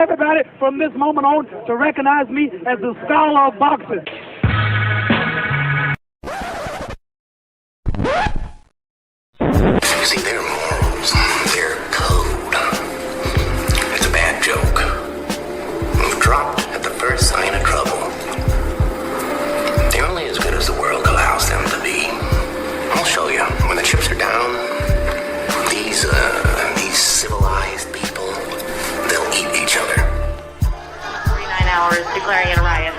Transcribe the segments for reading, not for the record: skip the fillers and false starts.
everybody from this moment on to recognize me as the scholar of boxing. You see, their morals, their code, it's a bad joke. Move dropped at the first sign of trouble. They're only as good as the world allows them to be. I'll show you. When the chips are down, these civilized people, they'll eat each other. 49 hours declaring it a riot.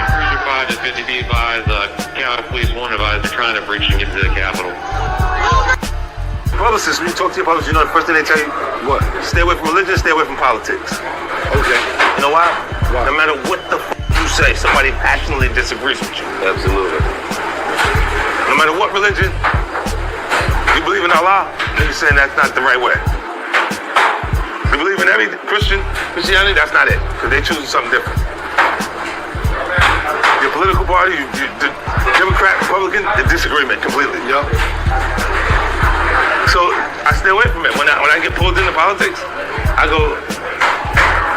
Cruiser 5 to 50 be advised, County Police 1 advised they're trying to breach and get to the Capitol. Publicists, when you talk to your publicists, you know the first thing they tell you? What? Stay away from religion, stay away from politics. Okay. You know why? Why? No matter what the you say, somebody passionately disagrees with you. Absolutely. No matter what religion, you believe in Allah, then you're saying that's not the right way. You believe in every Christianity, that's not it, because they choose something different. Your political party, the Democrat, Republican, the disagreement completely. Yep. So I stay away from it. When I get pulled into politics, I go,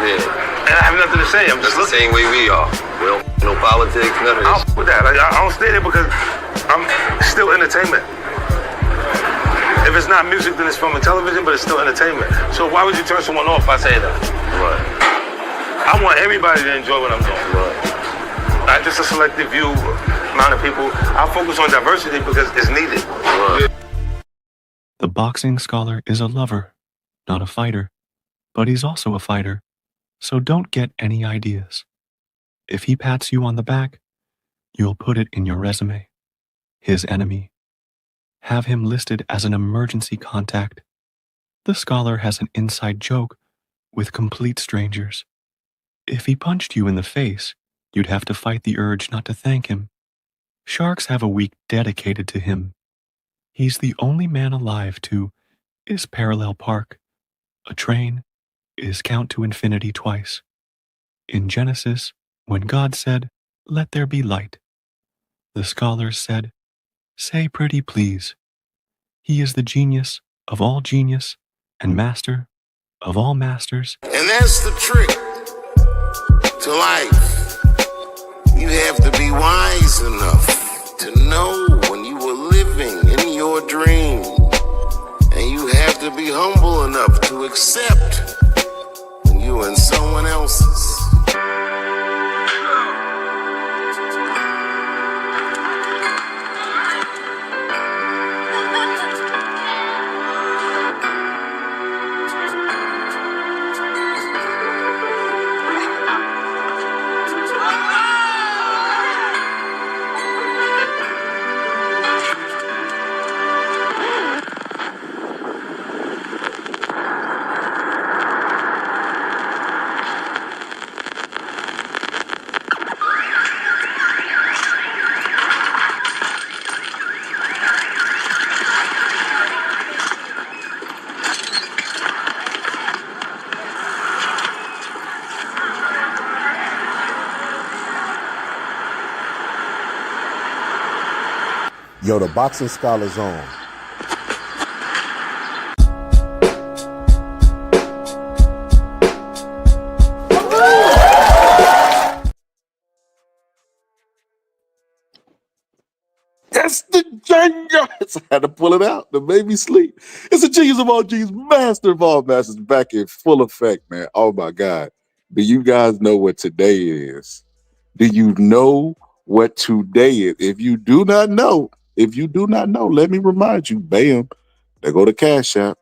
Yeah. and I have nothing to say. I'm That's just the looking. same way we are. We don't no politics, none of I this. don't with that. I don't stay there because I'm still entertainment. If it's not music, then it's film and television, but it's still entertainment. So why would you turn someone off by saying that? Right. I want everybody to enjoy what I'm doing. Right. Not just a selective few amount of people. I focus on diversity because it's needed. Right. The boxing scholar is a lover, not a fighter, but he's also a fighter, so don't get any ideas. If he pats you on the back, you'll put it in your resume. His enemy. Have him listed as an emergency contact. The scholar has an inside joke with complete strangers. If he punched you in the face, you'd have to fight the urge not to thank him. Sharks have a week dedicated to him. He's the only man alive to is parallel park. A train is count to infinity twice. In Genesis, when God said, "Let there be light," the scholars said, "Say pretty please." He is the genius of all genius and master of all masters. And that's the trick to life. You have to be wise enough to know when you were living in your dream. And you have to be humble enough to accept when you're in someone else's. Yo, the boxing scholar's on. That's the genius. I had to pull it out. The baby sleep. It's the genius of all genius, master of all masters, back in full effect, man. Oh my God. Do you guys know what today is? Do you know what today is? If you do not know, let me remind you, bam, there go the Cash App.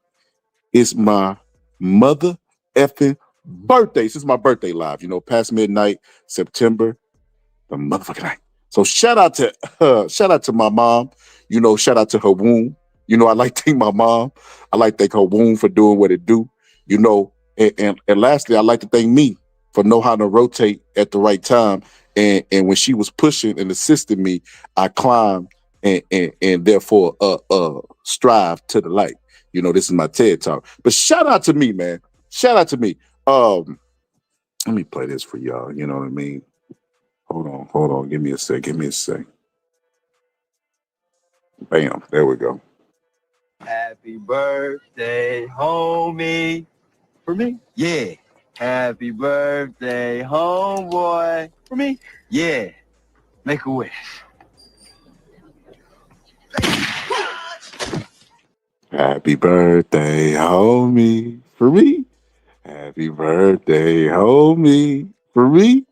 It's my mother effing birthday. This is my birthday live, past midnight, September, the motherfucking night. So shout out to my mom, shout out to her womb. I like to thank my mom. I like to thank her womb for doing what it do, and lastly, I like to thank me for know how to rotate at the right time. And when she was pushing and assisting me, I climbed and therefore strive to the light. This is my TED talk. But shout out to me, man. Shout out to me. Let me play this for y'all. You know what I mean? Hold on. Give me a sec. Bam. There we go. Happy birthday, homie. For me? Yeah. Happy birthday, homeboy. For me? Yeah. Make a wish. Happy birthday, homie. For me. Happy birthday, homie. For me.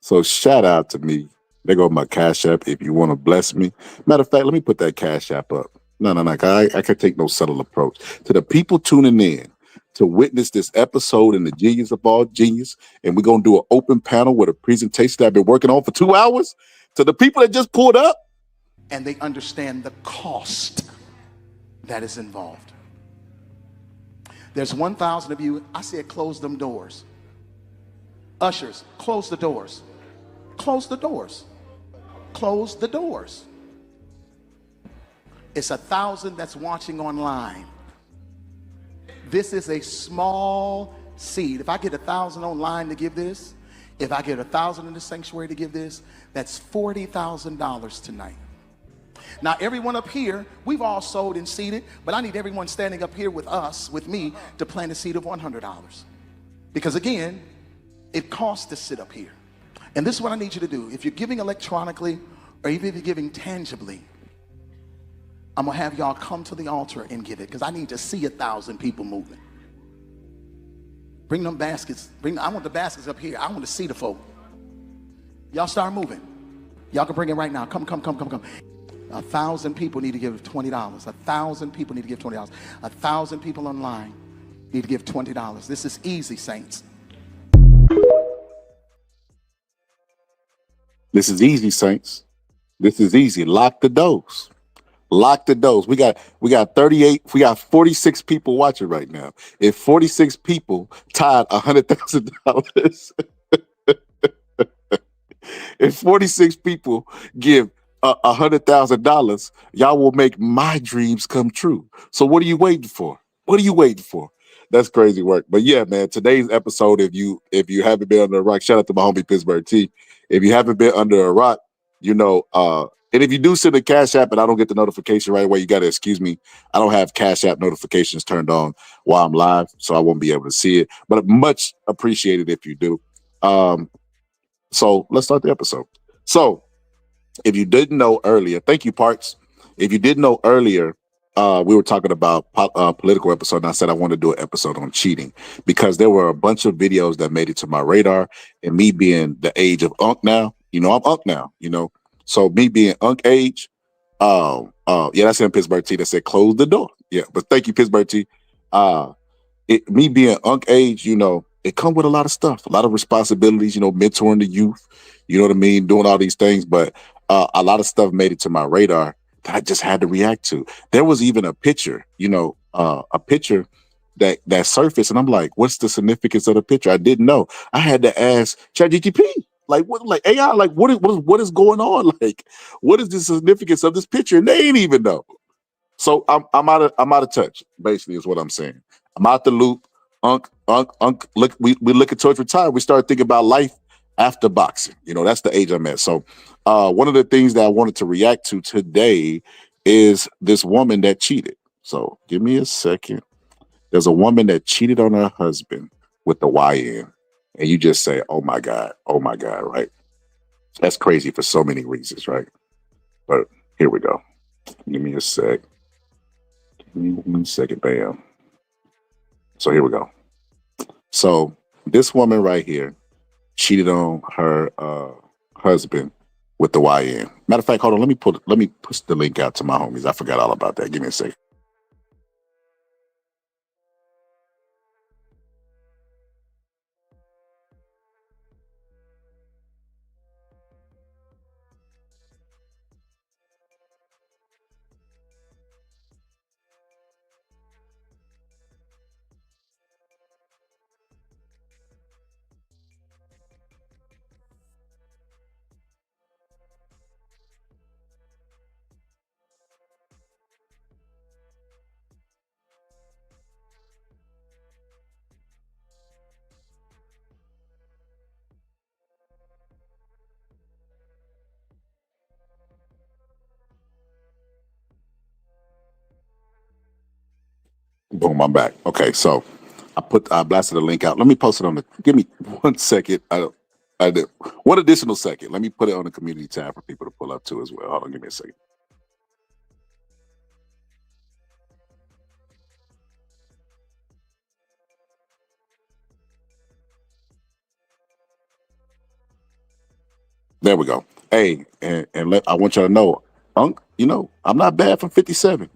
So shout out to me. There go my Cash App if you want to bless me. Matter of fact, let me put that Cash App up. No. I can't take no subtle approach. To the people tuning in to witness this episode in the Genius of All Genius, and we're going to do an open panel with a presentation that I've been working on for 2 hours. To the people that just pulled up, and they understand the cost that is involved. There's 1,000 of you. I said close them doors. Ushers, close the doors. Close the doors. Close the doors. It's 1,000 that's watching online. This is a small seed. If I get 1,000 online to give this, if I get 1,000 in the sanctuary to give this, that's $40,000 tonight. Now, everyone up here, we've all sold and seeded, but I need everyone standing up here with us, with me, to plant a seed of $100. Because again, it costs to sit up here. And this is what I need you to do. If you're giving electronically, or even if you're giving tangibly, I'm gonna have y'all come to the altar and give it, because I need to see 1,000 people moving. Bring them baskets. I want the baskets up here. I want to see the folk. Y'all start moving. Y'all can bring it right now. Come. 1,000 people need to give $20. 1,000 people need to give $20. 1,000 people online need to give $20. This is easy, saints. this is easy, saints. This is easy. Lock the doors. Lock the doors. We got 46 people watching right now. If 46 people tied $100,000, if 46 people give $100,000, y'all will make my dreams come true. So what are you waiting for? What are you waiting for? That's crazy work. But yeah, man, today's episode, if you haven't been under a rock, shout out to my homie Pittsburgh T. If you haven't been under a rock, and if you do send a Cash App and I don't get the notification right away, you got to excuse me. I don't have Cash App notifications turned on while I'm live, so I won't be able to see it. But much appreciated if you do. So let's start the episode. So if you didn't know earlier, thank you, Parks. If you didn't know earlier, we were talking about political episode, and I said I want to do an episode on cheating because there were a bunch of videos that made it to my radar. And me being the age of Unk now, I'm Unk now, So me being Unk age, yeah, that's in Pittsburgh T that said close the door. Yeah, but thank you, Pittsburgh T. Me being Unk age, it comes with a lot of stuff, a lot of responsibilities, mentoring the youth, you know what I mean, doing all these things. But a lot of stuff made it to my radar that I just had to react to. There was even a picture, a picture that surfaced, and I'm like, what's the significance of the picture? I didn't know. I had to ask ChatGPT, like AI, like what is going on? Like, what is the significance of this picture? And they ain't even know. So I'm out of touch, basically, is what I'm saying. I'm out the loop. Unk, look, we're looking towards retire. We start thinking about life after boxing. That's the age I'm at. So one of the things that I wanted to react to today is this woman that cheated. So give me a second. There's a woman that cheated on her husband with the YN. And you just say, oh my God, right? That's crazy for so many reasons, right? But here we go. Give me a sec. Give me 1 second, bam. So here we go. So this woman right here cheated on her husband with the YN. Matter of fact, hold on. Let me push the link out to my homies. I forgot all about that. Give me a second. Boom, I'm back. Okay, so I blasted the link out. Let me post it on the. Give me 1 second. I did 1 additional second. Let me put it on the community tab for people to pull up too as well. Hold on, give me a second. There we go. Hey, I want y'all to know, Unc, I'm not bad for 57,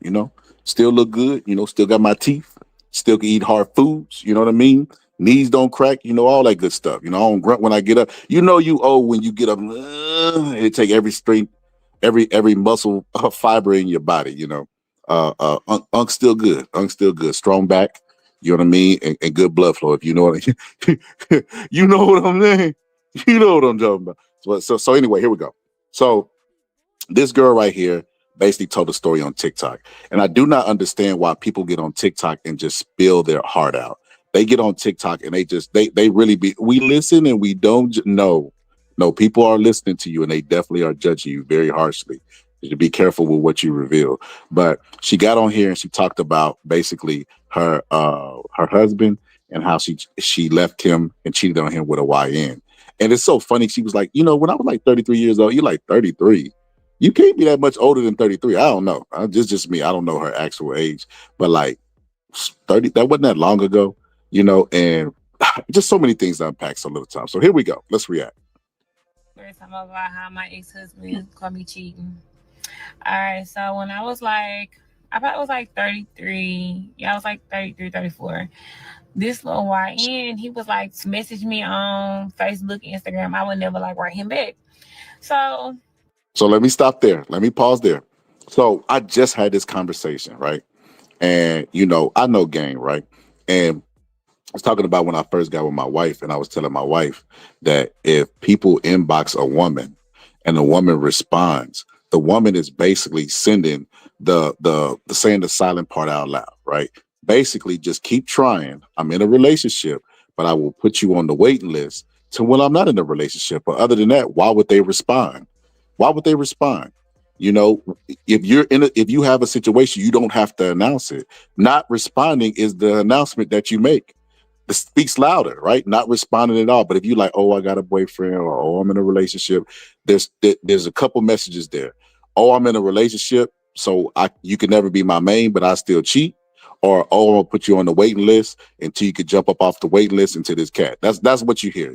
Still look good, still got my teeth, still can eat hard foods, you know what I mean? Knees don't crack, all that good stuff. I don't grunt when I get up. You old when you get up, it take every strength, every muscle fiber in your body, Unc's still good. Unc's still good. Strong back, you know what I mean? And good blood flow, if you know what you know what I'm saying. You know what I'm talking about. So anyway, here we go. So this girl right here basically told a story on TikTok. And I do not understand why people get on TikTok and just spill their heart out. They get on TikTok and they really we listen and we don't know. No, people are listening to you and they definitely are judging you very harshly. You should be careful with what you reveal. But she got on here and she talked about basically her husband and how she left him and cheated on him with a YN. And it's so funny. She was like, when I was like 33 years old, you're like 33. You can't be that much older than 33. I don't know. Just me. I don't know her actual age, but like 30, that wasn't that long ago, and just so many things to unpack so little time. So here we go. Let's react. First time about how my ex-husband caught me cheating. All right. So when I was I probably was like 33. Yeah, I was like 33, 34. This little YN, he was like message me on Facebook, Instagram. I would never write him back. So let me stop there. Let me pause there. So I just had this conversation, right? And I know gang, right? And I was talking about when I first got with my wife, and I was telling my wife that if people inbox a woman and the woman responds, the woman is basically sending the saying the silent part out loud, right? Basically, just keep trying. I'm in a relationship, but I will put you on the waiting list to when I'm not in a relationship. But other than that, why would they respond? Why would they respond? If you have a situation, you don't have to announce it. Not responding is the announcement that you make. It speaks louder, right? Not responding at all. But if you like, oh, I got a boyfriend, or oh, I'm in a relationship, there's a couple messages there. Oh, I'm in a relationship, so you can never be my main, but I still cheat. Or oh, I'm gonna put you on the waiting list until you could jump up off the waiting list into this cat. That's what you hear,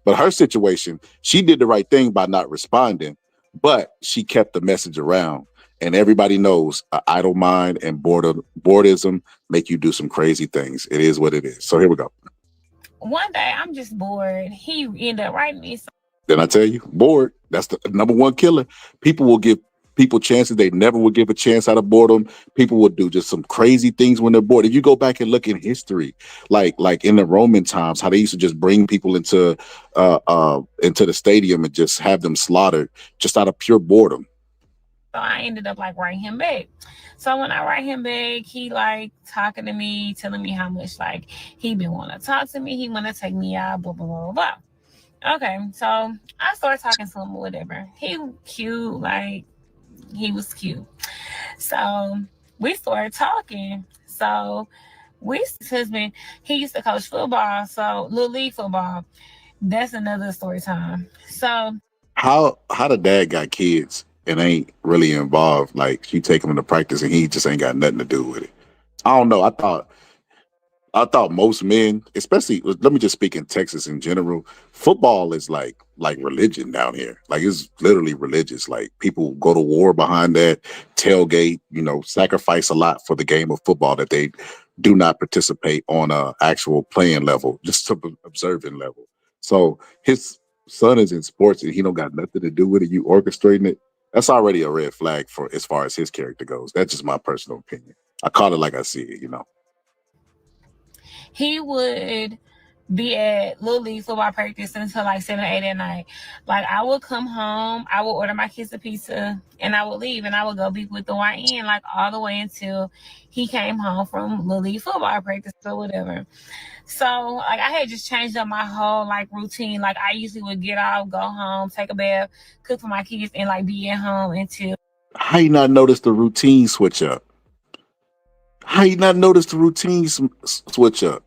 But her situation, she did the right thing by not responding, but she kept the message around. And everybody knows idle mind and boredism make you do some crazy things. It is what it is. So here we go. One day I'm just bored. He ended up writing me. Then I tell you, bored. That's the number one killer. People will give people chances they never would give a chance out of boredom. People will do just some crazy things when they're bored. If you go back and look in history, like in the Roman times, how they used to just bring people into the stadium and just have them slaughtered just out of pure boredom. So I ended up writing him back. So when I write him back, he talking to me, telling me how much he been want to talk to me. He want to take me out, blah, blah, blah, blah. Okay. So I started talking to him or whatever. He cute. He was cute. So we started talking. So his husband, he used to coach football. So little league football. That's another story time. So how the dad got kids and ain't really involved? Like she take him to practice and he just ain't got nothing to do with it. I don't know. I thought most men, especially, let me just speak in Texas in general, football is like religion down here. Like it's literally religious. Like people go to war behind that, tailgate, sacrifice a lot for the game of football that they do not participate on a actual playing level, just to observing level. So his son is in sports and he don't got nothing to do with it. You orchestrating it. That's already a red flag for as far as his character goes. That's just my personal opinion. I call it like I see it, He would be at Little League football practice until 7 or 8 at night. I would come home, I would order my kids a pizza, and I would leave, and I would go be with the YN all the way until he came home from Little League football practice or whatever. So I had just changed up my whole routine. I usually would get off, go home, take a bath, cook for my kids, and be at home until. How you not notice the routine switch up? How you not notice the routine switch up?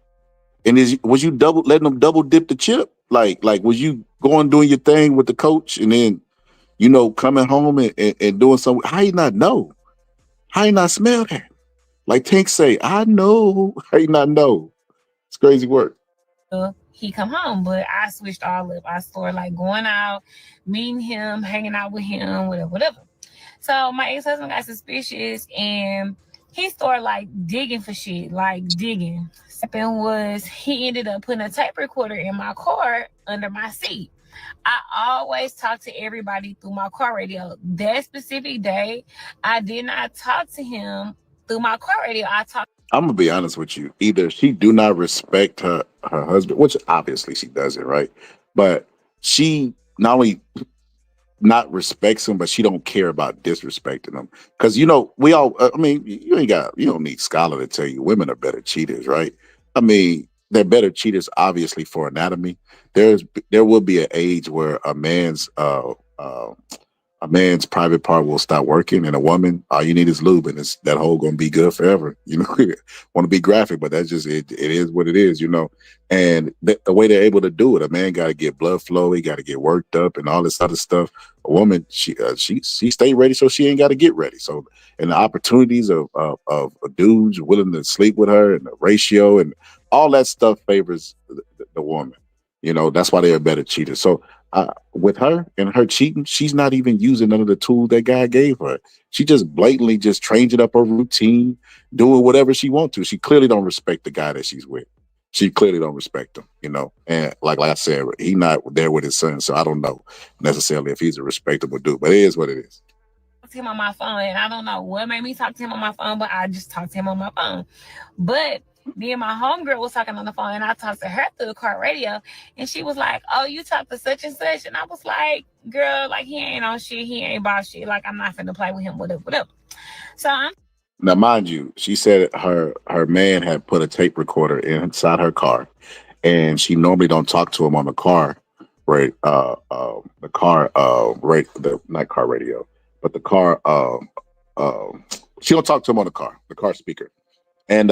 And was you letting them double dip the chip? Like was you going doing your thing with the coach and then coming home and doing something? How you not know? How you not smell that? Like Tank say, I know. How you not know? It's crazy work. He come home, but I switched all up. I started like going out, meeting him, hanging out with him, whatever. So my ex-husband got suspicious and he started like digging for shit, like digging. What happened was he ended up putting a tape recorder in my car under my seat. I always talk to everybody through my car radio. That specific day, I did not talk to him through my car radio. I'm gonna be honest with you. Either she do not respect her husband, which obviously she doesn't, right? But she not only not respects him, but she don't care about disrespecting him. Because we all. I mean, you don't need scholar to tell you women are better cheaters, right? I mean, they're better cheaters, obviously, for anatomy. There will be an age where a man's private part will stop working, and a woman, all you need is lube, and that hole gonna be good forever. Want to be graphic, but that's just it. It is what it is, And the way they're able to do it, a man got to get blood flow, he got to get worked up, and all this other stuff. A woman, she stay ready, so she ain't got to get ready. So, and the opportunities of dudes willing to sleep with her, and the ratio, and all that stuff favors the woman. That's why they're a better cheater. So with her and her cheating, she's not even using none of the tools that God gave her. She just blatantly just changing up her routine, doing whatever she wants to. She clearly don't respect the guy that she's with. She clearly don't respect him, And like I said, he not there with his son, so I don't know necessarily if he's a respectable dude, but it is what it is. To him on my phone, and I don't know what made me talk to him on my phone, but I just talked to him on my phone. But me and my homegirl was talking on the phone, and I talked to her through the car radio, and she was like, "Oh, you talked to such and such," and I was like, "Girl, like he ain't on shit, he ain't about shit. Like I'm not finna play with him, whatever." So now, mind you, she said her man had put a tape recorder inside her car, and she normally don't talk to him on the car, right? The car, not car radio, but the car. She don't talk to him on the car speaker, and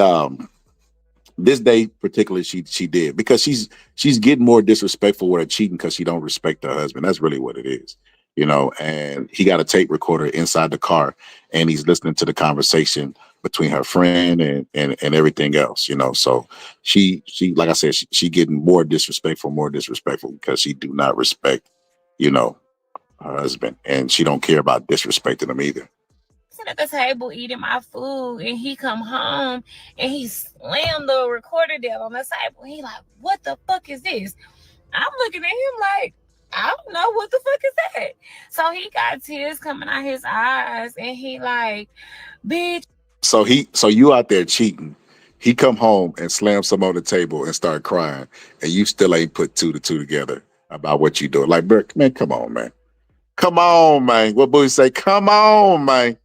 this day particularly she did, because she's getting more disrespectful with her cheating because she don't respect her husband. That's really what it is, and he got a tape recorder inside the car, and he's listening to the conversation between her friend and everything else, so she like I said, she getting more disrespectful because she do not respect her husband, and she don't care about disrespecting him either. At the table eating my food, and he come home and he slammed the recorder down on the table. He like, "What the fuck is this?" I'm looking at him like, I don't know what the fuck is that. So he got tears coming out his eyes, and he like, "Bitch." So you out there cheating. He come home and slam some on the table and start crying, and you still ain't put two to two together about what you doing. Like, bro, man, come on, man. Come on, man. What boy say? Come on, man.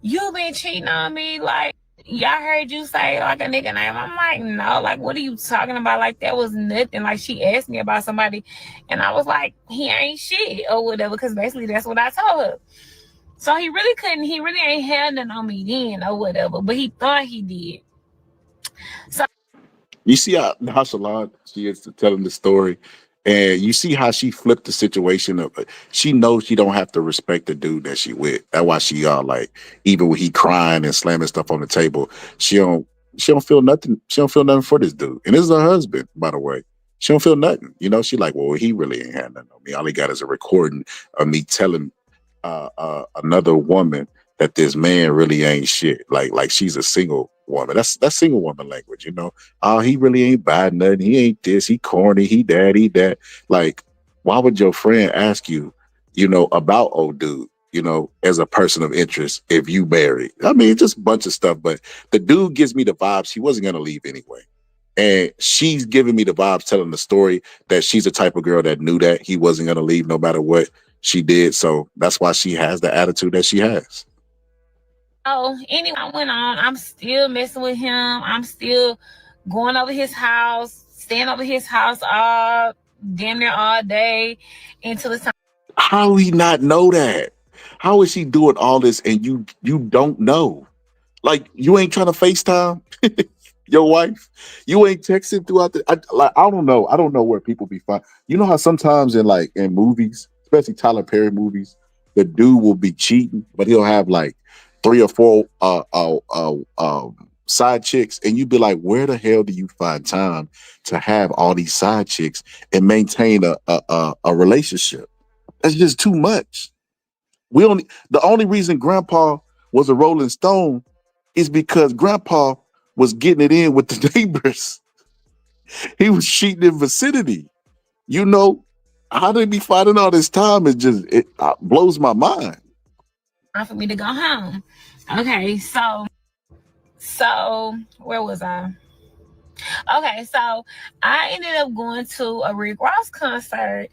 You been cheating on me, like y'all heard you say like a nigga name. I'm like, no, like what are you talking about? Like that was nothing. Like she asked me about somebody, and I was like, he ain't shit or whatever, because basically that's what I told her. So he really ain't had nothing on me then or whatever, but he thought he did. So you see how nonchalant she is to telling the story. And you see how she flipped the situation up. She knows she don't have to respect the dude that she with. That's why she like, even when he crying and slamming stuff on the table, she don't feel nothing. She don't feel nothing for this dude. And this is her husband, by the way. She don't feel nothing. She like, well, he really ain't had nothing on me. All he got is a recording of me telling another woman that this man really ain't shit. Like she's a single woman. That's single woman language, Oh, he really ain't bad nothing. He ain't this. He corny. He that. Like, why would your friend ask you, about old dude, as a person of interest if you married? I mean, just a bunch of stuff. But the dude gives me the vibes he wasn't gonna leave anyway. And she's giving me the vibes, telling the story that she's the type of girl that knew that he wasn't gonna leave no matter what she did. So that's why she has the attitude that she has. Oh, anyway, I went on. I'm still messing with him. I'm still going over his house, staying over his house damn near all day until it's time. How he not know that? How is he doing all this and you don't know? Like, you ain't trying to FaceTime? Your wife, you ain't texting throughout the. I don't know. I don't know where people be fine. You know how sometimes in movies, especially Tyler Perry movies, the dude will be cheating, but he'll have like 3 or 4 side chicks, and you'd be like, where the hell do you find time to have all these side chicks and maintain a relationship? That's just too much. The only reason Grandpa was a Rolling Stone is because Grandpa was getting it in with the neighbors. He was cheating in vicinity. You know, how they be finding all this time is just it blows my mind. For me to go home. Okay, so where was I? Okay, so I ended up going to a Rick Ross concert,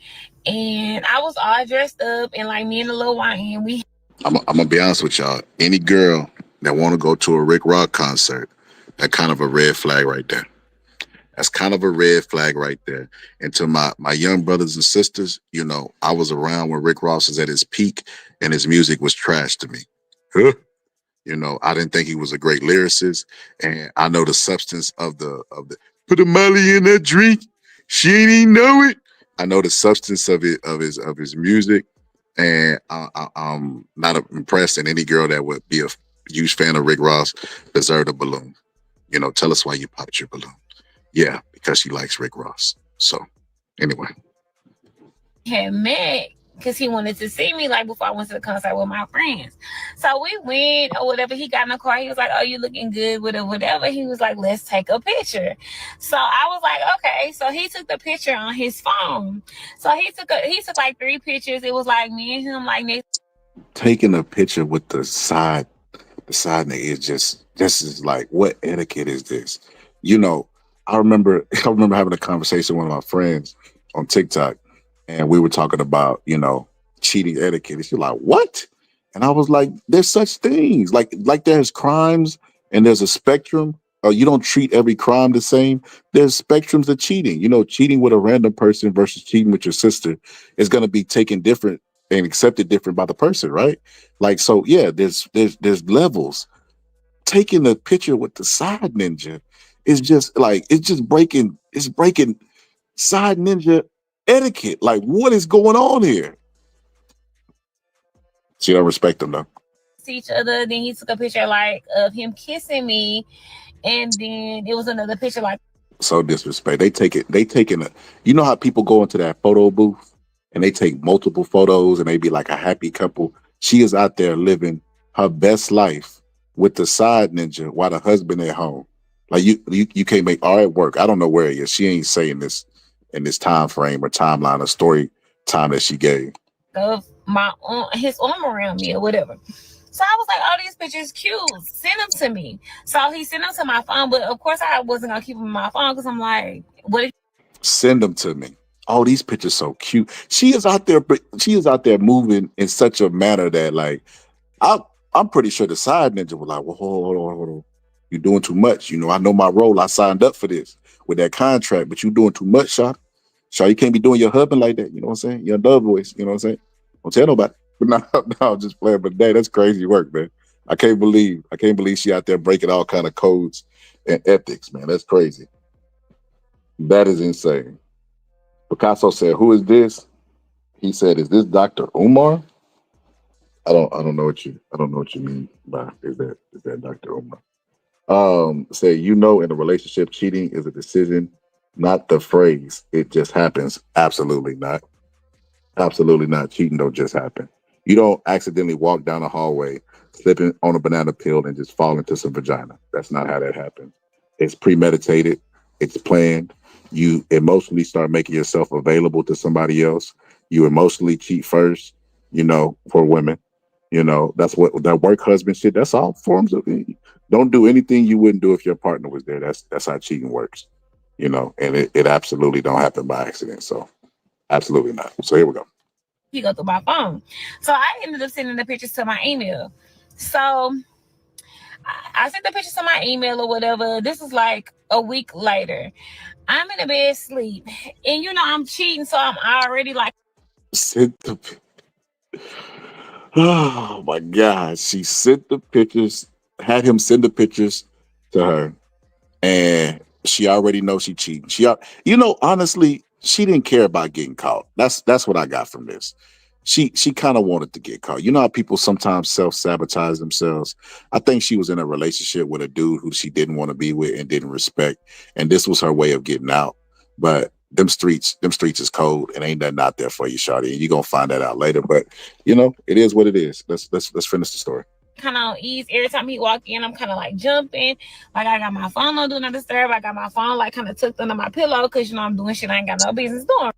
and I was all dressed up, and like me and the little YN, I'm gonna be honest with y'all. Any girl that want to go to a Rick Ross concert, that kind of a red flag right there. That's kind of a red flag right there. And to my young brothers and sisters, you know, I was around when Rick Ross was at his peak, and his music was trash to me. Huh? You know, I didn't think he was a great lyricist, and I know the substance of the put a Molly in that drink. She ain't even know it. I know the substance of it of his music, and I'm not impressed. And any girl that would be a huge fan of Rick Ross deserved a balloon. You know, tell us why you popped your balloon. Yeah, because she likes Rick Ross. So, anyway, had met because he wanted to see me like before I went to the concert with my friends. So we went or whatever. He got in the car. He was like, "Oh, you looking good with whatever." He was like, "Let's take a picture." So I was like, "Okay." So he took the picture on his phone. So he took like 3 pictures. It was like me and him like next. taking a picture with the side nigga is just this is like what etiquette is this? You know, I remember I remember having a conversation with one of my friends on TikTok, and we were talking about, you know, cheating etiquette. And she's like, what? And I was like, there's such things. Like there's crimes and there's a spectrum. You don't treat every crime the same. There's spectrums of cheating. You know, cheating with a random person versus cheating with your sister is gonna be taken different and accepted different by the person, right? Like, so yeah, there's levels. Taking a picture with the side ninja is just like it's breaking side ninja etiquette. Like, what is going on here? She don't respect them though. See each other. Then he took a picture like of him kissing me, and then it was another picture like. So disrespect. They taking a, you know how people go into that photo booth and they take multiple photos and they be like a happy couple. She is out there living her best life with the side ninja while the husband at home. Like you can't make all at work. I don't know where he is. She ain't saying this in this time frame or timeline or story time that she gave. Of his arm around me or whatever. So I was like, "Oh, these pictures cute. Send them to me." So he sent them to my phone, but of course I wasn't gonna keep them in my phone because I'm like, "What if?" Send them to me. Oh, these pictures so cute. She is out there, but she is out there moving in such a manner that like I'm pretty sure the side ninja was like, well, hold on. You're doing too much. You know, I know my role. I signed up for this with that contract, but you're doing too much, Shaw. Shaw, you can't be doing your husband like that. You know what I'm saying? Your dove voice. You know what I'm saying? Don't tell nobody. But no, I'm just playing. But dang, that's crazy work, man. I can't believe she out there breaking all kind of codes and ethics, man. That's crazy. That is insane. Picasso said, "Who is this?" He said, "Is this Dr. Umar?" I don't know what you mean by is that Dr. Umar. Say, you know, in a relationship, cheating is a decision, not the phrase. It just happens. Absolutely not. Absolutely not. Cheating don't just happen. You don't accidentally walk down a hallway, slipping on a banana peel, and just fall into some vagina. That's not how that happens. It's premeditated. It's planned. You emotionally start making yourself available to somebody else. You emotionally cheat first, you know, for women. You know, that's what that work husband shit. That's all forms of it. Don't do anything you wouldn't do if your partner was there. That's how cheating works. You know, and it absolutely don't happen by accident. So absolutely not. So here we go. He go through my phone. So I ended up sending the pictures to my email. So I sent the pictures to my email or whatever. This is like a week later. I'm in the bed sleep, and you know I'm cheating, so I'm already like. Sent the Oh my God. She sent the pictures, had him send the pictures to her. and she already knows she cheating. Honestly, she didn't care about getting caught. That's what I got from this. She kind of wanted to get caught. You know how people sometimes self-sabotage themselves? I think she was in a relationship with a dude who she didn't want to be with and didn't respect. And this was her way of getting out. But them streets is cold and ain't nothing out there for you, shawty. And you're gonna find that out later. But it is what it is. Let's finish the story. Kind of on ease. Every time he walk in, I'm kind of like jumping. Like I got my phone on do not disturb. I got my phone like kind of tucked under my pillow because I'm doing shit I ain't got no business doing.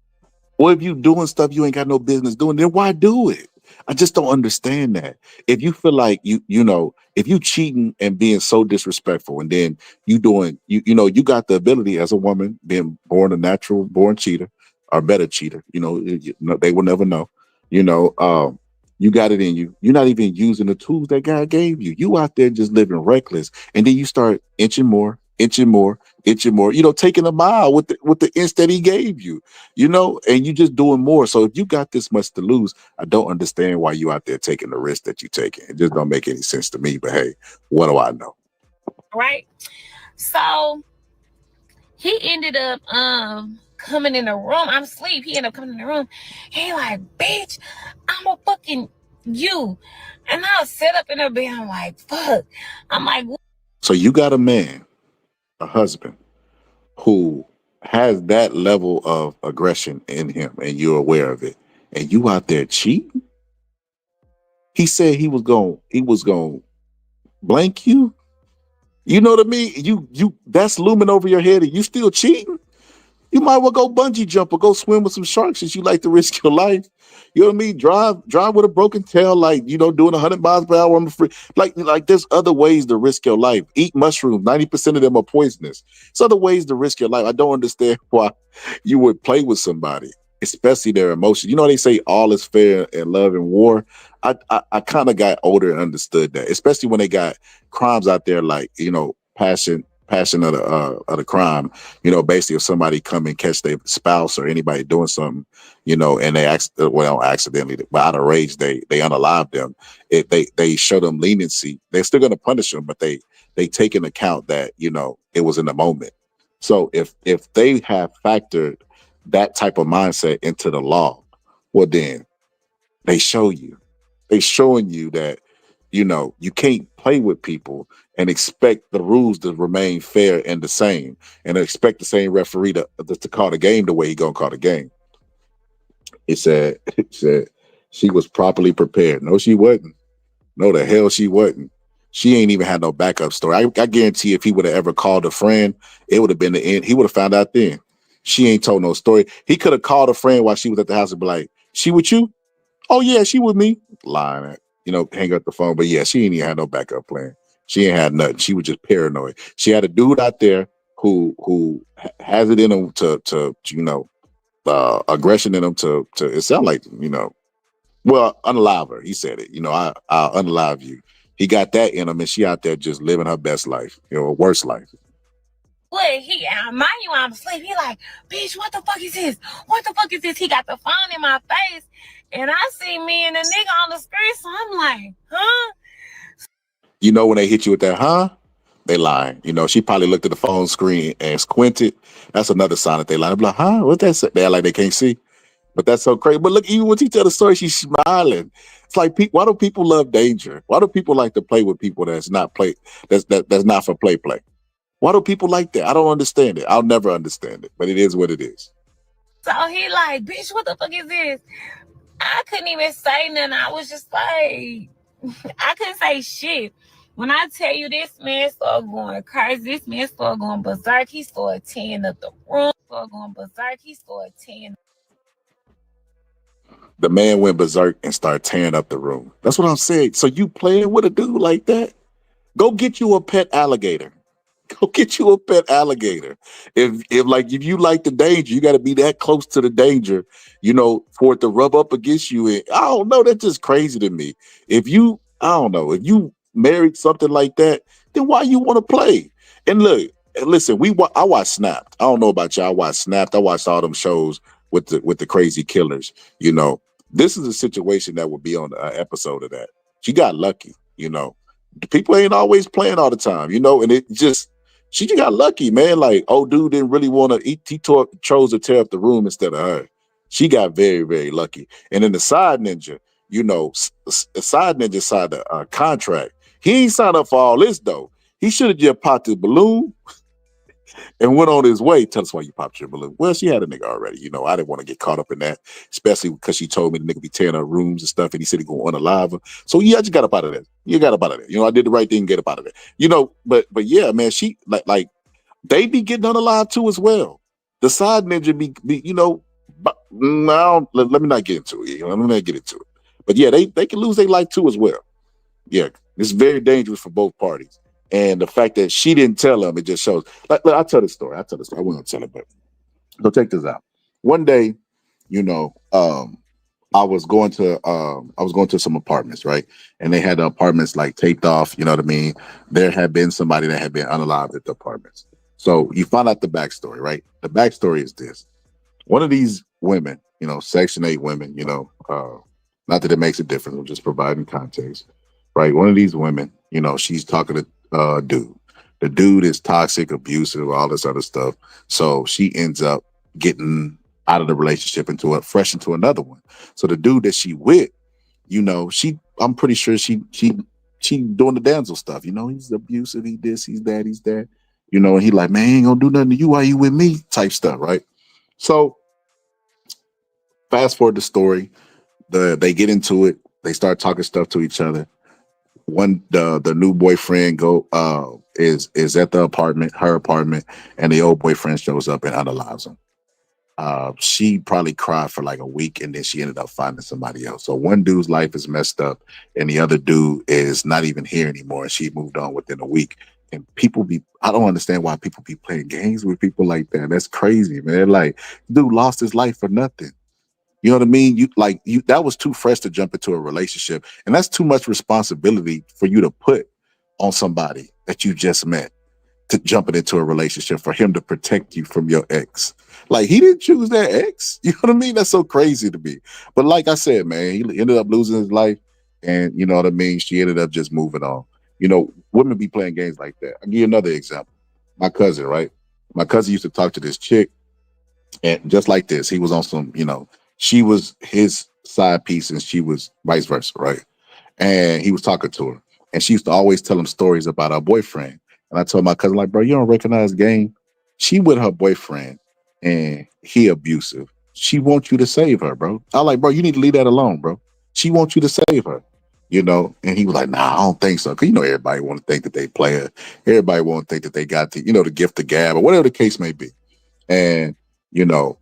Well, if you doing stuff you ain't got no business doing, then why do it? I just don't understand that. If you feel like if you cheating and being so disrespectful, and then you doing, you got the ability as a woman, being born a natural born cheater or better cheater, they will never know. You got it in you. You're not even using the tools that God gave you. You out there just living reckless, and then you start inching more, taking a mile with the inch that he gave you, and you just doing more. So if you got this much to lose, I don't understand why you out there taking the risk that you taking. It just don't make any sense to me. But hey, what do I know? Right. So he ended up coming in the room. I'm asleep. He ended up coming in the room. He like, bitch, I'm a fucking you. And I sit up in the bed. I'm like, fuck. I'm like, what? So you got a man, a husband, who has that level of aggression in him, and you're aware of it, and you out there cheating? He said he was going blank you. You know what I mean? You that's looming over your head, and you still cheating? You might well go bungee jump or go swim with some sharks since you like to risk your life. You know what I mean? Drive with a broken tail, like, doing 100 miles per hour on the free. Like there's other ways to risk your life. Eat mushrooms. 90% of them are poisonous. There's other ways to risk your life. I don't understand why you would play with somebody, especially their emotions. You know, they say all is fair in love and war. I kind of got older and understood that, especially when they got crimes out there like, passion of the crime, basically if somebody come and catch their spouse or anybody doing something, and they accidentally, but out of rage, they unalive them. They show them leniency. They're still going to punish them, but they take into account that, it was in the moment. So if they have factored that type of mindset into the law, well, then they're showing you that, you can't play with people and expect the rules to remain fair and the same, and expect the same referee to call the game the way he gonna call the game. It said she was properly prepared. No, she wasn't. No, the hell she wasn't. She ain't even had no backup story. I guarantee if he would have ever called a friend, it would have been the end. He would have found out then. She ain't told no story. He could have called a friend while she was at the house and be like, she with you? Oh yeah, she with me. Lying. Hang up the phone. But yeah, she ain't even had no backup plan. She ain't had nothing. She was just paranoid. She had a dude out there who has it in him to aggression in him to it sound like, well, unalive her. He said it. I'll unalive you. He got that in him, and she out there just living her best life, worst life. What mind you, I'm asleep. He like, bitch, what the fuck is this? What the fuck is this? He got the phone in my face, and I see me and the nigga on the screen, so I'm like, huh? When they hit you with that, huh? They lying. She probably looked at the phone screen and squinted. That's another sign that they lying. I'm like, huh? What's that? They act like they can't see. But that's so crazy. But look, even when she tell the story, she's smiling. It's like, why do people love danger? Why do people like to play with people that's not not for play? Why do people like that? I don't understand it. I'll never understand it. But it is what it is. So he like, bitch, what the fuck is this? I couldn't even say nothing. I was just like, I couldn't say shit. When I tell you this man started going crazy, this man started going berserk. He started tearing up the room. The man went berserk and started tearing up the room. That's what I'm saying. So you playing with a dude like that? Go get you a pet alligator. Go get you a pet alligator. If you like the danger, you got to be that close to the danger, for it to rub up against you. And I don't know. That's just crazy to me. If you married something like that, then why you want to play? And look, listen, I watched Snapped. I don't know about y'all. I watched Snapped. I watched all them shows with the crazy killers. This is a situation that would be on an episode of that. She got lucky. People ain't always playing all the time. And it just She just got lucky, man. Like, old dude didn't really want to eat. He chose to tear up the room instead of her. She got very, very lucky. And then the side ninja, you know, the side ninja signed a contract. He ain't signed up for all this, though. He should have just popped his balloon and went on his way. Tell us why you popped your balloon. Well, she had a nigga already. You know, I didn't want to get caught up in that, especially because she told me the nigga be tearing up rooms and stuff, and he said he gonna unalive her. So yeah, I just got up out of that. You got up out of that. You know, I did the right thing and get up out of that. You know, but yeah, man, she like they be getting unalive too as well. The side ninja be you know, but now let me not get into it. You know, let me not get into it. But yeah, they can lose their life too as well. Yeah, it's very dangerous for both parties. And the fact that she didn't tell him, it just shows. Like, look, I'll tell the story. I won't tell it, but so check this out. One day, you know, I was going to some apartments, right? And they had the apartments like taped off, you know what I mean? There had been somebody that had been unalived at the apartments. So you find out the backstory, right? The backstory is this. One of these women, you know, Section 8 women, you know, not that it makes a difference, I'm just providing context, right? One of these women, you know, she's talking to dude. The dude is toxic, abusive, all this other stuff. So she ends up getting out of the relationship into another one. So the dude that she with, you know, I'm pretty sure she doing the damsel stuff. You know, he's abusive, he this, he's that, he's that. You know, and he like, man, he ain't gonna do nothing to you while you with me, type stuff, right? So fast forward the story, they get into it, they start talking stuff to each other. The new boyfriend is at her apartment, and the old boyfriend shows up and unalives him. She probably cried for like a week, and then she ended up finding somebody else. So one dude's life is messed up, and the other dude is not even here anymore. And she moved on within a week. And I don't understand why people be playing games with people like that. That's crazy, man. Like, dude lost his life for nothing. You know what I mean? That was too fresh to jump into a relationship. And that's too much responsibility for you to put on somebody that you just met, to jumping into a relationship, for him to protect you from your ex. Like, he didn't choose that ex. You know what I mean? That's so crazy to me. But like I said, man, he ended up losing his life. And you know what I mean? She ended up just moving on. You know, women be playing games like that. I'll give you another example. My cousin, right? My cousin used to talk to this chick, and just like this, he was on some, you know, she was his side piece and she was vice versa, right? And he was talking to her. And she used to always tell him stories about her boyfriend. And I told my cousin, like, bro, you don't recognize game? She with her boyfriend and he abusive. She wants you to save her, bro. I like, bro, you need to leave that alone, bro. She wants you to save her, you know? And he was like, nah, I don't think so. Cause you know, everybody want to think that they play her. Everybody want to think that they got the, you know, the gift of gab or whatever the case may be. And, you know,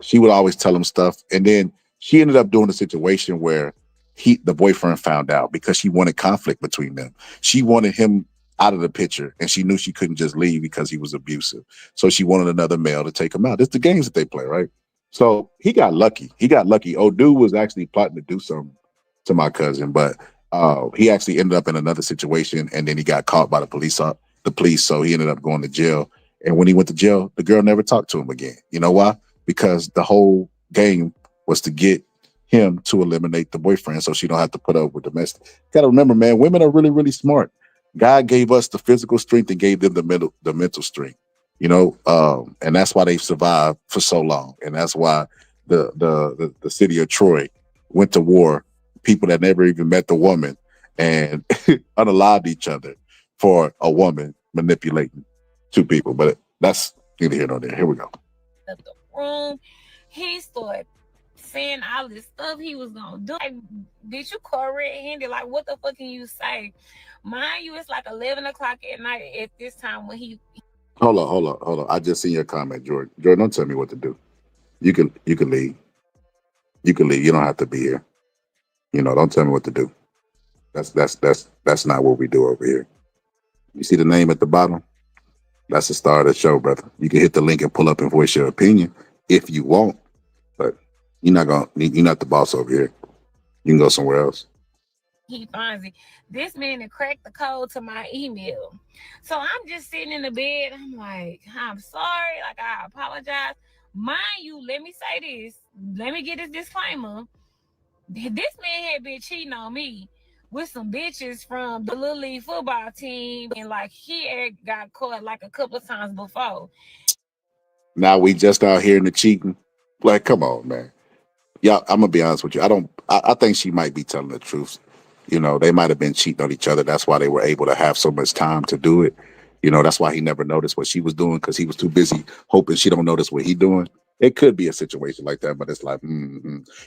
she would always tell him stuff. And then she ended up doing a situation where the boyfriend found out because she wanted conflict between them. She wanted him out of the picture, and she knew she couldn't just leave because he was abusive. So she wanted another male to take him out. It's the games that they play, right? So he got lucky. Old dude was actually plotting to do something to my cousin, but he actually ended up in another situation, and then he got caught by the police. So he ended up going to jail. And when he went to jail, the girl never talked to him again. You know why? Because the whole game was to get him to eliminate the boyfriend so she don't have to put up with domestic. Gotta remember, man, women are really, really smart. God gave us the physical strength and gave them the mental strength, you know, and that's why they've survived for so long. And that's why the city of Troy went to war, people that never even met the woman, and unalived each other for a woman manipulating two people. But that's neither here nor there. Here we go. The room, he started saying all this stuff he was gonna do. Like, did you call red-handed? Like, what the fuck can you say? Mind you, it's like 11 o'clock at night at this time when he. Hold on. I just seen your comment, Jordan. Jordan, don't tell me what to do. You can leave. You can leave. You don't have to be here. You know, don't tell me what to do. That's not what we do over here. You see the name at the bottom? That's the star of the show, brother. You can hit the link and pull up and voice your opinion if you want, but you're not the boss over here. You can go somewhere else. He finds it. This man had cracked the code to my email. So I'm just sitting in the bed. I'm like, I'm sorry. Like, I apologize. Mind you, let me say this. Let me get this disclaimer. This man had been cheating on me with some bitches from the Little League football team, and like he had got caught like a couple of times before. Now we just out here in the cheating. Like, come on, man. Yeah, I'm gonna be honest with you. I think she might be telling the truth. You know, they might have been cheating on each other. That's why they were able to have so much time to do it. You know, that's why he never noticed what she was doing because he was too busy hoping she don't notice what he doing. It could be a situation like that, but it's like,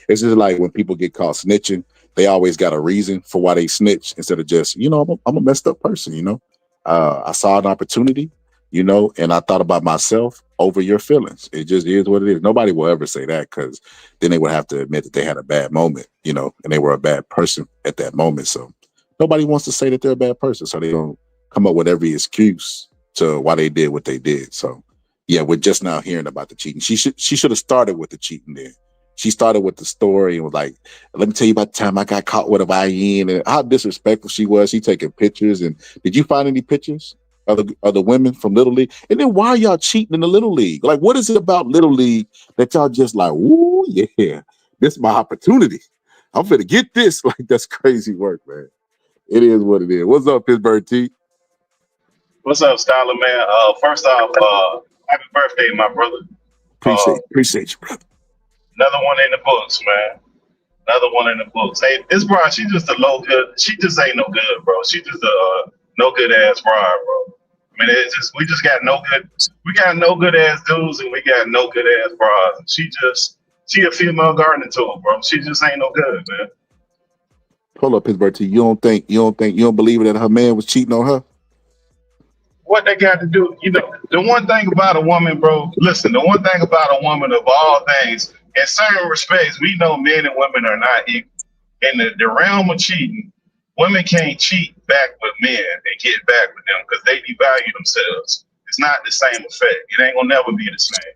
it's just like when people get caught snitching, they always got a reason for why they snitch instead of just, I'm a messed up person. I saw an opportunity, and I thought about myself over your feelings. It just is what it is. Nobody will ever say that because then they would have to admit that they had a bad moment, and they were a bad person at that moment. So nobody wants to say that they're a bad person. So they don't come up with every excuse to why they did what they did. So yeah, we're just now hearing about the cheating. She should have started with the cheating then. She started with the story and was like, let me tell you about the time I got caught with a IN and how disrespectful she was. She taking pictures. And did you find any pictures of the women from Little League? And then why are y'all cheating in the Little League? Like, what is it about Little League that y'all just like, ooh, yeah, this is my opportunity. I'm finna get this. Like, that's crazy work, man. It is what it is. What's up, Pittsburgh T? What's up, Scholar, man? First off, happy birthday, my brother. Appreciate you, brother. Another one in the books, man. Another one in the books. Hey, this broad, she just a low good. She just ain't no good, bro. She just a no good ass broad, bro. I mean, we just got no good. We got no good ass dudes, and we got no good ass broads. She a female gardening tool, bro. She just ain't no good, man. Hold up, Pittsburgh T. You don't believe that her man was cheating on her? What they got to do, the one thing about a woman, bro, listen, the one thing about a woman of all things, in certain respects, we know men and women are not equal. In the realm of cheating, women can't cheat back with men and get back with them because they devalue themselves. It's not the same effect. It ain't gonna never be the same.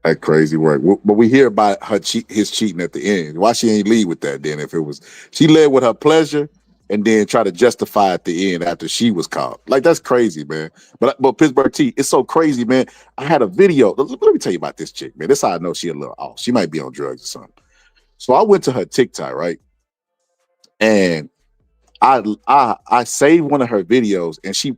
That crazy work. But we hear about his cheating at the end. Why she ain't lead with that then? If it was, she led with her pleasure and then try to justify at the end after she was caught. Like, that's crazy, man. But Pittsburgh T, it's so crazy, man. I had a video. Let me tell you about this chick, man. This is how I know she a little off. She might be on drugs or something. So I went to her TikTok, right? And I saved one of her videos, and she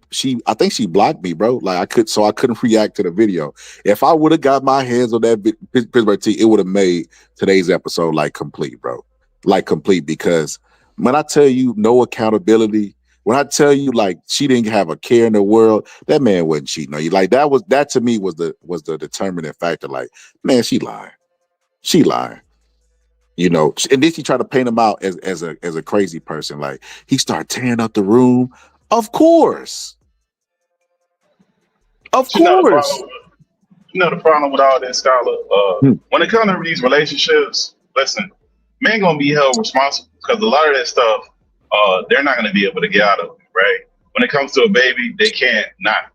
I think she blocked me, bro. Like I couldn't react to the video. If I would have got my hands on that Pittsburgh T, it would have made today's episode like complete, bro. Like complete, because when I tell you no accountability, when I tell you like she didn't have a care in the world, that man wasn't cheating on you. Like that to me was the determining factor. Like, man, she lying. She lying. And then she tried to paint him out as a crazy person. Like he started tearing up the room. Of course. The problem with all that, Scholar. When it comes to these relationships, listen, men gonna be held responsible because a lot of that stuff, they're not gonna be able to get out of it, right? When it comes to a baby, they can't not.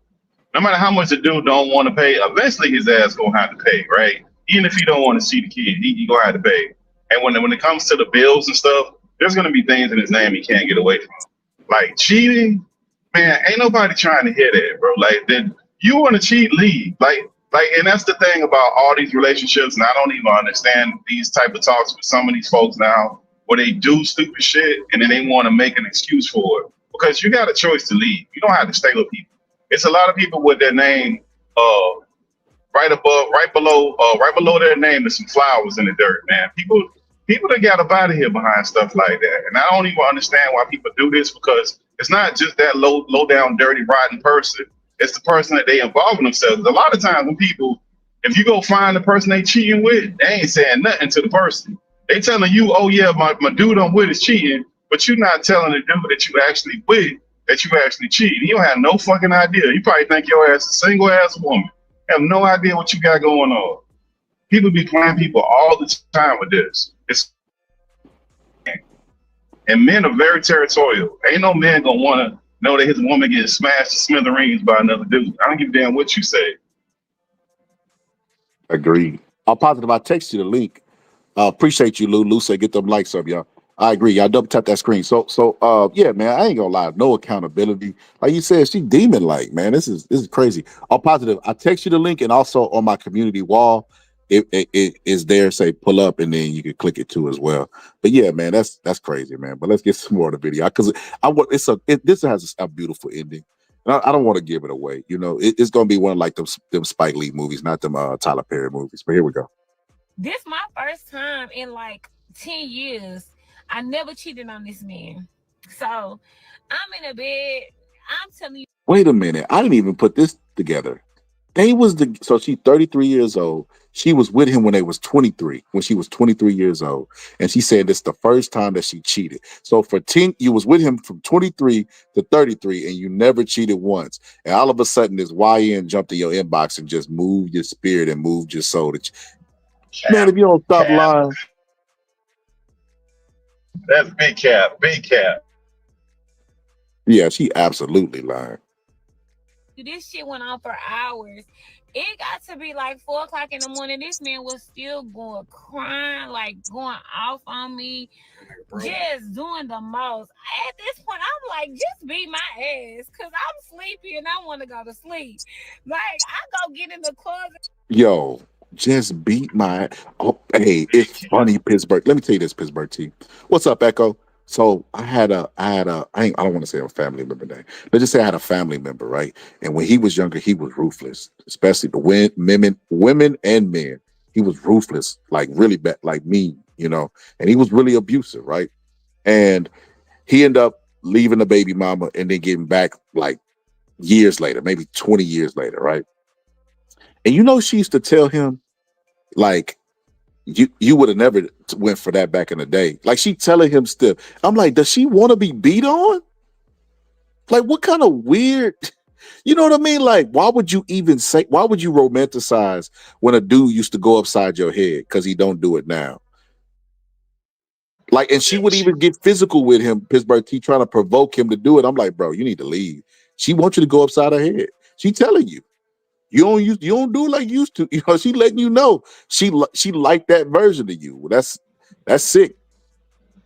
No matter how much the dude don't want to pay, eventually his ass gonna have to pay, right? Even if he don't want to see the kid, he gonna have to pay. And when it comes to the bills and stuff, there's gonna be things in his name he can't get away from. Like cheating, man, ain't nobody trying to hear that, bro. Like, then you want to cheat, leave. Like, and that's the thing about all these relationships. And I don't even understand these type of talks with some of these folks now, where they do stupid shit and then they want to make an excuse for it. Because you got a choice to leave. You don't have to stay with people. It's a lot of people with their name right below their name, there's some flowers in the dirt, man. People that got up out of here behind stuff like that. And I don't even understand why people do this, because it's not just that low down, dirty, rotten person. It's the person that they involve in themselves. A lot of times when people, if you go find the person they cheating with, they ain't saying nothing to the person. They telling you, oh yeah, my dude I'm with is cheating, but you're not telling the dude that you actually with that you actually cheating. You don't have no fucking idea. You probably think your ass a single ass woman. Have no idea what you got going on. People be playing people all the time with this. And men are very territorial. Ain't no man gonna want to know that his woman gets smashed to smithereens by another dude. I don't give a damn what you say. Agreed. I'll positive. I text you the link. Appreciate you, Lou. Lou said get them likes up, y'all. I agree. Y'all double tap that screen. So yeah, man, I ain't gonna lie. No accountability. Like you said, she demon like, man. This is crazy. I'll positive. I text you the link, and also on my community wall, it is there. Say pull up, and then you can click it too as well. But yeah, man, that's crazy, man. But let's get some more of the video because I want this has a beautiful ending. And I don't want to give it away. You know, it's gonna be one of like them Spike Lee movies, not them Tyler Perry movies. But here we go. This my first time in like 10 years. I never cheated on this man. So I'm in a bed. I'm telling you. Wait a minute. I didn't even put this together. So she's 33 years old. She was with him when they was 23, when she was 23 years old. And she said this the first time that she cheated. So for 10, you was with him from 23 to 33 and you never cheated once. And all of a sudden this YN jumped in your inbox and just moved your spirit and moved your soul. Man, if you don't stop lying. That's big cap, big cap. Yeah, she absolutely lied. This shit went on for hours. It got to be like 4 o'clock in the morning. This man was still going crying, like going off on me, just doing the most. At this point, I'm like, just beat my ass because I'm sleepy and I want to go to sleep. Like, I go get in the closet. Yo, just beat my. Oh, hey, it's funny, Pittsburgh. Let me tell you this, Pittsburgh T. What's up, Echo? So I don't want to say a family member name. Let's just say I had a family member, right? And when he was younger, he was ruthless, especially the women and men. He was ruthless, like really bad, like mean, you know. And he was really abusive, right? And he ended up leaving the baby mama and then getting back like years later, maybe 20 years later, right? And you know, she used to tell him, like, you would have never went for that back in the day. Like she telling him still. I'm like, does she want to be beat on? Like, what kind of weird, you know what I mean? Like, why would you romanticize when a dude used to go upside your head because he don't do it now? Like, and she would even get physical with him, Pittsburgh T, trying to provoke him to do it. I'm like, bro, you need to leave. She wants you to go upside her head. She telling you. You don't do like you used to. You know, she letting you know she liked that version of you. That's sick.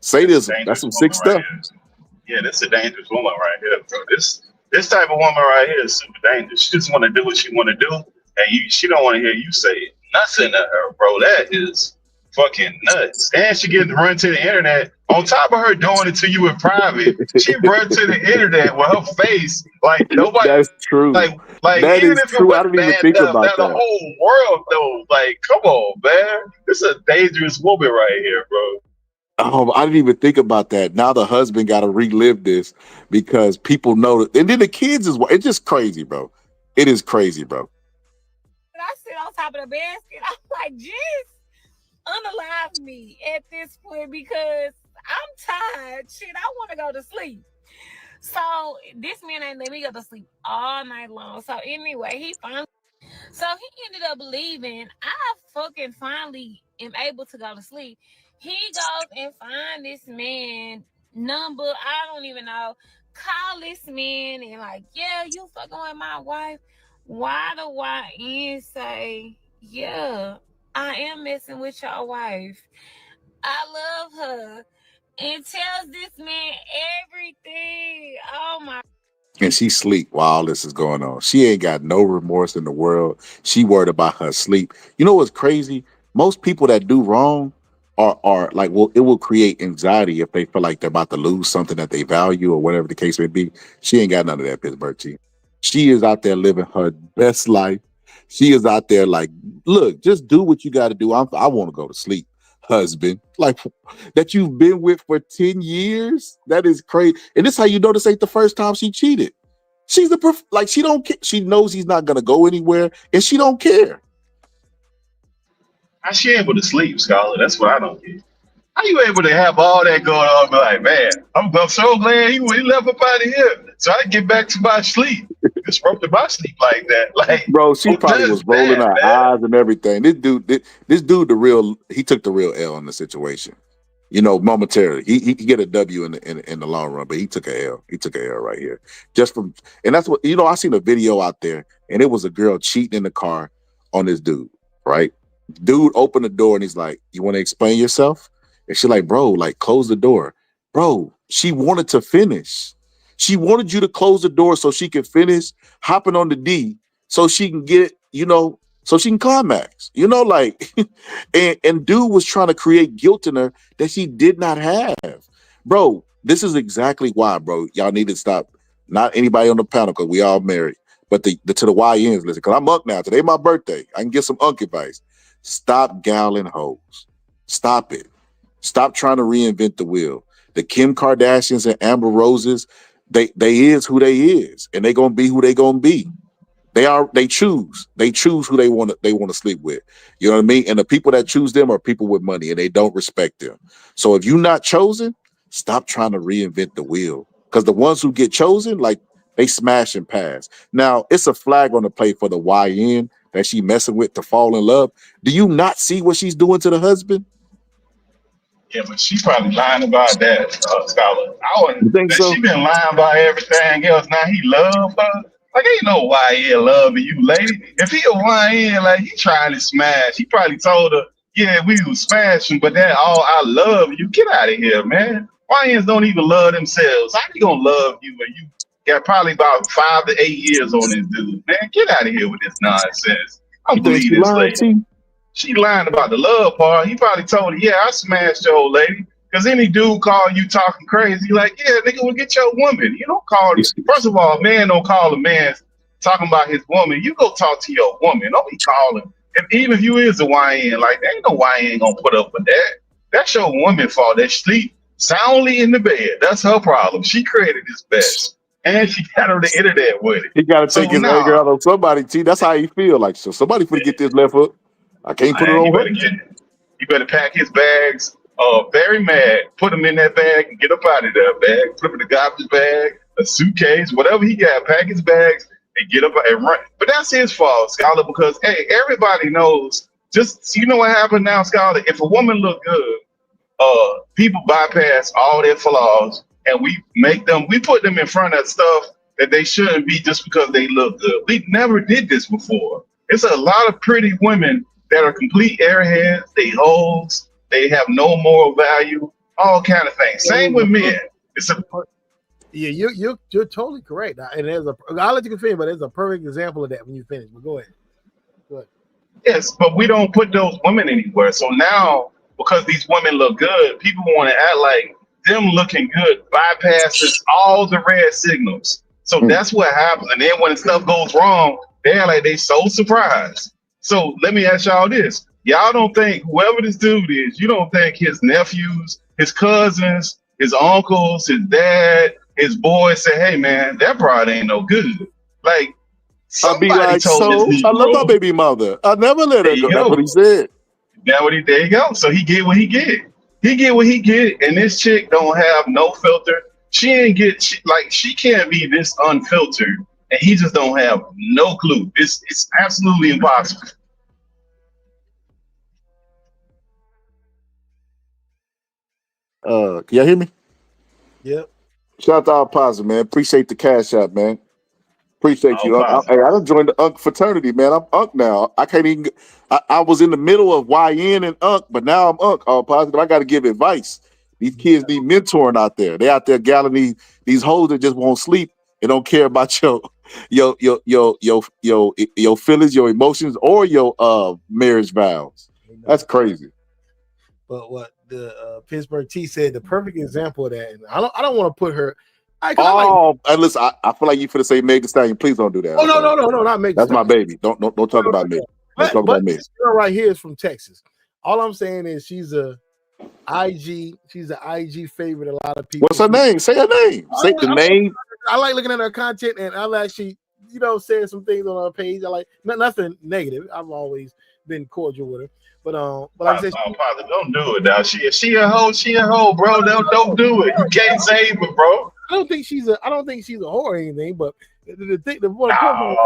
Sadism. That's some sick stuff. Yeah, this is a dangerous woman right here, bro. This type of woman right here is super dangerous. She just want to do what she want to do, and she don't want to hear you say nothing to her, bro. That is fucking nuts. And she getting to run to the internet. On top of her doing it to you in private, she run to the internet with her face like nobody. That's true. Like that even is if true. it I was didn't even think about that. The whole world though. Like, come on, man. This is a dangerous woman right here, bro. Oh, I didn't even think about that. Now the husband got to relive this because people know that, and then the kids as well. It's just crazy, bro. It is crazy, bro. I sit on top of the basket. I'm like, just unalive me at this point because I'm tired. Shit, I want to go to sleep. So this man ain't let me go to sleep all night long. So anyway, he ended up leaving. I fucking finally am able to go to sleep. He goes and find this man number. I don't even know. Call this man and like, yeah, you fucking with my wife. Why the YN say, yeah, I am messing with your wife. I love her. And tells this man everything. Oh my. And she sleep while all this is going on. She ain't got no remorse in the world. She worried about her sleep. You know what's crazy? Most people that do wrong are like, well, it will create anxiety if they feel like they're about to lose something that they value or whatever the case may be. She ain't got none of that, Pittsburgh T. She is out there living her best life. She is out there like, look, just do what you got to do. I want to go to sleep. Husband, like that you've been with for 10 years. That is crazy. And this is how you know this ain't the first time she cheated. She's like, she don't care. She knows he's not gonna go anywhere, and she don't care. How she able to sleep, Scholar? That's what I don't get. How you able to have all that going on? Be like, man, I'm so glad he left up out of here, so I can get back to my sleep. Disrupted my sleep like that. Like, bro, she probably was rolling her eyes and everything. This dude, he took the real L in the situation. You know, momentarily, he get a W in the long run, but he took a L. He took a L right here, and that's what, you know. I seen a video out there, and it was a girl cheating in the car on this dude. Right, dude opened the door and he's like, "You want to explain yourself?" And she's like, "Bro, like close the door, bro." She wanted to finish. She wanted you to close the door so she could finish hopping on the D, so she can get, you know, so she can climax. You know, like, and dude was trying to create guilt in her that she did not have. Bro, this is exactly why, bro. Y'all need to stop. Not anybody on the panel, because we all married, but to the YNs, listen, because I'm Unc now. Today my birthday. I can get some Unc advice. Stop gallon hoes. Stop it. Stop trying to reinvent the wheel. The Kim Kardashians and Amber Roses, they is who they is, and they gonna be who they gonna be. They choose who they want to sleep with. You know what I mean? And the people that choose them are people with money, and they don't respect them. So if you're not chosen, stop trying to reinvent the wheel. Because the ones who get chosen, like, they smash and pass. Now it's a flag on the plate for the YN that she messing with to fall in love. Do you not see what she's doing to the husband? Yeah, but she probably lying about that, Scholar. You think so? She been lying about everything else. Now he love her. Like, ain't no YN loving you, lady. If he a YN, like, he trying to smash. He probably told her, yeah, we was smashing, but that all I love you. Get out of here, man. YNs don't even love themselves. How you gonna love you when you got probably about 5 to 8 years on this dude? Man, get out of here with this nonsense. I don't believe this lady. She lying about the love part. He probably told her, yeah, I smashed your old lady. Because any dude call you talking crazy, like, yeah, nigga, well, get your woman. You don't call, first of all, a man don't call a man talking about his woman. You go talk to your woman. Don't be calling. Even if you is a YN, like, there ain't no YN gonna put up with that. That's your woman fault. That sleep soundly in the bed. That's her problem. She created this mess. And she got on the internet with it. He got to take his anger out on somebody, T. That's how he feel. Like, so somebody finna get this left hook. I can't put it on her. You better pack his bags. Very mad. Put him in that bag and get up out of that bag. Put him in the garbage bag, a suitcase, whatever he got. Pack his bags and get up and run. But that's his fault, Scholar, because hey, everybody knows. Just you know what happened now, Scholar. If a woman look good, people bypass all their flaws and we put them in front of stuff that they shouldn't be just because they look good. We never did this before. It's a lot of pretty women that are complete airheads, they hoes, they have no moral value, all kind of things. Same with men. Yeah, you're totally correct. And I'll let you finish, but there's a perfect example of that when you finish. But go ahead. Yes, but we don't put those women anywhere. So now, because these women look good, people want to act like them looking good bypasses all the red signals. So that's what happens. And then when stuff goes wrong, they act like they so surprised. So let me ask y'all this. Y'all don't think whoever this dude is, you don't think his nephews, his cousins, his uncles, his dad, his boys say, hey man, that broad ain't no good. Like, I'll be like, so I love my baby mother. I never let her go. That's what he said. There you go. So he get what he get. He get what he get, and this chick don't have no filter. She ain't she can't be this unfiltered, and he just don't have no clue. It's absolutely impossible. Can y'all hear me? Yep. Shout out to our positive, man. Appreciate the cash out, man. Appreciate you. I done joined the Unc fraternity, man. I'm Unc now. I can't even. I was in the middle of YN and Unc, but now I'm Unc. All positive. I got to give advice. These kids need mentoring out there. They out there galling these hoes that just won't sleep and don't care about your feelings, your emotions, or your marriage vows. That's crazy. But what the Pittsburgh T said, the perfect example of that, and I don't want to put her. And listen, I feel like you finna say Meg Thee Stallion. Please don't do that. Oh no, not Meg Thee Stallion. That's my baby. Don't talk about me. Don't talk about me. This girl right here is from Texas. All I'm saying is she's an IG favorite. A lot of people. What's her name? Say her name. Say the name. I like looking at her content, and I've actually, saying some things on her page. I like nothing negative. I've always been cordial with her. But like I said, don't do it now. She a hoe. She a hoe, bro. Don't do it. You can't save her, bro. I don't think she's a whore or anything. But the point I'm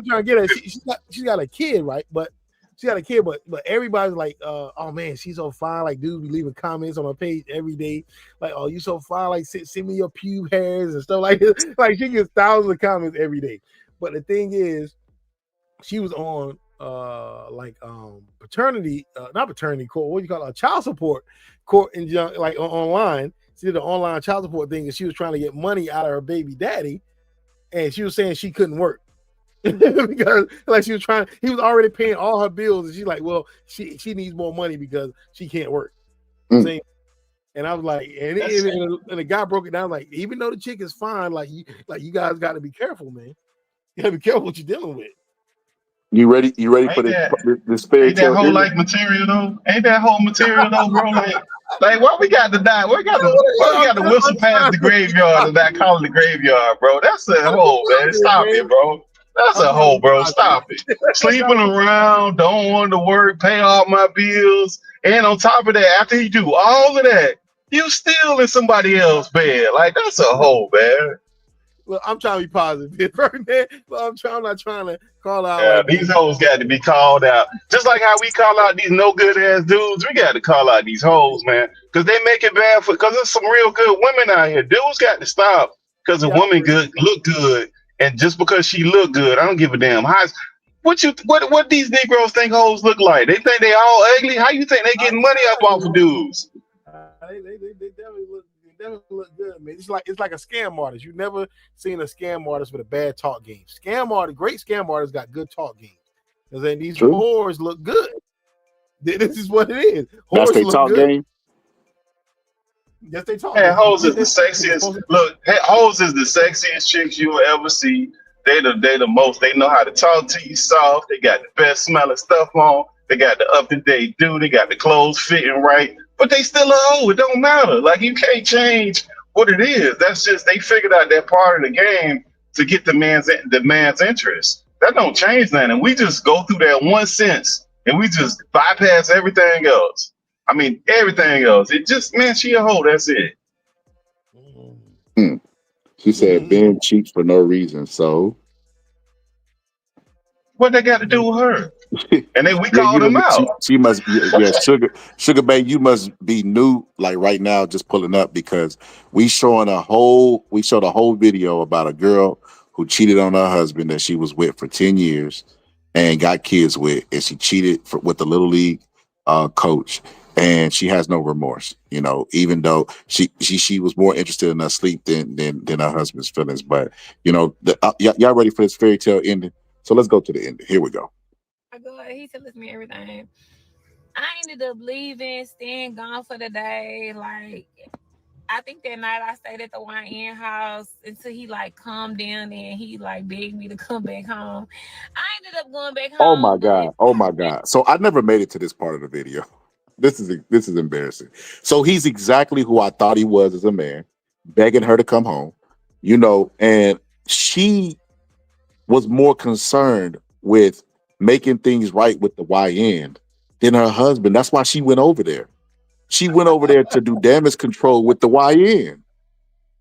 trying to get at, she's got a kid, right? But she got a kid, but everybody's like, oh man, she's so fine. Like, dude, be leaving comments on her page every day. Like, oh, you so fine. Like, send me your pube hairs and stuff like this. Like, she gets thousands of comments every day. But the thing is, she was on not paternity court, what do you call it, a child support court online. She did an online child support thing, and she was trying to get money out of her baby daddy, and she was saying she couldn't work. because like she was already paying all her bills, and she's like, well, she needs more money because she can't work. Mm. And I was like, and the guy broke it down like, even though the chick is fine, like you guys got to be careful, man. You got to be careful what you're dealing with. You ready for this fairy Ain't that tale whole ending? like material though? Ain't that whole material though, bro? Like why we got to die? Why we got to whistle past the graveyard and not call it the graveyard, bro? That's a whole, man. Stop it, bro. That's a whole, bro. Stop it. Sleeping around, don't want to work, pay all my bills, and on top of that, after you do all of that, you still in somebody else's bed. Like that's a whole, man. Well, I'm trying to be positive, man. But I'm not trying to call out. Yeah, Like, these hoes got to be called out. Just like how we call out these no good ass dudes, we got to call out these hoes, man. Because they make it bad because there's some real good women out here. Dudes got to stop because a woman look good, and just because she look good, I don't give a damn. What these Negroes think hoes look like? They think they all ugly. How you think they getting money up off of dudes? They definitely look good, man. It's like a scam artist. You've never seen a scam artist with a bad talk game. Great scam artists got good talk games. Because then these whores look good. This is what it is. That's Whores their look talk good. game. Yes, they talk. Man, hoes is the sexiest. Look, hoes is the sexiest chicks you will ever see. They the most. They know how to talk to you soft. They got the best smelling stuff on. They got the up to date do. They got the clothes fitting right. But they still a hoe. It don't matter. Like you can't change what it is. That's just they figured out that part of the game to get the man's interest. That don't change nothing. And we just go through that one sense and we just bypass everything else. I mean, everything else. It just, man, she a hoe. That's it. She said Ben cheats for no reason. So what they got to do with her? And then we called them out. She must be, Sugar Bay, you must be new like right now, just pulling up because we showed a whole video about a girl who cheated on her husband that she was with for 10 years and got kids with, and she cheated with the little league coach, and she has no remorse, even though she was more interested in her sleep than her husband's feelings. But y'all ready for this fairy tale ending? So let's go to the ending. Here we go. He tells me everything. I ended up leaving, staying gone for the day. Like, I think that night I stayed at the YN house until he calmed down and he begged me to come back home. I ended up going back home. Oh my God. So I never made it to this part of the video. This is embarrassing. So he's exactly who I thought he was as a man, begging her to come home, and she was more concerned with making things right with the YN than her husband. That's why she went over there. She went over there to do damage control with the YN.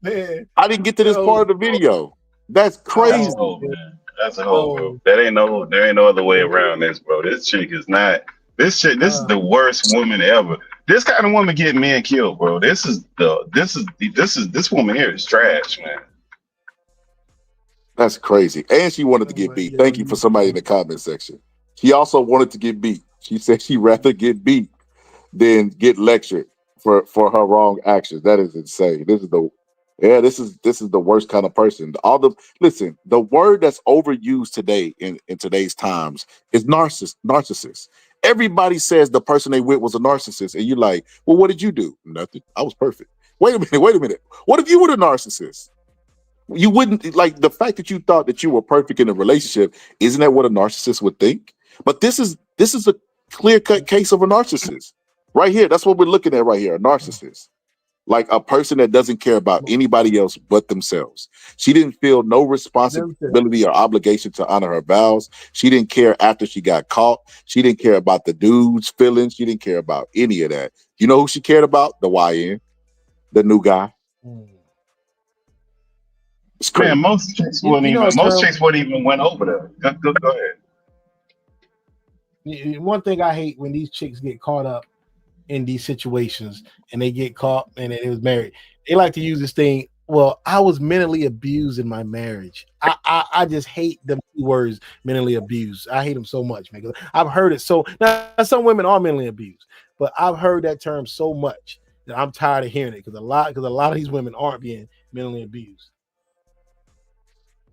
Man, I didn't get to this part of the video. That's crazy. Oh, man. That's a whole, bro. There ain't no other way around this, bro. This chick is not. This is the worst woman ever. This kind of woman get men killed, bro. This woman here is trash, man. That's crazy. And she wanted to get beat. Thank you for somebody in the comment section. She also wanted to get beat. She said she'd rather get beat than get lectured for her wrong actions. That is insane. This is the worst kind of person. Listen, the word that's overused today in today's times is narcissist. Everybody says the person they with was a narcissist, and you're like, well, what did you do? Nothing. I was perfect. Wait a minute. What if you were the narcissist? You wouldn't, like, the fact that you thought that you were perfect in a relationship, isn't that what a narcissist would think? But this is a clear-cut case of a narcissist. Right here, that's what we're looking at right here, a narcissist. Like a person that doesn't care about anybody else but themselves. She didn't feel no responsibility or obligation to honor her vows. She didn't care after she got caught. She didn't care about the dude's feelings. She didn't care about any of that. You know who she cared about? The YN, the new guy. Man, most chicks wouldn't even went over there. Go ahead. One thing I hate when these chicks get caught up in these situations and they get caught and it was married. They like to use this thing. Well, I was mentally abused in my marriage. I just hate them words, mentally abused. I hate them so much, man. I've heard it so. Now some women are mentally abused, but I've heard that term so much that I'm tired of hearing it because a lot of these women aren't being mentally abused.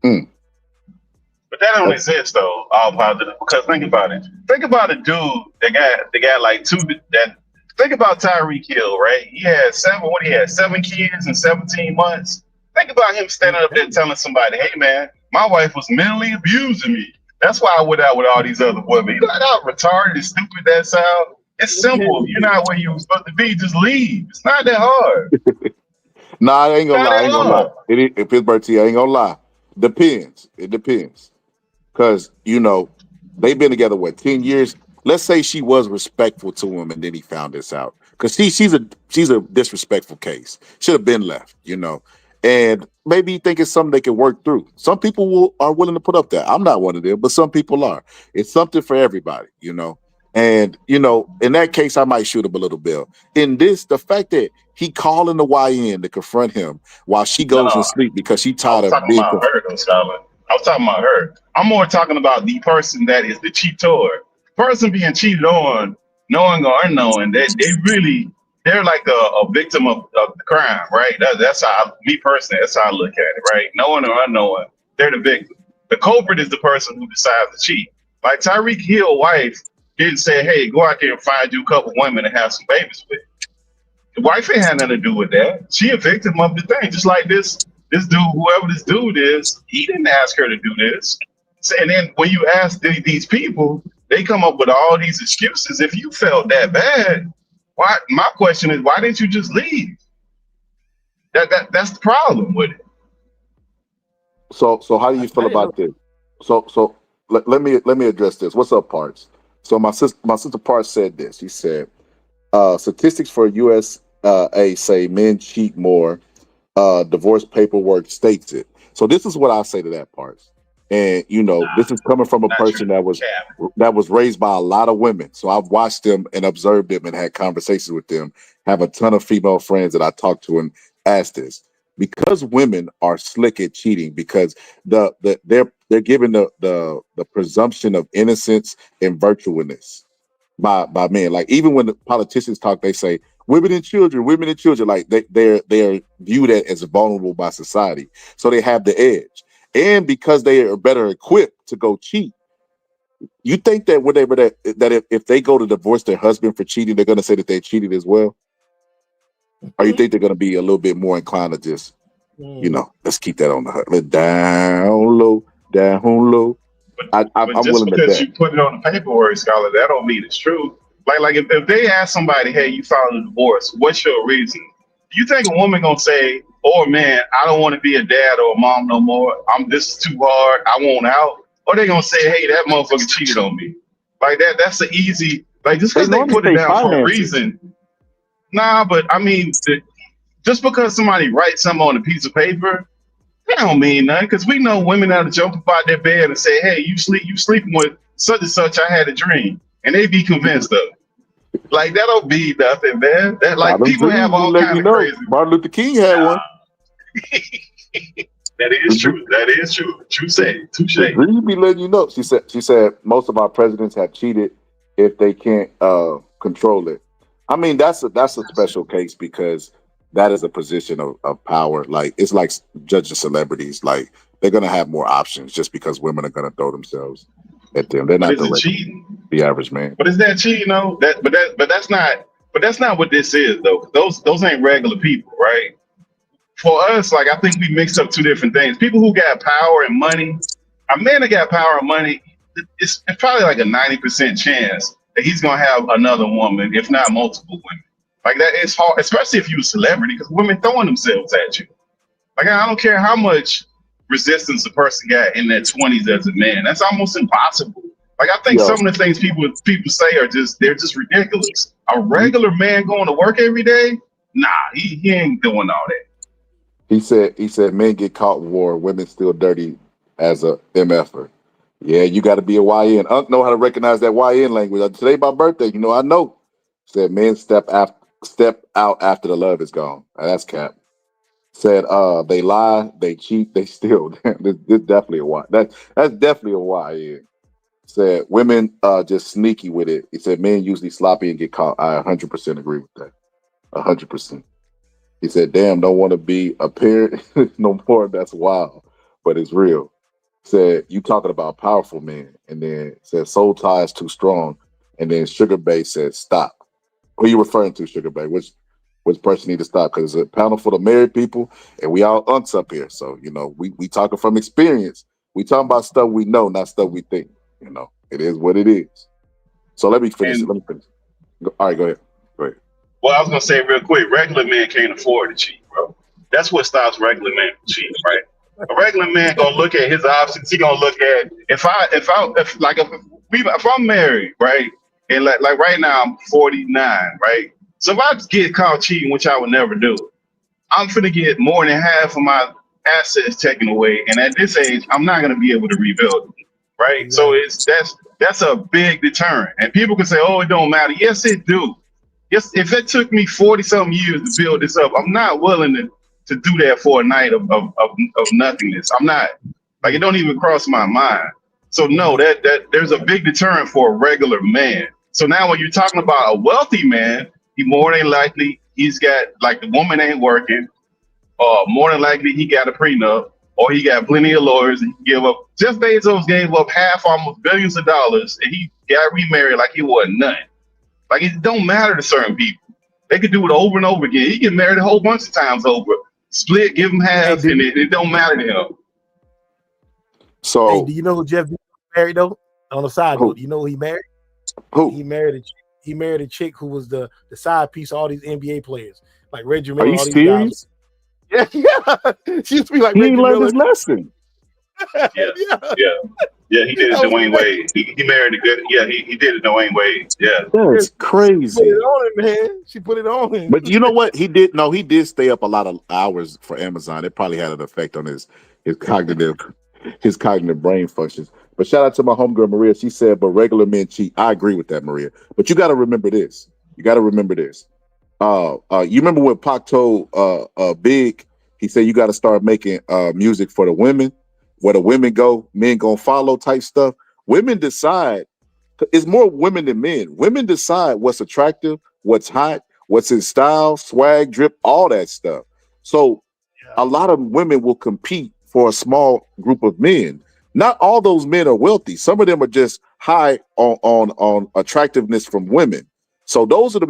But that don't exist though. All positive, because think about it. Think about a dude that got like two. That think about Tyreek Hill, right? He had seven. What he had 7 kids in 17 months. Think about him standing up there telling somebody, "Hey man, my wife was mentally abusing me. That's why I went out with all these other women." You know how retarded and stupid that sound? It's simple. If you're not where you're supposed to be, just leave. It's not that hard. Nah, I ain't gonna Not lie. I at ain't gonna lie. all. In Pittsburgh, T, I ain't gonna lie. Depends. It depends. Because, they've been together, 10 years? Let's say she was respectful to him and then he found this out. Because she's a disrespectful case. Should have been left, And maybe you think it's something they can work through. Some people are willing to put up that. I'm not one of them, but some people are. It's something for everybody, And, in that case, I might shoot him a little bill. In this, the fact that he calling the YN to confront him while she goes No, and sleep because she I tired was of talking being about her, though, Scholar. I was talking about her. I'm more talking about the person that is the cheater. Person being cheated on, knowing or unknowing, that they're like a victim of the crime, right? That's how me personally, that's how I look at it, right? Knowing or unknowing, they're the victim. The culprit is the person who decides to cheat. Like Tyreek Hill's wife didn't say, "Hey, go out there and find you a couple women and have some babies with." The wife ain't had nothing to do with that. She a victim of the thing, just like this dude, whoever this dude is, he didn't ask her to do this. And then when you ask these people, they come up with all these excuses. If you felt that bad, why? My question is, why didn't you just leave? That's the problem with it. So how do you feel about this? So let me address this. What's up, Parts? So my sister Parts said this. He said, statistics for USA say men cheat more. Divorce paperwork states it. So this is what I say to that, Parts. And this is coming from a person that was raised by a lot of women. So I've watched them and observed them and had conversations with them. Have a ton of female friends that I talk to and ask this. Because women are slick at cheating, because they're given the presumption of innocence and virtuousness by men. Like even when the politicians talk, they say women and children, like they're viewed as vulnerable by society. So they have the edge. And because they are better equipped to go cheat, you think that whatever that if they go to divorce their husband for cheating, they're gonna say that they cheated as well? Or you think they're gonna be a little bit more inclined to just, let's keep that on the down low. I'm But just willing to because bet. you put it on the paperwork, Scholar, that don't mean it's true. Like if they ask somebody, "Hey, you filed a divorce, what's your reason?" Do you think a woman gonna say, "Oh man, I don't want to be a dad or a mom no more. This is too hard. I want out"? Or they gonna say, "Hey, that motherfucker cheated on me." Like that's the easy. Like just because they put it down for a reason. Nah, but I mean, just because somebody writes something on a piece of paper, that don't mean nothing, because we know women that'll jump up out their bed and say, "Hey, you sleeping with such and such, I had a dream," and they be convinced of it. Like that don't mean nothing, man. That like people have all kind of crazy. Martin Luther King had one. That is true. That is true. True say. Touche. Dream be letting you know. She said most of our presidents have cheated if they can't control it. I mean, that's a special case because that is a position of power. Like it's like judging celebrities. Like they're gonna have more options just because women are gonna throw themselves at them. They're not the average man. But is that cheating though? That's not what this is though. Those ain't regular people, right? For us, like I think we mixed up two different things. People who got power and money, a man that got power and money, it's probably like a 90% chance that he's gonna have another woman, if not multiple women. Like that is hard, especially if you're a celebrity, because women throwing themselves at you. Like I don't care how much resistance a person got in their 20s as a man. That's almost impossible. Like I think some of the things people say they're just ridiculous. A regular man going to work every day, nah, he ain't doing all that. He said men get caught in war, women still dirty as a MFer. Yeah, you got to be a YN. Unc know how to recognize that YN language. Today my birthday, I know. Said men step out after the love is gone. That's cap. Said they lie, they cheat, they steal. this definitely a Y. That's definitely a YN. Said women just sneaky with it. He said men usually sloppy and get caught. I 100% agree with that. 100%. He said, "Damn, don't want to be a parent no more. That's wild, but it's real." said you talking about powerful men, and then said soul ties too strong, and then Sugar Bay said stop. Who are you referring to, Sugar Bay? Which person need to stop? Because it's a panel full of married people, and we all unts up here. So we talking from experience. We talking about stuff we know, not stuff we think. It is what it is. So let me finish it. All right, go ahead. Well, I was gonna say real quick, regular men can't afford to cheat, bro. That's what stops regular men from cheating, right? A regular man gonna look at his options. He gonna look at if I'm married, right, and like right now I'm 49, right. So if I get caught cheating, which I would never do, I'm finna get more than half of my assets taken away, and at this age, I'm not gonna be able to rebuild them, right? So that's a big deterrent. And people can say, "Oh, it don't matter." Yes, it do. Yes, if it took me 40-something years to build this up, I'm not willing to do that for a night of nothingness. I'm not. Like, it don't even cross my mind. So no, that there's a big deterrent for a regular man. So now when you're talking about a wealthy man, he more than likely he's got, like, the woman ain't working, more than likely he got a prenup, or he got plenty of lawyers and he give up. Jeff Bezos gave up half, almost billions of dollars, and he got remarried like he wasn't nothing. Like, it don't matter to certain people. They could do it over and over again. He get married a whole bunch of times over. Split, give him half, and it don't matter to him. So, hey, do you know who Jeff Bezos married though? On the side note, do you know who he married? Who? He married a chick who was the side piece of all these NBA players, like Reggie Miller. Are you all these serious? guys. Yeah. She used to be like He Reggie learned Miller. his lesson. Yeah, he did it Dwayne Wade. He married a good. Yeah, he did it Dwayne Wade. Yeah, that's crazy. She put it on him, man. She put it on him. But you know what? He did stay up a lot of hours for Amazon. It probably had an effect on his cognitive brain functions. But shout out to my homegirl Maria. She said, "But regular men cheat." I agree with that, Maria. But you got to remember this. You remember when Pac told Big? He said you got to start making music for the women. Where the women go, men gonna follow type stuff. Women decide. It's more women than men. Women decide what's attractive, what's hot, what's in style, swag, drip, all that stuff. So a lot of women will compete for a small group of men. Not all those men are wealthy. Some of them are just high on attractiveness from women. So those are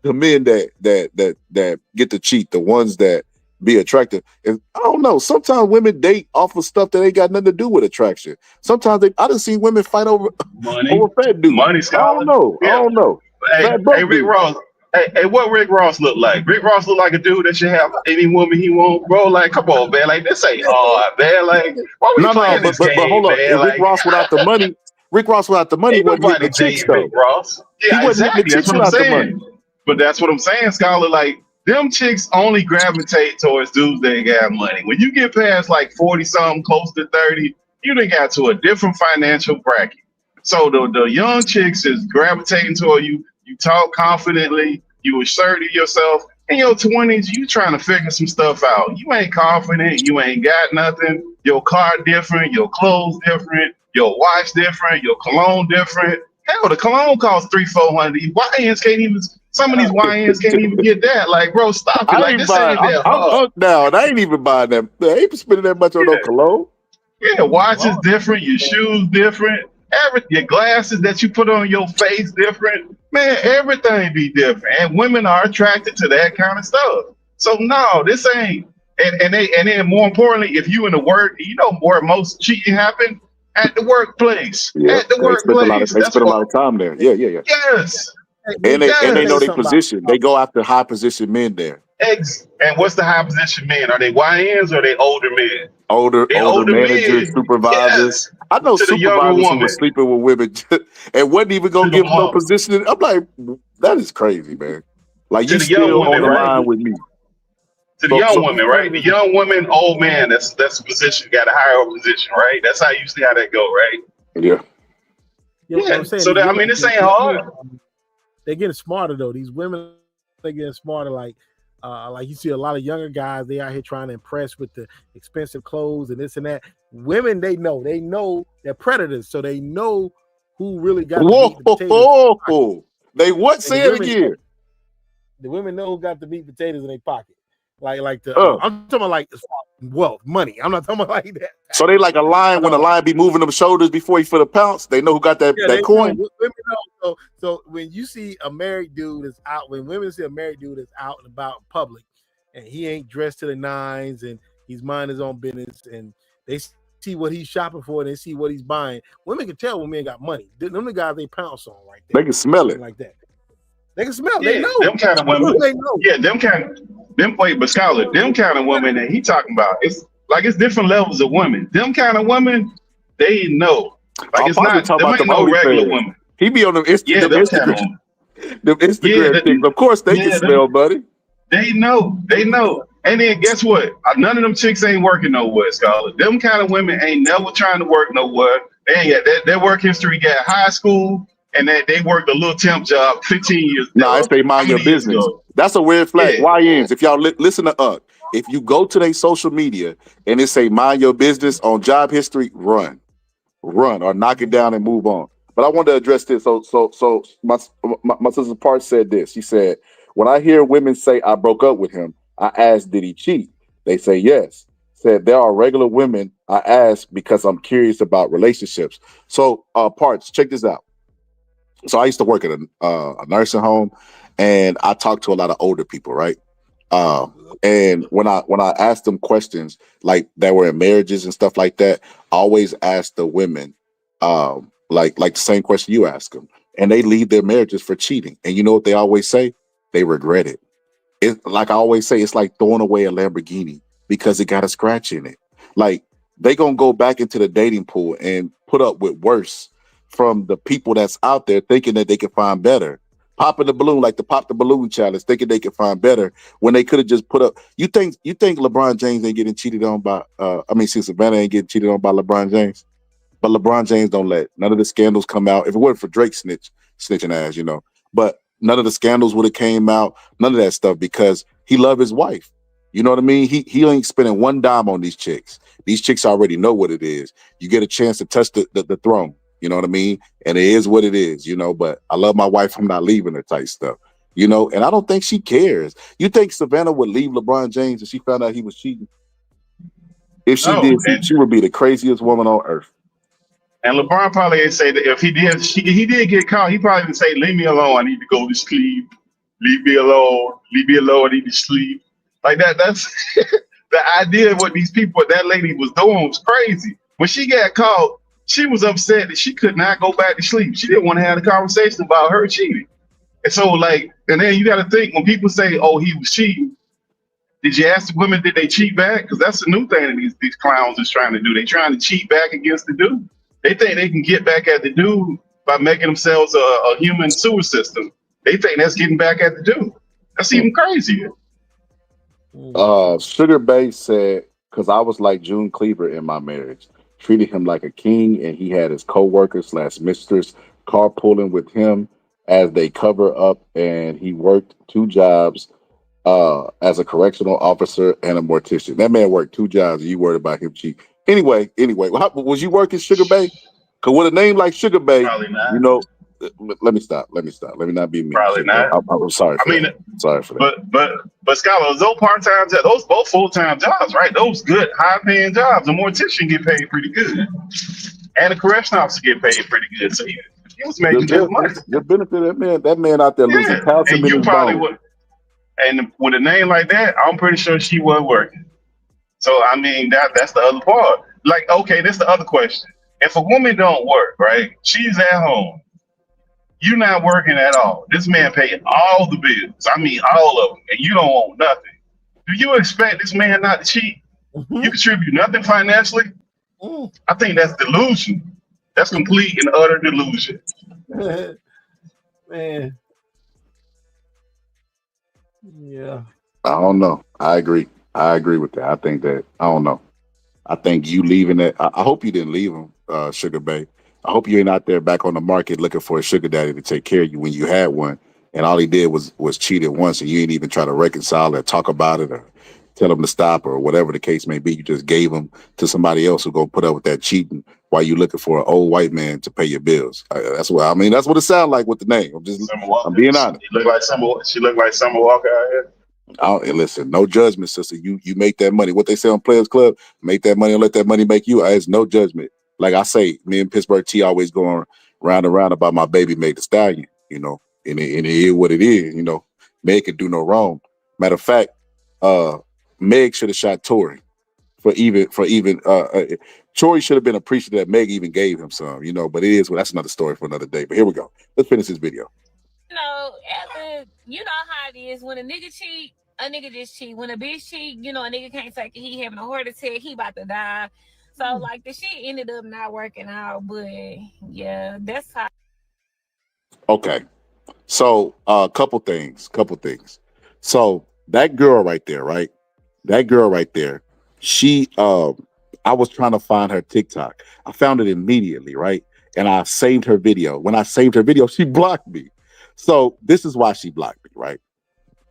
the men that get to cheat, the ones that be attractive. And I don't know. Sometimes women date off of stuff that ain't got nothing to do with attraction. Sometimes I done seen women fight over fat dudes. Money, I don't know. Hey, Rick Ross. Hey, what Rick Ross look like? Rick Ross look like a dude that should have any woman he want, bro. Like, come on, man. Like, this ain't hard, man. Like, why we playing this game, but hold on. man? If Rick Ross without the money, wasn't hitting the chicks though. Rick Ross. Yeah, he wasn't exactly. hitting the chicks without the money. But that's what I'm saying, Scholar. Like, them chicks only gravitate towards dudes that got money. When you get past like 40-something, close to 30, you done got to a different financial bracket. So the young chicks is gravitating toward you. You talk confidently. You assertive yourself. In your 20s, you trying to figure some stuff out. You ain't confident. You ain't got nothing. Your car different. Your clothes different. Your watch different. Your cologne different. Hell, the cologne costs $300-400. These YNs can't even. Some of these YNs can't even get that. Like, bro, stop it. Like, this ain't that hard. I'm I ain't even buying that. I ain't spending that much on no cologne. Yeah, watch is different. Your shoes different. Your glasses that you put on your face different. Man, everything be different. And women are attracted to that kind of stuff. So no, this ain't. And then more importantly, if you in the work, you know where most cheating happen at the workplace. Yeah, at the workplace. They spend a lot of time there. Yeah. Yes. And they know their position. They go after high position men there. And what's the high position men? Are they YNs or are they older men? Older managers, supervisors. Yes. I know supervisors who were sleeping with women and wasn't even gonna give them no position. I'm like, that is crazy, man. Like, you still on the line with me. To the young women, right? The young women, old man, that's a position, got a higher position, right? That's how you see how that go, right? Yeah. Yeah. So that, I mean, this ain't hard. They're getting smarter though. These women, they're getting smarter. Like you see a lot of younger guys, they out here trying to impress with the expensive clothes and this and that. Women, they know they're predators, so they know who really got the meat and potatoes. They what? Say it again. The women know who got the meat potatoes in their pocket. Like the I'm talking about like wealth, money. I'm not talking about like that. So they like a lion when the lion be moving them shoulders before he for the pounce. They know who got that coin. Women know. So when you see a married dude is out, when women see a married dude is out and about in public, and he ain't dressed to the nines, and he's minding his own business, and they see what he's shopping for, and they see what he's buying. Women can tell when men got money. Them the guys they pounce on right there. They can smell it like that. They can smell. Yeah, they know. Them kind of women. They know. Yeah, them kind of women that he talking about. It's like it's different levels of women. Them kind of women, they know. Like it's not. Them ain't no regular women. He be on them Instagram. Kind of them Instagram things. Of course, they can smell, buddy. They know. And then guess what? None of them chicks ain't working nowhere, Scarlett. Them kind of women ain't never trying to work nowhere. They ain't got their work history got high school, and they worked a little temp job 15 years. No, I say mind your business. That's a weird flag. YNs, if y'all listen to if you go to their social media and it say mind your business on job history, run or knock it down and move on. But I want to address this. So my sister Part said this. She said, when I hear women say I broke up with him, I ask, did he cheat? They say yes. Said there are regular women I ask because I'm curious about relationships. So Parts, check this out. So I used to work at a nursing home, and I talked to a lot of older people, right? And when I asked them questions like that were in marriages and stuff like that, I always ask the women like the same question you ask them, and they leave their marriages for cheating. And you know what they always say? They regret it. It's like I always say, it's like throwing away a Lamborghini because it got a scratch in it. Like they gonna go back into the dating pool and put up with worse from the people that's out there thinking that they can find better. Popping the balloon, like the Pop the Balloon challenge, thinking they can find better when they could have just put up. You think LeBron James ain't getting cheated on by since Savannah ain't getting cheated on by LeBron James? But LeBron James don't let none of the scandals come out. If it wasn't for Drake snitching ass, but none of the scandals would have came out, none of that stuff, because he loved his wife. You know what I mean? He ain't spending one dime on these chicks. These chicks already know what it is. You get a chance to touch the throne. You know what I mean? And it is what it is, but I love my wife. I'm not leaving her type stuff, and I don't think she cares. You think Savannah would leave LeBron James if she found out he was cheating? If she did, she would be the craziest woman on earth. And LeBron probably ain't say that if he did get caught, he probably would say, leave me alone. I need to go to sleep. Leave me alone. Leave me alone. I need to sleep. Like that. That's the idea of what that lady was doing was crazy. When she got caught, she was upset that she could not go back to sleep. She didn't want to have a conversation about her cheating. And so, and then you got to think, when people say, oh, he was cheating, did you ask the women, did they cheat back? Because that's the new thing that these clowns is trying to do. They're trying to cheat back against the dude. They think they can get back at the dude by making themselves a human sewer system. They think that's getting back at the dude. That's even crazier. Sugar Bay said, because I was like June Cleaver in my marriage. Treated him like a king, and he had his co-workers / mistress carpooling with him as they cover up, and he worked 2 jobs as a correctional officer and a mortician. That man worked 2 jobs, and you worried about him cheating. Anyway, was you working Sugar Bay? Because with a name like Sugar Bay, probably not. Let me stop. Let me not be mean. Probably not. I'm sorry. Sorry for that. But Scholar, those part-time jobs, those both full-time jobs, right? Those good, high-paying jobs. A mortician get paid pretty good, and a correction officer get paid pretty good. So he was making good money. The benefit of that man out there losing calcium in his bone. And with a name like that, I'm pretty sure she wasn't working. So I mean, that's the other part. Like, okay, this is the other question. If a woman don't work, right? She's at home. You're not working at all. This man paid all the bills. I mean, all of them, and you don't want nothing. Do you expect this man not to cheat? You contribute nothing financially? I think that's delusion. That's complete and utter delusion. Man. Yeah. I don't know. I agree with that. I think that, I don't know. I think you leaving it. I hope you didn't leave him, Sugar Bay. I hope you ain't out there back on the market looking for a sugar daddy to take care of you when you had one, and all he did was cheated once, and you ain't even try to reconcile or talk about it or tell him to stop or whatever the case may be. You just gave him to somebody else who gonna put up with that cheating while you looking for an old white man to pay your bills. That's what it sounds like with the name. I'm being honest. She looked like Summer Walker out here. And listen, no judgment, sister. You make that money. What they say on Players Club, make that money and let that money make you. There's no judgment. Like I say, me and Pittsburgh T always going round and round about my baby Meg the Stallion, and it is what it is, Meg can do no wrong. Matter of fact, Meg should have shot Tory for even Tory should have been appreciative that Meg even gave him some, but it is, well, that's another story for another day. But here we go. Let's finish this video. You know how it is when a nigga cheat, a nigga just cheat. When a bitch cheat, a nigga can't take it. He having a heart attack. He about to die. So like the shit ended up not working out. But yeah, that's how. Okay, so couple things. So that girl right there, right? That girl right there. She, I was trying to find her TikTok. I found it immediately, right? And I saved her video. When I saved her video, she blocked me. So this is why she blocked me, right?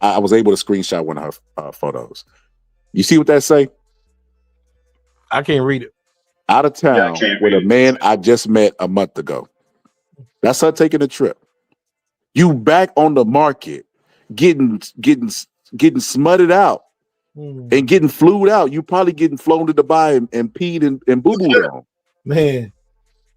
I was able to screenshot one of her photos. You see what that say? I can't read it. Out of town with a man I just met a month ago. That's her taking a trip. You back on the market, getting smutted out and getting flued out. You probably getting flown to Dubai and peed and boo-booed on. Man,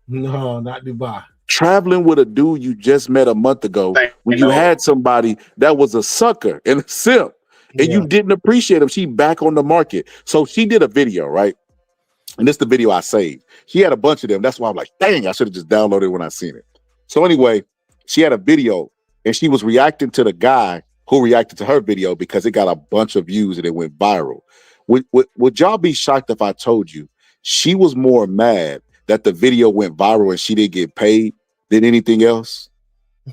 no, not Dubai. Traveling with a dude you just met a month ago when you had somebody that was a sucker and a simp and you didn't appreciate him. She back on the market. So she did a video, right? And this is the video I saved. She had a bunch of them. That's why I'm like, dang, I should have just downloaded it when I seen it. So anyway, she had a video and she was reacting to the guy who reacted to her video because it got a bunch of views and it went viral. Would y'all be shocked if I told you she was more mad that the video went viral and she didn't get paid than anything else?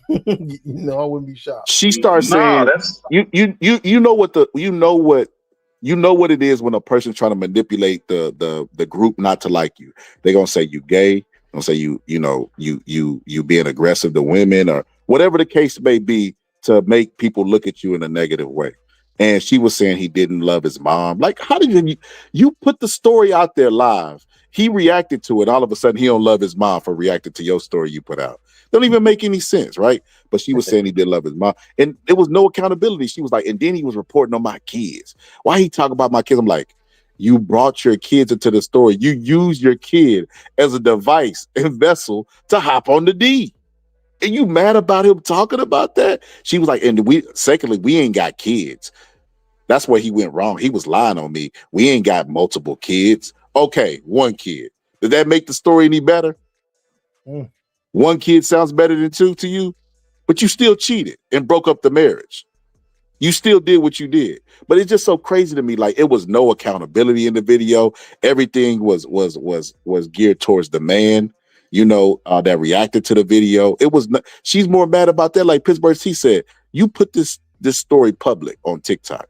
No, I wouldn't be shocked. She starts saying, you know what it is when a person's trying to manipulate the group not to like you. They're gonna say you gay, they're gonna say you being aggressive to women or whatever the case may be to make people look at you in a negative way. And she was saying he didn't love his mom. Like, how did you put the story out there live? He reacted to it. All of a sudden, he don't love his mom for reacting to your story you put out. Don't even make any sense, right? But she was saying he did love his mom. And there was no accountability. She was like, and then he was reporting on my kids. Why he talk about my kids? I'm like, you brought your kids into the story. You use your kid as a device and vessel to hop on the D. And you mad about him talking about that? She was like, and we ain't got kids. That's where he went wrong. He was lying on me. We ain't got multiple kids. Okay, one kid. Did that make the story any better? One kid sounds better than two to you, but you still cheated and broke up the marriage. You still did what you did. But it's just so crazy to me. Like, it was no accountability in the video. Everything was geared towards the man, that reacted to the video. It was not, she's more mad about that. Like Pittsburgh T said, you put this story public on TikTok.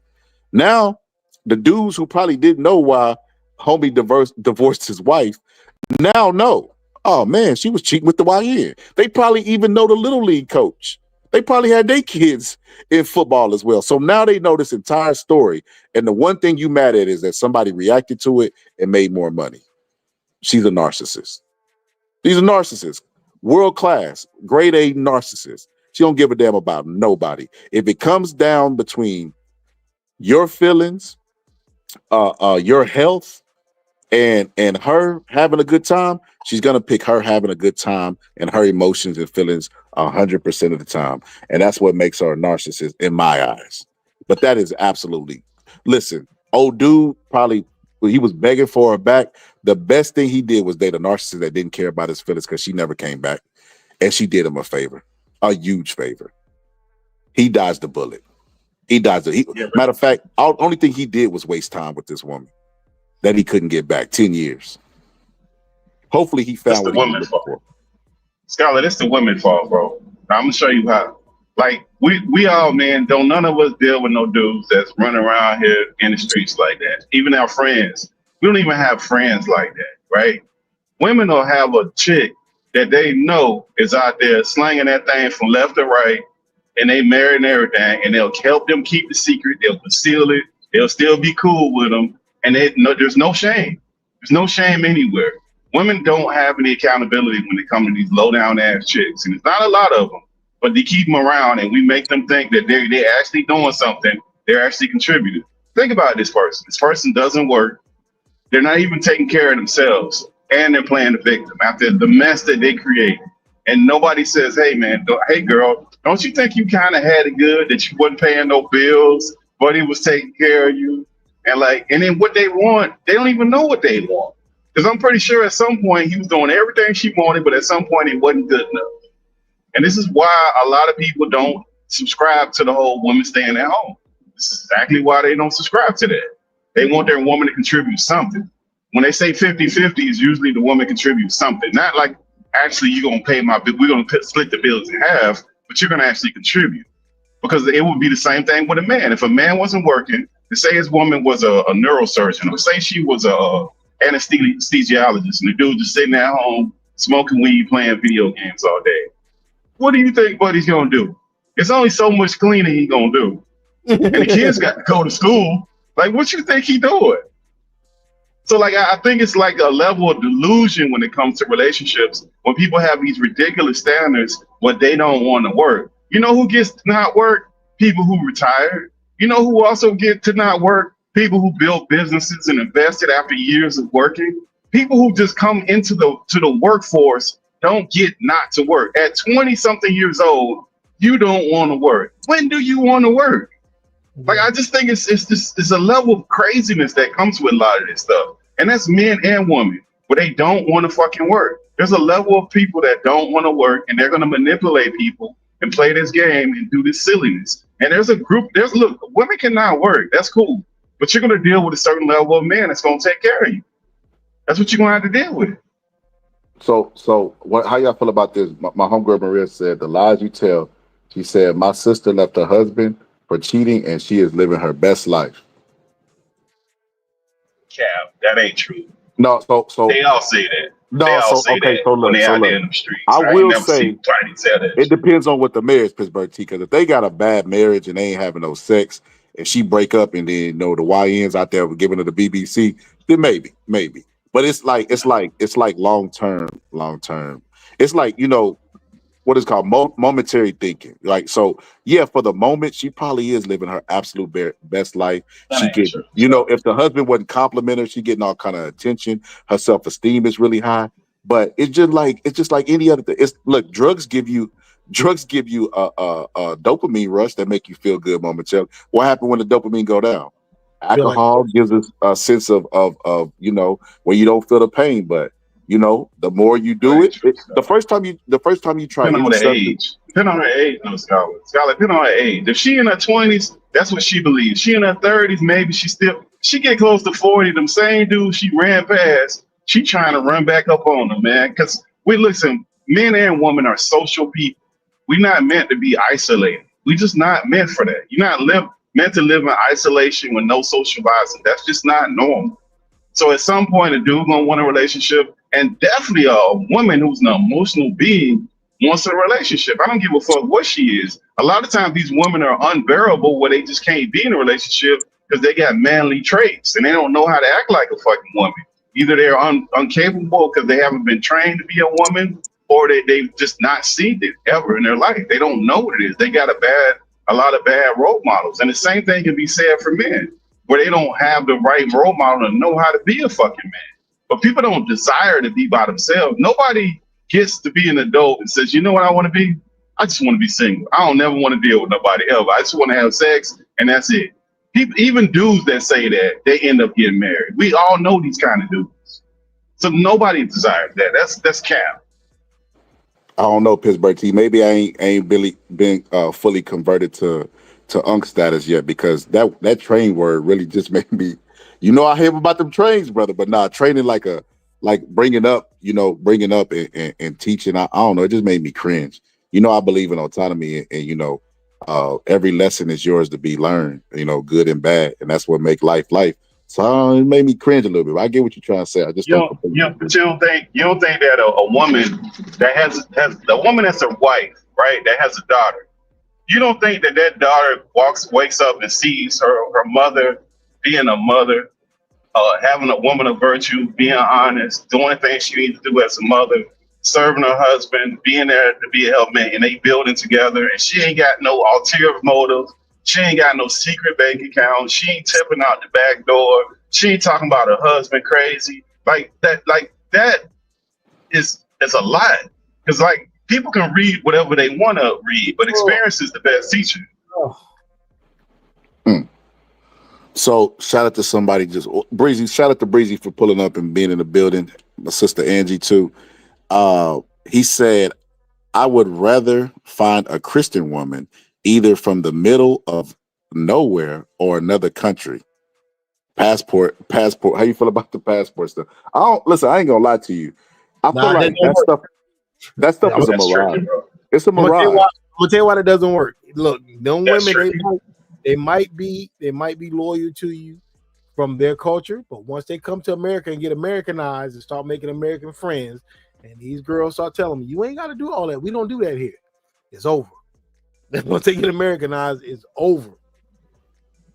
Now, the dudes who probably didn't know why homie divorced his wife now know. Oh man, she was cheating with the YN. They probably even know the little league coach. They probably had their kids in football as well. So now they know this entire story. And the one thing you mad at is that somebody reacted to it and made more money. She's a narcissist. She's a narcissist. World class, grade A narcissist. She don't give a damn about nobody. If it comes down between your feelings, your health, and her having a good time, she's gonna pick her having a good time and her emotions and feelings 100% of the time, and that's what makes her a narcissist in my eyes. But that is absolutely, listen, old dude probably he was begging for her back. The best thing he did was date a narcissist that didn't care about his feelings because she never came back, and she did him a favor, a huge favor. He dodged the bullet. Matter of fact, only thing he did was waste time with this woman that he couldn't get back 10 years. Hopefully he found what he was looking for. Scarlett, it's the women's fault, bro. Now, I'm gonna show you how. Like, we all, man, none of us deal with no dudes that's running around here in the streets like that. Even our friends. We don't even have friends like that, right? Women will have a chick that they know is out there slanging that thing from left to right, and they married and everything, and they'll help them keep the secret. They'll conceal it. They'll still be cool with them. And there's no shame. There's no shame anywhere. Women don't have any accountability when it comes to these low down ass chicks. And it's not a lot of them, but they keep them around and we make them think that they're actually doing something they're actually contributing. Think about this person. This person doesn't work. They're not even taking care of themselves, and they're playing the victim after the mess that they create. And nobody says, "Hey, man, hey, girl, don't you think you kind of had it good that you wasn't paying no bills, but he was taking care of you?" And then what they want, they don't even know what they want. Because I'm pretty sure at some point he was doing everything she wanted, but at some point it wasn't good enough. And this is why a lot of people don't subscribe to the whole woman staying at home. This is exactly why they don't subscribe to that. They want their woman to contribute something. When they say 50-50, it's usually the woman contributes something. Not like, actually, you're going to pay my bill. We're going to split the bills in half, but you're going to actually contribute. Because it would be the same thing with a man. If a man wasn't working, to say his woman was a neurosurgeon, or say she was a anesthesiologist, and the dude just sitting at home, smoking weed, playing video games all day. What do you think Buddy's gonna do? It's only so much cleaning he gonna do. And the kids got to go to school. Like, what you think he doing? So, like, I think it's like a level of delusion when it comes to relationships, when people have these ridiculous standards, but they don't want to work. You know who gets to not work? People who retired. You know who also get to not work? People who built businesses and invested after years of working. People who just come into the workforce don't get not to work. At 20-something years old, you don't want to work. When do you want to work? Like, I just think it's a level of craziness that comes with a lot of this stuff. And that's men and women, where they don't want to fucking work. There's a level of people that don't want to work, and they're going to manipulate people and play this game and do this silliness. And there's a group, look, women cannot work. That's cool. But you're going to deal with a certain level of man that's going to take care of you. That's what you're going to have to deal with. So how y'all feel about this? My homegirl Maria said, the lies you tell. She said, my sister left her husband for cheating, and she is living her best life. Cap, that ain't true. No, so they all say that. No, they all so say okay, that so look, when they so out look. there in the streets. I will say that. It depends on what the marriage, Pittsburgh T. Because if they got a bad marriage and they ain't having no sex, and she break up, and then the YNs out there giving her the BBC, then maybe. But it's like long term. It's like, what is called momentary thinking. Like, so yeah, for the moment, she probably is living her absolute best life. She get, if the husband wasn't complimenting her, she getting all kind of attention. Her self-esteem is really high. But it's just like any other thing. Look, drugs give you a dopamine rush that make you feel good momentarily. What happened when the dopamine go down? Alcohol gives us a sense of when you don't feel the pain, but the more you do it, the first time you try Depending on the age. Depending on her age, no, Scarlett, depending on her age. If she in her 20s, that's what she believes. She in her 30s, maybe she get close to 40. Them same dudes she ran past, she trying to run back up on them, man. Because listen, men and women are social people. We're not meant to be isolated. We just not meant for that. You're not meant to live in isolation with no socializing. That's just not normal. So at some point, a dude gonna want a relationship, and definitely a woman who's an emotional being wants a relationship. I don't give a fuck what she is. A lot of times these women are unbearable where they just can't be in a relationship because they got manly traits and they don't know how to act like a fucking woman. Either they're incapable because they haven't been trained to be a woman, or they've just not seen it ever in their life. They don't know what it is. They got a lot of bad role models. And the same thing can be said for men, where they don't have the right role model to know how to be a fucking man. But people don't desire to be by themselves. Nobody gets to be an adult and says, you know what I want to be? I just want to be single. I don't never want to deal with nobody ever. I just want to have sex, and that's it. People, even dudes that say that, they end up getting married. We all know these kind of dudes. So nobody desires that. That's cap. I don't know, Pittsburgh T. Maybe I ain't really been fully converted to unk status yet, because that train word really just made me, I hear about them trains, brother, but nah, training like bringing up and teaching. I don't know. It just made me cringe. I believe in autonomy, and every lesson is yours to be learned, good and bad. And that's what make life. So it made me cringe a little bit. I get what you're trying to say. I just don't. But you don't think that a woman that has a woman that's a wife, right? That has a daughter. You don't think that daughter wakes up and sees her mother being a mother, having a woman of virtue, being honest, doing things she needs to do as a mother, serving her husband, being there to be a helpmate, and they building together, and she ain't got no ulterior motive. She ain't got no secret bank account. She ain't tipping out the back door. She ain't talking about her husband crazy. Like that is a lot. Because like people can read whatever they want to read, but experience is the best teacher. So shout out to somebody Breezy. Shout out to Breezy for pulling up and being in the building. My sister Angie too. He said, I would rather find a Christian woman either from the middle of nowhere or another country. Passport. How you feel about the passport stuff? I ain't gonna lie to you. I feel like that stuff is a mirage. It's a mirage. I'm gonna tell you why it doesn't work. Look, them women, they might be loyal to you from their culture, but once they come to America and get Americanized and start making American friends, and these girls start telling me, you ain't got to do all that. We don't do that here. It's over. Once they get Americanized, it's over.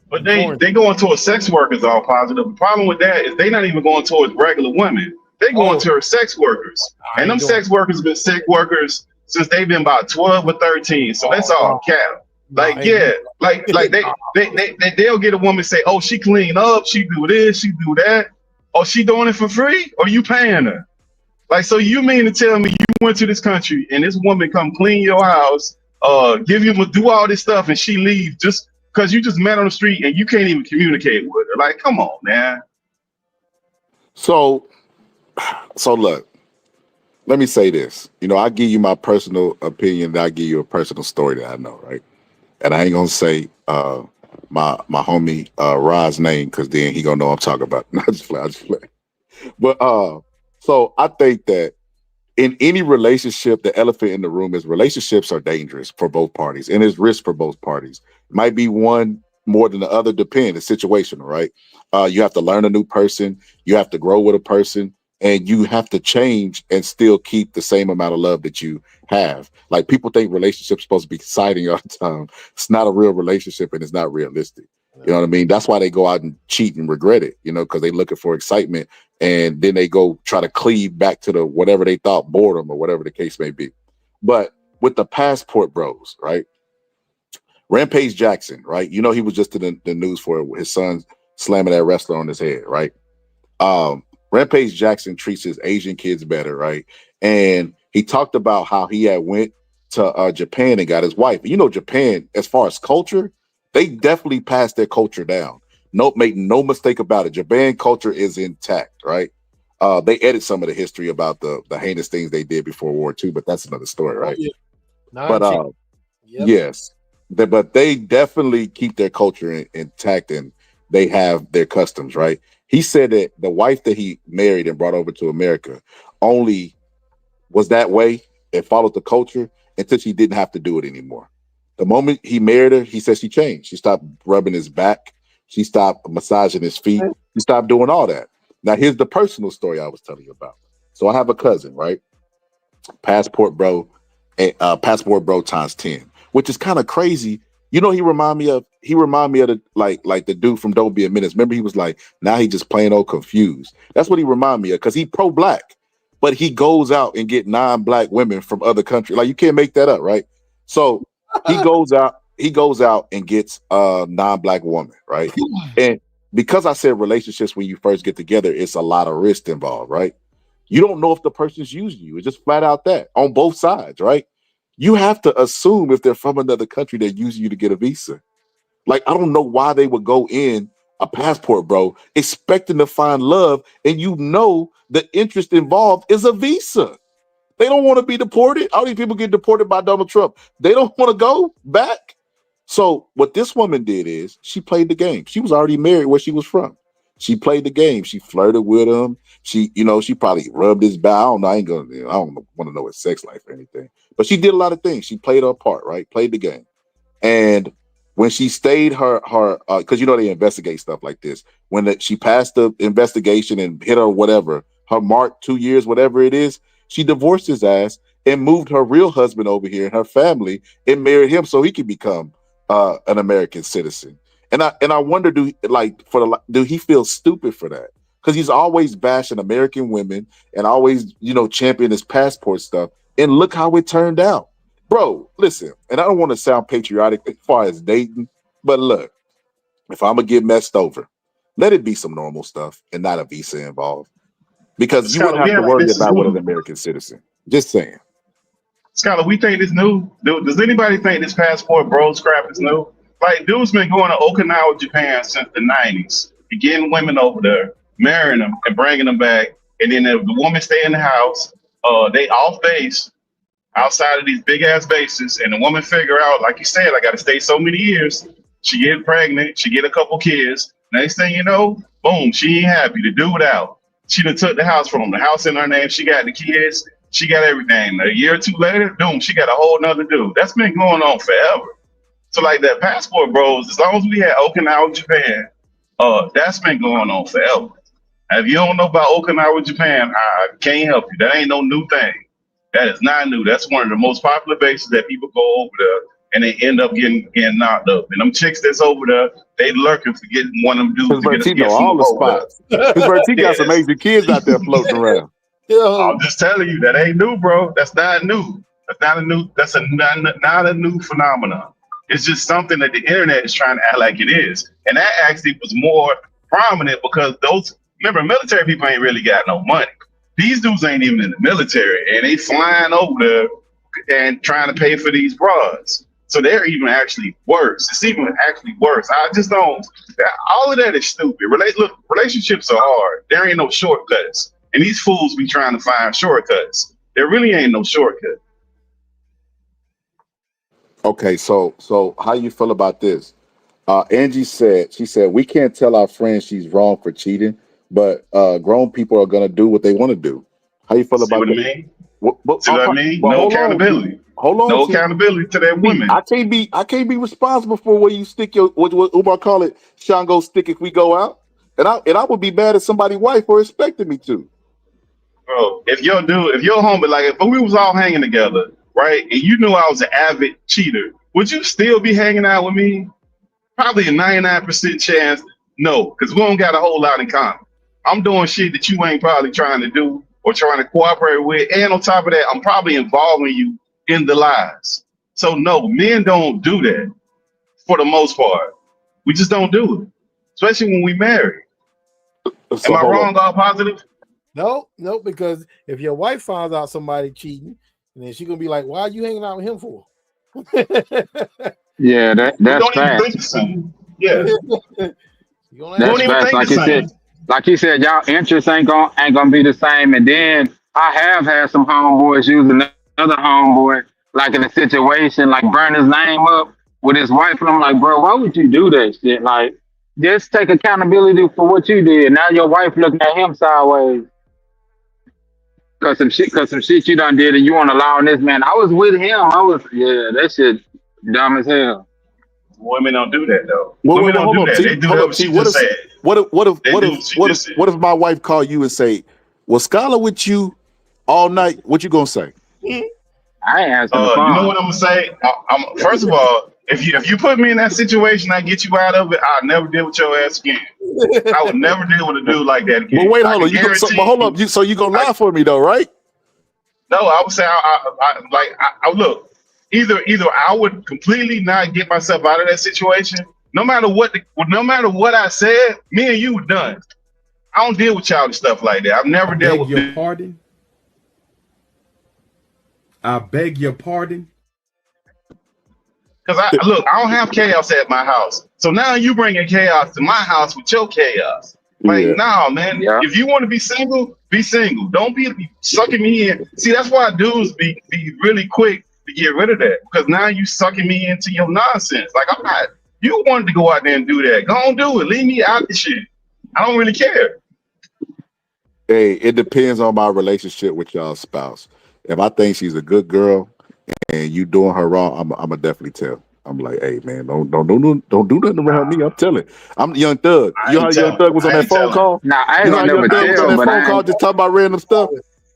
But they going towards sex workers all positive. The problem with that is they not even going towards regular women. They going towards sex workers. And them sex workers been sex workers since they've been about 12 or 13. So that's all cap. Like, they'll get a woman say, oh, she clean up, she do this, she do that. Oh, she doing it for free? Or you paying her? Like, so you mean to tell me you went to this country and this woman come clean your house, do all this stuff, and she leave just because you just met on the street and you can't even communicate with her? Like, come on, man. So look, let me say this. I give you my personal opinion, I give you a personal story that I know, right? And I ain't gonna say my homie Rod's name, because then he gonna know I'm talking about. I just play. But so I think that in any relationship, the elephant in the room is relationships are dangerous for both parties, and there's risk for both parties. It might be one more than the other, depend. It's situational, right? You have to learn a new person, you have to grow with a person, and you have to change and still keep the same amount of love that you have. Like, people think relationships supposed to be exciting all the time. It's not a real relationship, and it's not realistic. You know what I mean? That's why they go out and cheat and regret it, because they're looking for excitement, and then they go try to cleave back to the whatever they thought, boredom or whatever the case may be. But with the passport bros, right? Rampage Jackson, right? He was just in the news for his son slamming that wrestler on his head, right? Rampage Jackson treats his Asian kids better, right? And he talked about how he had went to Japan and got his wife. Japan, as far as culture, they definitely passed their culture down. Make no mistake about it. Japan culture is intact, right? They edit some of the history about the heinous things they did before World War II, but that's another story, right? Yes. But they definitely keep their culture intact, and they have their customs, right? He said that the wife that he married and brought over to America only was that way and followed the culture until she didn't have to do it anymore. The moment he married her, he said she changed. She stopped rubbing his back. She stopped massaging his feet. She stopped doing all that. Now, here's the personal story I was telling you about. So I have a cousin, right? Passport bro times 10, which is kind of crazy. He remind me of the like the dude from Don't Be a Menace. Remember, he was like, now he just plain old confused. That's what he remind me of, because he pro-black, but he goes out and get non-black women from other countries. Like, you can't make that up, right? So he goes out and gets a non-black woman, right? And because I said relationships, when you first get together, it's a lot of risk involved, right? You don't know if the person's using you. It's just flat out that on both sides, right? You have to assume if they're from another country, they're using you to get a visa. Like, I don't know why they would go in a passport, bro, expecting to find love, and the interest involved is a visa. They don't want to be deported. All these people get deported by Donald Trump. They don't want to go back. So what this woman did is she played the game. She was already married where she was from. She played the game. She flirted with him. She probably rubbed his back. I don't know. I don't want to know his sex life or anything. But she did a lot of things. She played her part, right? Played the game. And when she stayed her because they investigate stuff like this. When she passed the investigation and hit her whatever, her mark, 2 years, whatever it is, she divorced his ass and moved her real husband over here and her family and married him so he could become an American citizen. And I wonder, do he feel stupid for that? Because he's always bashing American women and always, champion his passport stuff. And look how it turned out. Bro, listen, and I don't want to sound patriotic as far as dating, But look, if I'm gonna get messed over, let it be some normal stuff and not a visa involved. Because you wouldn't Scholar, we have to act like worry this is about with an new. American citizen. Just saying. Scholar, we think it's new. Does anybody think this passport bro scrap is new? Like, dude's been going to Okinawa, Japan since the 90s. And getting women over there, marrying them, and bringing them back. And then if the woman stay in the house, they off base outside of these big ass bases, and the woman figure out, like you said, I got to stay so many years. She get pregnant, she get a couple kids. Next thing you know, boom, she ain't happy. The dude out. She done took the house from him. The house in her name. She got the kids. She got everything. A year or two later, boom, she got a whole nother dude. That's been going on forever. So like that passport bros, as long as we had Okinawa, Japan, that's been going on forever. If you don't know about Okinawa, Japan, I can't help you. That ain't no new thing. That is not new. That's one of the most popular bases that people go over there and they end up getting knocked up. And them chicks that's over there, they lurking for getting one of them dudes to He get know some all the over spots. Because he got some Asian kids out there floating around. I'm just telling you, that ain't new, bro. That's not new. That's not a new phenomenon. It's just something that the internet is trying to act like it is. And that actually was more prominent because remember, military people ain't really got no money. These dudes ain't even in the military, and they flying over there and trying to pay for these bras. So they're even actually worse. It's even actually worse. I just don't. All of that is stupid. Look, relationships are hard. There ain't no shortcuts, and these fools be trying to find shortcuts. There really ain't no shortcut. Okay, so how you feel about this? Angie said, we can't tell our friends she's wrong for cheating, but grown people are gonna do what they want to do. How you feel See about what that? I mean? See what I mean? No accountability. Hold on. No accountability to that woman. I can't be responsible for where you stick your what Umar call it, Shango stick if we go out. And I would be mad at somebody's wife for expecting me to. Bro, if your homie, like if we was all hanging together, right, and you knew I was an avid cheater, would you still be hanging out with me? Probably a 99% chance, no, because we don't got a whole lot in common. I'm doing shit that you ain't probably trying to do or trying to cooperate with, and on top of that, I'm probably involving you in the lies. So no, men don't do that for the most part. We just don't do it, especially when we marry. So Am I wrong? All positive? No, because if your wife finds out somebody cheating, then she's gonna be like, "Why are you hanging out with him for?" Yeah, that's don't even facts. think the same. Yeah, That's facts. Like he said, y'all interests ain't gonna be the same. And then I have had some homeboys use another homeboy, like in a situation, like burn his name up with his wife, and I'm like, bro, why would you do that shit? Like, just take accountability for what you did. Now your wife looking at him sideways. Cause some shit you done did, and you want to allow this man. I was with him. That shit dumb as hell. Women don't do that though. Well, Women don't do that. T, They do that. What she just said. What if my wife call you and say, "Was Scholar with you all night?" What you gonna say? I ain't answering the phone. You know what I'm gonna say? First of all, if you put me in that situation, I get you out of it. I'll never deal with your ass again. I would never deal with a dude like that again. But wait, hold on. Hold up. So you gonna lie for me though, right? No, I would say I look. Either I would completely not get myself out of that situation. No matter what I said, me and you were done. I don't deal with childish stuff like that. I've never dealt with your pardon. I beg your pardon. Because I don't have chaos at my house. So now you bringing chaos to my house with your chaos. Like, no, man. Yeah. If you want to be single, be single. Don't be sucking me in. See, that's why dudes be really quick to get rid of that. Because now you sucking me into your nonsense. Like, I'm not. You wanted to go out there and do that. Go on, do it. Leave me out the shit. I don't really care. Hey, it depends on my relationship with y'all spouse. If I think she's a good girl and you doing her wrong, I'm gonna definitely tell. I'm like, hey man, don't do nothing around me. I'm telling. I'm Young Thug. You know how Young Thug was on that phone call? Nah, I ain't gonna never tell. On that phone call, just talking about random stuff.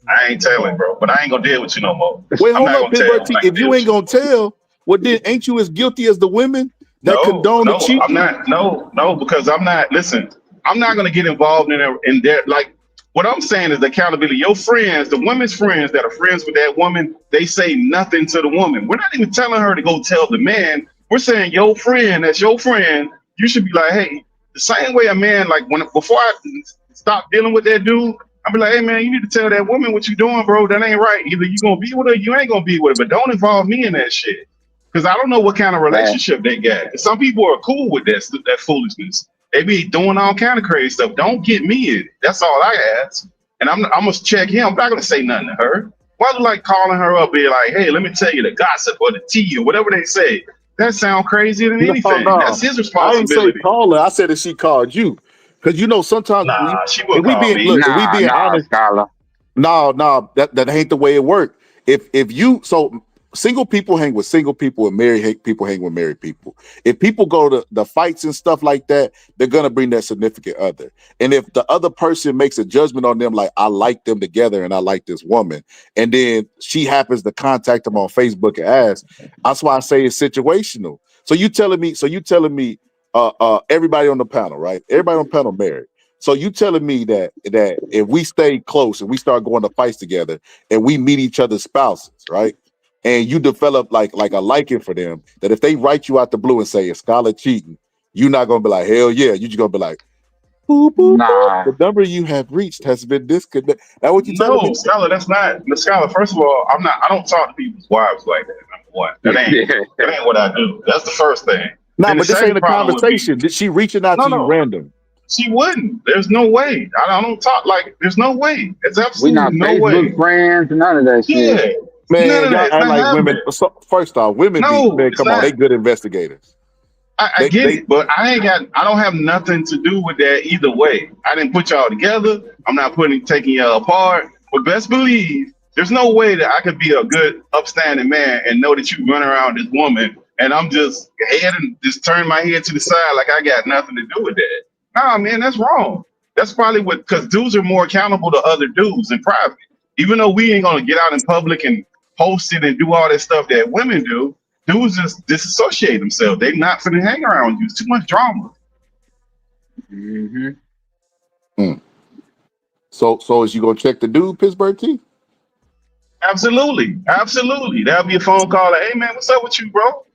I ain't telling, bro. But I ain't gonna deal with you no more. Wait, hold up, Pittsburgh T. If you ain't gonna tell, well then ain't you as guilty as the women that condone the cheating? I'm not. No, because I'm not. Listen, I'm not gonna get involved in their like. What I'm saying is the accountability. Your friends, the women's friends that are friends with that woman, they say nothing to the woman. We're not even telling her to go tell the man. We're saying your friend, that's your friend. You should be like, hey, the same way a man, like before I stop dealing with that dude, I'll be like, hey man, you need to tell that woman what you doing, bro. That ain't right. Either you gonna be with her, or you ain't gonna be with her, but don't involve me in that shit. Because I don't know what kind of relationship they got. 'Cause some people are cool with that foolishness. They be doing all kind of crazy stuff. Don't get me in it. That's all I ask. And I'm gonna check him. I'm not gonna say nothing to her. Why do like calling her up, be like, hey, let me tell you the gossip or the tea or whatever they say. That sound crazier than anything. No. That's his I didn't responsibility. say call her. I said that she called you. Because you know sometimes She will call me. if we being honest, Scholar. No, that ain't the way it worked. If you single people hang with single people and married people hang with married people. If people go to the fights and stuff like that, they're gonna bring their significant other. And if the other person makes a judgment on them, like I like them together and I like this woman, and then she happens to contact them on Facebook and ask, that's why I say it's situational. So you telling me everybody on the panel, right? Everybody on the panel married. So you telling me that if we stay close and we start going to fights together and we meet each other's spouses, right? And you develop like a liking for them, that if they write you out the blue and say it's Scarlett cheating, you're not gonna be like, hell yeah. You're just gonna be like, boop, boop, boop. The number you have reached has been disconnected. That what you telling me? No, Scholar, that's not Scholar. First of all, I don't talk to people's wives like that. Number one. That ain't what I do. That's the first thing. No, but this ain't a conversation. Did she reaching out to you random? She wouldn't. There's no way. I don't talk like. There's no way. It's absolutely we not Facebook friends, none of that shit. Yeah, man, y'all act like women. So, first off, women come on, they good investigators. I get it, but I don't have nothing to do with that either way. I didn't put y'all together. I'm not taking y'all apart. But best believe, there's no way that I could be a good, upstanding man and know that you run around this woman and I'm just turn my head to the side like I got nothing to do with that. Nah, man, that's wrong. That's probably because dudes are more accountable to other dudes in private. Even though we ain't gonna get out in public and post it and do all that stuff that women do, dudes just disassociate themselves. They not finna hang around you. It's too much drama. So is you gonna check the dude Pittsburgh T? Absolutely. That'll be a phone call like, hey man, what's up with you, bro?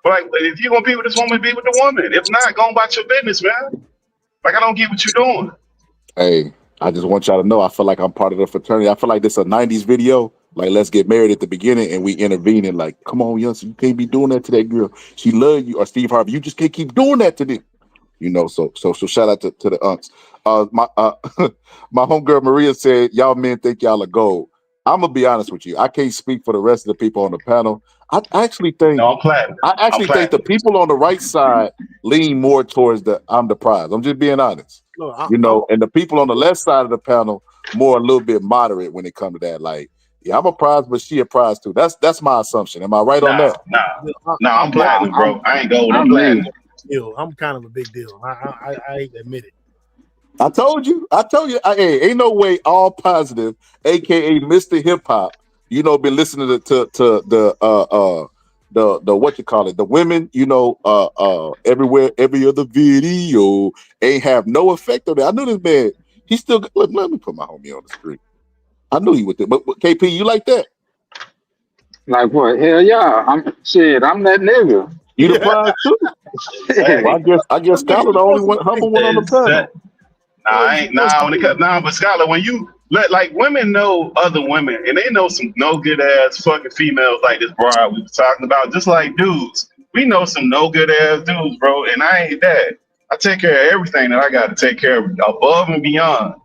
But like, if you're gonna be with this woman, be with the woman. If not, go about your business, man. Like, I don't get what you're doing. Hey, I just want y'all to know, I feel like I'm part of the fraternity. I feel like this is a 90s video. Like, let's get married at the beginning and we intervene and like, come on, youngster, you can't be doing that to that girl. She love you. Or Steve Harvey, you just can't keep doing that to them. You know, so shout out to the unks. My homegirl Maria said, y'all men think y'all are gold. I'm gonna be honest with you. I can't speak for the rest of the people on the panel. I actually think the people on the right side lean more towards I'm the prize. I'm just being honest. And the people on the left side of the panel more a little bit moderate when it comes to that. Like, yeah, I'm a prize, but she a prize too. That's my assumption. Am I right on that? Nah, I'm platinum, bro. I ain't gold. I'm platinum. I'm kind of a big deal. I admit it. I told you. Hey, ain't no way all positive, aka Mr. Hip Hop. You know, been listening to the what you call it, the women. You know, everywhere, every other video ain't have no effect on it. I knew this man. He still. Let me put my homie on the screen. I knew he would. But KP, you like that? Like what? Hell yeah! I'm that nigga. You the prize too. Well, I guess Skylar the only one humble one on the panel. But Skylar, when you like women know other women and they know some no good ass fucking females like this bride we was talking about, just like dudes. We know some no good ass dudes, bro, and I ain't that. I take care of everything that I got to take care of above and beyond.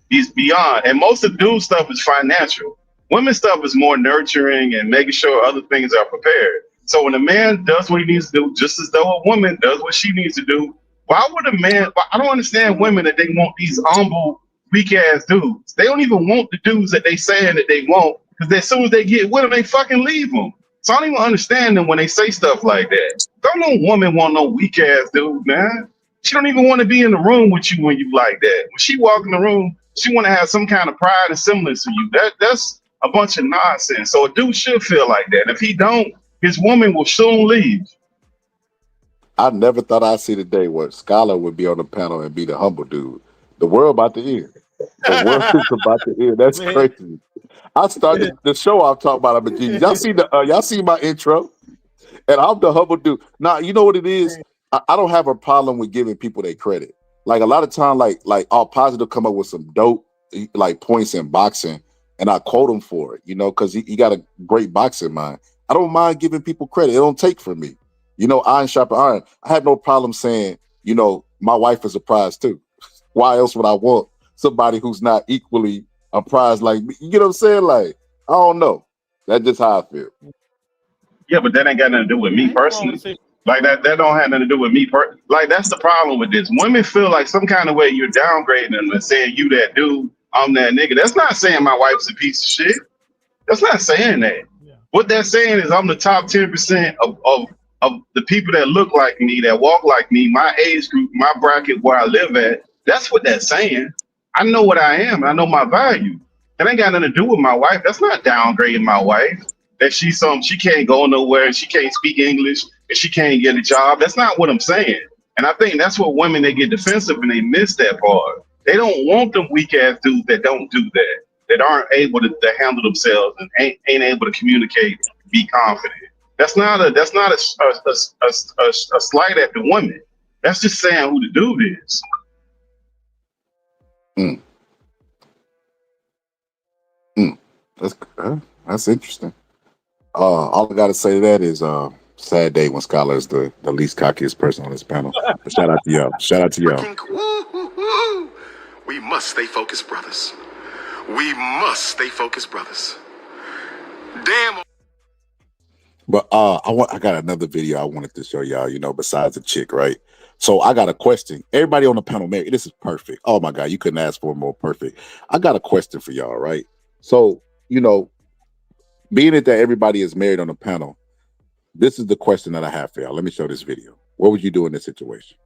He's beyond. And most of dude stuff is financial. Women stuff is more nurturing and making sure other things are prepared. So when a man does what he needs to do, just as though a woman does what she needs to do, why would a man? I don't understand women that they want these humble, weak ass dudes. They don't even want the dudes that they saying that they want, because as soon as they get with them, they fucking leave them. So I don't even understand them when they say stuff like that. Don't no woman want no weak ass dude, man. She don't even want to be in the room with you when you like that. When she walk in the room, she want to have some kind of pride and semblance to you. That's a bunch of nonsense. So a dude should feel like that. If he don't, his woman will soon leave. I never thought I'd see the day where Scholar would be on the panel and be the humble dude. The world about to end. The world is about to end. That's crazy. I started the show. I'm talking about. I'm a genius. Y'all see my intro? And I'm the humble dude. Now, you know what it is? I don't have a problem with giving people their credit. Like a lot of time, like all positive come up with some dope like points in boxing, and I quote him for it, you know, because he got a great boxing mind. I don't mind giving people credit. It don't take from me. You know, iron sharpen iron. I have no problem saying, you know, my wife is a prize too. Why else would I want somebody who's not equally a prize like me? You get what I'm saying? Like, I don't know. That's just how I feel. Yeah, but that ain't got nothing to do with me personally. Like that don't have nothing to do with me. Like that's the problem with this. Women feel like some kind of way you're downgrading them and saying you that dude, I'm that nigga. That's not saying my wife's a piece of shit. That's not saying that. What that's saying is I'm the top 10% of the people that look like me, that walk like me, my age group, my bracket, where I live at. That's what that's saying. I know what I am. I know my value. That ain't got nothing to do with my wife. That's not downgrading my wife. That she can't go nowhere, she can't speak English, and she can't get a job. That's not what I'm saying. And I think that's what women, they get defensive and they miss that part. They don't want them weak ass dudes that don't do that aren't able to handle themselves and ain't able to communicate, be confident. That's not a slight at the woman. That's just saying who the dude is. That's interesting. All I gotta say to that is sad day when Scholar is the least cockiest person on this panel. But shout out to y'all. Shout out to y'all. We must stay focused, brothers. We must stay focused, brothers. Damn. But I got another video I wanted to show y'all, you know, besides the chick, right? So I got a question. Everybody on the panel, Mary, this is perfect. Oh my God, you couldn't ask for more perfect. I got a question for y'all, right? So, you know, being that everybody is married on the panel, this is the question that I have for y'all. Let me show this video. What would you do in this situation?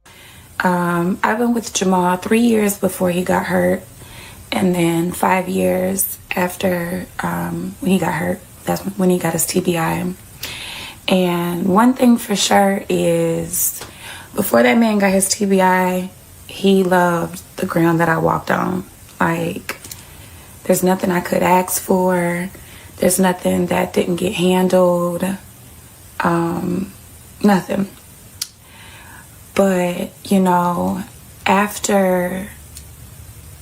I've been with Jamal 3 years before he got hurt, and then 5 years after when he got hurt. That's when he got his TBI. And one thing for sure is, before that man got his TBI, he loved the ground that I walked on. Like, there's nothing I could ask for. There's nothing that didn't get handled. Nothing. But, you know, after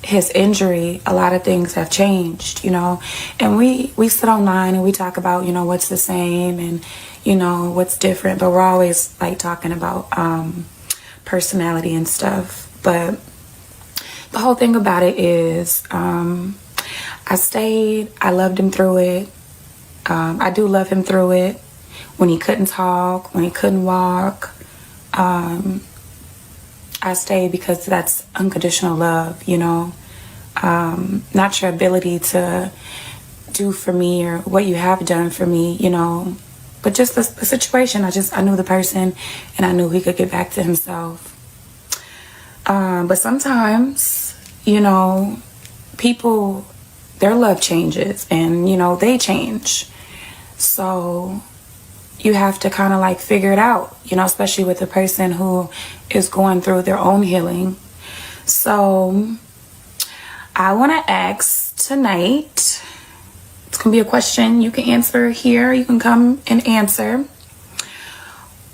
his injury, a lot of things have changed, you know. And we sit online and we talk about, you know, what's the same and, you know, what's different. But we're always, like, talking about personality and stuff. But the whole thing about it is I stayed. I loved him through it. I do love him through it. When he couldn't talk, when he couldn't walk, I stayed because that's unconditional love, you know. Not your ability to do for me or what you have done for me, you know, but just the situation. I knew the person and I knew he could get back to himself. But sometimes, you know, people, their love changes and, you know, they change. So you have to kind of like figure it out, you know, especially with a person who is going through their own healing. So I want to ask tonight, it's going to be a question you can answer here. You can come and answer.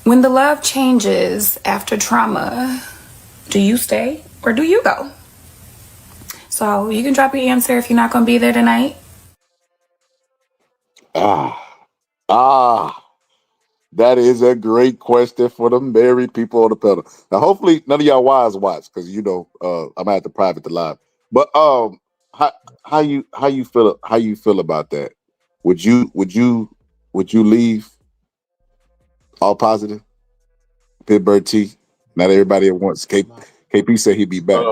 When the love changes after trauma, do you stay or do you go? So you can drop your answer if you're not going to be there tonight. That is a great question for the married people on the panel. Now, hopefully, none of y'all wives watch because you know I'm gonna have to private the live. But how you feel about that? Would you leave all positive? Pittsburgh T. Not everybody at once. KP said he'd be back.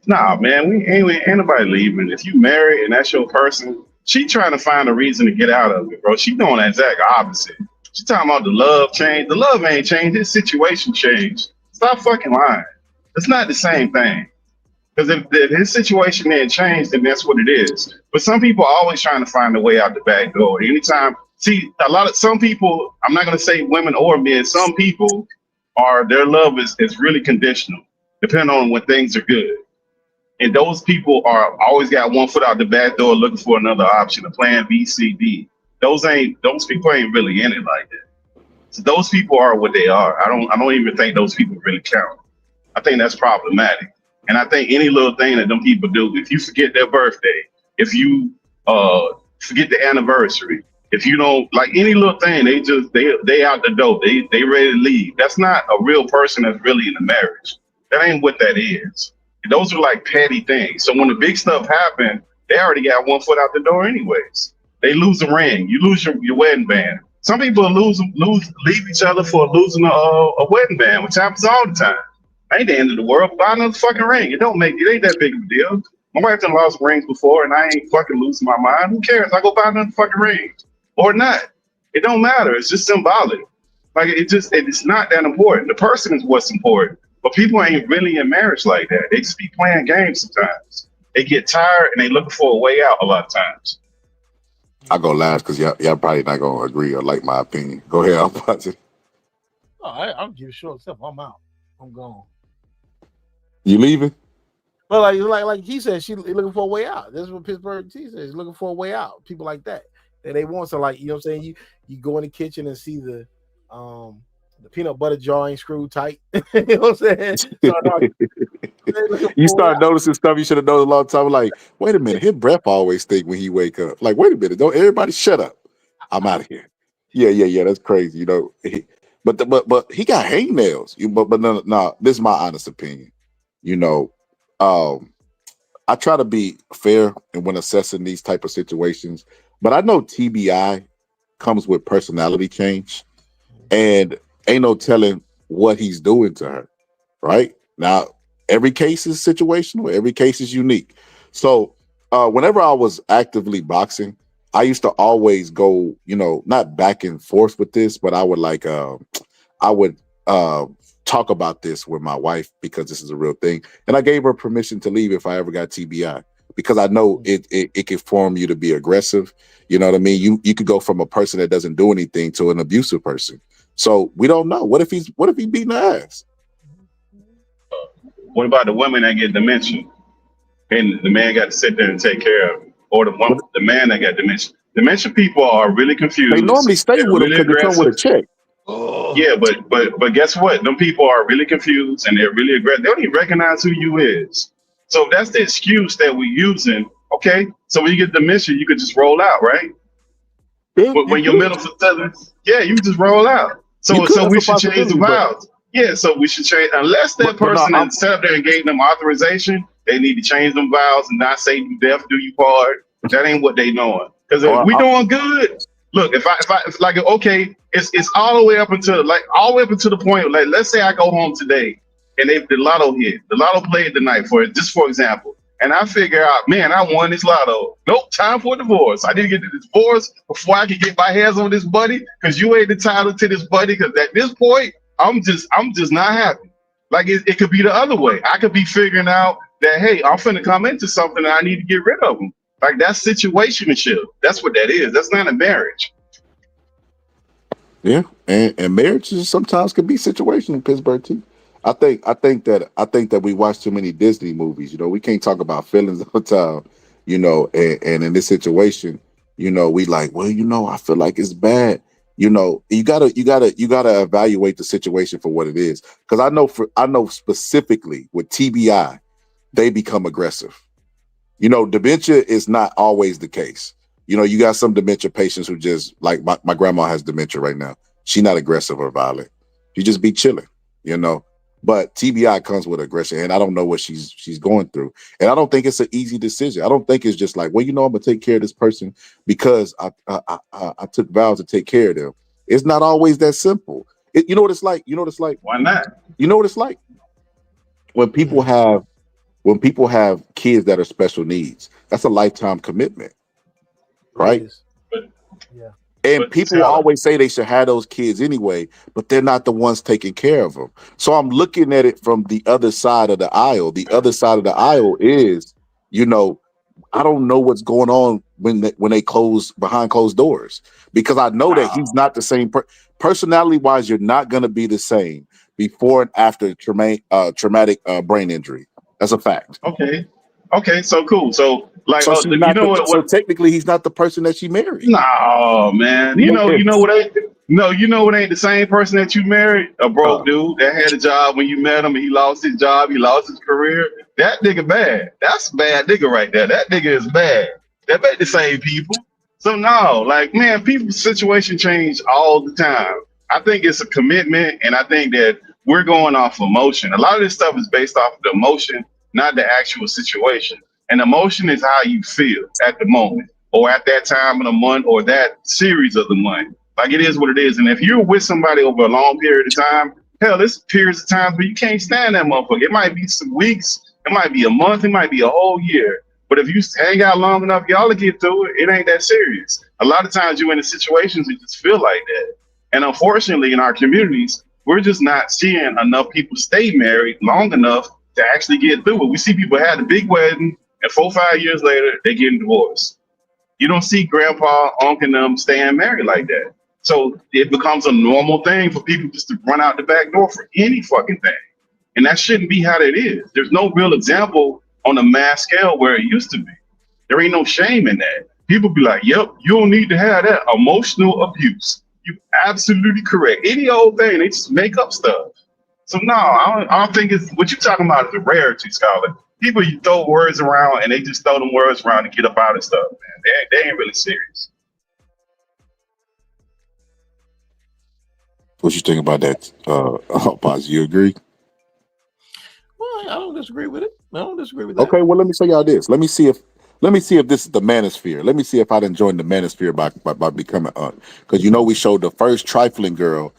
Nah, man, ain't nobody leaving. If you married and that's your person, she trying to find a reason to get out of it, bro. She doing the exact opposite. She talking about the love change. The love ain't changed. His situation changed. Stop fucking lying. It's not the same thing. Because if his situation ain't changed, then that's what it is. But some people are always trying to find a way out the back door. Some people, I'm not going to say women or men, some people their love is really conditional, depending on when things are good. And those people are always got one foot out the back door looking for another option, a plan B, C, D. Those people ain't really in it like that. So those people are what they are. I don't even think those people really count. I think that's problematic. And I think any little thing that them people do, if you forget their birthday, if you forget the anniversary, if you don't like any little thing, they out the door. They ready to leave. That's not a real person that's really in a marriage. That ain't what that is. Those are like petty things. So when the big stuff happen, they already got one foot out the door anyways. They lose a ring, you lose your wedding band. Some people leave each other for losing a wedding band, which happens all the time. Ain't the end of the world. Buy another fucking ring. It ain't that big of a deal. My wife done lost rings before, and I ain't fucking losing my mind. Who cares? I go buy another fucking ring or not. It don't matter. It's just symbolic. Like it's not that important. The person is what's important. But people ain't really in marriage like that. They just be playing games sometimes. They get tired and they looking for a way out a lot of times. I'll go last because y'all probably not gonna agree or like my opinion. Go ahead, I'll pause it. Oh, I'll give a short stuff. I'm out. I'm gone. You leaving? Well, like he said, she's looking for a way out. This is what Pittsburgh T says. Looking for a way out. People like that they want to, like, you know what I'm saying. You go in the kitchen and see the peanut butter jar ain't screwed tight. You know what I'm saying? You start noticing stuff you should have known a long time. Like, wait a minute, his breath always stink when he wake up. Like, wait a minute, don't everybody shut up. I'm out of here. Yeah, that's crazy. You know, but he got hangnails. But no, this is my honest opinion. You know, I try to be fair and when assessing these type of situations, but I know TBI comes with personality change, and ain't no telling what he's doing to her. Right now, every case is situational. Every case is unique. So, whenever I was actively boxing, I used to always go, you know, not back and forth with this, but I would talk about this with my wife because this is a real thing. And I gave her permission to leave if I ever got TBI because I know it can form you to be aggressive. You know what I mean? You could go from a person that doesn't do anything to an abusive person. So we don't know. What if he beating her ass? What about the women that get dementia and the man got to sit there and take care of it? Or the man that got dementia? Dementia people are really confused. They normally stay with him because they come with a check. Yeah, but guess what? Them people are really confused and they're really aggressive. They don't even recognize who you is. So that's the excuse that we're using. Okay, so when you get dementia, you could just roll out, right? When your mental facilities, you just roll out. So we should change the vows. Yeah, so we should change, unless that person sat up there and gave them authorization, they need to change them vows and not say you deaf, do you part. That ain't what they doing. Because if we doing good, look, if like, okay, it's all the way up until the point, like, let's say I go home today and the lotto hit. The lotto played tonight for example. And I figure out, man, I won this lotto. Nope, time for a divorce. I need to get the divorce before I can get my hands on this buddy, because you ain't entitled to this buddy, because at this point, I'm just not happy. Like it could be the other way. I could be figuring out that, hey, I'm finna come into something and I need to get rid of them. Like that's situationship. That's what that is. That's not a marriage. Yeah, and marriages sometimes can be situational, Pittsburgh too. I think that we watch too many Disney movies. You know, we can't talk about feelings all the time. You know, and in this situation, you know, we like, well, you know, I feel like it's bad. You know, you gotta evaluate the situation for what it is. Because I know specifically with TBI, they become aggressive. You know, dementia is not always the case. You know, you got some dementia patients who just, like my grandma has dementia right now. She's not aggressive or violent. She just be chilling, you know. But TBI comes with aggression, and I don't know what she's going through. And I don't think it's an easy decision. I don't think it's just like, well, you know, I'm gonna take care of this person because I took vows to take care of them. It's not always that simple. You know what it's like? Why not? You know what it's like? When people have kids that are special needs, that's a lifetime commitment, right? Yeah. And people always say they should have those kids anyway, but they're not the ones taking care of them. So I'm looking at it from the other side of the aisle. The other side of the aisle is, you know, I don't know what's going on when they close behind closed doors, because I know that he's not the same personality wise. You're not going to be the same before and after traumatic brain injury. That's a fact. Okay, so cool. So like, so you know what? So technically, he's not the person that she married. No, man. You know what? No, you know it ain't the same person that you married. A broke dude that had a job when you met him and he lost his job, he lost his career. That nigga bad. That's a bad nigga right there. That nigga is bad. That ain't the same people. So no, like man, people's situation change all the time. I think it's a commitment, and I think that we're going off emotion. A lot of this stuff is based off of the emotion, not the actual situation. And emotion is how you feel at the moment, or at that time of the month, or that series of the month. Like it is what it is. And if you're with somebody over a long period of time, hell, there's periods of times where you can't stand that motherfucker. It might be some weeks, it might be a month, it might be a whole year. But if you hang out long enough, y'all will get through it. It ain't that serious. A lot of times you're in situations that just feel like that. And unfortunately, in our communities, we're just not seeing enough people stay married long enough to actually get through it. We see people have a big wedding, and 4 or 5 years later, they're getting divorced. You don't see grandpa, uncle, and them staying married like that. So it becomes a normal thing for people just to run out the back door for any fucking thing. And that shouldn't be how it is. There's no real example on a mass scale where it used to be. There ain't no shame in that. People be like, yep, you don't need to have that emotional abuse. You absolutely correct. Any old thing, they just make up stuff. So no, I don't think it's what you're talking about is a rarity, Scholar. People, you throw words around and they just throw them words around to get up out of stuff, man. They ain't really serious. What you think about that, Poz? You agree? Well, I don't disagree with it. I don't disagree with that. Okay, well, let me say y'all this. Let me see if this is the manosphere. Let me see if I didn't join the manosphere by becoming because we showed the first trifling girl,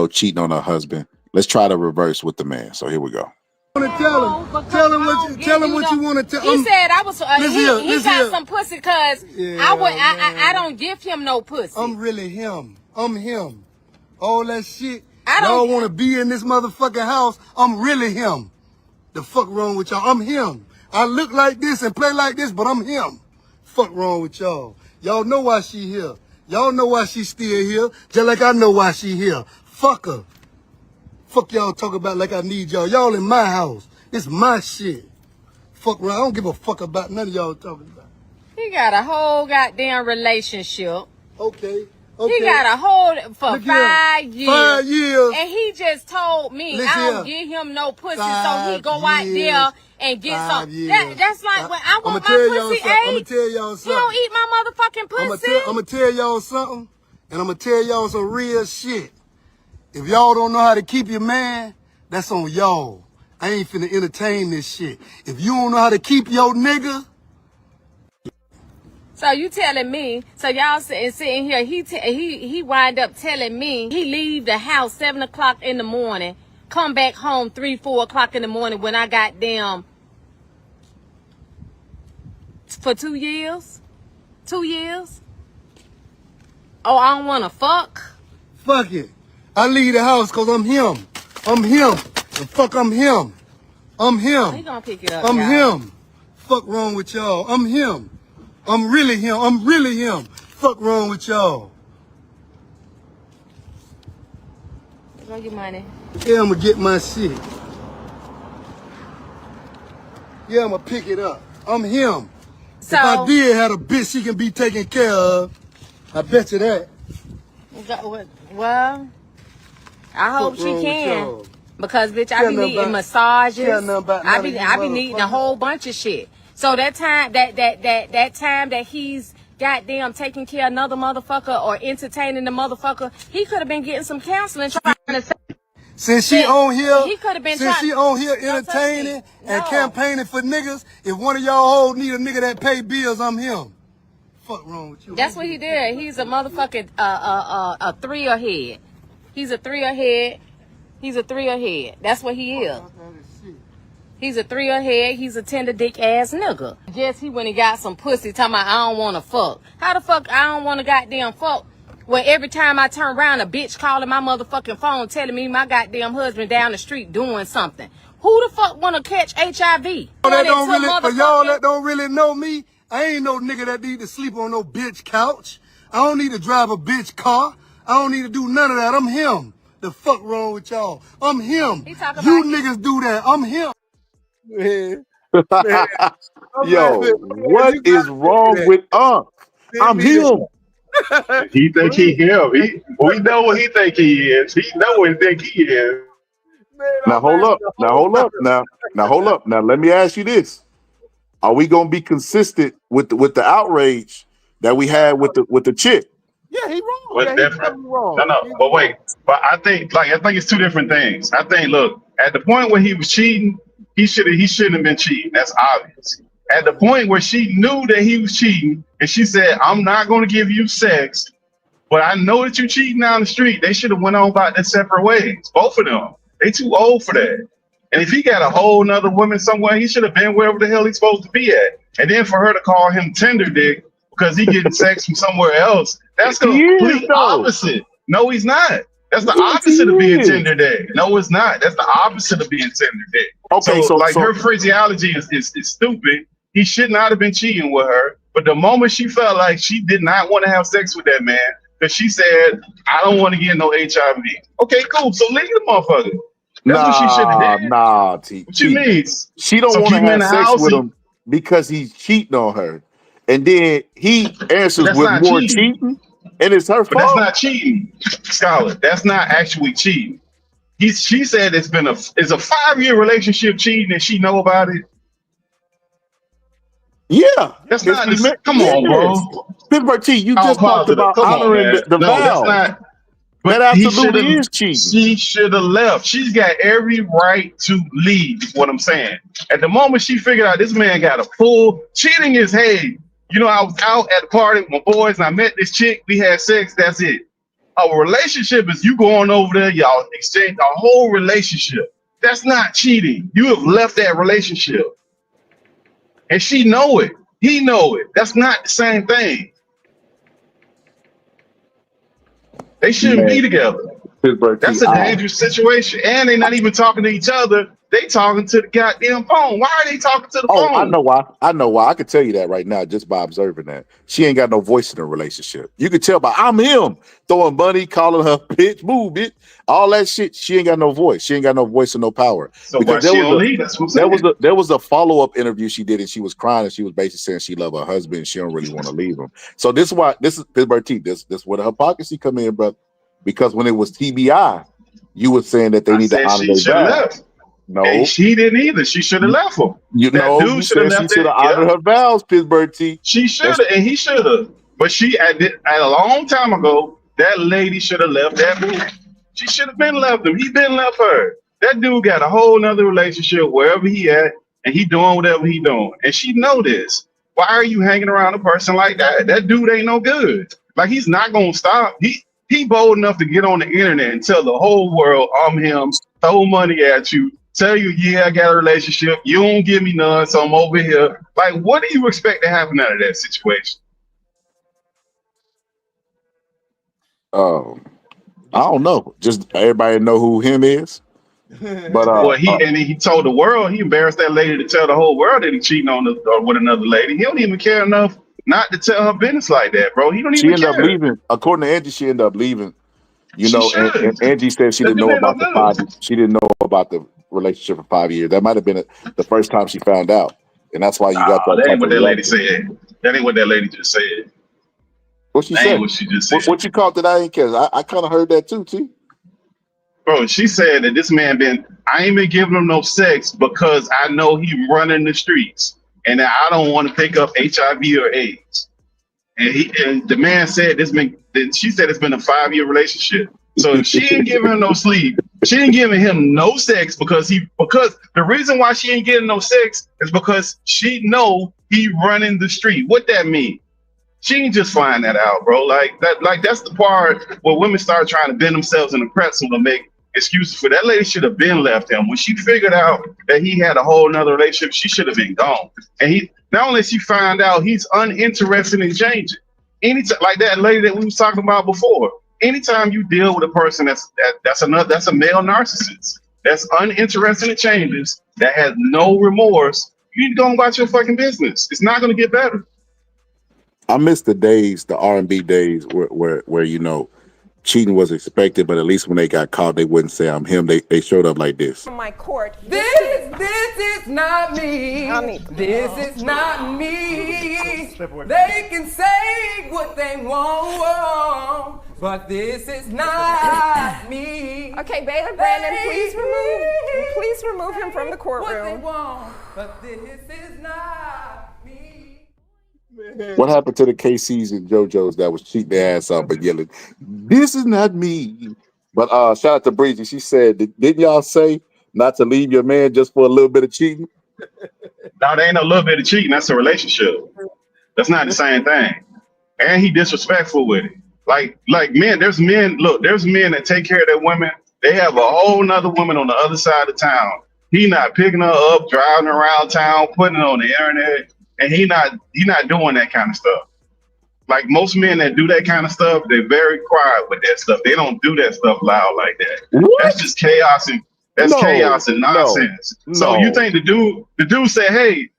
cheating on her husband. Let's try to reverse with the man. So here we go. Tell him what you want to tell. He said I was. He got some pussy because I don't give him no pussy. I'm really him. I'm him. All that shit. Y'all want to be in this motherfucking house. I'm really him. The fuck wrong with y'all? I'm him. I look like this and play like this, but I'm him. Fuck wrong with y'all? Y'all know why she here. Y'all know why she still here. Just like I know why she here. Fuck her. Fuck y'all talk about like I need y'all. Y'all in my house. It's my shit. Fuck around. I don't give a fuck about none of y'all talking about. He got a whole goddamn relationship. Okay. He got a whole for 5 years. 5 years. And he just told me I don't give him no pussy, so he go out there and get some. That's like when I want my pussy ate. I'm gonna tell y'all something. He don't eat my motherfucking pussy. I'm gonna tell y'all something, and I'm gonna tell y'all some real shit. If y'all don't know how to keep your man, that's on y'all. I ain't finna entertain this shit. If you don't know how to keep your nigga. So you telling me, so y'all sitting here, he wind up telling me he leave the house 7 o'clock in the morning, come back home 3, 4 o'clock in the morning when I got them for 2 years? 2 years? Oh, I don't wanna fuck? Fuck it. I leave the house cause I'm him. I'm him. And fuck, I'm him. I'm him. He gonna pick it up, I'm y'all. him. Fuck wrong with y'all. I'm him. I'm really him. I'm really him. Fuck wrong with y'all. Go get money. Yeah, I'm gonna get my shit. Yeah, I'm gonna pick it up. I'm him. So, if I did have a bitch she can be taken care of, I bet you that. Well, I hope she can. Because bitch, I be needing massages. I be needing a whole bunch of shit. So that time that time that he's goddamn taking care of another motherfucker or entertaining the motherfucker, he could have been getting some counseling trying to say. Since she on here, he could have been entertaining and campaigning for niggas, if one of y'all hoes need a nigga that pay bills, I'm him. Fuck wrong with you? That's what he did. He's a motherfucking a three-er head. He's a three-er head. He's a three-er head. That's what he is. He's a three-er head. He's a tender dick ass nigga. Yes, he went and got some pussy talking about I don't want to fuck. How the fuck I don't want to goddamn fuck? When every time I turn around, a bitch calling my motherfucking phone telling me my goddamn husband down the street doing something. Who the fuck want to catch HIV? For y'all that don't really know me, I ain't no nigga that need to sleep on no bitch couch. I don't need to drive a bitch car. I don't need to do none of that. I'm him. The fuck wrong with y'all? I'm him. You niggas do that. I'm him. Man. Yo, what is wrong with I'm him? He think he him. We know what he think he is. He know what he think he is. Man, Now I'm hold asking up. the Now whole hold up. Now hold up. Now let me ask you this: are we gonna be consistent with the outrage that we had with the chick? Yeah, he wrong. What's Yeah, he's different? definitely wrong. No, He's but wrong. wait. But I think it's two different things. I think look, at the point where he was cheating, he shouldn't have been cheating. That's obvious. At the point where she knew that he was cheating and she said, I'm not gonna give you sex, but I know that you're cheating down the street, they should have went on about their separate ways. Both of them. They too old for that. And if he got a whole nother woman somewhere, he should have been wherever the hell he's supposed to be at. And then for her to call him tender dick because he getting sex from somewhere else, that's the complete opposite. No, he's not. That's the opposite of being tender dick. No, it's not. That's the opposite of being tender dick. Okay, so her phraseology is stupid. He should not have been cheating with her. But the moment she felt like she did not want to have sex with that man, because she said, I don't want to get no HIV. Okay, cool. So leave the motherfucker. That's what she should have did. What you mean? She don't So want to keep him in have the sex house with and- him because he's cheating on her, and then he answers that's with not more cheating. cheating, and it's her But that's fault. not cheating, Scholar. That's not actually cheating. She said it's a 5-year relationship cheating and she know about it. Yeah, That's not this. Come on, bro. Pittsburgh T, you All just talked positive. about Come on, honoring man. the No, vows. that's not. But that he absolutely should've- is cheating. She should have left. She's got every right to leave, is what I'm saying. At the moment she figured out this man got a full cheating is, hey, you know, I was out at the party with my boys and I met this chick, we had sex, that's it. A relationship is you going over there, y'all exchange a whole relationship. That's not cheating. You have left that relationship. And she know it. He know it. That's not the same thing. They shouldn't be together. Pittsburgh T, That's a dangerous situation. And they're not even talking to each other. They talking to the goddamn phone. Why are they talking to the phone? I know why. I can tell you that right now just by observing that. She ain't got no voice in the relationship. You can tell by I'm him throwing money, calling her bitch, move bitch, all that shit. She ain't got no voice. She ain't got no voice and no power. So why she don't leave? That's what I'm saying. There was a follow-up interview she did and she was crying and she was basically saying she love her husband and she don't really want to leave him. So this is Pittsburgh T. This where the hypocrisy come in, brother. Because when it was TBI, you were saying that they need to honor their vows. No, and she didn't either. She should have left him. You said she should have honored her vows, Pittsburgh T. She should have, and he should have. But she at a long time ago, that lady should have left that dude. She should have been left him. He been left her. That dude got a whole nother relationship wherever he at, and he doing whatever he doing. And she know this. Why are you hanging around a person like that? That dude ain't no good. Like he's not gonna stop. He bold enough to get on the internet and tell the whole world I'm him, throw money at you, tell you, yeah, I got a relationship. You don't give me none, so I'm over here. Like, what do you expect to happen out of that situation? I don't know. Just everybody know who him is. But well, he told the world, he embarrassed that lady to tell the whole world that he cheating on with another lady. He don't even care enough not to tell her business like that, bro. He don't even care. She ended up leaving. According to Angie, she ended up leaving. You know, and Angie said she didn't know about the 5 years. She didn't know about the relationship for 5 years. That might have been the first time she found out, and that's why you got that. That ain't what that lady said. That ain't what that lady just said. What she said? What she just said. What you called it? I ain't care. I kind of heard that too, T. Bro, she said that this man I ain't been giving him no sex because I know he running the streets, and that I don't want to pick up HIV or AIDS. And the man said she said it's been a 5-year relationship. So if she ain't giving him no sleep, she ain't giving him no sex because the reason why she ain't getting no sex is because she know he running the street. What that mean? She ain't just find that out, bro. Like that's the part where women start trying to bend themselves in a pretzel to make excuses for that. Lady should have been left him. When she figured out that he had a whole nother relationship, she should have been gone. And he not only she found out he's uninterested in changing. Anytime, like that lady that we was talking about before. Anytime you deal with a person that's a male narcissist, that's uninterested in changes, that has no remorse, you need to go about your fucking business. It's not gonna get better. I miss the days, the R&B days where you know, cheating was expected, but at least when they got caught, they wouldn't say I'm him. They showed up like this. My court. This is not me. This is not me. They can say what they want, but this is not me. Okay, Baylor Brandon, please remove him from the courtroom. But this is not me. What happened to the KCs and JoJo's that was cheating their ass off but yelling, "This is not me"? But shout out to Breezy. She said, didn't y'all say not to leave your man just for a little bit of cheating? No, there ain't no little bit of cheating. That's a relationship. That's not the same thing. And he disrespectful with it. Like men, there's men that take care of their women. They have a whole nother woman on the other side of town. He not picking her up, driving around town, putting it on the internet, and he not doing that kind of stuff. Like most men that do that kind of stuff, they're very quiet with that stuff. They don't do that stuff loud like that. What? That's just chaos and chaos and nonsense. No. So you think the dude say, hey,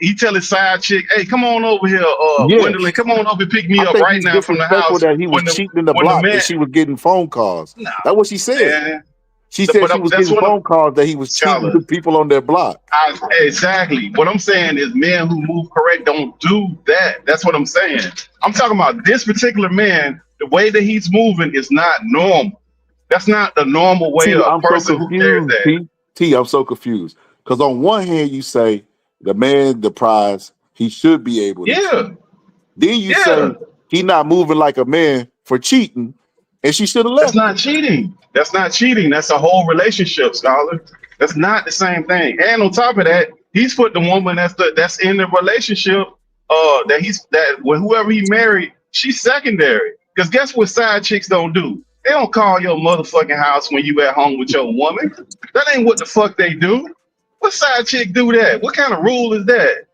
he tell his side chick, hey, come on over here, Gwendolyn, come on over and pick me up right now from the house. That he was cheating in the block and she was getting phone calls. No, that's what she said. Man. She said she was getting phone calls that he was cheating with people on their block. Exactly. What I'm saying is men who move correct don't do that. That's what I'm saying. I'm talking about this particular man. The way that he's moving is not normal. That's not the normal way of a person who does that. I'm so confused. Because on one hand, you say the man, the prize, he should be able to cheat. Then you say he not moving like a man for cheating, and she should have left. That's not cheating. That's not cheating. That's a whole relationship, scholar. That's not the same thing. And on top of that, he's put the woman that's in the relationship, whoever he married, she's secondary. Because guess what side chicks don't do? They don't call your motherfucking house when you at home with your woman. That ain't what the fuck they do. What side chick do that? What kind of rule is that?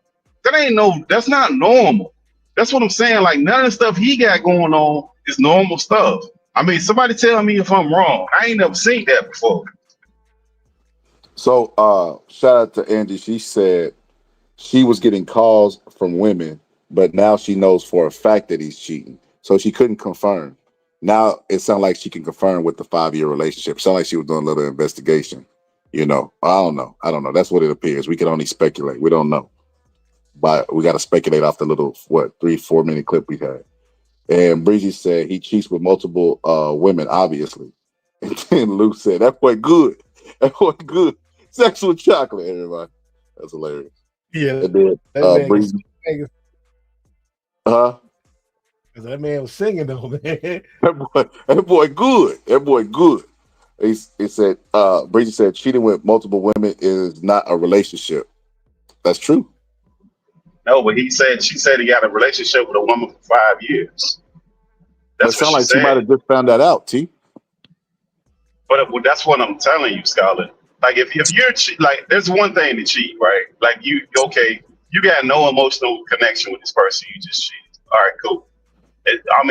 That's not normal. That's what I'm saying. Like none of the stuff he got going on is normal stuff. I mean, somebody tell me if I'm wrong. I ain't never seen that before. So shout out to Angie. She said she was getting calls from women, but now she knows for a fact that he's cheating. So she couldn't confirm. Now it sounds like she can confirm with the 5-year relationship. Sound like she was doing a little investigation. I don't know. That's what it appears. We can only speculate. We don't know. But we got to speculate off the little, 3-4 minute clip we had. And Breezy said he cheats with multiple women, obviously. And then Luke said, that boy good. That boy good. Sexual chocolate, everybody. That's hilarious. Yeah. And then Breezy. That man was singing though, man. That boy good. That boy good. He said, Breezy said cheating with multiple women is not a relationship. That's true. No, but she said he had a relationship with a woman for 5 years. That sounds like she might have just found that out, T. But that's what I'm telling you, Scarlett. Like if you're like, there's one thing to cheat, right? Like you got no emotional connection with this person. You just cheated. All right, cool.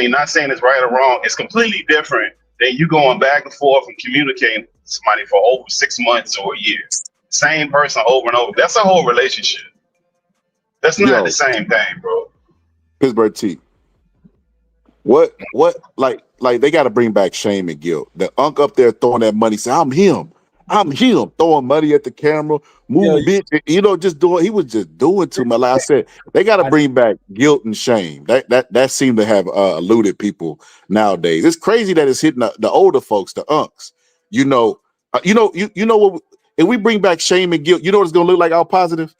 Not saying it's right or wrong. It's completely different than you going back and forth and communicating with somebody for over 6 months or a year. Same person over and over. That's a whole relationship. That's not the same thing, bro. Pittsburgh T. What like they got to bring back shame and guilt. The unk up there throwing that money, say I'm him, throwing money at the camera, bitch. He was just doing too much. Like I said, they got to bring back guilt and shame. That seemed to have eluded people nowadays. It's crazy that it's hitting the older folks, the unks. You know what? If we bring back shame and guilt, you know what it's gonna look like? All positive.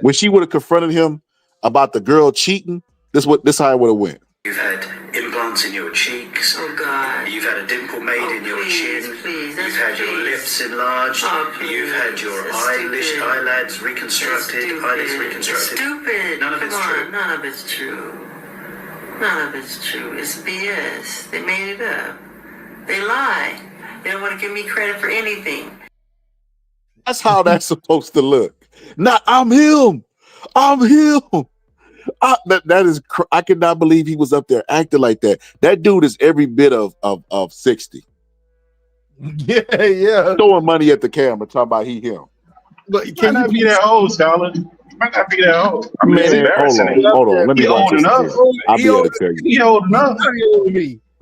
When she would have confronted him about the girl cheating, this how it would have went. You've had implants in your cheeks. Oh God. You've had a dimple made in your chin. You've had your lips enlarged. You've had your eyelids reconstructed. Eyelids reconstructed. Stupid. None of it's true. None of it's true. None of it's true. It's BS. They made it up. They lie. They don't want to give me credit for anything. That's how that's supposed to look. Not I'm him. That is, I cannot believe he was up there acting like that. That dude is every bit of 60. Yeah. Throwing money at the camera, talking about him. But can not be that old, Scholar? Might not be that old. Hold on. Let me He old enough. I'll be able to tell you. He old enough.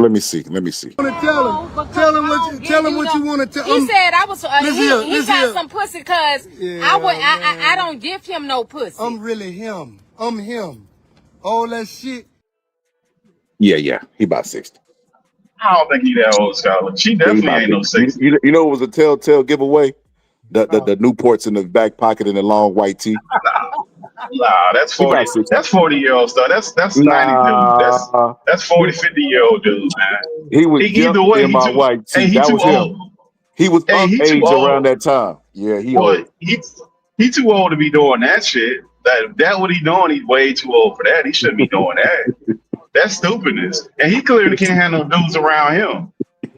Let me see. Let me see. Tell him what you want to tell him. He said I was. He got here. some pussy because I don't give him no pussy. I'm really him. I'm him. All that shit. Yeah. He about 60. I don't think he that old, Scholar. She definitely ain't no 60. You know what was a telltale giveaway? The Newports in the back pocket and the long white tee. Nah, that's 40. That's 40-year-old stuff. That's 90 dude. That's 40, 50-year-old dude, man. He was Either way, in my white tee. He That too was old. him. He was He age too around old. that time. Yeah, he Boy, old. he too old to be doing that shit. That what he doing, he's way too old for that. He shouldn't be doing that. That's stupidness. And he clearly can't have no dudes around him.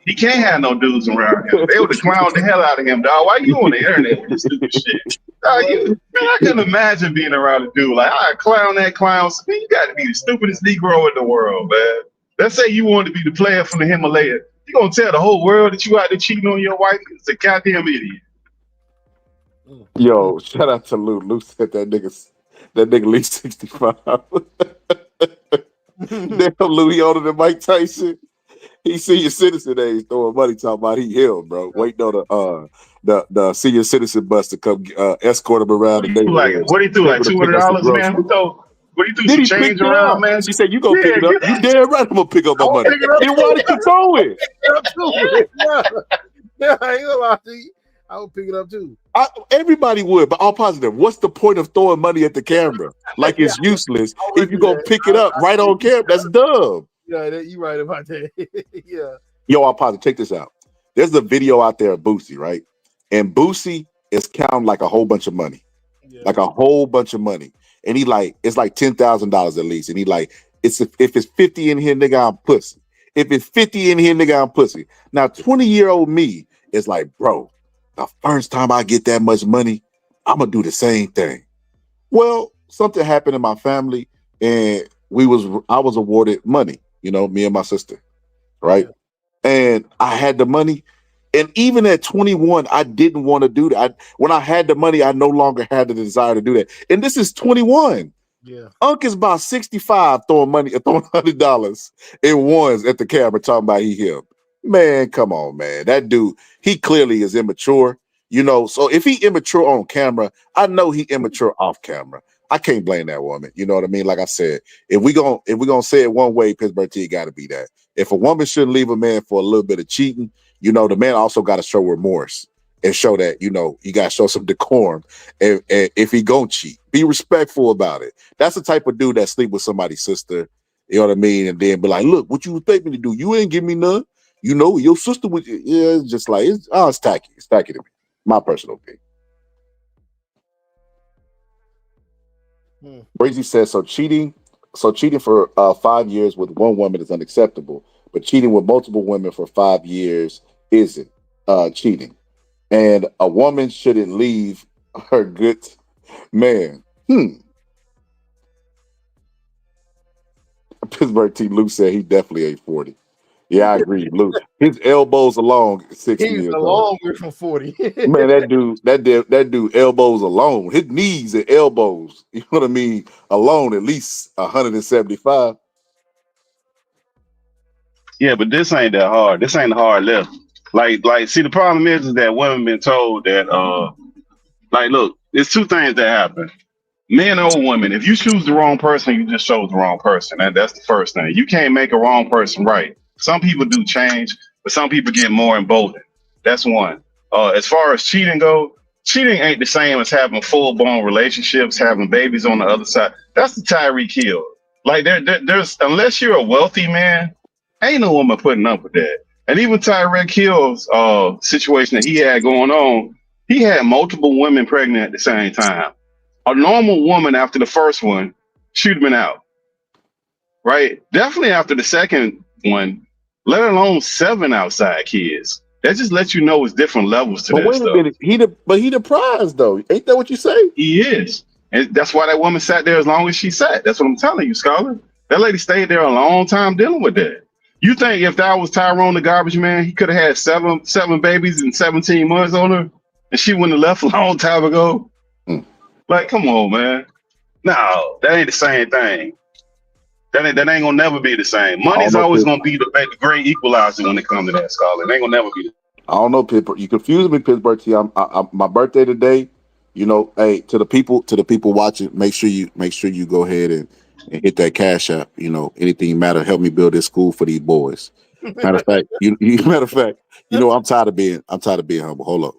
He can't have no dudes around him. They would have clowned the hell out of him, dog. Why you on the internet with this stupid shit? Dog, man, I couldn't imagine being around a dude like, I clown that clown. Man, you got to be the stupidest Negro in the world, man. Let's say you wanted to be the player from the Himalaya. You gonna tell the whole world that you out there cheating on your wife? It's a goddamn idiot. Yo, shout out to Lou. Lou said that nigga at least 65. Damn, Lou, he older than Mike Tyson. He senior citizen age throwing money talking about he healed, bro. Waiting on the senior citizen bus to come escort him around the neighborhood. What he do, like $200, man? What he do, Did he some change pick it around, up? man? She said, you gonna pick it up. You damn right I'm gonna pick up my money. Then why did you throw it? Yeah, I ain't gonna lie to you. I would pick it up too. Everybody would, but all positive. What's the point of throwing money at the camera? Like it's useless. If you're gonna pick it up right on camera, that's dumb. Yeah, you right about that. Yeah. Yo, all positive. Check this out. There's a video out there of Boosie, right? And Boosie is counting like a whole bunch of money. Like a whole bunch of money. And he like, it's like $10,000 at least. And he like, if it's 50 in here, nigga, I'm pussy. If it's 50 in here, nigga, I'm pussy. Now, 20-year-old me is like, bro, the first time I get that much money, I'm gonna do the same thing. Well, something happened in my family, and I was awarded money, you know, me and my sister, right? And I had the money. And even at 21, I didn't want to do that. When I had the money, I no longer had the desire to do that. And this is 21. Yeah. Unc is about 65 throwing $100 in ones at the camera talking about he him. Man, come on, man. That dude, he clearly is immature, you know. So if he immature on camera, I know he immature off camera. I can't blame that woman. You know what I mean? Like I said, if we gonna say it one way, Pittsburgh T got to be that. If a woman shouldn't leave a man for a little bit of cheating, you know, the man also got to show remorse and show that, you know, you got to show some decorum. And if he gonna cheat, be respectful about it. That's the type of dude that sleep with somebody's sister. You know what I mean? And then be like, look, what you think me to do? You ain't give me none. You know, your sister would. Yeah, it's just like it's tacky. It's tacky to me. My personal opinion. Brazy says so. Cheating for 5 years with one woman is unacceptable, but cheating with multiple women for 5 years isn't cheating. And a woman shouldn't leave her good man. Pittsburgh T. Luke said he definitely ain't 40. Yeah, I agree, Luke. His elbows alone 60 He's years a old. long way from 40. Man, that dude elbows alone, his knees and elbows, you know what I mean, alone at least 175. Yeah, but this ain't that hard. This ain't a hard lift. Like, see, the problem is that women been told that, like, look, there's two things that happen. Men or women, if you choose the wrong person, you just chose the wrong person. And that's the first thing. You can't make a wrong person right. Some people do change, but some people get more emboldened. That's one. As far as cheating go, cheating ain't the same as having full-blown relationships, having babies on the other side. That's the Tyreek Hill. Like, there's unless you're a wealthy man, ain't no woman putting up with that. And even Tyreek Hill's situation that he had going on, he had multiple women pregnant at the same time. A normal woman after the first one, she'd have been out, right? Definitely after the second one, let alone 7 outside kids. That just lets you know it's different levels to that stuff. Wait a minute, he the prize though. Ain't that what you say? He is, and that's why that woman sat there as long as she sat. That's what I'm telling you, Scholar. That lady stayed there a long time dealing with that. You think if that was Tyrone the garbage man, he could have had seven babies in 17 months on her, and she wouldn't have left a long time ago? Like, come on, man. No, that ain't the same thing. That ain't gonna never be the same. Money's always gonna be the great equalizer when it comes to that, Scarlett. It ain't gonna never be. I don't know, Pittsburgh. You confuse me, Pittsburgh T. My birthday today. You know, hey, to the people watching, make sure you go ahead and hit that cash app. You know, anything matter, help me build this school for these boys. Matter of fact, you know, I'm tired of being humble. Hold up,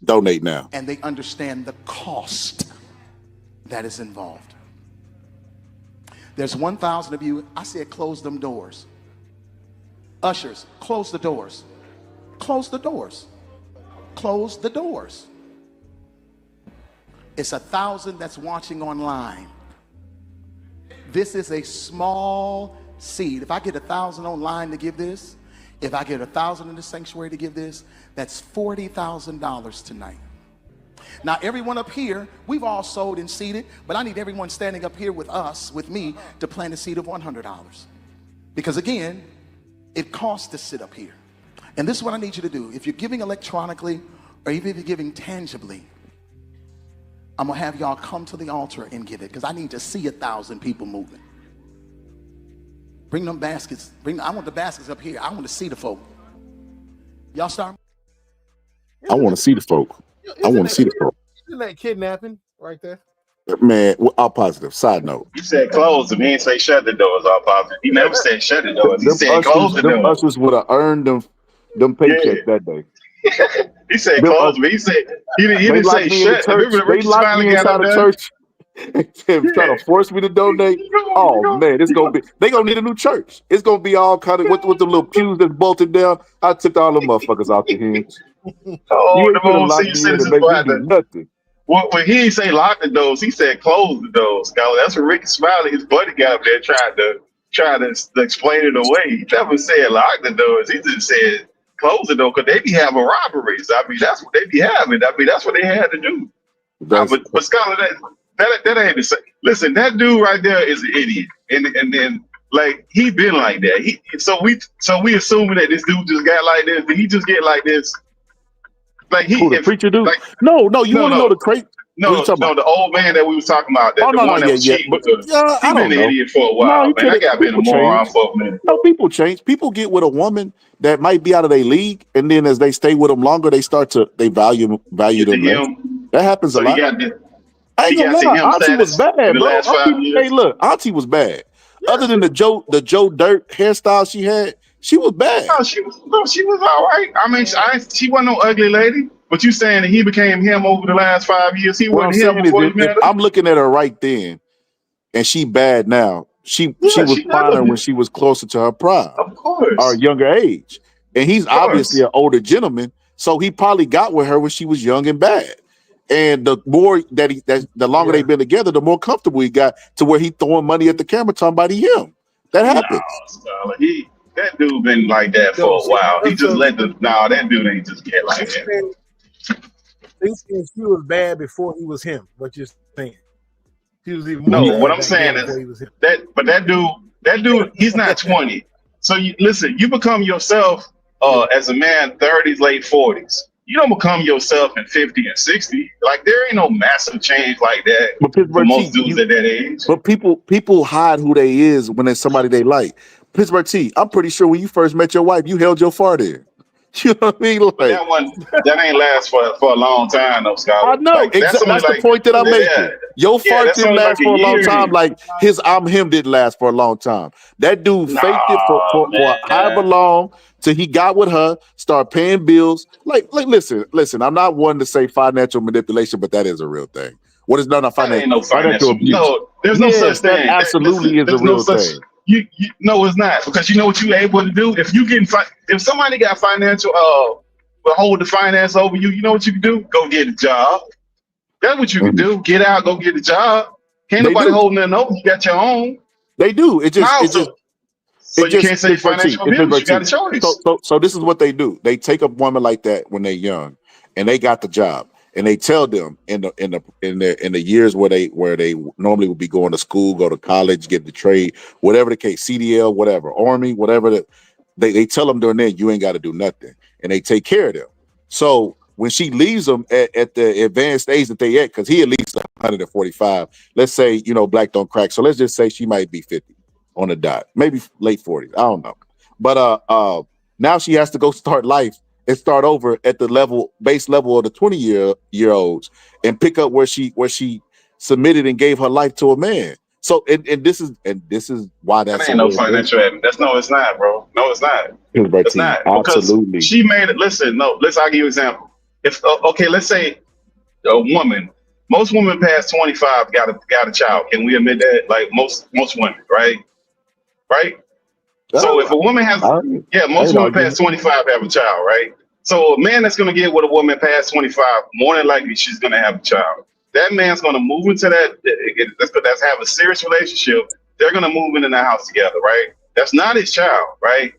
donate now. And they understand the cost that is involved. There's 1,000 of you. I said, close them doors. Ushers, close the doors. Close the doors. Close the doors. It's 1,000 that's watching online. This is a small seed. If I get 1,000 online to give this, if I get 1,000 in the sanctuary to give this, that's $40,000 tonight. Now, everyone up here, we've all sowed and seeded, but I need everyone standing up here with us, with me, to plant a seed of $100. Because again, it costs to sit up here. And this is what I need you to do. If you're giving electronically, or even if you're giving tangibly, I'm gonna have y'all come to the altar and give it, because I need to see 1,000 people moving. Bring them baskets. I want the baskets up here. I want to see the folk. Y'all start. I want to see the folk. I want to see the folk. Isn't that kidnapping right there? Man, all positive. Side note. He said close them. He didn't say shut the doors. All positive. He never said shut the doors. He said close the doors. Them ushers would have earned them paychecks that day. He said close them. He said he didn't say shut. They locked me inside the church. Trying to force me to donate. Oh man, they gonna need a new church. It's gonna be all kind of with the little pews that's bolted down. I took all the motherfuckers out the hinge. Oh, the most senior citizens nothing. When he didn't say lock the doors, he said close the doors. That's what Ricky Smiley, his buddy, got up there trying to explain it away. He never said lock the doors. He just said close the door, because they be having robberies. I mean, that's what they be having. I mean, that's what they had to do. But Scholar, that ain't the same. Listen, that dude right there is an idiot, and then like he been like that. So we assuming that this dude just got like this, but he just get like this. Like the preacher dude. Like, no, you want to know the crazy? No, the old man that we was talking about. He been an idiot for a while. Man, I got been a moron for a minute. No, people change. People get with a woman that might be out of their league, and then as they stay with them longer, they value them less. That happens a lot. I ain't gonna lie, Auntie was bad, bro. Hey, look, Auntie was bad. Other than the Joe Dirt hairstyle she had, she was bad. No, she was all right. I mean, she wasn't no ugly lady. But you saying that he became him over the last 5 years? He wasn't him before he met her? I'm looking at her right then, and she bad now. She was finer when she was closer to her prime, of course, or younger age. And he's obviously an older gentleman, so he probably got with her when she was young and bad. And the more the longer they've been together, the more comfortable he got to where he throwing money at the camera talking about him. That happens. That dude been like that for a while. He just let that dude ain't just get like that. They said she was bad before he was him. What you're saying? He was even what I'm saying is that dude, he's not 20. So you become yourself as a man, 30s, late 40s. You don't become yourself in 50 and 60. Like, there ain't no massive change like that for most dudes at that age. But people hide who they is when there's somebody they like. Pittsburgh T, I'm pretty sure when you first met your wife, you held your fart in. You know what I mean? Like, that ain't last for a long time, though, Scott. I know. Like, that's the point that I'm making. Your fart didn't last for a long time. Like his I'm him didn't last for a long time. That dude faked it for however long till he got with her, started paying bills. Like listen, I'm not one to say financial manipulation, but that is a real thing. What is done on financial abuse? No, there's no such thing. That absolutely is a real thing. You no, it's not, because you know what you're able to do. If somebody got financial will hold the finance over you, you know what you can do? Go get a job. That's what you can do. Get out, go get a job. Can't nobody hold nothing over. You got your own. They do. So you can't say financial abuse. You got a choice. So this is what they do. They take a woman like that when they're young, and they got the job, and they tell them in the years where they normally would be going to school, go to college, get the trade, whatever the case, CDL, whatever, Army, whatever. They tell them during then you ain't got to do nothing, and they take care of them. So when she leaves them at the advanced age that they at, because he at least 145. Let's say black don't crack. So let's just say she might be 50. on the dot, maybe late 40s. I don't know. But now she has to go start life and start over at the base level of the 20-year-olds and pick up where she submitted and gave her life to a man. So and this is why that's that ain't no financial admin. It's not, bro. No, it's not. It's not. Absolutely. Because she made it. Listen, I'll give you an example. If okay, let's say a woman, most women past 25 got a child. Can we admit that? Like most women, right? Right? So if a woman has most women past 25 have a child, right? So a man that's gonna get with a woman past 25, more than likely she's gonna have a child. That man's gonna move into that's have a serious relationship. They're gonna move into that house together, right? That's not his child, right?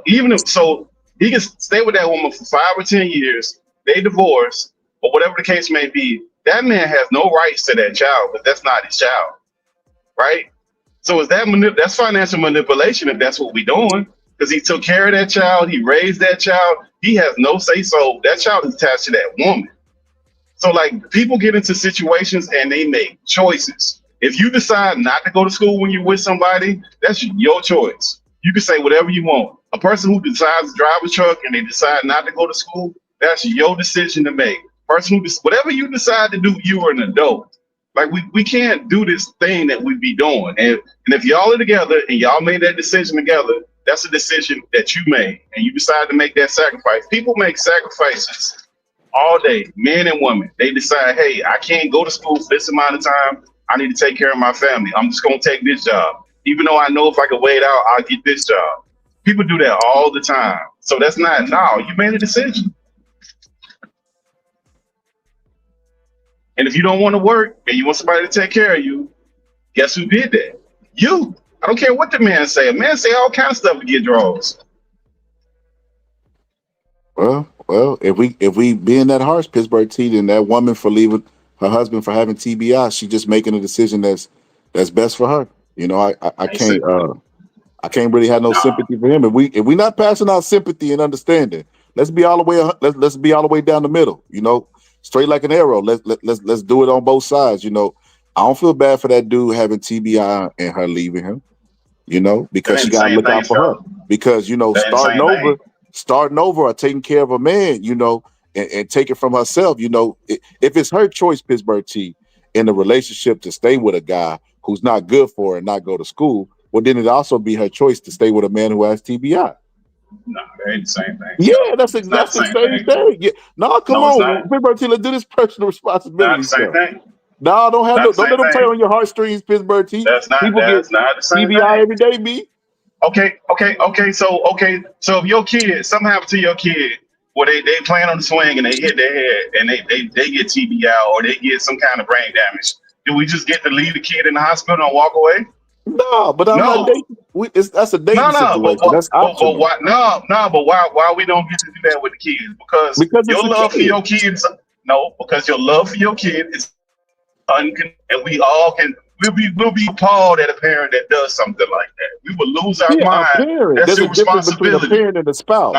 Even if so, he can stay with that woman for 5 or 10 years. They divorce, or whatever the case may be. That man has no rights to that child, but that's not his child, right? So is that's financial manipulation if that's what we're doing? Because he took care of that child, he raised that child, he has no say so. That child is attached to that woman. So like people get into situations and they make choices. If you decide not to go to school when you're with somebody, that's your choice. You can say whatever you want. A person who decides to drive a truck and they decide not to go to school, that's your decision to make. Person who whatever you decide to do, you are an adult. Like we can't do this thing that we be doing. And if y'all are together and y'all made that decision together, that's a decision that you made and you decide to make that sacrifice. People make sacrifices all day, men and women. They decide, hey, I can't go to school for this amount of time. I need to take care of my family. I'm just going to take this job. Even though I know if I can wait out, I'll get this job. People do that all the time. So that's not, no, you made a decision. And if you don't want to work and you want somebody to take care of you, guess who did that? You. I don't care what the man say. A man say all kind of stuff to get draws. Well, if we being that harsh, Pittsburgh T, then that woman for leaving her husband for having TBI, she just making a decision that's best for her. You know, I can't really have no sympathy for him. If we not passing out sympathy and understanding, let's be all the way down the middle. You know, straight like an arrow. Let's do it on both sides. You know, I don't feel bad for that dude having TBI and her leaving him. You know, because she got to look out for her. Because you know, starting over or taking care of a man, you know, and take it from herself. You know, if it's her choice, Pittsburgh T, in a relationship to stay with a guy who's not good for her and not go to school, well, then it'd also be her choice to stay with a man who has TBI. No, that ain't the same thing. Yeah, that's exactly the same thing. Yeah. No, come on, Pittsburgh T, let's do this personal responsibility. Not the same thing. No, don't let them play on your heartstrings, Pittsburgh T. That's not the same TBI thing. every day, B. Okay. So if your kid, something happened to your kid where they playing on the swing and they hit their head and they get TBI or they get some kind of brain damage, do we just get to leave the kid in the hospital and walk away? No, but I'm not dating. That's a dating situation. That's optional. But why we don't get to do that with the kids? Because your love for your kids. No, because your love for your kid is unconditional, and we'll be appalled at a parent that does something like that. We will lose our mind. That's your responsibility. A parent and a spouse.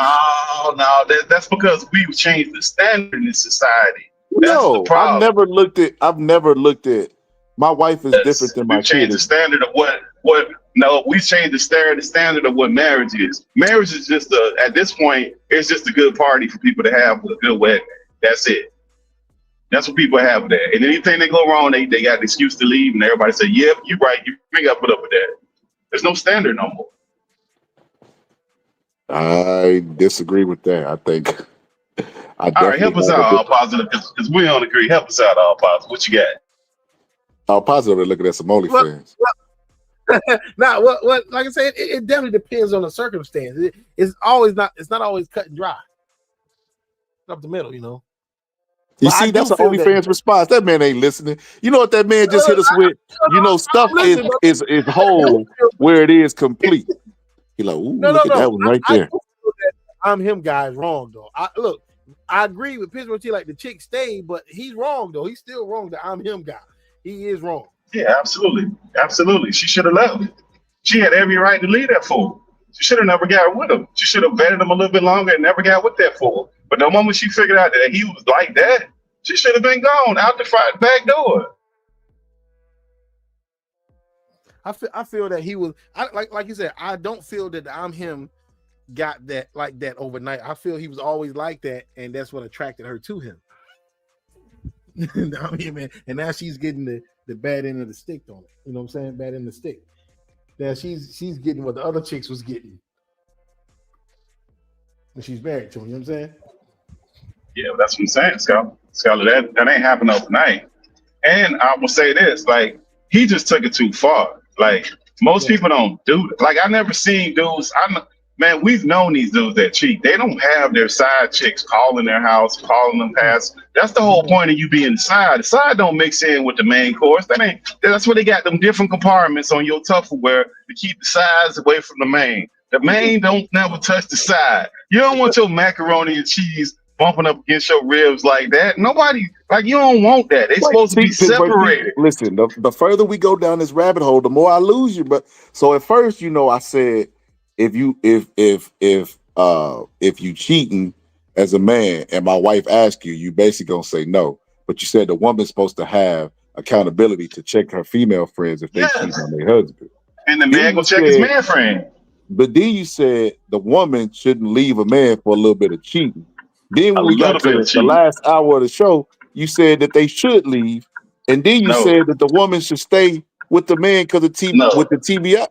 No, that's because we've changed the standard in society. That's the problem. I've never looked at. My wife is different than my kid. We've changed the standard of what. No, we changed the standard of what marriage is. Marriage is just at this point, it's just a good party for people to have with a good wedding. That's it. That's what people have there. And anything that go wrong, they got an excuse to leave, and everybody say, "Yep, you're right. You got to put up with that." There's no standard no more. I disagree with that. I think. All right, help us out, all positive, because we don't agree. Help us out, all positive. What you got? All positive. They're looking at some OnlyFans. Now, what? Like I said, it definitely depends on the circumstance. It's not always cut and dry. It's up the middle, you know. You see, that's an OnlyFans response. That man ain't listening. You know what that man just hit us with? You know, stuff is whole where it is complete. He like, ooh, look at that one right there. I'm him guy is wrong though. I agree with Pittsburgh T, like the chick stayed, but he's wrong though. He's still wrong. The I'm him guy. He is wrong. Yeah, absolutely. She should have left. She had every right to leave that fool. She should have never got with him. She should have vetted him a little bit longer and never got with that fool. But the moment she figured out that he was like that, she should have been gone out the back door. I feel that he was like you said. I don't feel that I'm him got that like that overnight. I feel he was always like that, and that's what attracted her to him. I mean, man, and now she's getting the bad end of the stick on it. You know what I'm saying? Bad end of the stick. Now she's getting what the other chicks was getting. And she's married to him, you know what I'm saying? Yeah, that's what I'm saying, Scholar. That ain't happened overnight. And I will say this, like, he just took it too far. Like, most people don't do it. Like, I never seen dudes, man, we've known these dudes that cheat. They don't have their side chicks calling their house, calling them past. That's the whole point of you being inside. The side don't mix in with the main course. That's where they got them different compartments on your Tupperware to keep the sides away from the main. The main don't never touch the side. You don't want your macaroni and cheese bumping up against your ribs like that. Nobody, like, you don't want that. They're supposed to be separated. Listen, the further we go down this rabbit hole, the more I lose you. But so at first, I said if you cheating as a man and my wife asks you basically gonna say no. But you said the woman's supposed to have accountability to check her female friends if they cheat on their husband. And the man will check his man friend. But then you said the woman shouldn't leave a man for a little bit of cheating. Then when we got to the last hour of the show, you said that they should leave, and then you said that the woman should stay with the man because of with the TBI.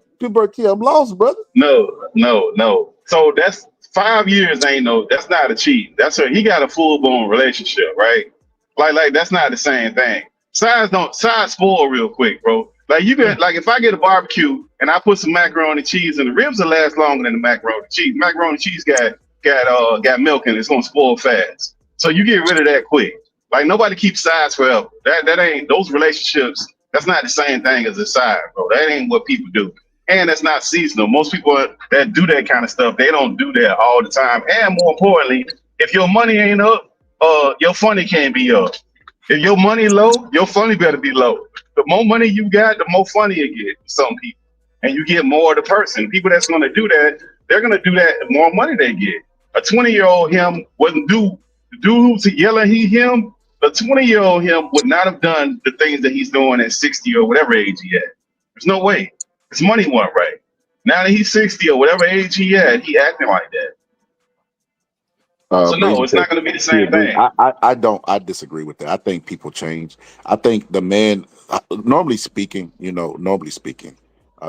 I'm lost, brother. No. So that's 5 years. That's not a cheat. He got a full blown relationship, right? Like that's not the same thing. Sides spoil real quick, bro. Like if I get a barbecue and I put some macaroni and cheese in the ribs, will last longer than the macaroni and cheese. Macaroni and cheese got milk in it. It's gonna spoil fast. So you get rid of that quick. Like, nobody keeps sides forever. That ain't those relationships. That's not the same thing as a side, bro. That ain't what people do. And that's not seasonal. Most people that do that kind of stuff, they don't do that all the time. And more importantly, if your money ain't up, your funny can't be up. If your money low, your funny better be low. The more money you got, the more funny you get for some people. And you get more of the person. People that's going to do that, they're going to do that the more money they get. A 20-year-old him wouldn't do the dude who's yelling him. The 20-year-old him would not have done the things that he's doing at 60 or whatever age he had. There's no way. His money wasn't right. Now that he's 60 or whatever age he had, he acting like that. So no, it's not going to be the same thing. I disagree with that. I think people change. I think the man, normally speaking,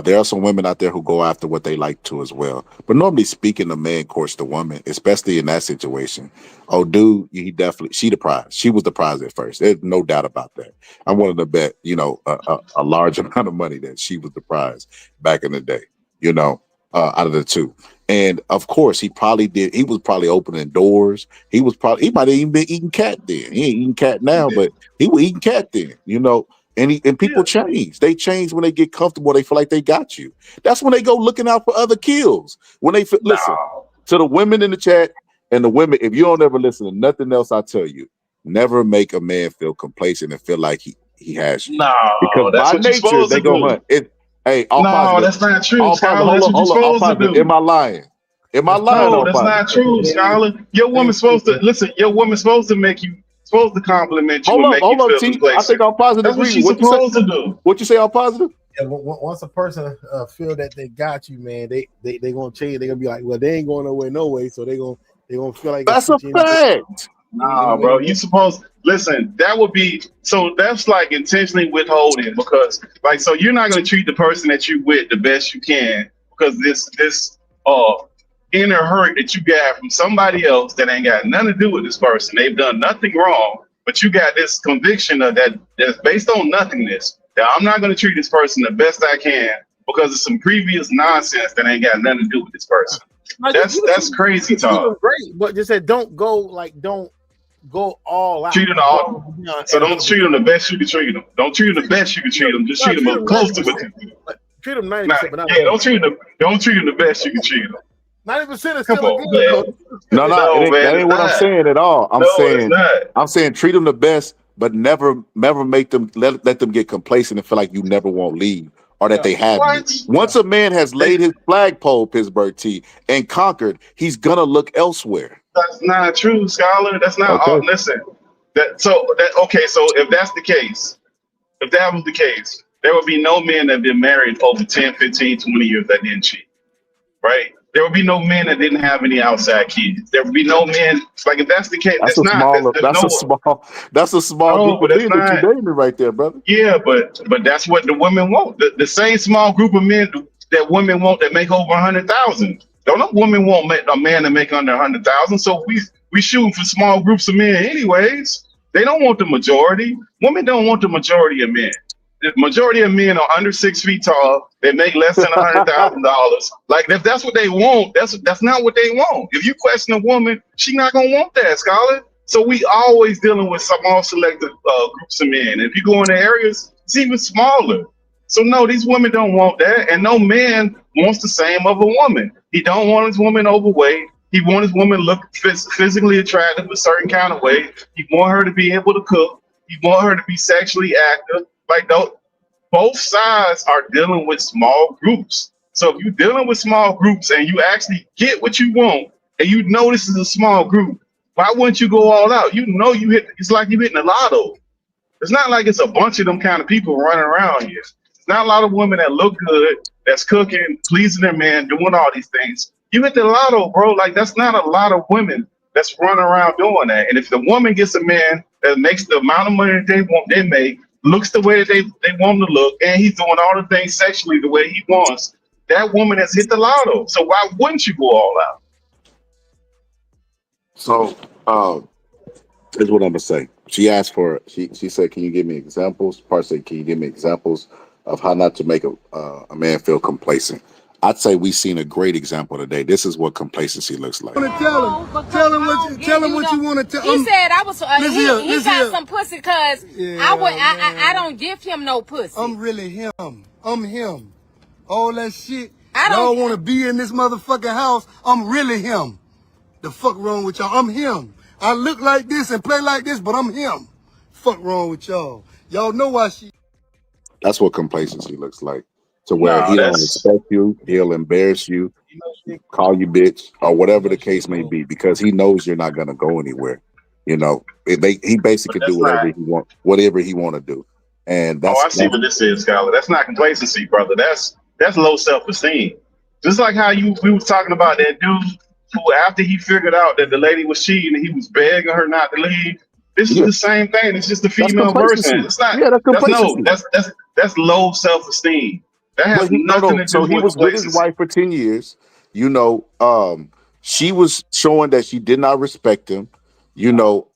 there are some women out there who go after what they like to as well. But normally speaking, the man courts the woman, especially in that situation. Oh, dude, she the prize. She was the prize at first. There's no doubt about that. I wanted to bet, a large amount of money that she was the prize back in the day, out of the two. And of course, he was probably opening doors. He might have even been eating cat then. He ain't eating cat now, but he was eating cat then, And people change. They change when they get comfortable. They feel like they got you. That's when they go looking out for other kills. When they listen to the women in the chat and the women. If you don't ever listen to nothing else, I tell you, never make a man feel complacent and feel like he has you. No, because that's by what you're supposed nature they to go do. hunt. That's not true, Scholar. That's what you're supposed to do. Am I lying? No, that's not true, Scholar. Your woman's supposed to listen. Your woman's supposed to make you. Supposed to compliment you and make you feel complacent. I think I'm positive. That's what she's supposed to do. What you say? I'm positive. Yeah, once a person feel that they got you, man, they gonna change. They gonna be like, well, they ain't going nowhere, no way. So they gonna feel like that's a fact. Nah, bro, you supposed listen. That would be so. That's like intentionally withholding because, like, so you're not gonna treat the person that you with the best you can because this inner hurt that you got from somebody else that ain't got nothing to do with this person. They've done nothing wrong, but you got this conviction of that's based on nothingness. That I'm not gonna treat this person the best I can because of some previous nonsense that ain't got nothing to do with this person. That's crazy talk. Great, but just said don't go all out. Treat them all. So don't treat them the best you can treat them. Don't treat them the best you can treat them. Just treat them close to what you do. Treat them 90%. Don't treat them the best you can treat them. 90% is still good. No, that ain't what I'm saying at all. I'm saying treat them the best, but never make them let them get complacent and feel like you never won't leave or that they have you. Once a man has laid his flagpole, Pittsburgh T, and conquered, he's gonna look elsewhere. That's not true, Scholar. That's not all. Listen. So if that's the case, if that was the case, there would be no men that have been married over 10, 15, 20 years that didn't cheat, right? There would be no men that didn't have any outside kids. There would be no men, like if that's the case, That's that's a not, small. there's no, That's a small no, group but of that's men that you not, naming right there, brother. yeah, but that's what the women want. The same small group of men that women want that make over 100,000. Don't no woman want a man to make under 100,000. So we shooting for small groups of men anyways. They don't want the majority. Women don't want the majority of men. The majority of men are under 6 feet tall. They make less than $100,000. Like if that's what they want, that's not what they want. If you question a woman, she's not gonna want that, Scholar. So we always dealing with small selective groups of men. If you go in the areas, it's even smaller. So no, these women don't want that, and no man wants the same of a woman. He don't want his woman overweight. He wants his woman look physically attractive a certain kind of way. He want her to be able to cook. He want her to be sexually active. Like both sides are dealing with small groups. So if you're dealing with small groups and you actually get what you want, and you know this is a small group, why wouldn't you go all out? You know it's like you hitting the lotto. It's not like it's a bunch of them kind of people running around here. It's not a lot of women that look good, that's cooking, pleasing their man, doing all these things. You hit the lotto, bro. Like that's not a lot of women that's running around doing that. And if the woman gets a man that makes the amount of money that they make, looks the way that they want him to look, and he's doing all the things sexually the way he wants, that woman has hit the lotto. So why wouldn't you go all out? So, here's what I'm gonna say. She asked for. She said, "Can you give me examples?" Part said, "Can you give me examples of how not to make a man feel complacent?" I'd say we've seen a great example today. This is what complacency looks like. Tell him what you want to tell him. He said I was. He got some pussy because I don't give him no pussy. I'm really him. I'm him. All that shit. Y'all want to be in this motherfucking house. I'm really him. The fuck wrong with y'all? I'm him. I look like this and play like this, but I'm him. Fuck wrong with y'all? Y'all know why she. That's what complacency looks like. To where he don't respect you, he'll embarrass you, call you bitch, or whatever the case may be, because he knows you're not gonna go anywhere. You know, he basically do whatever he want to do. And that's I see what this is, Scholar. That's not complacency, brother. That's low self-esteem. Just like how we was talking about that dude who, after he figured out that the lady was cheating, he was begging her not to leave. This is the same thing. It's just the female version. It's not. That's low self-esteem. That has nothing to do so he was with his wife for 10 years. You know, she was showing that she did not respect him. You know,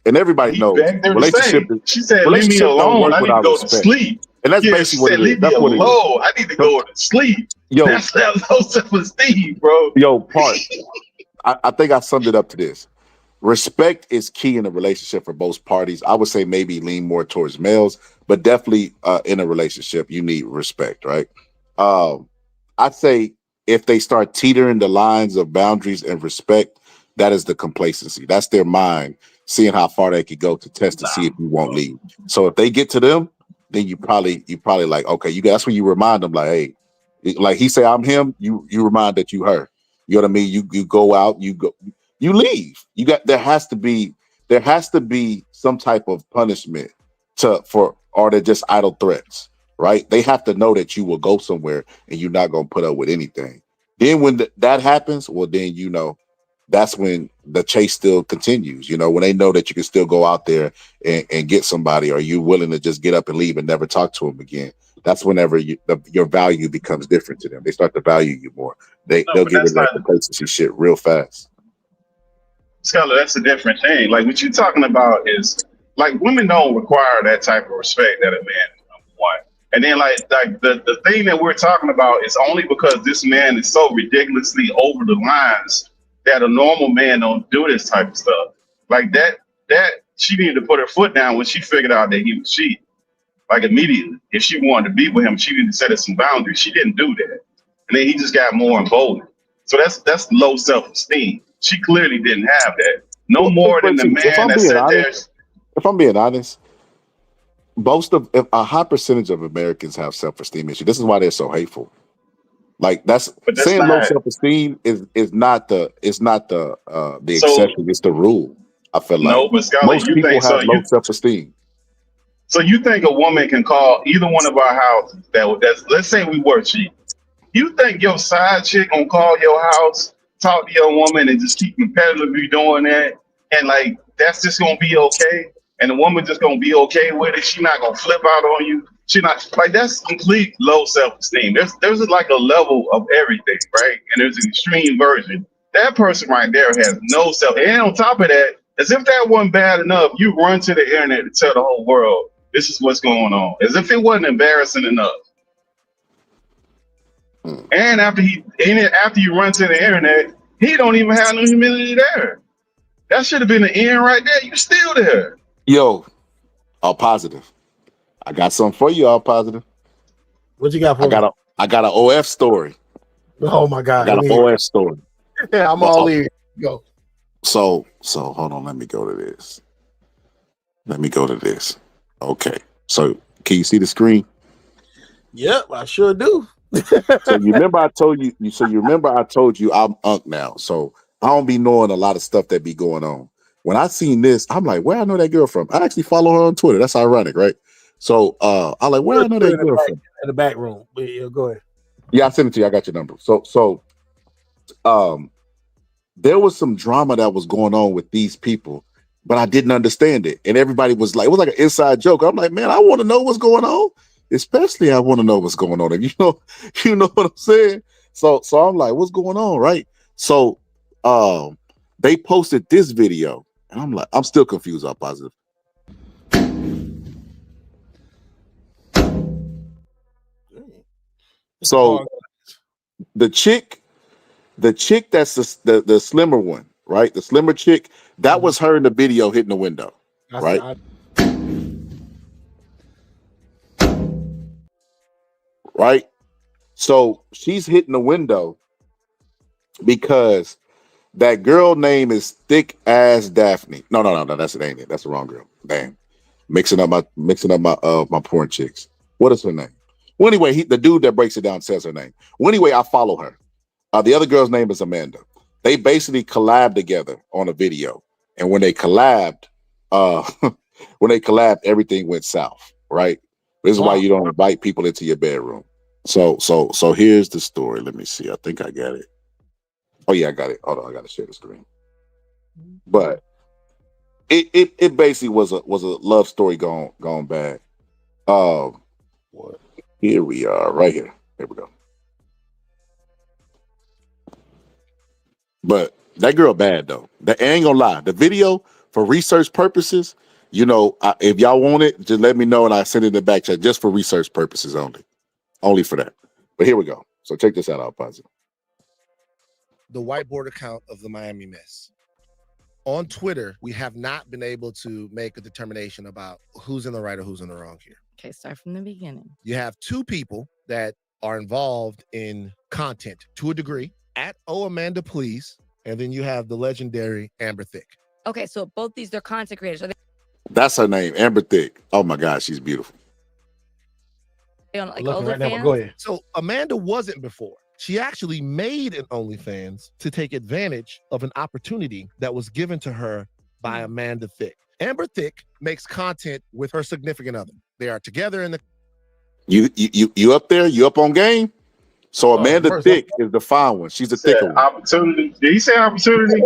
and everybody knows relationship. She said, "Leave me alone. I need to go to sleep." And that's basically what it is. Leave me alone. I need to go to sleep. Yo, that's low self-esteem, bro. Yo, part. I think I summed it up to this. Respect is key in a relationship for both parties. I would say maybe lean more towards males, but definitely in a relationship, you need respect, right? I'd say if they start teetering the lines of boundaries and respect, that is the complacency. That's their mind seeing how far they could go to test to see if you won't leave. So if they get to them, then you probably like, okay, that's when you remind them, like, hey, like he say, I'm him. You remind that you her. You know what I mean? You go out, you leave. There has to be some type of punishment or they're just idle threats, right? They have to know that you will go somewhere and you're not gonna put up with anything. Then when that happens, well, then you know that's when the chase still continues. You know, when they know that you can still go out there and get somebody, or you willing to just get up and leave and never talk to them again. That's whenever your value becomes different to them. They start to value you more. They'll get rid of that complacency shit real fast. Scholar, that's a different thing. Like what you're talking about is like women don't require that type of respect that a man wants. And then like the thing that we're talking about is only because this man is so ridiculously over the lines that a normal man don't do this type of stuff. Like that she needed to put her foot down when she figured out that he was cheating. Like immediately. If she wanted to be with him, she needed to set some boundaries. She didn't do that. And then he just got more emboldened. So that's low self-esteem. She clearly didn't have that. No more than the man that said there. If I'm being honest, a high percentage of Americans have self-esteem issues. This is why they're so hateful. Like that's saying low self-esteem is not the exception. It's the rule. I feel like no, but Scholar, most people have low self-esteem. So you think a woman can call either one of our houses that's let's say we were cheating. You think your side chick gonna call your house, talk to your woman, and just keep competitively doing that, and like that's just gonna be okay? And the woman just gonna be okay with it? She not gonna flip out on you? She not like that's complete low self-esteem. There's like a level of everything, right? And there's an extreme version. That person right there has no self. And on top of that, as if that wasn't bad enough, you run to the internet to tell the whole world this is what's going on. As if it wasn't embarrassing enough. And after you run to the internet, he don't even have no humility there. That should have been the end right there. You still there. Yo, all positive. I got something for you, all positive. What you got for me? I got an OF story. Oh my God. I got an OF story. Yeah, I'm all ears. Go. So hold on, let me go to this. Okay. So can you see the screen? Yep, I sure do. So you remember I told you I'm Unc now. So I don't be knowing a lot of stuff that be going on. When I seen this, I'm like, where I know that girl from? I actually follow her on Twitter. That's ironic, right? So I'm like, where I know that girl from? In the back room. Yeah, go ahead. Yeah, I sent it to you. I got your number. So there was some drama that was going on with these people, but I didn't understand it. And everybody was like, it was like an inside joke. I'm like, man, I want to know what's going on. Especially I want to know what's going on. And you know what I'm saying? So I'm like, what's going on, right? So they posted this video, and I'm like, I'm still confused, all positive. So the chick that's the slimmer one, right? The slimmer chick, that was her in the video hitting the window, right? Right? So she's hitting the window because that girl name is Thick Ass Daphne. No, that's it, ain't it? That's the wrong girl. Damn. Mixing up my porn chicks. What is her name? Well, anyway, the dude that breaks it down says her name. Well, anyway, I follow her. The other girl's name is Amanda. They basically collabed together on a video. And when they collabed, everything went south, right? This is why you don't invite people into your bedroom. So here's the story. Let me see. I think I got it. Oh yeah, I got it. Hold on, I gotta share the screen. But it basically was a love story gone bad. Here we are, right here. Here we go. But that girl bad though. I ain't gonna lie. The video for research purposes, if y'all want it, just let me know and I send it in the back chat just for research purposes only. Only for that. But here we go. So check this out, positive. The whiteboard account of the Miami mess. On Twitter, we have not been able to make a determination about who's in the right or who's in the wrong here. Okay, start from the beginning. You have two people that are involved in content to a degree at Amanda Please, and then you have the legendary Amber Thick. Okay, so both these are content creators. Are they That's her name, Amber Thick. Oh my God, she's beautiful. on like Right now, OnlyFans? go ahead. So Amanda wasn't before. She actually made an OnlyFans to take advantage of an opportunity that was given to her by Amanda Thick. Amber Thick makes content with her significant other. They are together in the. You up there? You up on game? So Amanda Thick is the fine one. She's the thicker one. Opportunity. Did he say opportunity?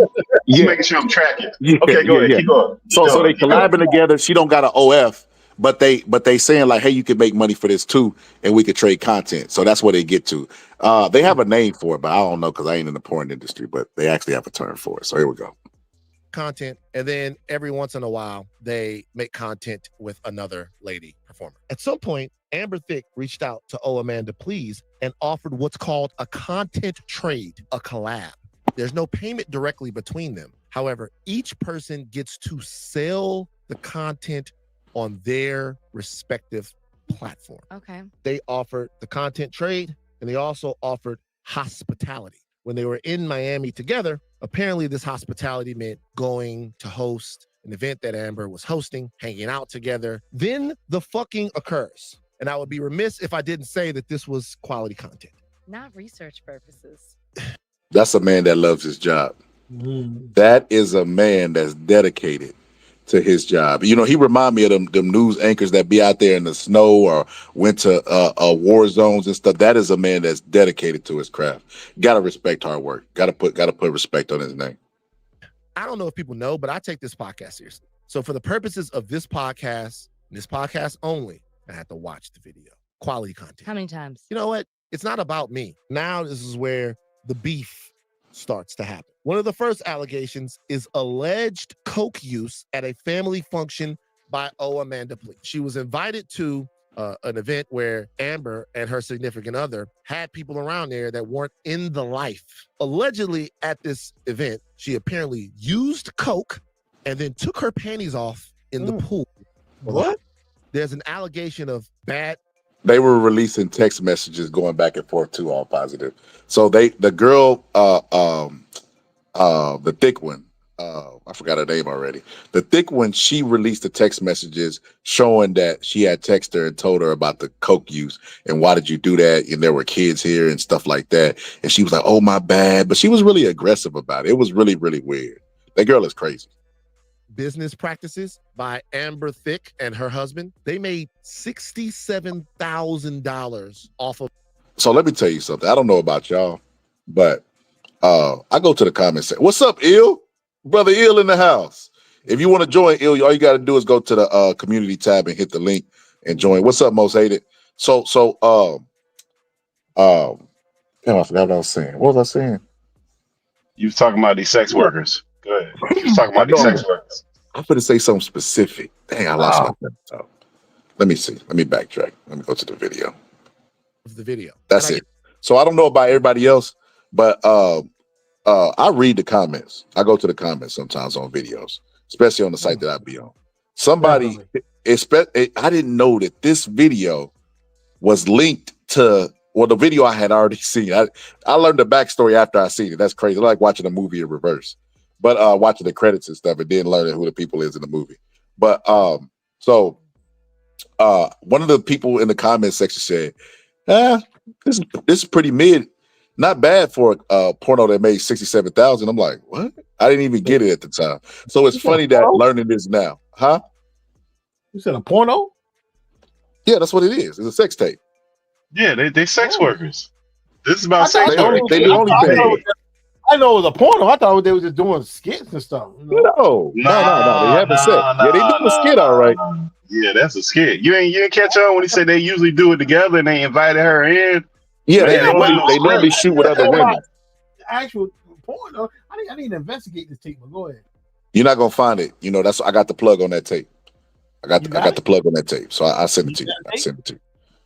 Just making sure I'm tracking. Yeah, Okay, go ahead. yeah. Keep going. So they collabing together. She don't got an OF, but they saying like, hey, you can make money for this too, and we could trade content. So that's where they get to. They have a name for it, but I don't know because I ain't in the porn industry. But they actually have a term for it. So here we go. Content, and then every once in a while they make content with another lady performer. At some point, Amber Thick reached out to Amanda Please and offered what's called a content trade, a collab. There's no payment directly between them. However, each person gets to sell the content on their respective platform. Okay. They offered the content trade, and they also offered hospitality. When they were in Miami together, apparently this hospitality meant going to host an event that Amber was hosting, hanging out together. Then the fucking occurs. And I would be remiss if I didn't say that this was quality content. Not research purposes. That's a man that loves his job. That is a man that's dedicated to his job. You know, he remind me of them news anchors that be out there in the snow or went to war zones and stuff. That is a man that's dedicated to his craft. Got to respect hard work. Got to put respect on his name. I don't know if people know, but I take this podcast seriously. So for the purposes of this podcast only, I had to watch the video. Quality content. How many times? You know what? It's not about me. Now this is where the beef starts to happen. One of the first allegations is alleged coke use at a family function by Amanda Please. She was invited to an event where Amber and her significant other had people around there that weren't in the life. Allegedly at this event, she apparently used coke and then took her panties off in the pool. What? There's an allegation of bad. They were releasing text messages going back and forth too, all positive. So the girl, the thick one, I forgot her name already. The thick one, she released the text messages showing that she had texted her and told her about the coke use and why did you do that? And there were kids here and stuff like that. And she was like, oh, my bad. But she was really aggressive about it. It was really, really weird. That girl is crazy. Business practices by Amber Thicke and her husband. They made $67,000 off of. So let me tell you something. I don't know about y'all, but I go to the comments section. What's up, Ill? Brother Ill in the house. If you want to join Ill, all you got to do is go to the community tab and hit the link and join. What's up, Most Hated? So damn, I forgot what I was saying. What was I saying? You was talking about these sex workers. Go ahead. You was talking about these sex workers. I'm going to say something specific. Dang, I lost my thought. Let me see. Let me backtrack. Let me go to the video. That's it. So I don't know about everybody else, but I read the comments. I go to the comments sometimes on videos, especially on the site that I be on. Somebody, I didn't know that this video was linked to, well, the video I had already seen. I learned the backstory after I seen it. That's crazy. I like watching a movie in reverse, but watching the credits and stuff and then learning who the people is in the movie. But so one of the people in the comment section said, this is pretty mid. Not bad for a porno that made $67,000. I'm like, what? I didn't even get it at the time. So it's funny that learning this now. Huh? You said a porno? Yeah, that's what it is. It's a sex tape. Yeah, they sex workers. This is about sex I workers. They do OnlyFans. I know it was a porno. I thought they were just doing skits and stuff. You know? No. They haven't sex. Yeah, they do a skit, all right. Yeah, that's a skit. You ain't catch on when he said they usually do it together and they invited her in. Yeah, they normally shoot with other women. Actual porno. I need to investigate this tape, but go ahead. You're not gonna find it. You know, I got the plug on that tape. I got the plug on that tape. So I send it to you. I send it to you.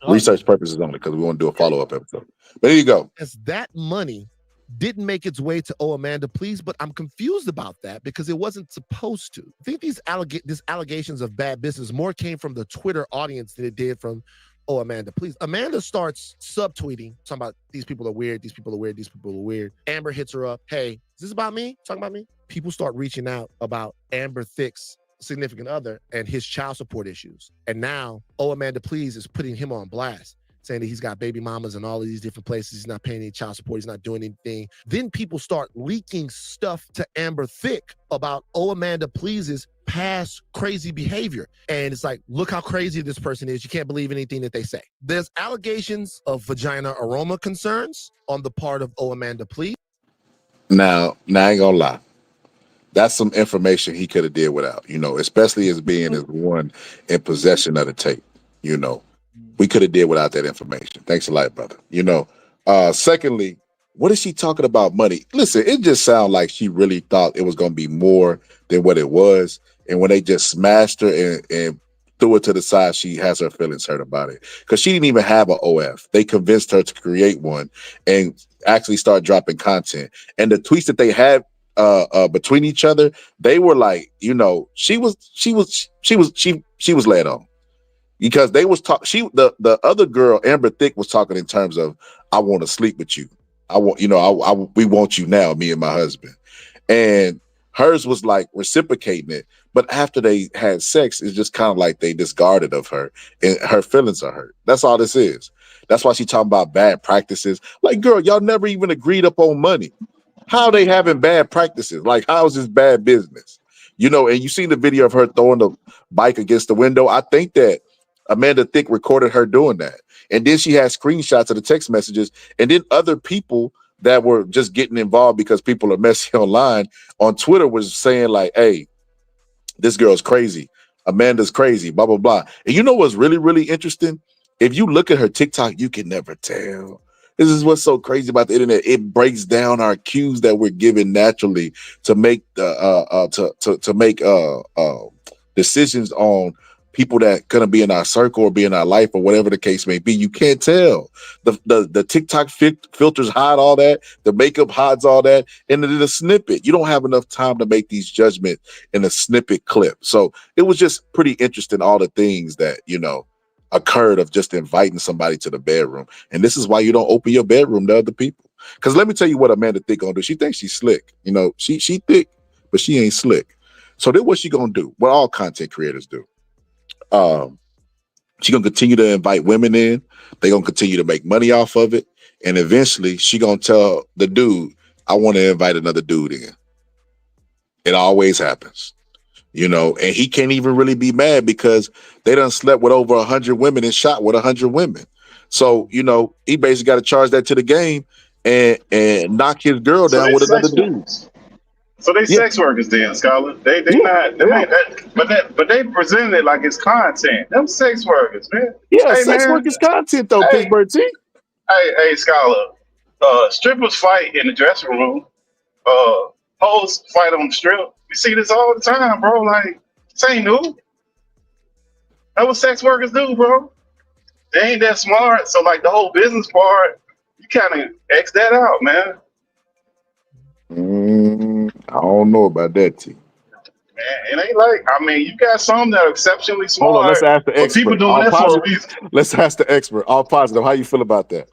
Research purposes only, because we want to do a follow-up episode. But here you go. As that money didn't make its way to Amanda Please, but I'm confused about that because it wasn't supposed to. I think these allegations of bad business more came from the Twitter audience than it did from Amanda Please. Amanda starts subtweeting, talking about these people are weird, these people are weird, these people are weird. Amber hits her up. Hey, is this about me? Talking about me? People start reaching out about Amber Thicke's significant other and his child support issues. And now Amanda Please is putting him on blast, saying that he's got baby mamas in all of these different places. He's not paying any child support. He's not doing anything. Then people start leaking stuff to Amber Thicke about Amanda Please's past crazy behavior. And it's like, look how crazy this person is. You can't believe anything that they say. There's allegations of vagina aroma concerns on the part of Amanda Please. Now I ain't gonna lie. That's some information he could have did without, you know, especially as being as one in possession of the tape, you know. We could have did without that information. Thanks a lot, brother. You know, secondly, what is she talking about money? Listen, it just sounds like she really thought it was going to be more than what it was. And when they just smashed her and threw it to the side, she has her feelings hurt about it. Because she didn't even have an OF. They convinced her to create one and actually start dropping content. And the tweets that they had between each other, they were like, you know, she was led on. Because they was talking, the other girl, Amber Thicke, was talking in terms of, I want to sleep with you. I want, you know, we want you now, me and my husband. And hers was like reciprocating it. But after they had sex, it's just kind of like they discarded of her and her feelings are hurt. That's all this is. That's why she's talking about bad practices. Like, girl, y'all never even agreed up on money. How are they having bad practices? Like, how is this bad business? You know, and you see the video of her throwing the bike against the window. I think that Amanda Thicke recorded her doing that. And then she had screenshots of the text messages. And then other people that were just getting involved because people are messy online on Twitter was saying like, hey, this girl's crazy. Amanda's crazy, blah, blah, blah. And you know what's really, really interesting? If you look at her TikTok, you can never tell. This is what's so crazy about the internet. It breaks down our cues that we're given naturally to make decisions on people that gonna be in our circle or be in our life or whatever the case may be. You can't tell. The TikTok filters hide all that. The makeup hides all that. And then the snippet. You don't have enough time to make these judgments in a snippet clip. So it was just pretty interesting, all the things that, you know, occurred of just inviting somebody to the bedroom. And this is why you don't open your bedroom to other people. Because let me tell you what Amanda Thicke gonna do. She thinks she's slick. You know, she thick, but she ain't slick. So then what she gonna do? What all content creators do. She gonna continue to invite women in. They gonna continue to make money off of it. And eventually she gonna tell the dude, I want to invite another dude in. It always happens. You know, and he can't even really be mad because they done slept with over 100 women and shot with 100 women. So, you know, he basically got to charge that to the game and knock his girl down with another dude. So they sex workers then, Scholar. They not that, but they present it like it's content. Them sex workers, man. Yeah, hey, sex workers content though, hey, Pittsburgh T. Hey, Scholar. Strippers fight in the dressing room. Hoes fight on the strip. You see this all the time, bro. Like, this ain't new. That's what sex workers do, bro. They ain't that smart. So, like, the whole business part, you kind of X that out, man. I don't know about that, T. Man, it ain't like, I mean, you got some that are exceptionally smart. Hold on, let's ask the expert. But people doing all that positive, for a reason. Let's ask the expert. All positive. How you feel about that?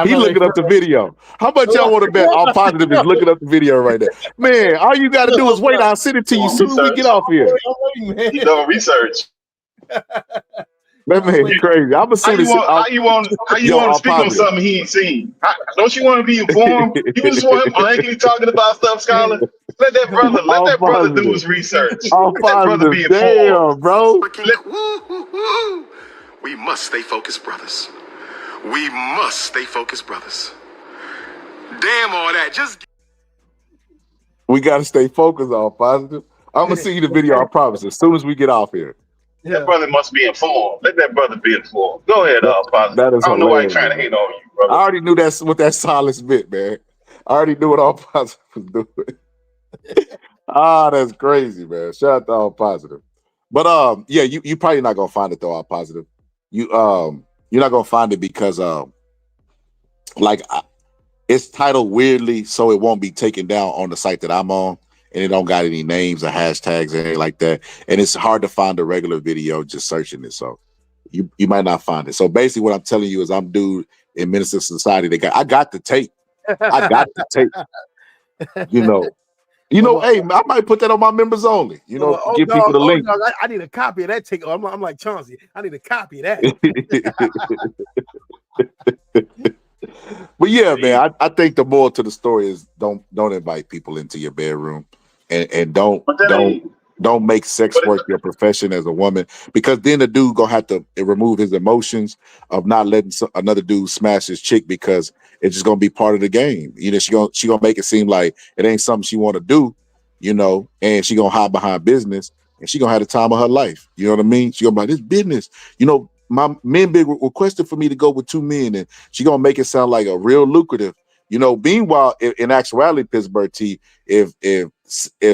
He looking up the video. How much y'all want to bet all positive is looking up the video right now? Man, all you got to do is wait. I'll send it to you as soon as we get off here. You know, research. That man crazy. I'm assuming. How you want to speak on something he ain't seen? Don't you want to be informed? You just want him blankly talking about stuff, Scholar? Let that brother do his research. All Let that brother be informed. Damn, bro. We must stay focused, brothers. We must stay focused, brothers. Damn all that. We got to stay focused on positive. I'm going to see you the video, I promise, as soon as we get off here. That brother must be informed. Let that brother be informed. Go ahead, positive. That is I don't know why you're hilarious, trying to hate on you, brother. I already knew that's what that silence meant, man. I already knew what all positive was doing. That's crazy, man. Shout out to all positive. But yeah, you probably not gonna find it though, all positive. You're not gonna find it because it's titled weirdly, so it won't be taken down on the site that I'm on, and it don't got any names or hashtags or anything like that. And it's hard to find a regular video just searching it. So you might not find it. So basically what I'm telling you is I'm dude in Minister Society. I got the tape. I got the tape. You know, hey, I might put that on my members only. You know, give people the link. I need a copy of that ticket. I'm like Chauncey. I need a copy of that. But yeah, man, I think the moral to the story is don't invite people into your bedroom, and don't make sex work your profession as a woman, because then the dude gonna have to remove his emotions of not letting another dude smash his chick, because it's just gonna be part of the game. You know, she gonna make it seem like it ain't something she want to do, you know, and she gonna hide behind business, and she gonna have the time of her life. You know what I mean? She gonna be like, this business, you know. My men big requested for me to go with 2 men, and she gonna make it sound like a real lucrative, you know. Meanwhile, in actuality, Pittsburgh T, if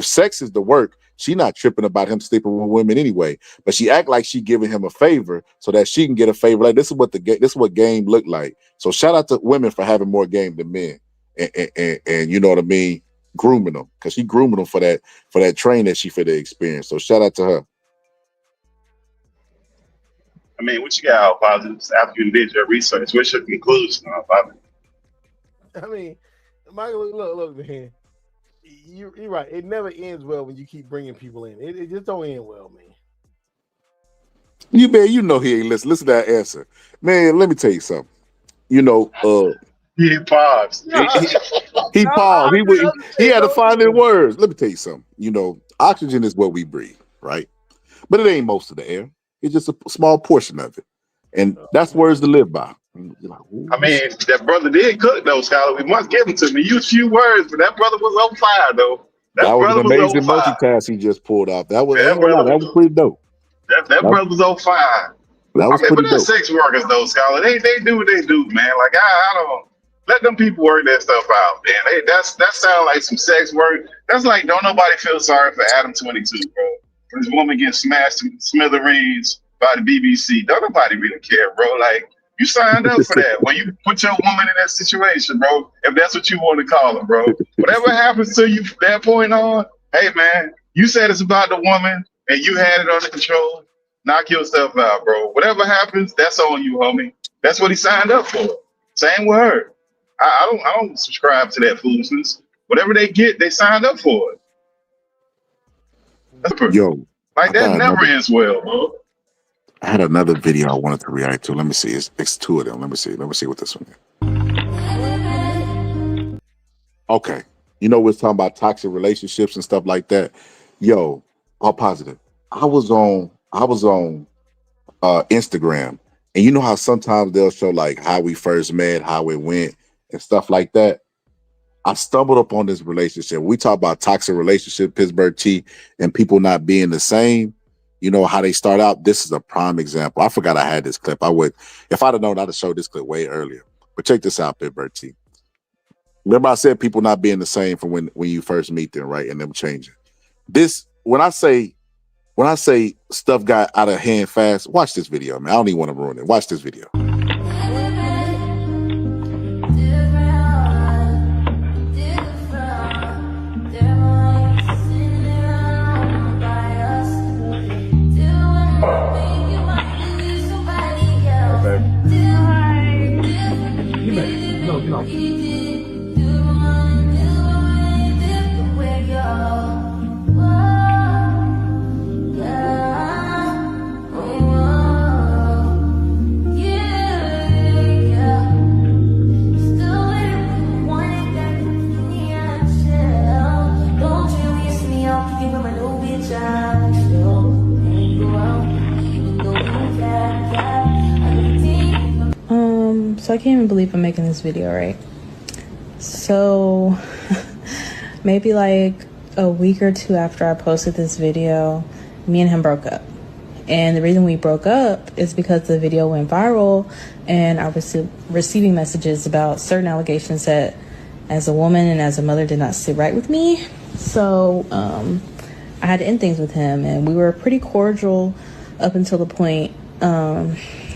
sex is the work, she not tripping about him sleeping with women anyway. But she act like she giving him a favor so that she can get a favor. Like this is what game look like. So shout out to women for having more game than men, and you know what I mean, grooming them, because she grooming them for that train that she for the experience. So shout out to her. I mean, what you got out positives after you did your research? What's your conclusion about it? I mean, Michael, look, man. You're right. It never ends well when you keep bringing people in. It just don't end well, man. You know he ain't listen to that answer, man. Let me tell you something. You know, he pops. He paused. He had to find in words. Let me tell you something. You know, oxygen is what we breathe, right? But it ain't most of the air. It's just a small portion of it. And that's words to live by. Like, I mean, that brother did cook though, Scholar. We must give him to me. He used few words, but that brother was on fire though. That was an amazing multitask he just pulled off. That was pretty dope. That brother was on fire. That was pretty but they're dope. sex workers though, Scholar. They do what they do, man. Like I don't let them people work that stuff out, man. That sounds like some sex work. That's like don't nobody feel sorry for Adam 22, bro. When this woman gets smashed to smithereens by the BBC. Don't nobody really care, bro. Like you signed up for that. When you put your woman in that situation, bro, if that's what you want to call her, bro. Whatever happens to you from that point on, hey man, you said it's about the woman and you had it under control. Knock yourself out, bro. Whatever happens, that's on you, homie. That's what he signed up for. Same word. I don't subscribe to that foolishness. Whatever they get, they signed up for it. That's perfect. Yo, like that never ends well, bro. I had another video I wanted to react to. Let me see. It's two of them. Let me see what this one is. Okay. You know, we're talking about toxic relationships and stuff like that. Yo, all positive. I was on Instagram, and you know how sometimes they'll show like how we first met, how it went, and stuff like that. I stumbled upon this relationship. We talk about toxic relationship, Pittsburgh T, and people not being the same. You know how they start out. This is a prime example. I forgot I had this clip. If I'd have known, I'd have showed this clip way earlier. But check this out, Pittsburgh T. Remember I said people not being the same from when you first meet them, right? And them changing. This when I say stuff got out of hand fast, watch this video, man. I don't even want to ruin it. Watch this video. So I can't even believe I'm making this video, right? So maybe like a week or two after I posted this video, me and him broke up. And the reason we broke up is because the video went viral and I was receiving messages about certain allegations that as a woman and as a mother did not sit right with me. So I had to end things with him, and we were pretty cordial up until the point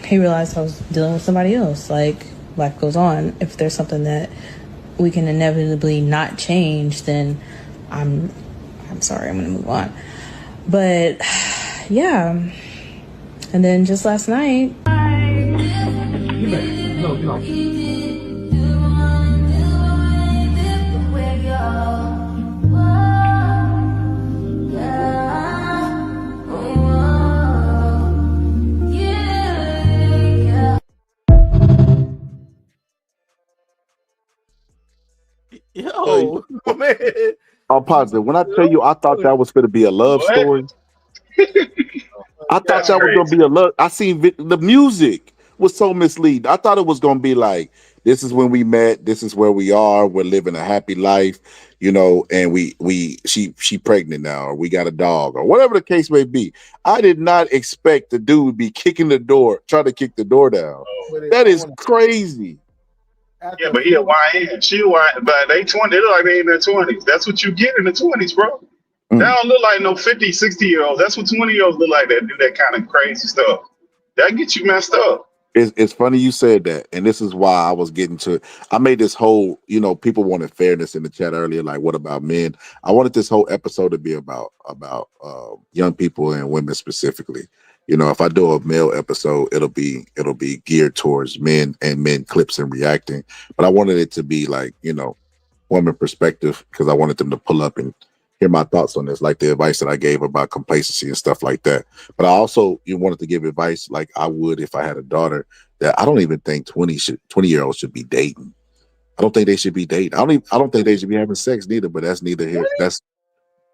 he realized I was dealing with somebody else. Like, life goes on. If there's something that we can inevitably not change, then I'm sorry, I'm gonna move on. But yeah, and then just last night, Yo, man. I'm positive. When I tell you, I thought that was going to be a love story. I thought that was going to be a love. I seen the music was so misleading. I thought it was going to be like, this is when we met. This is where we are. We're living a happy life, you know. And she pregnant now, or we got a dog, or whatever the case may be. I did not expect the dude would be kicking the door, trying to kick the door down. That is crazy. Yeah, but he a YN. She a YN, but they 20. They look like they in their 20s. That's what you get in the 20s, bro. They don't look like no 50, 60-year-olds. That's what 20-year-olds look like that do that kind of crazy stuff. That gets you messed up. It's funny you said that, and this is why I was getting to it. I made this whole, you know, people wanted fairness in the chat earlier, like what about men? I wanted this whole episode to be about young people and women specifically. You know, if I do a male episode, it'll be geared towards men and men clips and reacting. But I wanted it to be like, you know, woman perspective, because I wanted them to pull up and hear my thoughts on this, like the advice that I gave about complacency and stuff like that. But I also wanted to give advice like I would if I had a daughter, that I don't even think 20-year-olds should be dating. I don't think they should be dating. I don't think they should be having sex neither. But that's neither here. That's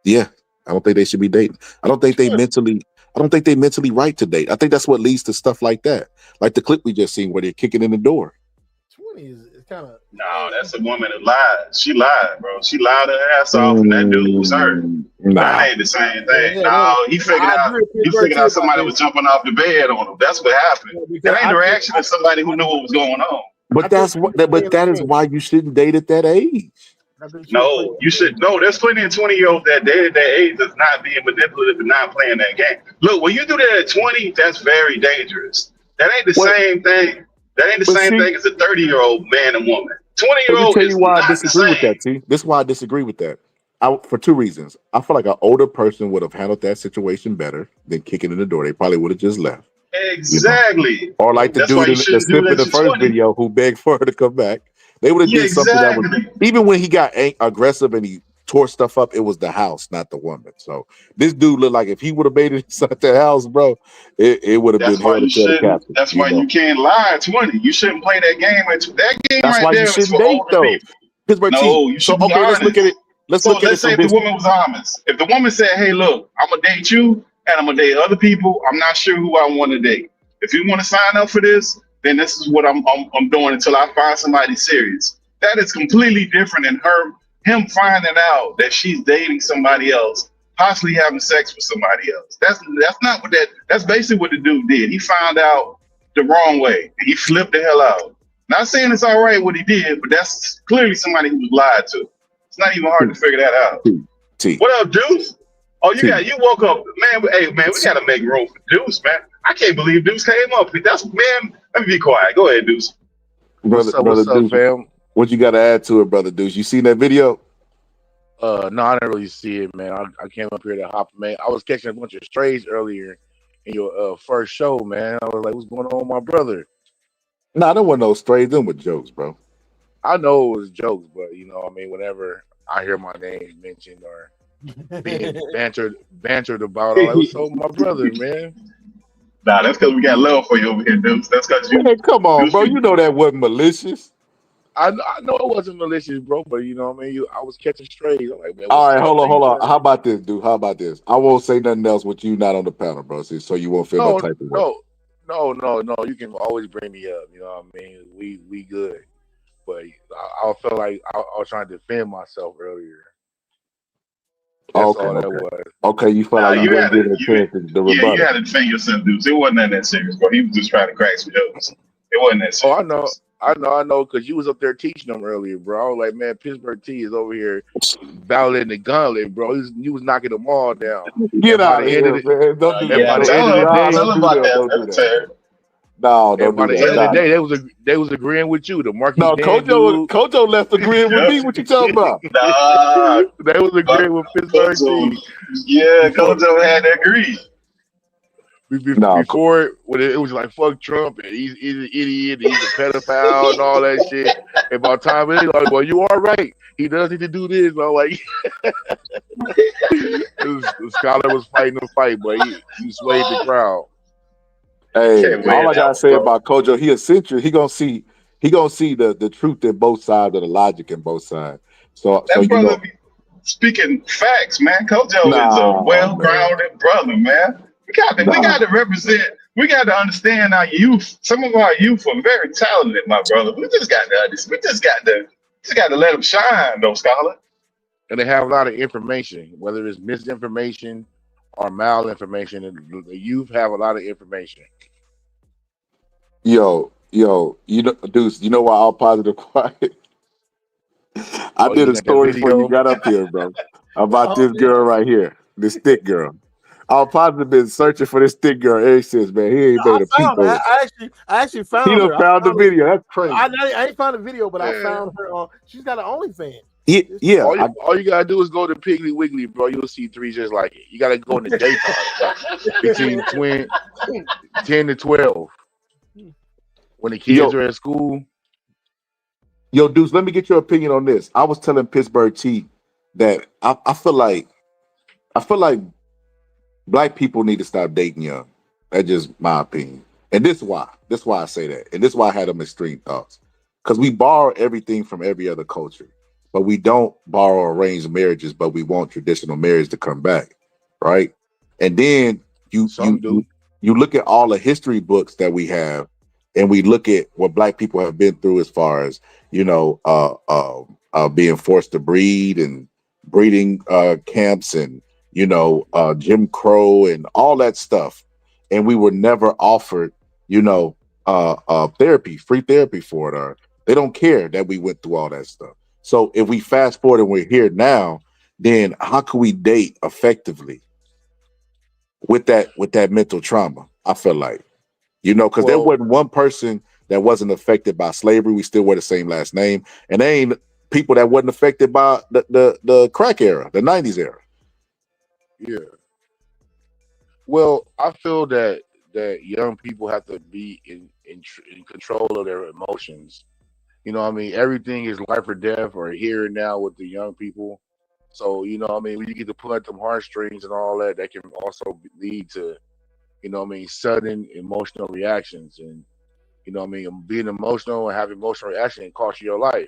yeah. I don't think they should be dating. I don't think they mentally right to date. I think that's what leads to stuff like that. Like the clip we just seen where they're kicking in the door. 20 is kind of No, that's a woman that lied. She lied, bro. She lied her ass off, and that dude was hurt. That ain't the same thing. No, he figured out somebody was jumping off the bed on him. That's what happened. That ain't the reaction of somebody who knew what was going on. But that is why you shouldn't date at that age. No, you should. No, there's plenty of 20-year-olds that dated at that age that's not being manipulative and not playing that game. Look, when you do that at 20, that's very dangerous. That ain't the same thing. That ain't the same thing as a 30-year-old man and woman. 20-year-old is not the same. With that, T. This is why I disagree with that. For two reasons. I feel like an older person would have handled that situation better than kicking in the door. They probably would have just left. Exactly. You know? Or like the dude in the first video who begged for her to come back. They would have did something that was, even when he got aggressive and he tore stuff up, it was the house, not the woman. So this dude looked like if he would have made it inside the house, bro, it would have been hell to tell the captain. That's why you can't lie at 20. You shouldn't play that game. That game that's right why there you is shouldn't for date, older though. people. No, you should be honest. Let's look at it. Let's say if the woman was honest. If the woman said, "Hey, look, I'm gonna date you, and I'm gonna date other people. I'm not sure who I want to date. If you want to sign up for this, then this is what I'm doing until I find somebody serious." That is completely different than him finding out that she's dating somebody else, possibly having sex with somebody else. That's not what that's basically what the dude did. He found out the wrong way and he flipped the hell out. Not saying it's all right what he did, but that's clearly somebody who was lied to. It's not even hard to figure that out. What up, Deuce? Oh, you woke up, man. Hey, man, we gotta make room for Deuce, man. I can't believe Deuce came up. That's man. Let me be quiet. Go ahead, Deuce. What's up, Deuce, fam? What you got to add to it, brother Deuce? You seen that video? No, I didn't really see it, man. I came up here to hop, man. I was catching a bunch of strays earlier in your first show, man. I was like, "What's going on with my brother?" Nah, there wasn't no strays. Them with jokes, bro. I know it was jokes, but you know, I mean, whenever I hear my name mentioned or being bantered about, I'm like, "What's up with my brother, man?" Nah, that's because we got love for you over here, Deuce. That's because you. Man, come on, bro. You know that wasn't malicious. I know it wasn't malicious, bro, but you know what I mean? I was catching strays. I'm like, man, all right, hold on. How about this, dude? How about this? I won't say nothing else with you not on the panel, bro, so you won't feel no type of way. No. You can always bring me up. You know what I mean? We good. But I felt like I was trying to defend myself earlier. That's all that was. Okay, you felt like you weren't getting a chance to rebuttal. Yeah, you had to defend yourself, dude. It wasn't that serious, bro. He was just trying to crack some jokes. It wasn't that serious. I know, because you was up there teaching them earlier, bro. I was like, man, Pittsburgh T is over here battling the gauntlet, bro. You was knocking them all down. Get out of here, man. Don't do that. Tell him about that. No, don't by do the that. end of the day, they was agreeing with you. The Marquis Kojo left agreeing with me. What you talking about? Nah, they was agreeing with Pittsburgh T. Yeah, Kojo had to agree. Before, when it was like fuck Trump and he's an idiot, he's a pedophile and all that shit. And by the time it like, well, you are right. He does need to do this. And I'm like, the scholar was fighting the fight, but he swayed the crowd. Hey, all I gotta say about Kojo, he eccentric. He gonna see the truth in both sides and the logic in both sides. So that brother be speaking facts, man. Kojo is a well-grounded brother, man. We got to represent. We got to understand our youth. Some of our youth are very talented, my brother. We just got to let them shine, though, scholar. And they have a lot of information, whether it's misinformation or malinformation. And the youth have a lot of information. Yo, you know, Deuce, you know why all positive quiet? I did a story before you got up here, bro, about this girl right here, this thick girl. All positive been searching for this thick girl ever since, man. He ain't made a peep. I actually found her. He done found the video. That's crazy. I ain't found the video, but I found her. She's got an OnlyFans. Yeah. All you gotta do is go to Piggly Wiggly, bro. You'll see three just like it. You gotta go in the daytime, between 10 to 12, when the kids are at school. Yo, Deuce, let me get your opinion on this. I was telling Pittsburgh T that I feel like Black people need to stop dating young. That's just my opinion. And this is why. I say that. And this is why I had them extreme thoughts. because we borrow everything from every other culture, but we don't borrow arranged marriages, but we want traditional marriage to come back, right? And then you Some you do. you, you look at all the history books that we have, and we look at what Black people have been through as far as being forced to breed and breeding camps and Jim Crow and all that stuff, and we were never offered therapy, free therapy for it, or they don't care that we went through all that stuff. So if we fast forward and we're here now, then how can we date effectively with that mental trauma? I feel like, because there Well, wasn't one person that wasn't affected by slavery. We still wear the same last name, and there ain't people that wasn't affected by the crack era, the '90s era. Yeah. Well, I feel that young people have to be in control of their emotions. I mean, everything is life or death or here and now with the young people. So, I mean, when you get to pull at them heartstrings and all that, that can also lead to, sudden emotional reactions. And, being emotional and having emotional reaction can cost you your life.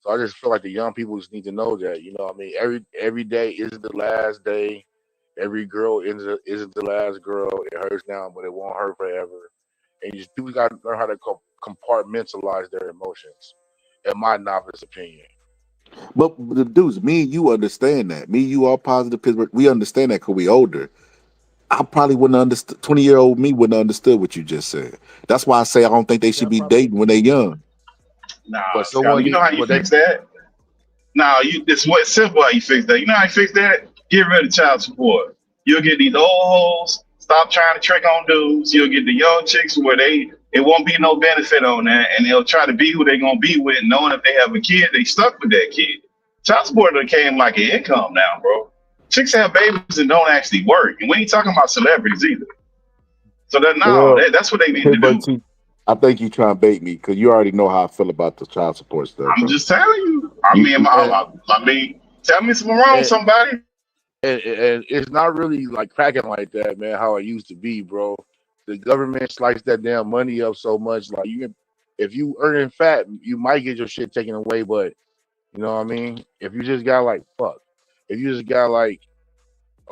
So I just feel like the young people just need to know that, every day isn't the last day. Every girl isn't the last girl. It hurts now, but it won't hurt forever. And people got to learn how to compartmentalize their emotions, in my novice opinion. But the dudes, me and you understand that. Me and you all positive Pittsburgh. We understand that because we older. I probably wouldn't have understood. 20-year-old me wouldn't have understood what you just said. That's why I say I don't think they should be dating when they're young. Nah, But Scott, you know how you fix that? Nah, it's simple how you fix that. You know how you fix that? Get rid of child support. You'll get these old hoes, stop trying to trick on dudes. You'll get the young chicks where it won't be no benefit on that, and they'll try to be who they're gonna be with, knowing if they have a kid, they stuck with that kid. Child support became like an income now, bro. Chicks have babies and don't actually work, and we ain't talking about celebrities either. So that's what they need to do. I think you trying to bait me because you already know how I feel about the child support stuff. I'm just telling you. I mean, tell me something wrong, somebody. And it's not really like cracking like that, man. How it used to be, bro. The government sliced that damn money up so much. Like if you earning fat, you might get your shit taken away. But you know what I mean. If you just got if you just got like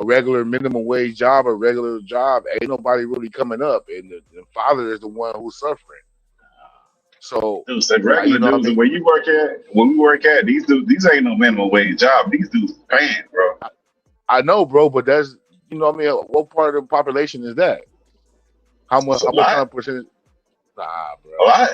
a regular minimum wage job, a regular job, ain't nobody really coming up, and the father is the one who's suffering. So dudes, that regular dudes, where you work at, when we work at, these ain't no minimum wage job. These dudes paying, bro. I know, bro, but that's what I mean. What part of the population is that? How much? How much kind of percentage? Nah, bro. A lot.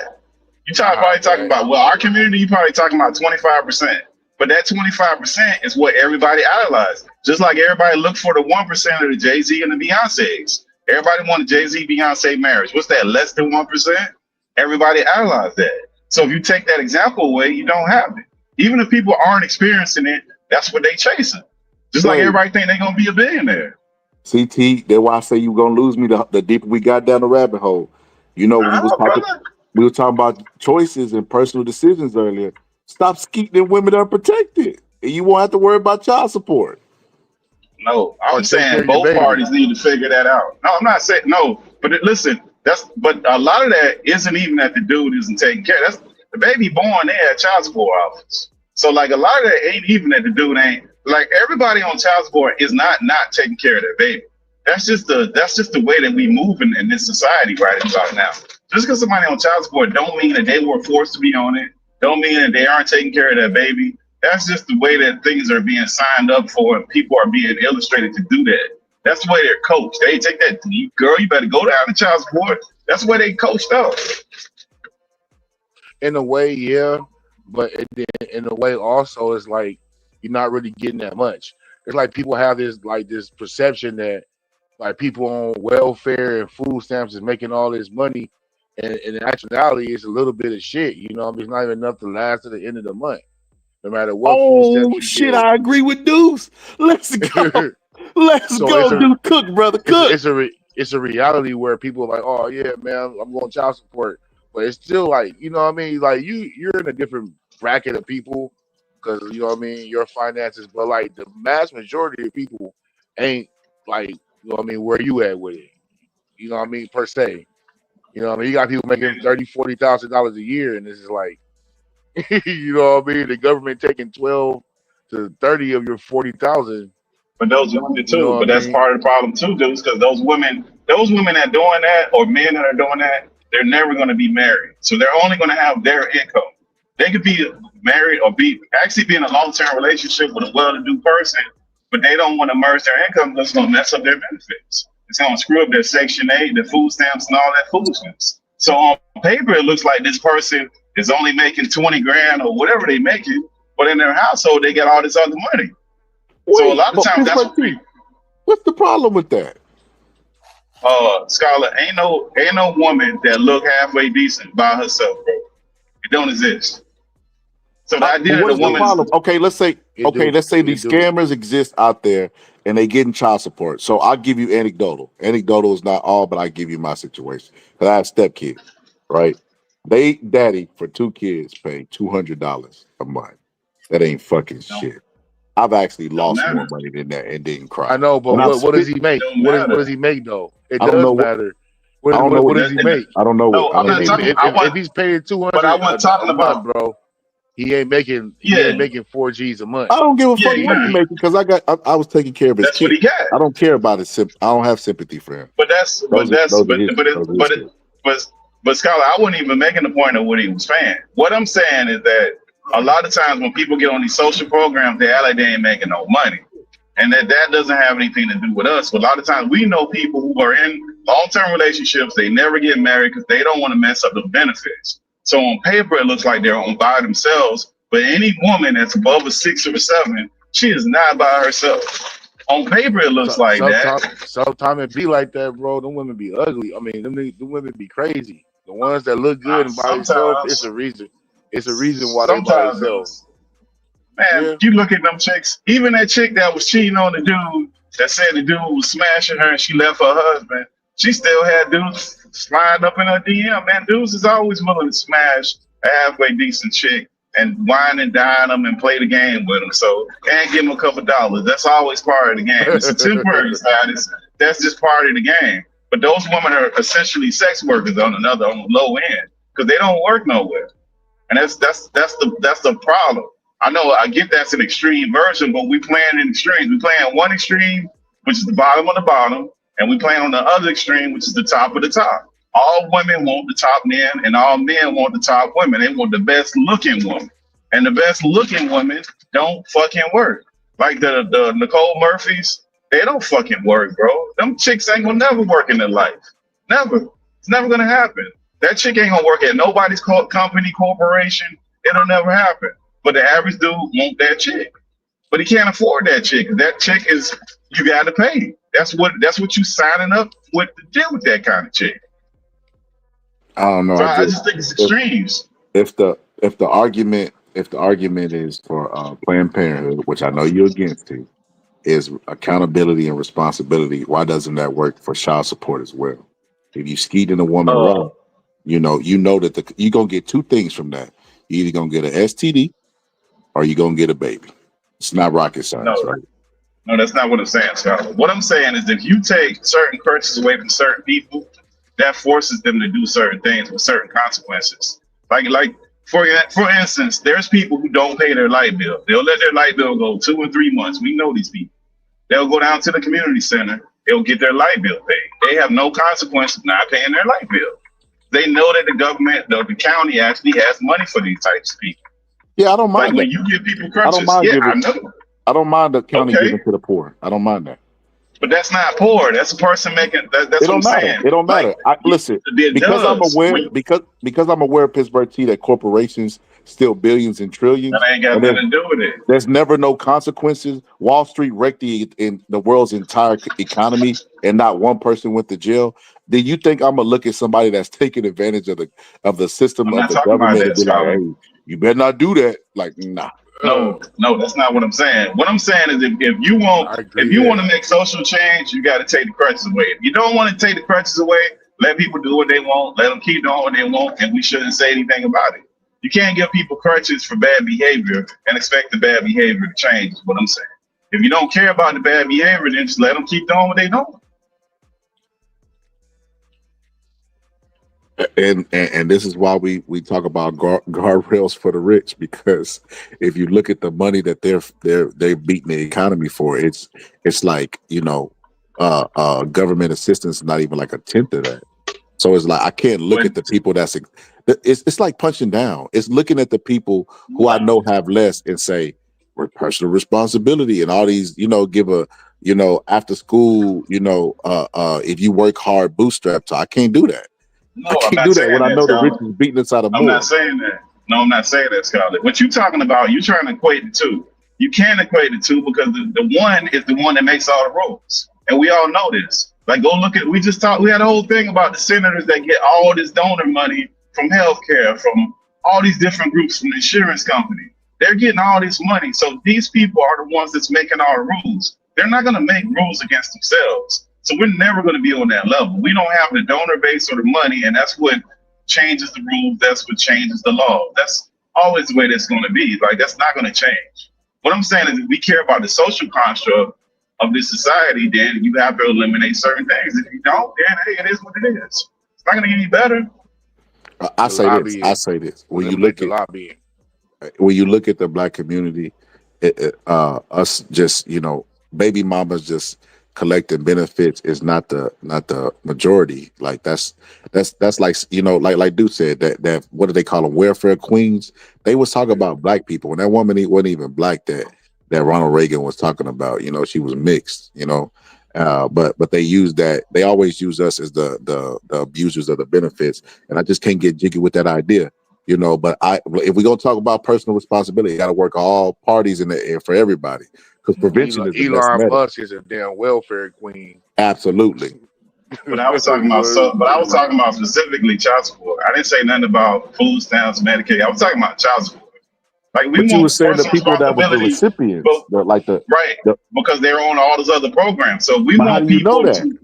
You probably talking about our community. You probably talking about 25%. But that 25% is what everybody idolized. Just like everybody looked for the 1% of the Jay-Z and the Beyonces. Everybody wanted Jay-Z Beyonce marriage. What's that? Less than 1%? Everybody idolized that. So if you take that example away, you don't have it. Even if people aren't experiencing it, that's what they chasing. Just like everybody think they're gonna be a billionaire. CT, that's why I say you gonna lose me the deeper we got down the rabbit hole. We were talking about choices and personal decisions earlier. Stop skeeting women unprotected, and you won't have to worry about child support. No, I'm saying both parties need to figure that out. No, I'm not saying no, but listen, but a lot of that isn't even that the dude isn't taking care. That's the baby born there at child support office. So like a lot of that ain't even that the dude ain't like everybody on child support is not taking care of their baby. That's just the way that we move in this society right about now. Just because somebody on child support don't mean that they were forced to be on it. Don't mean that they aren't taking care of their baby. That's just the way that things are being signed up for and people are being illustrated to do that. That's the way they're coached. They take that, girl, you better go down to child support. That's the way they coached up. In a way, yeah. But in a way also, it's like you're not really getting that much. It's like people have this perception that like people on welfare and food stamps is making all this money. And in actuality, it's a little bit of shit. You know, I mean, it's not even enough to last to the end of the month. No matter what food stamps you get. I agree with Deuce. Let's go. Let's go, Deuce. Cook, brother. Cook. It's a reality where people are like, oh yeah, man, I'm going child support. But it's still like, you know what I mean? Like you're in a different bracket of people because you know what I mean, your finances, but like the mass majority of people ain't like, you know what I mean, where you at with it. You know what I mean, per se. You know what I mean? You got people making $30,000-$40,000 a year, and this is like You know what I mean? The government taking 12 to 30 of your 40,000. But those women You know too. what But I that's mean? part of the problem too, dudes. Because those women that doing that, or men that are doing that, they're never going to be married. So they're only going to have their income. They could be married or be in a long-term relationship with a well-to-do person, but they don't want to merge their income because it's going to mess up their benefits. It's going to screw up their Section 8, their food stamps, and all that foolishness. So on paper, it looks like this person is only making 20 grand or whatever they making, but in their household, they get all this other money. So a lot of times that's what people. What's the problem with that? Scholar, ain't no woman that look halfway decent by herself, bro. It don't exist. So the idea What that is the the woman problem? Okay, let's say these do. scammers exist out there and they getting child support. So I'll give you anecdotal. Anecdotal is not all, but I give you my situation. Because I have stepkids, right? They daddy for 2 kids paid $200 a month. That ain't fucking shit. I've actually lost more money than that and didn't cry. I know, but what does he make? What does he make though? It I don't does know matter. I don't know What does he make? I don't know No, what. I I'm don't not know. talking. If he's paying 200 but I wasn't talking a month, about. bro, he ain't making 4 G's a month. I don't give a fuck Yeah, what he making because I was taking care of his that's what kids. he got. I don't care about his. I don't have sympathy for him. But Those are his kids. Scholar, I wasn't even making the point of what he was saying. What I'm saying is that a lot of times when people get on these social programs, they act like they ain't making no money. And that doesn't have anything to do with us. But a lot of times we know people who are in long-term relationships, they never get married because they don't want to mess up the benefits. So on paper, it looks like they're on by themselves. But any woman that's above a 6 or a 7, she is not by herself. On paper, it looks like that. Sometimes it be like that, bro. Them women be ugly. I mean, them women be crazy. The ones that look good and by themselves, it's a reason. It's a reason why they by themselves. Man, you look at them chicks. Even that chick that was cheating on the dude that said the dude was smashing her and she left her husband, she still had dudes slide up in her DM. Man, dudes is always willing to smash a halfway decent chick and wine and dine them and play the game with them. So can't give them a couple dollars. That's always part of the game. It's a temporary side. That's just part of the game. But those women are essentially sex workers on the low end because they don't work nowhere. And that's the problem. I know I get that's an extreme version, but we playing in extremes. We playing one extreme, which is the bottom of the bottom, and we playing on the other extreme, which is the top of the top. All women want the top men, and all men want the top women. They want the best looking woman, and the best looking women don't fucking work. Like the Nicole Murphys, they don't fucking work, bro. Them chicks ain't gonna never work in their life. Never. It's never gonna happen. That chick ain't gonna work at nobody's company, corporation. It'll never happen. But the average dude want that chick, but he can't afford that chick. That chick is you got to pay. That's what you signing up with to deal with that kind of chick. I don't know. So I just think it's extremes. If the argument is for Planned Parenthood, which I know you're against it, is accountability and responsibility. Why doesn't that work for child support as well? If you skeeting a woman right, you know that you're gonna get 2 things from that. You're either gonna get an STD or you're gonna get a baby. It's not rocket science, right? No, that's not what I'm saying, Scott. What I'm saying is if you take certain crutches away from certain people, that forces them to do certain things with certain consequences. Like for instance, there's people who don't pay their light bill. They'll let their light bill go 2 or 3 months. We know these people. They'll go down to the community center. They'll get their light bill paid. They have no consequence of not paying their light bill. They know that the government, the county actually has money for these types of people. Yeah, I don't mind. Like when you give people crutches, I don't mind the county giving to the poor. I don't mind that. But that's not poor. That's a person making. That's what I'm saying. It don't matter. Listen, because I'm aware, Pittsburgh T, that corporations steal billions and trillions. That ain't got nothing to do with it. There's never no consequences. Wall Street wrecked in the world's entire economy, and not one person went to jail. Do you think I'm gonna look at somebody that's taking advantage of the system of the government and be like, hey, you better not do that? Like, nah. No, that's not what I'm saying. What I'm saying is if you want to make social change, you got to take the crutches away. If you don't want to take the crutches away, let people do what they want. Let them keep doing what they want, and we shouldn't say anything about it. You can't give people crutches for bad behavior and expect the bad behavior to change. Is what I'm saying. If you don't care about the bad behavior, then just let them keep doing what they doing. And this is why we talk about guardrails for the rich, because if you look at the money that they're beating the economy for, it's like, government assistance is not even like a tenth of that. So it's like I can't look at the people it's like punching down. It's looking at the people who I know have less and say, we're personal responsibility and all these, give a, after school, if you work hard, bootstrap. So I can't do that. No, I I'm can't not do that when saying I that, know the rich Scarlett. is beating us out of I'm more. not saying that. No, I'm not saying that, Scarlett. What you talking about, you trying to equate the two. You can't equate the two because the one is the one that makes all the rules. And we all know this. Like, go look at, we had a whole thing about the senators that get all this donor money from healthcare, from all these different groups, from the insurance company. They're getting all this money. So these people are the ones that's making all the rules. They're not going to make rules against themselves. So we're never going to be on that level. We don't have the donor base or the money, and that's what changes the rules. That's what changes the law. That's always the way that's going to be. Like, that's not going to change. What I'm saying is, if we care about the social construct of this society, then you have to eliminate certain things. If you don't, then hey, it is what it is. It's not going to get any better. I say this. When you look at the black community, us just, baby mamas just collecting benefits is not the majority. Like that's like, like Dude said, that what do they call them, welfare queens? They was talking about black people, and that woman wasn't even black that Ronald Reagan was talking about. She was mixed. But they use that. They always use us as the abusers of the benefits, and I just can't get jiggy with that idea. But if we're gonna talk about personal responsibility, you got to work all parties in the air for everybody, because prevention is the best Elon medicine. Musk is a damn welfare queen. Absolutely. But I was talking about specifically child support. I didn't say nothing about food stamps, Medicaid. I was talking about child support. Like, we But you want were saying the personal people that was the responsibility, recipients, right? Because they're on all those other programs. So we But how want do you know people that? to,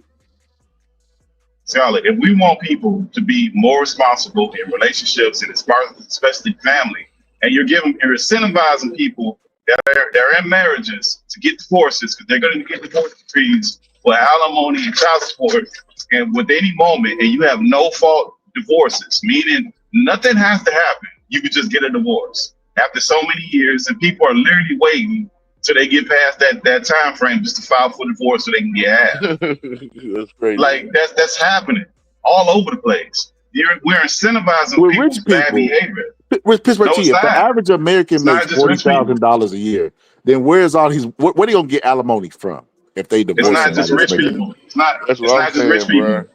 Scarlett, if we want people to be more responsible in relationships, and especially family, and you're incentivizing people that are in marriages to get divorces, because they're going to get divorce decrees for alimony and child support, and with any moment, and you have no fault divorces, meaning nothing has to happen. You could just get a divorce after so many years, and people are literally waiting till they get past that time frame just to file for divorce so they can get half. That's crazy. Like, that's happening all over the place. We're incentivizing people's bad behavior. With Pittsburgh No, T, it's if the not. average American It's not makes just rich people. $40,000 a year, then where's all these? Where are they gonna get alimony from if they divorce? It's not just rich people. It's not just rich people.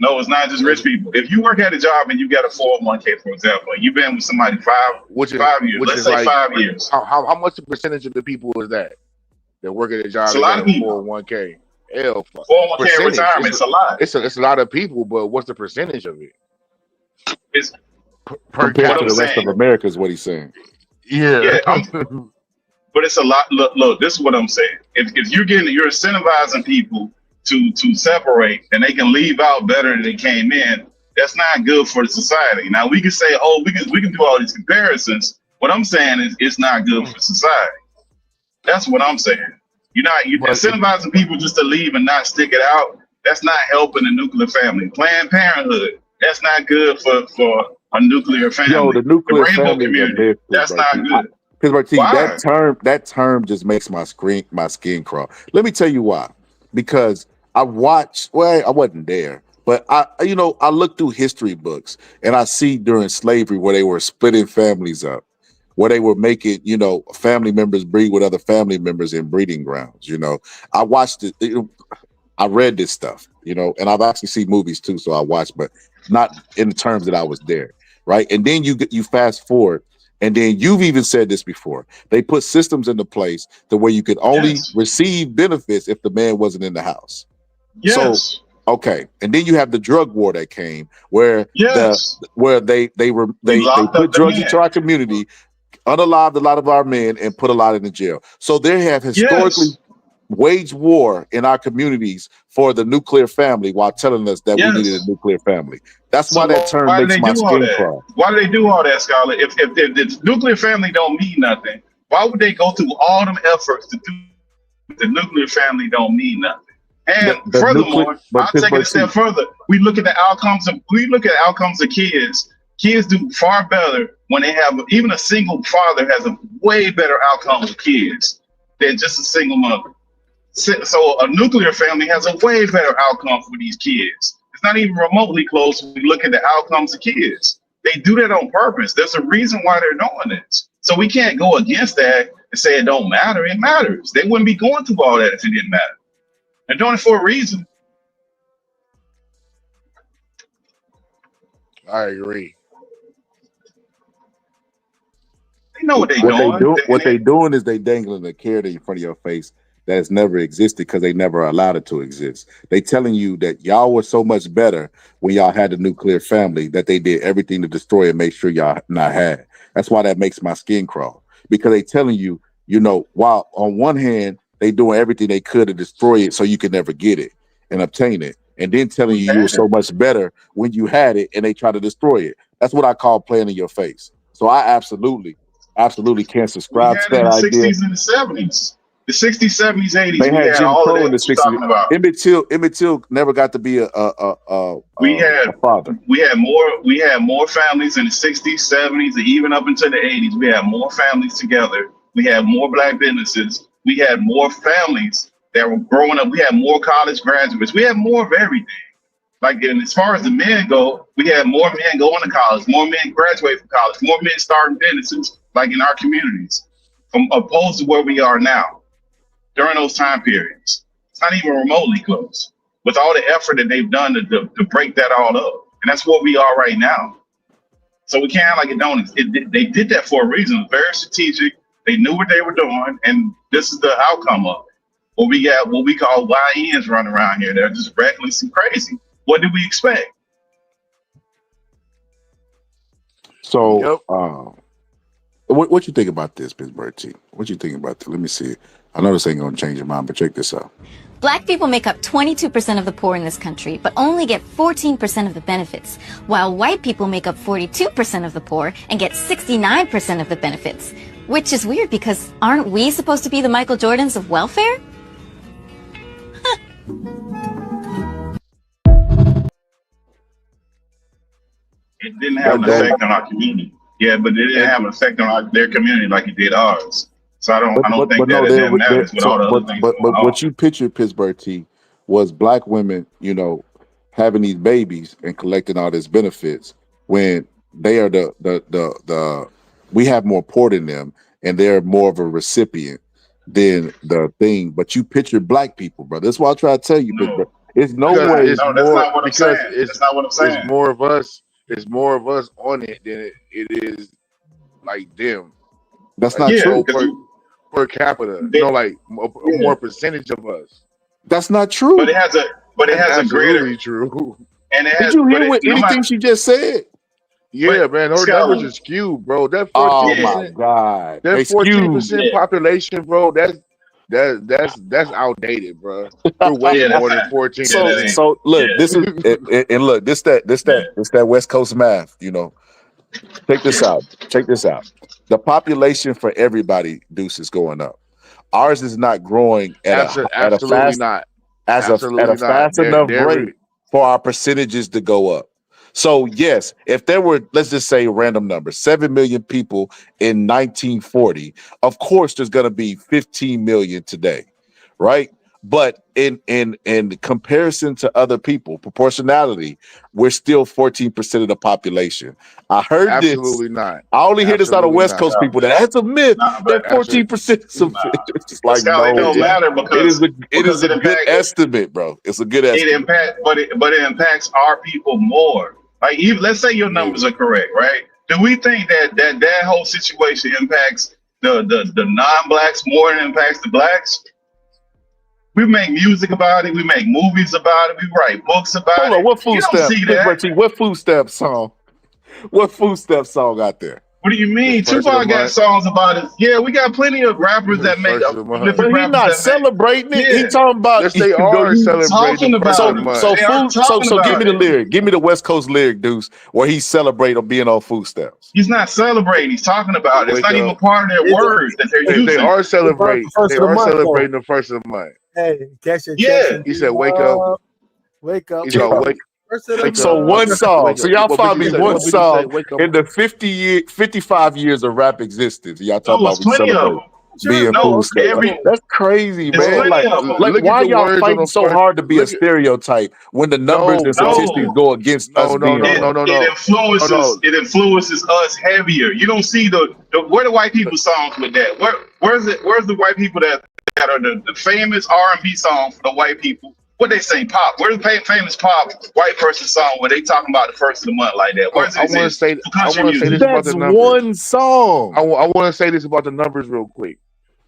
No, it's not just rich people. If you work at a job and you got a 401k, for example, and you've been with somebody 5 years, let's say 5 years. How much percentage of the people is that work at a job? It's a lot of people. 401k. Hell, 401k retirement. It's a lot. It's a lot of people, but what's the percentage of it? It's compared to the rest of America, is what he's saying. Yeah. But it's a lot. Look, this is what I'm saying. If you're incentivizing people to separate, and they can leave out better than they came in, that's not good for the society. Now we can say, oh, we can do all these comparisons. What I'm saying is, it's not good for society. That's what I'm saying. You're incentivizing people just to leave and not stick it out. That's not helping the nuclear family. Planned Parenthood, that's not good for a nuclear family. Yo, the nuclear rainbow family community, that's not good. Pittsburgh T, Why? that term just makes my skin crawl. Let me tell you why. Because I watched, I wasn't there, but I look through history books and I see during slavery where they were splitting families up, where they were making, family members breed with other family members in breeding grounds. I watched it. I read this stuff, and I've actually seen movies too. So I watched, but not in the terms that I was there. Right. And then you fast forward, and then you've even said this before. They put systems into place to where you could only receive benefits if the man wasn't in the house. Yes. So, okay. And then you have the drug war that came where they put drugs into our community, unalived a lot of our men, and put a lot in the jail. So they have historically waged war in our communities for the nuclear family while telling us that we needed a nuclear family. That's why that term makes my skin crawl. Why do they do all that, Scarlett? If the nuclear family don't mean nothing, why would they go through all them efforts to do the nuclear family don't mean nothing? And furthermore, I'll take it a step further. We look at the outcomes of kids. Kids do far better when they have even a single father has a way better outcome with kids than just a single mother. So a nuclear family has a way better outcome for these kids. It's not even remotely close when we look at the outcomes of kids. They do that on purpose. There's a reason why they're doing this. So we can't go against that and say it don't matter. It matters. They wouldn't be going through all that if it didn't matter. They're doing it for a reason. I agree. They know what they're doing. What they doing is they dangling a carrot in front of your face that has never existed because they never allowed it to exist. They telling you that y'all were so much better when y'all had a nuclear family that they did everything to destroy and make sure y'all not had. That's why that makes my skin crawl, because they telling you, you know, while on one hand they doing everything they could to destroy it so you could never get it and obtain it, and then telling you were so much better when you had it and they try to destroy it. That's what I call playing in your face. So I absolutely can't subscribe to that idea. The 60s and the 70s. The 60s, 70s, 80s. They had Jim all Crow of in the that 60s. Emmett Till never got to be a father. We had more families in the 60s, 70s, and even up into the 80s. We had more families together. We had more black businesses. We had more families that were growing up. We had more college graduates. We had more of everything. Like, and as far as the men go, we had more men going to college, more men graduate from college, more men starting businesses, like in our communities, opposed to where we are now during those time periods. It's not even remotely close with all the effort that they've done to break that all up. And that's what we are right now. So we can't like it don't. They did that for a reason. It was very strategic. They knew what they were doing, and this is the outcome of it. What we got, what we call YNs running around here. They're just reckless and crazy. What did we expect? So, what you think about this, Pittsburgh T? What you think about this? Let me see it. I know this ain't gonna change your mind, but check this out. Black people make up 22% of the poor in this country, but only get 14% of the benefits, while white people make up 42% of the poor and get 69% of the benefits. Which is weird because aren't we supposed to be the Michael Jordans of welfare? It didn't have an effect on our community. Yeah, but it didn't have an effect on their community like it did ours. So I don't think that matters with all the other things. But what you pictured, Pittsburgh T, was black women, you know, having these babies and collecting all these benefits when they are the we have more poor than them and they're more of a recipient than the thing. But you picture black people, bro. That's why I try to tell you, Pittsburgh. It's no way. It's that's not what I'm saying. That's not what I'm saying. It's more of us. It's more of us on it than it is like them. That's like, not true. Per capita, you know, like a more percentage of us. That's not true. But it has a greater true. And it did you hear what anything she just said? Yeah, man, her numbers are skewed, bro. That 14%, oh my god, that 14% population, bro. That's outdated, bro. We're way more than 14. So look, this is and look, this that West Coast math, you know. Check this out. The population for everybody, Deuce, is going up. Ours is not growing at a fast enough rate for our percentages to go up. So yes, if there were, let's just say random numbers, 7 million people in 1940, of course there's going to be 15 million today, right? But in comparison to other people, proportionality, we're still 14% of the population. I heard absolutely this. Not. I only hear this out of West Coast people. That's a myth. That 14% is a myth. It's like no, it don't matter because it is a good estimate, bro. It's a good estimate. It impacts our people more. Like, even let's say your numbers are correct, right? Do we think that whole situation impacts the non-blacks more than it impacts the blacks? We make music about it. We make movies about it. We write books about Hold on, it. what food step song? What food step song out there? What do you mean? Tupac got songs about it. Yeah, we got plenty of rappers that make up. But he's not celebrating it. He's talking about. Yes, they are celebrating about it. So give me the lyric. Give me the West Coast lyric, Deuce, where he celebrating being on food stamps. He's not celebrating. He's talking about it. It's not even part of their words that they're using. They are celebrating. They are celebrating the first of the month. Hey, catch it. Yeah, he said, "Wake up, wake up." He's gonna wake. So one song. So y'all found me one song Wake up. in the 55 years of rap existence. Y'all There talking was about we plenty of celebrate them. being No, food stamps. every That's crazy, there's man. plenty of them. Like Look why at the y'all words on fighting the so front. hard to be a Look at stereotype when the numbers and statistics go against us being one? It influences us heavier. You don't see the where the white people songs with that. Where's the white people that are the famous R&B song for the white people? What they say, pop? Where's the famous pop white person song where they talking about the first of the month like that? Where's it I want to exist? say. For I country want to say music. this about the numbers. One song. I want to say this about the numbers real quick.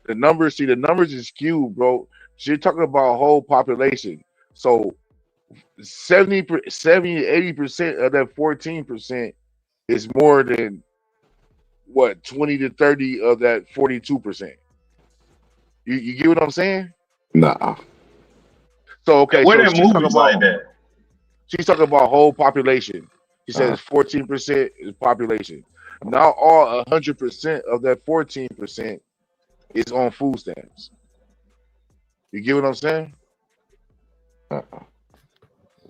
The numbers, see, the numbers is skewed, bro. So you're talking about a whole population. So 70, 80% of that 14% is more than what 20 to 30 of that 42%. You get what I'm saying? Nah. So okay, Where so there movies like that? she's talking about whole population. She says 14% is population. Not all 100% of that 14% is on food stamps. You get what I'm saying?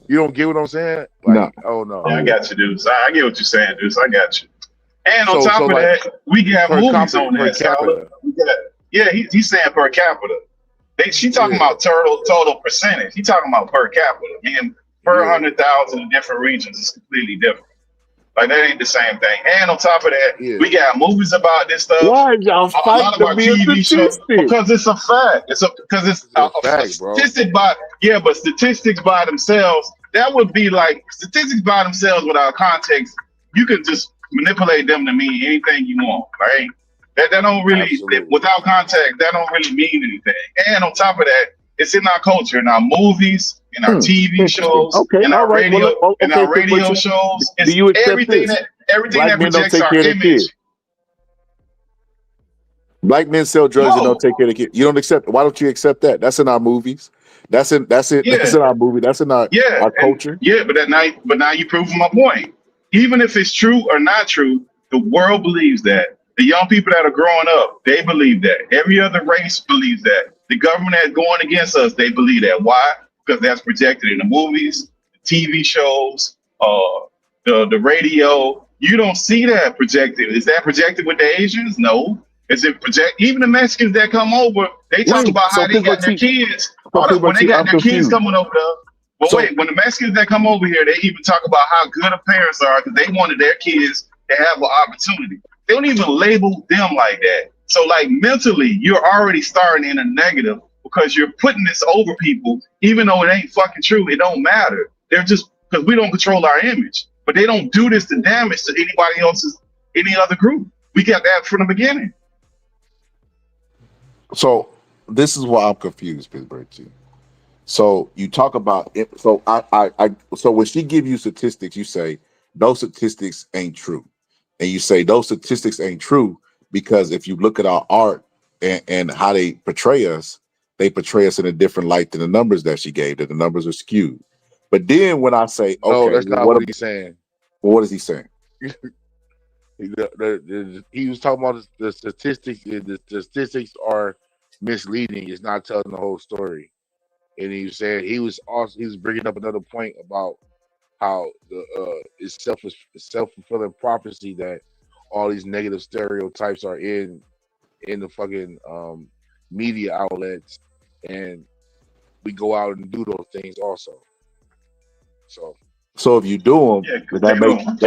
You don't get what I'm saying? Like, oh no. Yeah, I got you, dude. I get what you're saying, dude. I got you. And on top of like, that, we got movies on per that, capita. Yeah, he's saying per capita. She talking about total percentage. He talking about per capita. Meaning per 100,000 in different regions is completely different. Like that ain't the same thing. And on top of that, we got movies about this stuff. Why y'all A lot of our TV shows because it's a fact. It's a statistic but statistics by themselves, that would be like statistics by themselves without context. You can just manipulate them to mean anything you want, right? That don't really without context, that don't really mean anything. And on top of that, it's in our culture, in our movies, in our TV shows, in our radio, in our radio shows. It's do you accept everything this? everything that Black men don't projects take our care of their image. kids. Black men sell drugs and don't take care of their kids. You don't accept. Why don't you accept that? That's in our movies. That's in our movie. That's in our culture. But now you proving my point. Even if it's true or not true, the world believes that. The young people that are growing up, they believe that. Every other race believes that. The government that's going against us, they believe that. Why? Because that's projected in the movies, the TV shows, the radio. You don't see that projected. Is that projected with the Asians? No. Is it project? Even the Mexicans that come over, they talk about how they got their kids. When they got their kids coming over there. But wait, when the Mexicans that come over here, they even talk about how good the parents are because they wanted their kids to have an opportunity. They don't even label them like that. So like mentally, you're already starting in a negative because you're putting this over people, even though it ain't fucking true. It don't matter. They're just because we don't control our image, but they don't do this to damage to anybody else's, any other group. We got that from the beginning. So this is why I'm confused, Pittsburgh too. So you talk about it. So so when she give you statistics, you say those statistics ain't true, and you say those statistics ain't true because if you look at our art and how they portray us in a different light than the numbers that she gave. That the numbers are skewed. But then when I say, okay, no, that's not what he's saying. What is he saying? He was talking about the statistics. The statistics are misleading. It's not telling the whole story. And he was saying he was bringing up another point about how it's self-fulfilling prophecy that all these negative stereotypes are in the fucking media outlets, and we go out and do those things also. So if you do them, that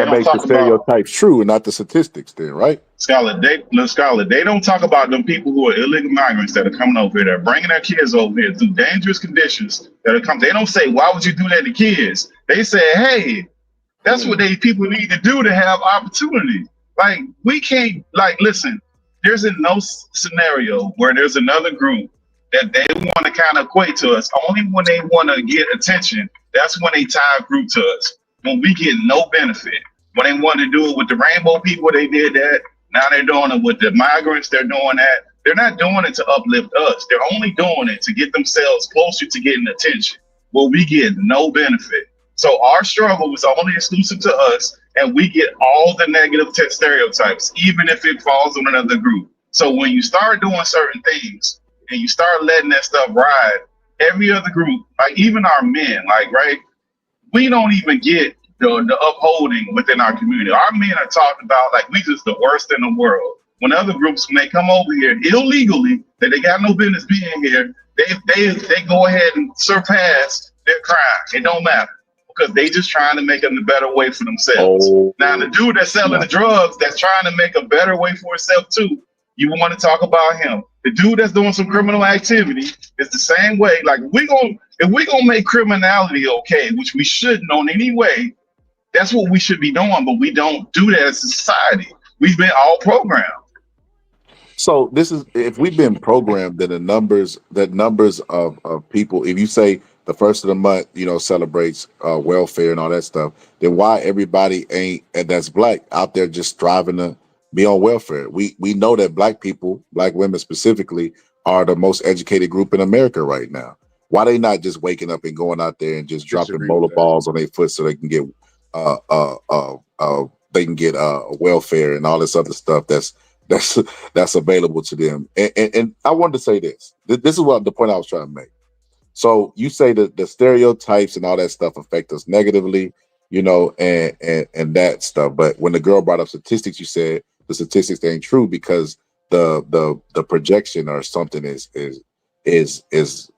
makes the stereotypes true and not the statistics then, right? Scholar, they don't talk about them people who are illegal migrants that are coming over here, that are bringing their kids over here through dangerous conditions that are coming. They don't say, why would you do that to kids? They say, hey, that's what people need to do to have opportunity. Like, we can't, listen, there's no scenario where there's another group that they want to kind of equate to us. Only when they want to get attention, that's when they tie a group to us. When we get no benefit. When they wanted to do it with the rainbow people, they did that. Now they're doing it with the migrants, they're doing that. They're not doing it to uplift us. They're only doing it to get themselves closer to getting attention. Well, we get no benefit. So our struggle is only exclusive to us, and we get all the negative stereotypes, even if it falls on another group. So when you start doing certain things and you start letting that stuff ride, every other group, like even our men, right? we don't even get the upholding within our community. Our men are talking about like we just the worst in the world. When other groups, when they come over here illegally, that they got no business being here, they go ahead and surpass their crime. It don't matter because they just trying to make a better way for themselves. Now the dude that's selling the drugs, that's trying to make a better way for himself too. You want to talk about him. The dude that's doing some criminal activity is the same way. Like if we gonna make criminality okay, which we shouldn't on any way, that's what we should be doing. But we don't do that as a society. We've been all programmed. So this is if we've been programmed, then the numbers of people, if you say the first of the month, celebrates welfare and all that stuff, then why everybody ain't and that's black out there just striving to be on welfare? We know that black people, black women specifically, are the most educated group in America right now. Why they not just waking up and going out there and just dropping bowler balls on their foot so they can get welfare and all this other stuff that's available to them. And I wanted to say this. This is what the point I was trying to make. So you say that the stereotypes and all that stuff affect us negatively, and that stuff. But when the girl brought up statistics, you said the statistics ain't true because the projection or something is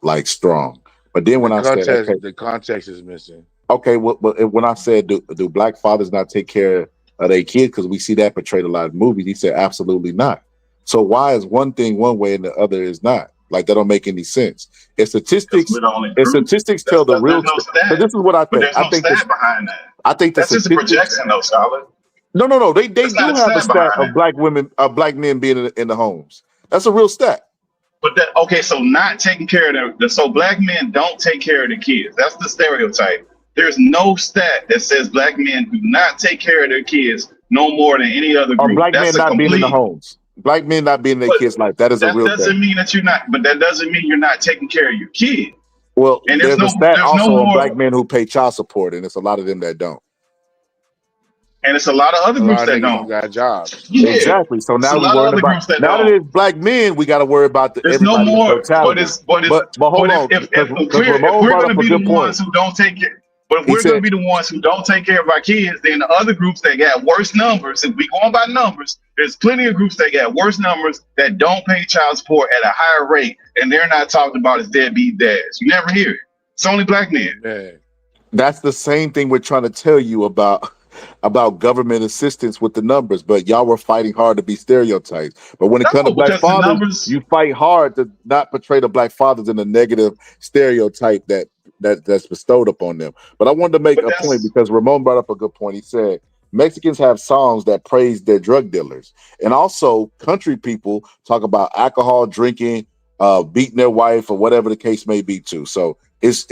like strong. But then when the context is missing. Okay, well, when I said do black fathers not take care of their kids because we see that portrayed a lot of movies, he said absolutely not. So why is one thing one way and the other is not? Like that don't make any sense. If statistics tell the real truth, so this is what I think. I think behind that. I think that's just a projection, though, Scholar. No. They do have a stat of black men being in the homes. That's a real stat. But so not taking care of so black men don't take care of their kids. That's the stereotype. There's no stat that says black men do not take care of their kids no more than any other group. Or black men not being in the homes. Black men not being in their kids' life. That is a real thing. That doesn't mean that you're not. But that doesn't mean you're not taking care of your kid. Well, and there's a stat also on black men who pay child support, and it's a lot of them that don't. And it's a lot of other groups that don't got jobs. Yeah. Exactly. So now we're worried about. Now that it's black men, we got to worry about the. There's no more. But hold on. If we're going to be the ones who don't take care. But if we're going to be the ones who don't take care of our kids, then the other groups that got worse numbers, if we going by numbers, there's plenty of groups that got worse numbers that don't pay child support at a higher rate, and they're not talked about as deadbeat dads. You never hear it. It's only black men. Man. That's the same thing we're trying to tell you about government assistance with the numbers, but y'all were fighting hard to be stereotypes. But when it comes to black fathers, you fight hard to not portray the black fathers in a negative stereotype that's bestowed upon them. But I wanted to make a point because Ramon brought up a good point. He said Mexicans have songs that praise their drug dealers, and also country people talk about alcohol, drinking, beating their wife, or whatever the case may be too. So it's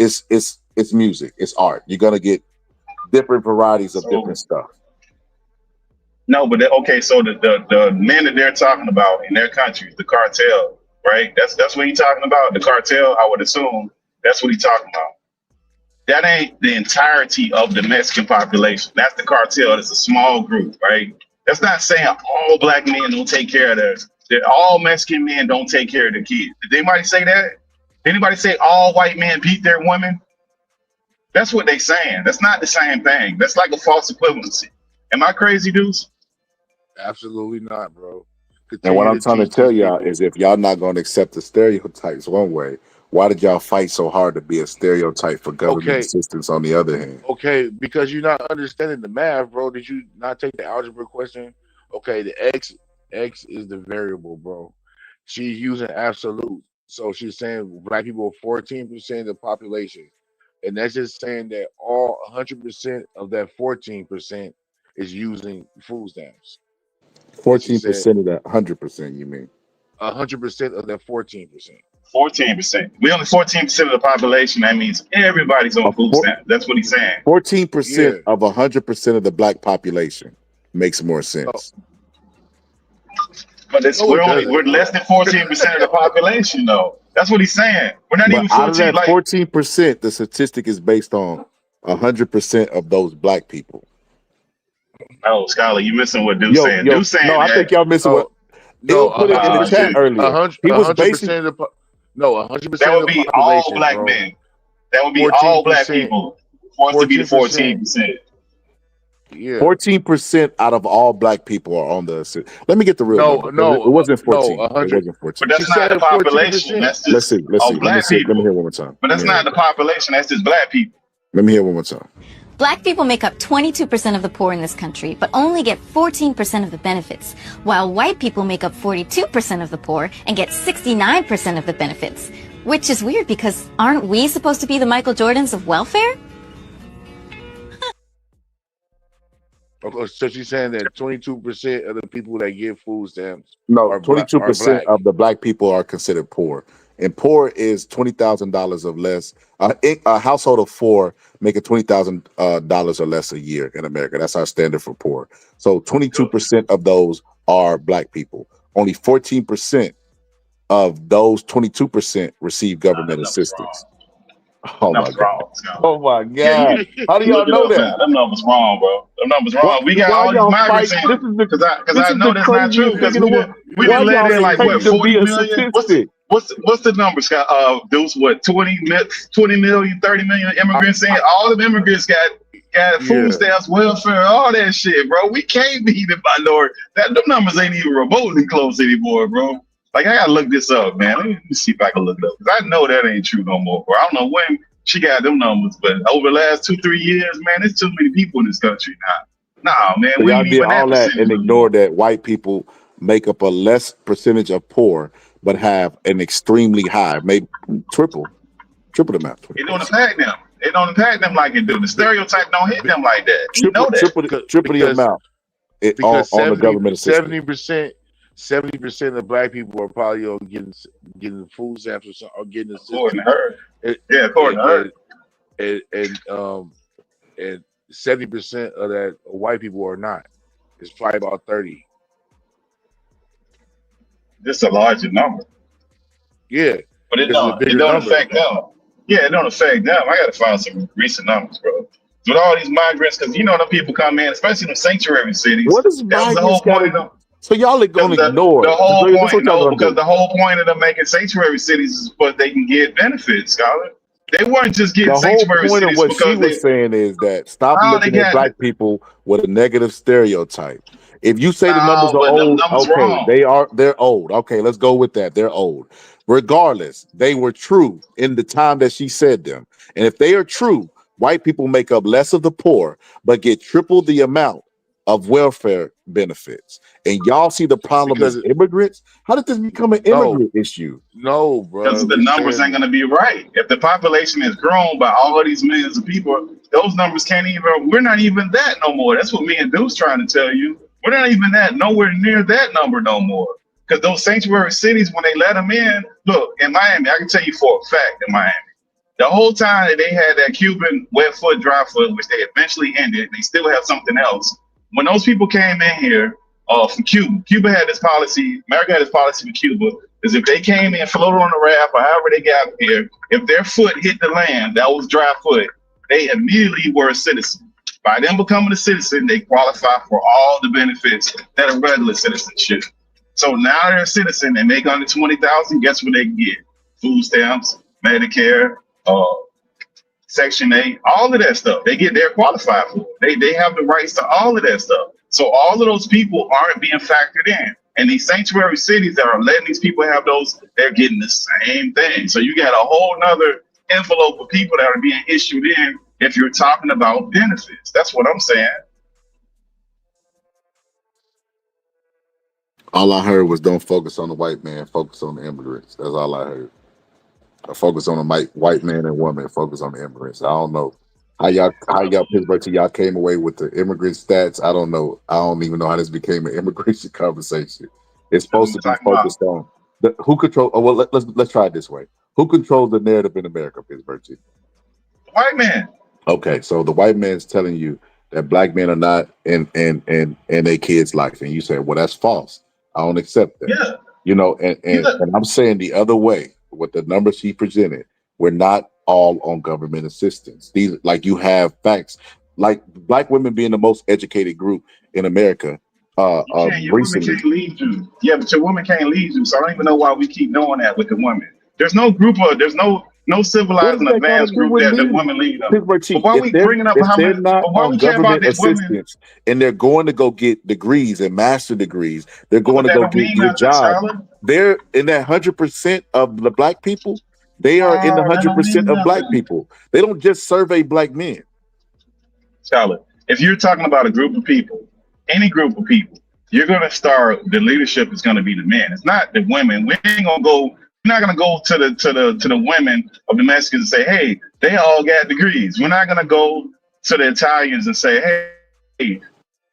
music, it's art. You're gonna get different varieties of different stuff. No, but so the men that they're talking about in their country, the cartel, right? That's what he's talking about. The cartel, I would assume that's what he's talking about. That ain't the entirety of the Mexican population. That's the cartel. It's a small group, right? That's not saying all black men don't take care of that all Mexican men don't take care of their kids. Did anybody say that? Did anybody say all white men beat their women? That's what they saying. That's not the same thing. That's like a false equivalency. Am I crazy, dudes? Absolutely not, bro. And what I'm trying to tell y'all is if y'all not going to accept the stereotypes one way, why did y'all fight so hard to be a stereotype for government assistance on the other hand? Okay, because you're not understanding the math, bro. Did you not take the algebra question? Okay, the x is the variable, bro. She's using absolute. So she's saying black people are 14% of the population. And that's just saying that all 100% of that 14% is using food stamps. 14% of that 100%, you mean? 100% of that 14%. 14%. We only 14% of the population. That means everybody's on food stamps. That's what he's saying. 14% of 100% of the black population makes more sense. But we're less than 14% of the population, though. That's what he's saying. We're not even 14. Out of that 14%, the statistic is based on 100% of those black people. Oh, Scholar, you missing what Dude's saying. Dude's saying I think y'all missing what Bill put it in the chat earlier. 100% of the 100%. That would be all black men. That would be all black people. For us to be the 14%. Yeah. 14% out of all black people are on the. Let me get the real number. It wasn't 14. No, 100. It wasn't 14. But that's not the population. That's just Let's see. Let me hear one more time. But that's not the population. That's just black people. Let me hear one more time. Black people make up 22% of the poor in this country, but only get 14% of the benefits, while white people make up 42% of the poor and get 69% of the benefits. Which is weird because aren't we supposed to be the Michael Jordans of welfare? So she's saying that 22% of the people that get food stamps No, are 22% black. of the black people are considered poor. And poor is $20,000 or less. A household of four making $20,000 or less a year in America. That's our standard for poor. So 22% of those are black people. Only 14% of those 22% receive government assistance. Oh my God. Oh my God. How do y'all know that? Them numbers wrong, bro. Them numbers wrong. We got all these migrants in. Because I know that's not true. Because we didn't let in like what 40 million. What's the number, Scott? Those what 20 million, 30 million immigrants in. All the immigrants got food stamps, welfare, all that shit, bro. We can't be the minority. Them numbers ain't even remotely close anymore, bro. Like, I gotta look this up, man. Let me see if I can look it up. Because I know that ain't true no more, bro. I don't know when she got them numbers, but over the last 2-3 years, man, there's too many people in this country now. Nah, man, So we y'all ain't did even all that and percentage. ignore that white people make up a less percentage of poor, but have an extremely high, maybe triple the amount. It don't impact them. It don't impact them like it do. The stereotype don't hit them like that. You know that. Triple the amount on the government assistance. 70% of black people are probably on getting food stamps or something, or getting assistance. According to her. And 70% of that white people are not. It's probably about 30. Just a larger number. Yeah. But it don't affect them. Yeah, it don't affect them. I gotta find some recent numbers, bro. With all these migrants, because you know them people come in, especially in sanctuary cities. What is that was the whole point of them. So y'all are gonna ignore the whole point. No, because the whole point of them making sanctuary cities is but they can get benefits, Scholar. They weren't just getting sanctuary cities. The whole point of what she was saying is that stop looking at black people with a negative stereotype. If you say the numbers are old, okay, they're old. Okay, let's go with that. They're old. Regardless, they were true in the time that she said them. And if they are true, white people make up less of the poor, but get triple the amount of welfare benefits. And y'all see the problem as immigrants? How did this become an immigrant issue? No, bro. Because the numbers ain't going to be right. If the population is grown by all of these millions of people, those numbers we're not even that no more. That's what me and Deuce trying to tell you. We're not even nowhere near that number no more. Because those sanctuary cities, when they let them in, look, in Miami, I can tell you for a fact in Miami, the whole time that they had that Cuban wet foot, dry foot, which they eventually ended, they still have something else. When those people came in here from Cuba had this policy, America had this policy with Cuba, is if they came in, floated on a raft, or however they got here, if their foot hit the land, that was dry foot, they immediately were a citizen. By them becoming a citizen, they qualify for all the benefits that a regular citizen should. So now they're a citizen, they make under $20,000, guess what they can get? Food stamps, Medicare, Section 8, all of that stuff. They're qualified for it. They have the rights to all of that stuff. So all of those people aren't being factored in. And these sanctuary cities that are letting these people have those, they're getting the same thing. So you got a whole nother envelope of people that are being issued in if you're talking about benefits. That's what I'm saying. All I heard was don't focus on the white man, focus on the immigrants. That's all I heard. I focus on the white man and woman, focus on the immigrants. I don't know how y'all Pittsburgh till y'all came away with the immigrant stats. I don't know. I don't even know how this became an immigration conversation. It's supposed to be focused on who control. Oh, well, let's try it this way. Who controls the narrative in America, Pittsburgh? The white man. Okay, so the white man's telling you that black men are not in their kids' life, and you say, well, that's false. I don't accept that. Yeah. You know, and I'm saying the other way. With the numbers he presented, we're not all on government assistance. These, like, you have facts, like black women being the most educated group in America. Your women can't lead you. Yeah, but your woman can't lead you. So I don't even know why we keep doing that with the women. There's no no civilized and that got to advanced do group with that the leading? women lead them. Pittsburgh But Chief, why we bringing up if how they're many? not But why on we care about government these women? assistance and they're going to go get degrees and master degrees, they're going But to that go don't get mean good nothing, jobs. scholar. They're in that 100% of the black people. They are in the That don't 100% mean of black nothing, people. They don't just survey black men. scholar. If you're talking about a group of people, any group of people, you're gonna start. The leadership is gonna be the men. It's not the women. We ain't gonna go. We're not gonna go to the women of the Mexicans and say, hey, they all got degrees. We're not gonna go to the Italians and say, hey,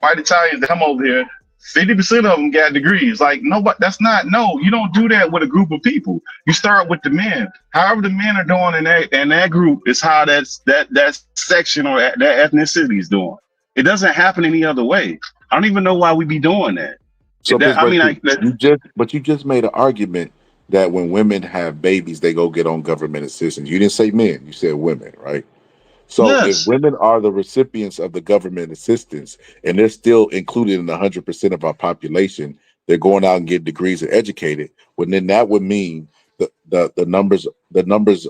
white Italians that come over here, 50% of them got degrees. Like, nobody, that's not, no, you don't do that with a group of people. You start with the men. However the men are doing in that group is how that section or that ethnicity is doing. It doesn't happen any other way. I don't even know why we be doing that. So, That, I mean, like, you just made an argument that when women have babies, they go get on government assistance. You didn't say men, you said women, right? So if yes. women are the recipients of the government assistance and they're still included in 100% of our population, they're going out and getting degrees and educated. Well, then that would mean the numbers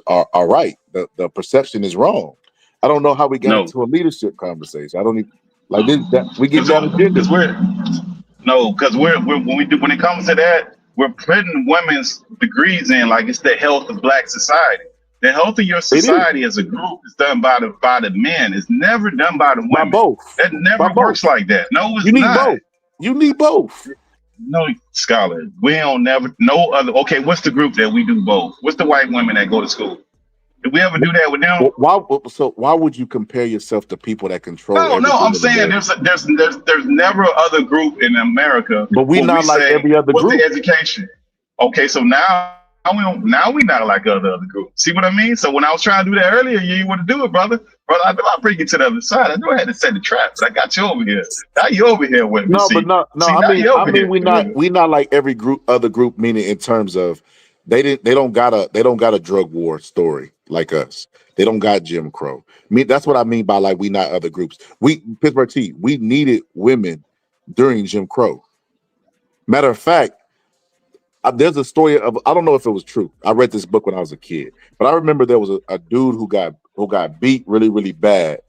are right. The perception is wrong. I don't know how we got No. into a leadership conversation. I don't even like this. That we get down agendas. Because when it comes to that, we're putting women's degrees in like it's the health of black society. The health of your society as a group is done by the men. It's never done by the women. By both. That never works like that. No, it's you need not. both. You need both. No, scholar. We don't never no other. Okay, what's the group that we do both? What's the white women that go to school? Did we ever do that with them? Why would you compare yourself to people that control? No, I'm saying there's never other group in America. But we're not like every other what's group. the education? Okay, so now we not like other groups. See what I mean? So when I was trying to do that earlier, you didn't want to do it, brother. I knew I'd bring you to the other side. I knew I had to set the trap, but I got you over here. Now you over here with me. I mean we not like every other group, meaning in terms of they don't got a drug war story like us. They don't got Jim Crow. That's what I mean by like we not other groups. We Pittsburgh T, we needed women during Jim Crow. Matter of fact, there's a story of, I don't know if it was true. I read this book when I was a kid, but I remember there was a dude who got beat really, really bad.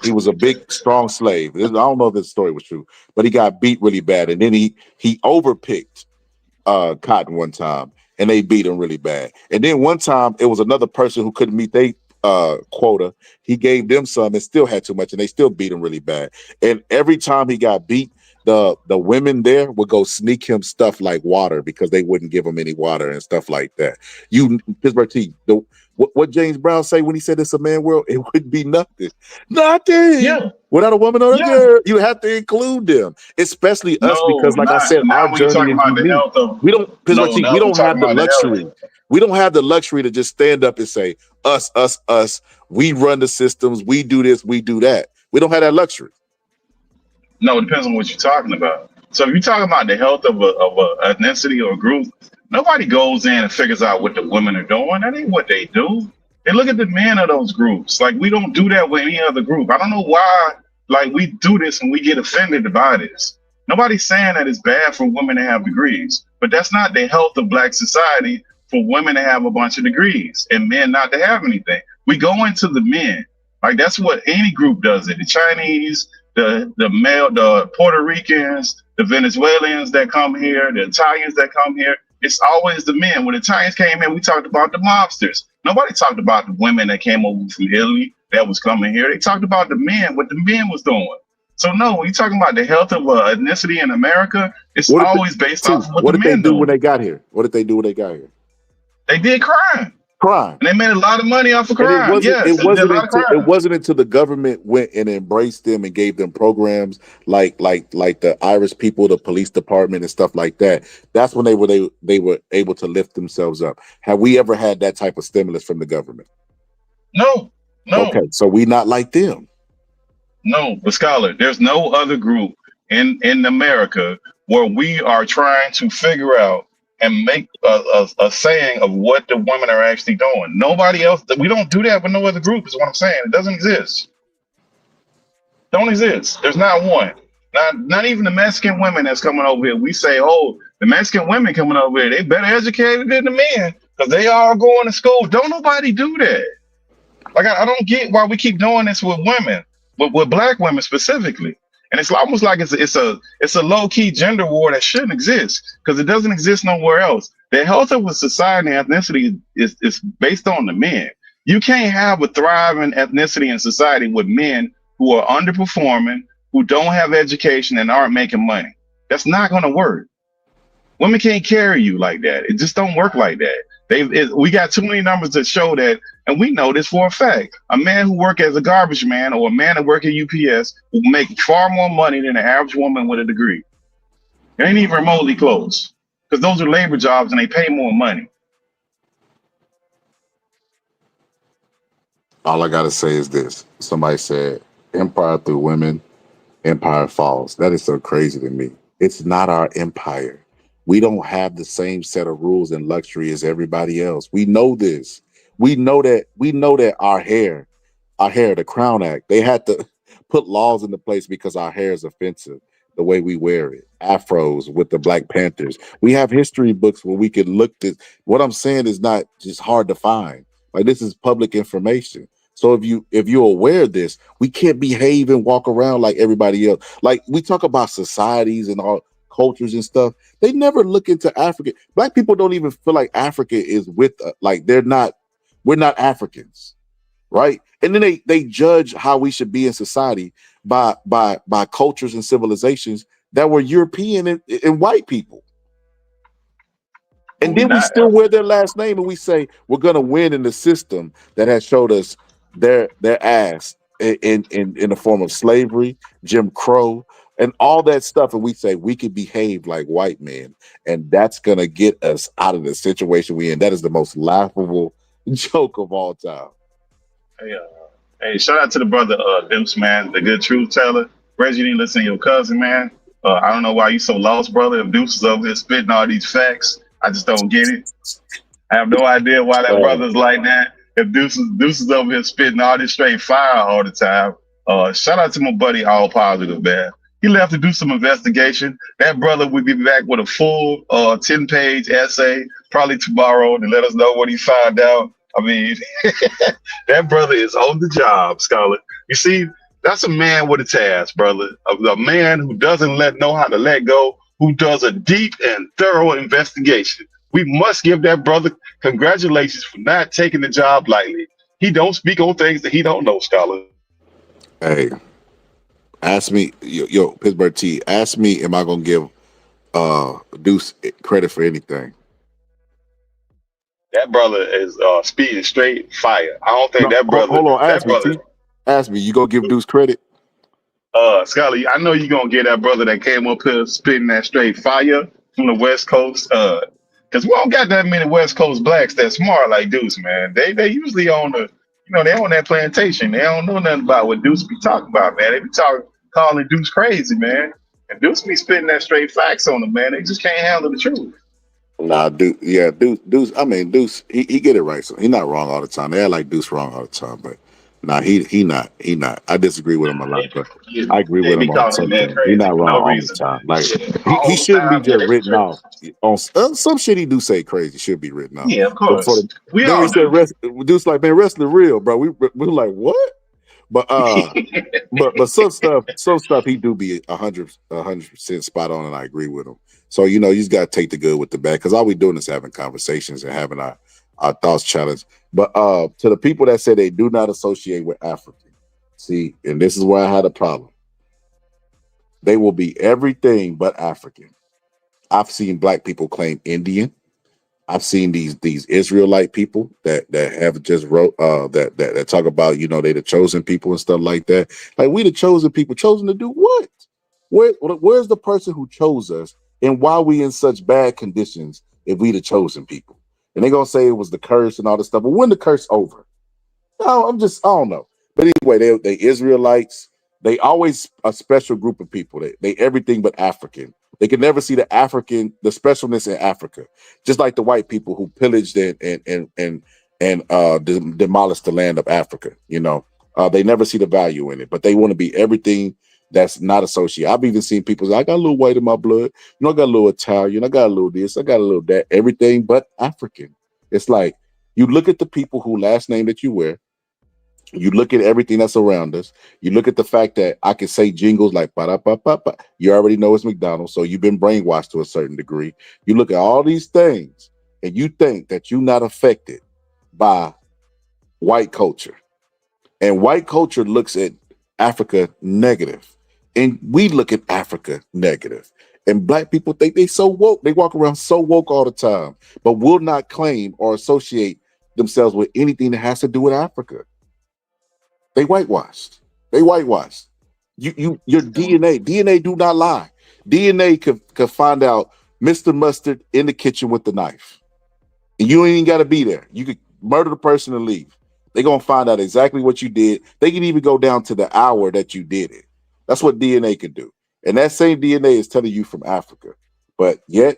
He was a big, strong slave. I don't know if this story was true, but he got beat really bad. And then he overpicked cotton one time and they beat him really bad. And then one time it was another person who couldn't meet their quota. He gave them some and still had too much and they still beat him really bad. And every time he got beat, the women there would go sneak him stuff like water because they wouldn't give him any water and stuff like that. Pittsburgh T, what James Brown say when he said it's a man world, it would be nothing. Yeah. Without a woman or a girl, you have to include them, especially us, because like I said, our journey is unique. We don't, Pittsburgh T, we don't have the luxury. We don't have the luxury to just stand up and say, us. We run the systems. We do this. We do that. We don't have that luxury. No, it depends on what you're talking about. So if you're talking about the health of a ethnicity or a group, nobody goes in and figures out what the women are doing. That ain't what they do. They look at the men of those groups. Like, we don't do that with any other group. I don't know why, like, we do this and we get offended by this. Nobody's saying that it's bad for women to have degrees, but that's not the health of black society for women to have a bunch of degrees and men not to have anything. We go into the men. Like, that's what any group does it. The Chinese, the Puerto Ricans, the Venezuelans that come here, the Italians that come here. It's always the men. When the Italians came in, we talked about the mobsters. Nobody talked about the women that came over from Italy that was coming here. They talked about the men, what the men was doing. So no, when you're talking about the health of ethnicity in America, it's always based off what the men do. What did they do when they got here? What did they do when they got here? They did crime. And they made a lot of money off of crime. It wasn't until the government went and embraced them and gave them programs like the Irish people, the police department and stuff like that. That's when they were able to lift themselves up. Have we ever had that type of stimulus from the government? No. Okay, so we not like them. No, but scholar, there's no other group in America where we are trying to figure out and make a saying of what the women are actually doing. Nobody else, we don't do that with no other group, is what I'm saying. It doesn't exist. Don't exist. There's not one. Not even the Mexican women that's coming over here. We say, oh, the Mexican women coming over here, they better educated than the men. because they all going to school. Don't nobody do that. Like I don't get why we keep doing this with women, with black women specifically. And it's almost like it's a low key gender war that shouldn't exist because it doesn't exist nowhere else. The health of a society and ethnicity is based on the men. You can't have a thriving ethnicity and society with men who are underperforming, who don't have education and aren't making money. That's not going to work. Women can't carry you like that. It just don't work like that. We got too many numbers that show that, and we know this for a fact. A man who work as a garbage man or a man that work at UPS will make far more money than an average woman with a degree. It ain't even remotely close because those are labor jobs and they pay more money. All I gotta say is this. Somebody said, empire through women, empire falls. That is so crazy to me. It's not our empire. We don't have the same set of rules and luxury as everybody else. We know this. We know that our hair, the Crown Act, they had to put laws into place because our hair is offensive, the way we wear it. Afros with the Black Panthers. We have history books where we could look this. What I'm saying is not just hard to find. Like, this is public information. So if you're aware of this, we can't behave and walk around like everybody else. Like, we talk about societies and all cultures and stuff. They never look into Africa. Black people don't even feel like Africa is with us. Like, we're not Africans, right? And then they judge how we should be in society by cultures and civilizations that were European and white people. And then we still wear their last name and we say we're gonna win in the system that has showed us their ass in the form of slavery, Jim Crow, and all that stuff. And we say we can behave like white men, and that's gonna get us out of the situation we in. That is the most laughable joke of all time. Hey, shout out to the brother Deuce, man, the good truth teller. Reggie, you didn't listen to your cousin, man. I don't know why you so lost, brother. If Deuce is over here spitting all these facts, I just don't get it. I have no idea why that brother's like that. If Deuce is over here spitting all this straight fire all the time. Shout out to my buddy All Positive, man. He left to do some investigation. That brother will be back with a full 10-page essay probably tomorrow to let us know what he found out. I mean, that brother is on the job, Scholar. You see, that's a man with a task, brother. A man who doesn't know how to let go, who does a deep and thorough investigation. We must give that brother congratulations for not taking the job lightly. He don't speak on things that he don't know, Scholar. Hey, ask me, yo, Pittsburgh T, ask me, am I gonna give Deuce credit for anything? That brother is speeding straight fire. I don't think that brother. Hold on, ask me, T. Ask me, you gonna give Deuce credit? Scully, I know you're gonna get that brother that came up here spitting that straight fire from the West Coast. Because we don't got that many West Coast blacks that smart like Deuce, man. They usually on they on that plantation. They don't know nothing about what Deuce be talking about, man. They be calling Deuce crazy, man. And Deuce be spitting that straight facts on them, man. They just can't handle the truth. Nah, Deuce. I mean, Deuce. He get it right. So he's not wrong all the time. They act like Deuce wrong all the time, but nah, he not. I disagrey with him a lot, but I agree with him on something. He's not wrong all the time. Like he shouldn't be just written off on some shit. He do say crazy should be written off. Yeah, of course. We all said Deuce like, man, wrestling real, bro. We're like, what? But but some stuff he do be 100% spot on, and I agree with him. So you just gotta take the good with the bad, because all we doing is having conversations and having our thoughts challenged. But to the people that say they do not associate with African, see, and this is where I had a problem. They will be everything but African. I've seen black people claim Indian. I've seen these Israelite people that have just wrote that talk about they the chosen people and stuff like that. Like, we the chosen people, chosen to do what? Where's the person who chose us, and why we in such bad conditions if we the chosen people? And they're gonna say it was the curse and all this stuff. But when the curse over? No, I don't know. But anyway, they Israelites. They always a special group of people. They everything but African. They can never see the specialness in Africa, just like the white people who pillaged and demolished the land of Africa. They never see the value in it, but they want to be everything that's not associated. I've even seen people say, I got a little white in my blood. I got a little Italian. I got a little this. I got a little that. Everything but African. It's like you look at the people who last name that you wear. You look at everything that's around us. You look at the fact that I can say jingles like ba da ba ba ba. You already know it's McDonald's, so you've been brainwashed to a certain degree. You look at all these things, and you think that you're not affected by white culture. And white culture looks at Africa negative. And we look at Africa negative. And black people think they so woke. They walk around so woke all the time, but will not claim or associate themselves with anything that has to do with Africa. They whitewashed. They whitewashed. Your DNA do not lie. DNA could find out Mr. Mustard in the kitchen with the knife. And you ain't even got to be there. You could murder the person and leave. They're going to find out exactly what you did. They can even go down to the hour that you did it. That's what DNA can do. And that same DNA is telling you from Africa. But yet,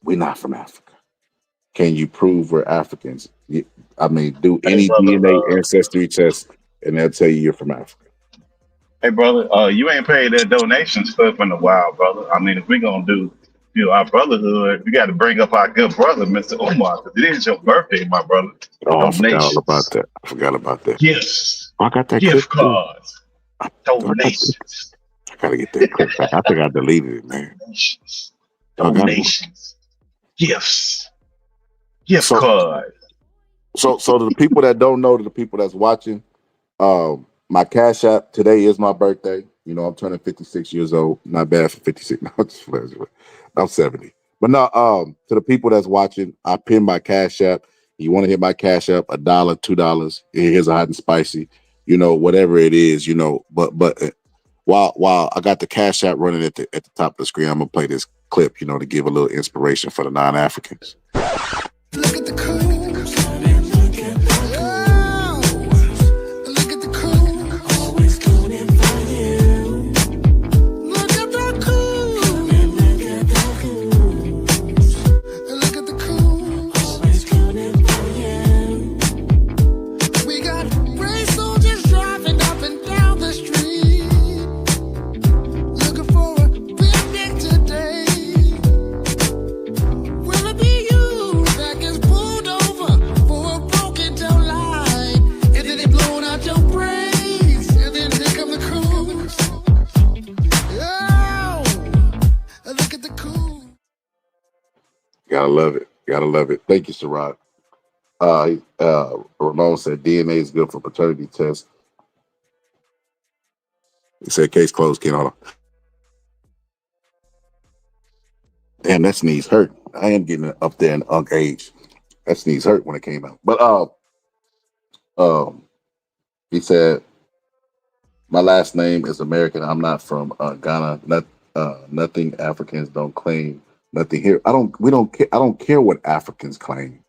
we're not from Africa. Can you prove we're Africans? I mean, do any DNA ancestry test and they'll tell you you're from Africa. Hey, brother, you ain't paid that donation stuff in a while, brother. I mean, if we're going to do our brotherhood, we got to bring up our good brother, Mr. Umar, because it is your birthday, my brother. Oh, I forgot all about that. I forgot about that. Gifts. Oh, I got that gift clip cards. Donations. I got to get that clip back. I think I deleted it, man. Donations. Gifts. Gift card. So to the people that don't know, to the people that's watching, my Cash App today is my birthday. You know, I'm turning 56 years old. Not bad for 56. No, I'm 70. But no, to the people that's watching, I pinned my Cash App. You want to hit my Cash App, $1, $2. Here's a hot and spicy, you know, whatever it is, you know. But while I got the Cash App running at the top of the screen, I'm gonna play this clip, you know, to give a little inspiration for the non-Africans. Look at the cool. Gotta love it. Gotta love it. Thank you, Siraj. Ramon said DNA is good for paternity tests. He said case closed, Ken. Hold on. Damn, that sneeze hurt. I am getting up there in unk age. That sneeze hurt when it came out. But he said my last name is American. I'm not from Ghana. Nothing Africans don't claim. Nothing here. We don't care. I don't care what Africans claim.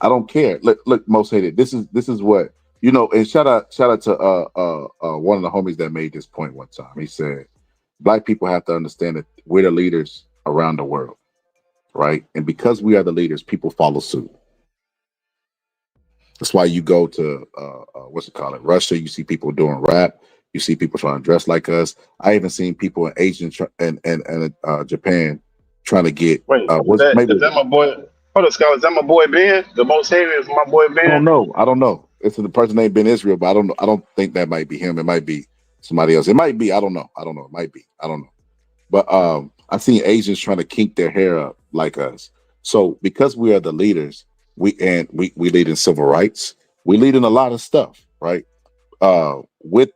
I don't care. Look, most hated. This is what, you know, and shout out to one of the homies that made this point one time. He said, Black people have to understand that we're the leaders around the world, right? And because we are the leaders, people follow suit. That's why you go to Russia. You see people doing rap. You see people trying to dress like us. I even seen people in Asian and Japan trying to get. Wait, is that my boy? Hold up, Scott. Is that my boy Ben? The most hated is my boy Ben. I don't know. It's the person named Ben Israel, but I don't know. I don't think that might be him. It might be somebody else. It might be. I don't know. It might be. I don't know. But I've seen Asians trying to kink their hair up like us. So because we are the leaders, we lead in civil rights. We lead in a lot of stuff, right? With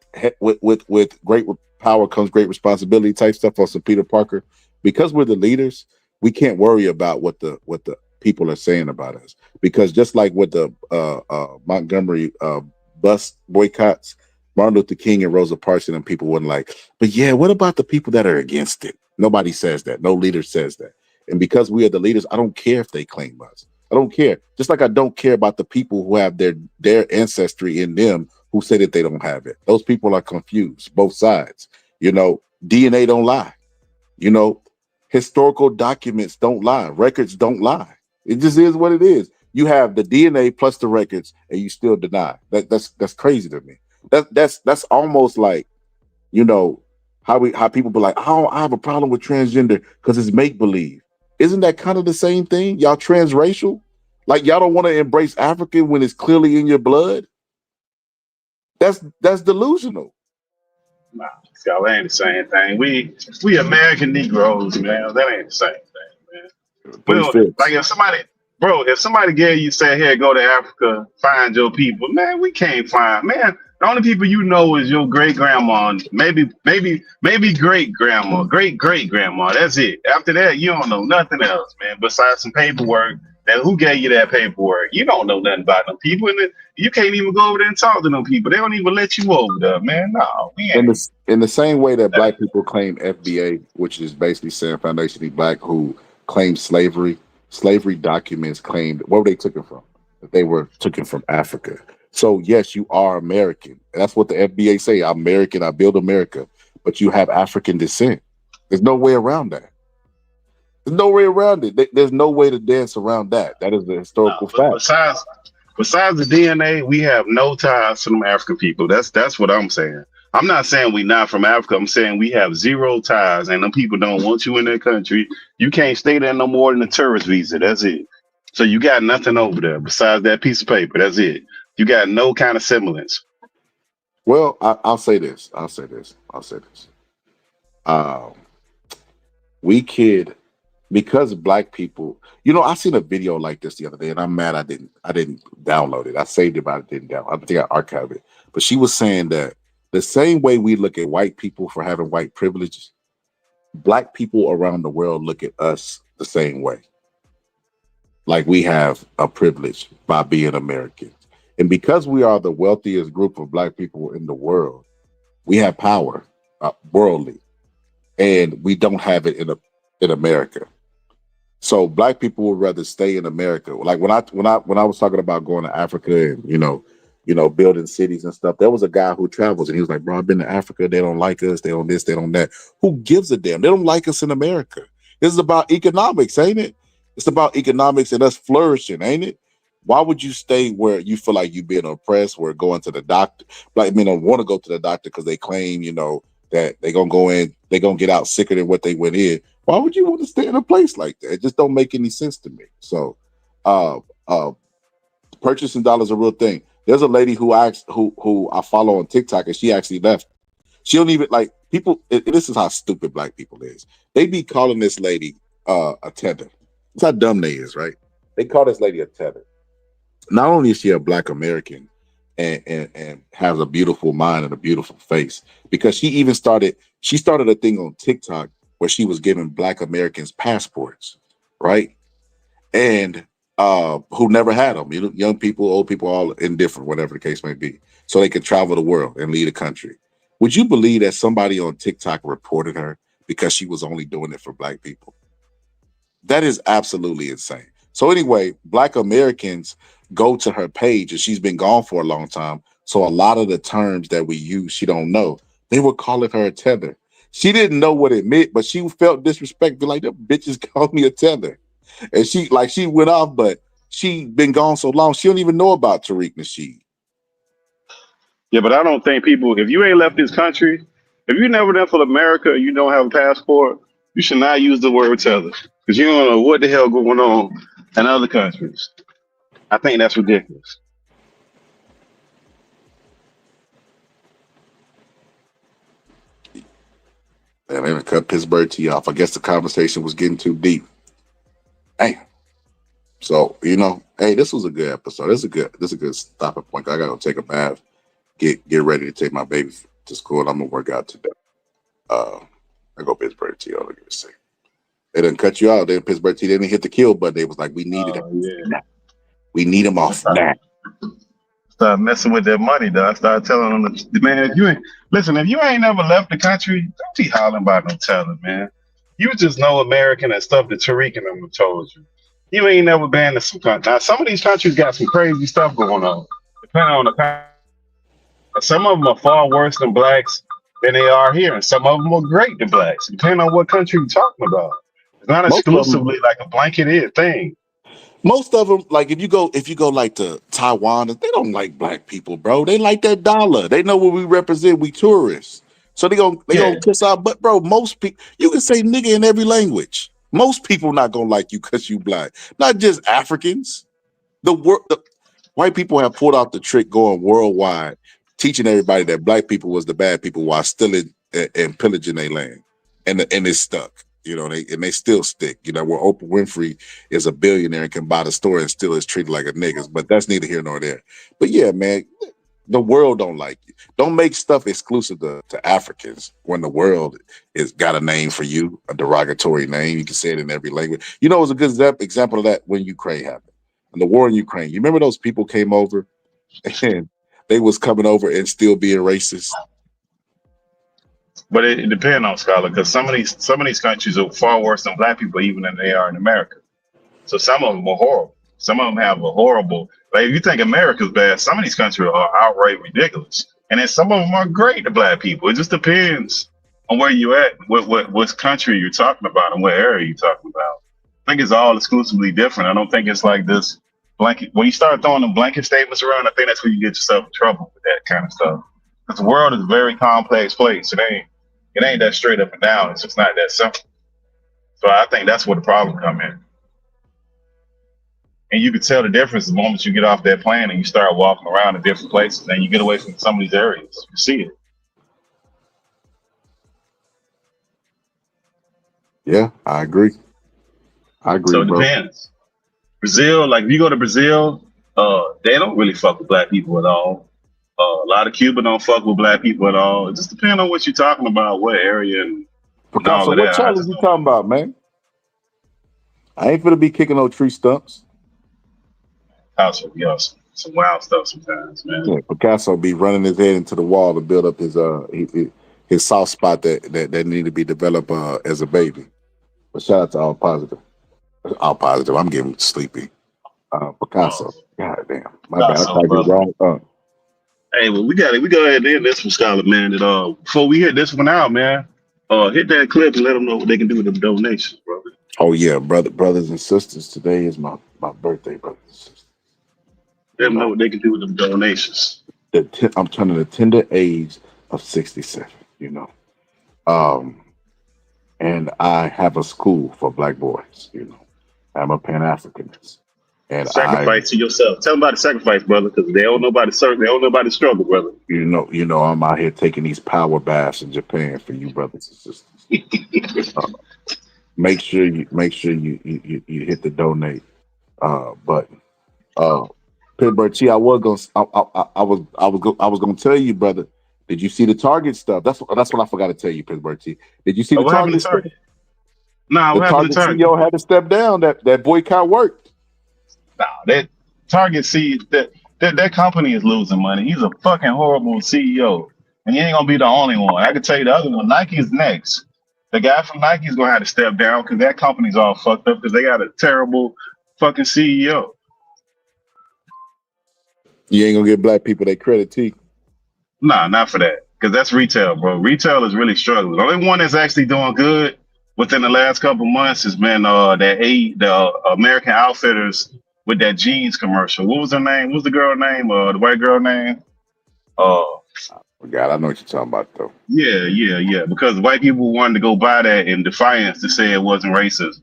great power comes great responsibility type stuff on some Peter Parker. Because we're the leaders, we can't worry about what the people are saying about us. Because just like with the Montgomery bus boycotts, Martin Luther King and Rosa Parks and people wasn't like, but yeah, what about the people that are against it? Nobody says that. No leader says that. And because we are the leaders, I don't care if they claim us. I don't care. Just like I don't care about the people who have their ancestry in them who say that they don't have it. Those people are confused, both sides. You know, DNA don't lie. You know, historical documents don't lie. Records don't lie. It just is what it is. You have the DNA plus the records, and you still deny. That's crazy to me. That's almost like, you know, how people be like, oh, I have a problem with transgender because it's make believe. Isn't that kind of the same thing? Y'all transracial, Like y'all don't want to embrace African when it's clearly in your blood. That's delusional. Nah, y'all ain't the same thing. We American Negroes, man. That ain't the same thing, man. We don't, like if somebody gave you say, "Here, go to Africa, find your people," man, we can't find, man. The only people you know is your great grandma, maybe great grandma, great grandma. That's it. After that, you don't know nothing else, man. Besides some paperwork. Now, who gave you that paperwork? You don't know nothing about them people, and you can't even go over there and talk to them people. They don't even let you over there, man. No, we ain't. In the same way that black people claim FBA, which is basically saying foundationally black, who claim slavery documents claimed where they took it from. That they were taken from Africa. So yes, you are American. And that's what the FBA say. I'm American. I build America, but you have African descent. There's no way around that. There's no way around it. There's no way to dance around that. That is the historical fact. Besides the DNA, we have no ties to them African people. That's what I'm saying. I'm not saying we not from Africa. I'm saying we have zero ties, and them people don't want you in their country. You can't stay there no more than a tourist visa. That's it. So you got nothing over there besides that piece of paper. That's it. You got no kind of semblance. Well, I'll say this. We could, because black people, I seen a video like this the other day, and I'm mad I didn't download it. I saved it, but I didn't download. I think I archived it. But she was saying that the same way we look at white people for having white privilege, black people around the world look at us the same way. Like we have a privilege by being Americans. And because we are the wealthiest group of black people in the world, we have power worldly, and we don't have it in America. So black people would rather stay in America. Like when I was talking about going to Africa and building cities and stuff, there was a guy who travels and he was like, "Bro, I've been to Africa. They don't like us. They don't this. They don't that. Who gives a damn? They don't like us in America. This is about economics, ain't it? It's about economics and us flourishing, ain't it? Why would you stay where you feel like you're being oppressed? Where going to the doctor, black men don't want to go to the doctor because they claim, that they're gonna go in, they're gonna get out sicker than what they went in. Why would you want to stay in a place like that? It just don't make any sense to me. So purchasing dollars are a real thing. There's a lady who I follow on TikTok, and she actually left. She don't even like people. This is how stupid black people is. They be calling this lady a tether. That's how dumb they is, right? They call this lady a tether. Not only is she a black American and has a beautiful mind and a beautiful face, because she started a thing on TikTok where she was giving black Americans passports, right? And who never had them, young people, old people, all indifferent, whatever the case may be, so they could travel the world and lead a country. Would you believe that somebody on TikTok reported her because she was only doing it for black people? That is absolutely insane. So anyway, black Americans go to her page, and she's been gone for a long time. So a lot of the terms that we use, she don't know. They were calling her a tether. She didn't know what it meant, but she felt disrespectful. Like, them bitches called me a tether. And she went off, but she been gone so long, she don't even know about Tariq Nasheed. Yeah, but I don't think people, if you ain't left this country, if you never left for America and you don't have a passport, you should not use the word tether, because you don't know what the hell going on in other countries. I think that's ridiculous. Man, they cut Pittsburgh T off. I guess the conversation was getting too deep. Hey, so hey, this was a good episode. This is a good stopping point. I gotta go take a bath, get ready to take my baby to school. I'm gonna work out today. I go Pittsburgh T. I'll give it a second. They didn't cut you out. They Pittsburgh T. They didn't hit the kill button. They was like, we needed him. Yeah. We need him off now. Start messing with that money, though. I started telling them, man, if you ain't never left the country, don't be hollering about no telling, man. You just know American and stuff that Tariq and them have told you. You ain't never been to some country. Now, some of these countries got some crazy stuff going on. Depending on the country. Some of them are far worse than blacks than they are here, and some of them are great than blacks, depending on what country you're talking about. It's not exclusively like a blanketed thing. Most of them, like if you go like to Taiwan, they don't like black people, bro. They like that dollar. They know what we represent. We tourists, so they gonna kiss our butt, bro. Most people, you can say nigga in every language. Most people not gonna like you because you black. Not just Africans. The white people have pulled out the trick going worldwide, teaching everybody that black people was the bad people while stealing and pillaging their land, and it's stuck. You know, they still stick. You know, where Oprah Winfrey is a billionaire and can buy the store and still is treated like a niggas. But that's neither here nor there. But yeah, man, the world don't like you. Don't make stuff exclusive to Africans when the world is got a name for you, a derogatory name. You can say it in every language. You know, it was a good example of that when Ukraine happened. And the war in Ukraine. You remember those people came over and they was coming over and still being racist? But it depends on Scholar, because some of these countries are far worse than black people even than they are in America. So some of them are horrible. Some of them have a horrible. Like if you think America's bad, some of these countries are outright ridiculous, and then some of them are great to black people. It just depends on where you at, what country you're talking about, and what area you're talking about. I think it's all exclusively different. I don't think it's like this blanket. When you start throwing them blanket statements around, I think that's where you get yourself in trouble with that kind of stuff. Because the world is a very complex place. It ain't that straight up and down. It's just not that simple. So I think that's where the problem come in. And you can tell the difference the moment you get off that plane and you start walking around in different places and you get away from some of these areas. You see it. Yeah, I agree. So it bro. depends. Brazil, like if you go to Brazil, they don't really fuck with black people at all. A lot of Cuba don't fuck with black people at all. It just depends on what you're talking about, what area and all So of what that. challenge you talking about, man? I ain't finna be kicking no tree stumps. Also, some wild stuff sometimes, man. Yeah, Picasso be running his head into the wall to build up his soft spot that need to be developed as a baby. But shout out to All Positive. All Positive. I'm getting sleepy. Picasso. God damn. My bad. I tried to get it wrong. Hey, well, we go ahead and end this one, Scholar, man. And before we hit this one out, man, hit that clip and let them know what they can do with the donations, brother. Oh yeah, brothers and sisters. Today is my birthday, brothers and sisters. Let them know what they can do with them donations. I'm turning the tender age of 67. You know, and I have a school for black boys. You know, I'm a Pan-Africanist. And sacrifice to yourself. Tell them about the sacrifice, brother, because they don't know about the struggle, brother. You know, I'm out here taking these power baths in Japan for you, brothers and sisters. Make sure you hit the donate button. Pittsburgh T, I was gonna tell you, brother. Did you see the Target stuff? That's what I forgot to tell you, Pittsburgh T. Did you see the Target stuff? Nah, the Target CEO had to step down. That boycott worked. Nah, that Target that company is losing money. He's a fucking horrible CEO, and he ain't gonna be the only one. I can tell you the other one. Nike's next. The guy from Nike's gonna have to step down because that company's all fucked up because they got a terrible fucking CEO. You ain't gonna give black people their credit, T. Nah, not for that. Because that's retail, bro. Retail is really struggling. The only one that's actually doing good within the last couple months has been the American Outfitters with that jeans commercial. What was her name? What was the girl name? The white girl name? God, I know what you're talking about though. Yeah. Because white people wanted to go buy that in defiance to say it wasn't racism,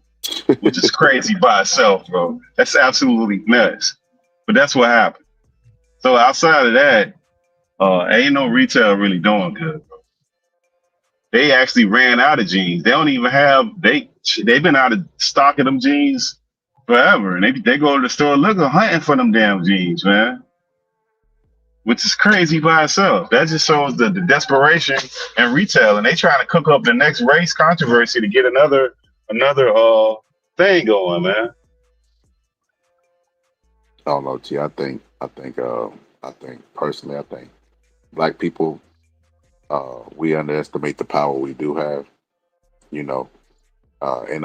which is crazy by itself, bro. That's absolutely nuts. But that's what happened. So outside of that, ain't no retail really doing good, bro. They actually ran out of jeans. They don't even have they've been out of stock of them jeans forever. And they go to the store looking hunting for them damn jeans, man. Which is crazy by itself. That just shows the desperation in retail, and they trying to cook up the next race controversy to get another thing going, man. I don't know, T. I think personally, black people, we underestimate the power we do have, you know, and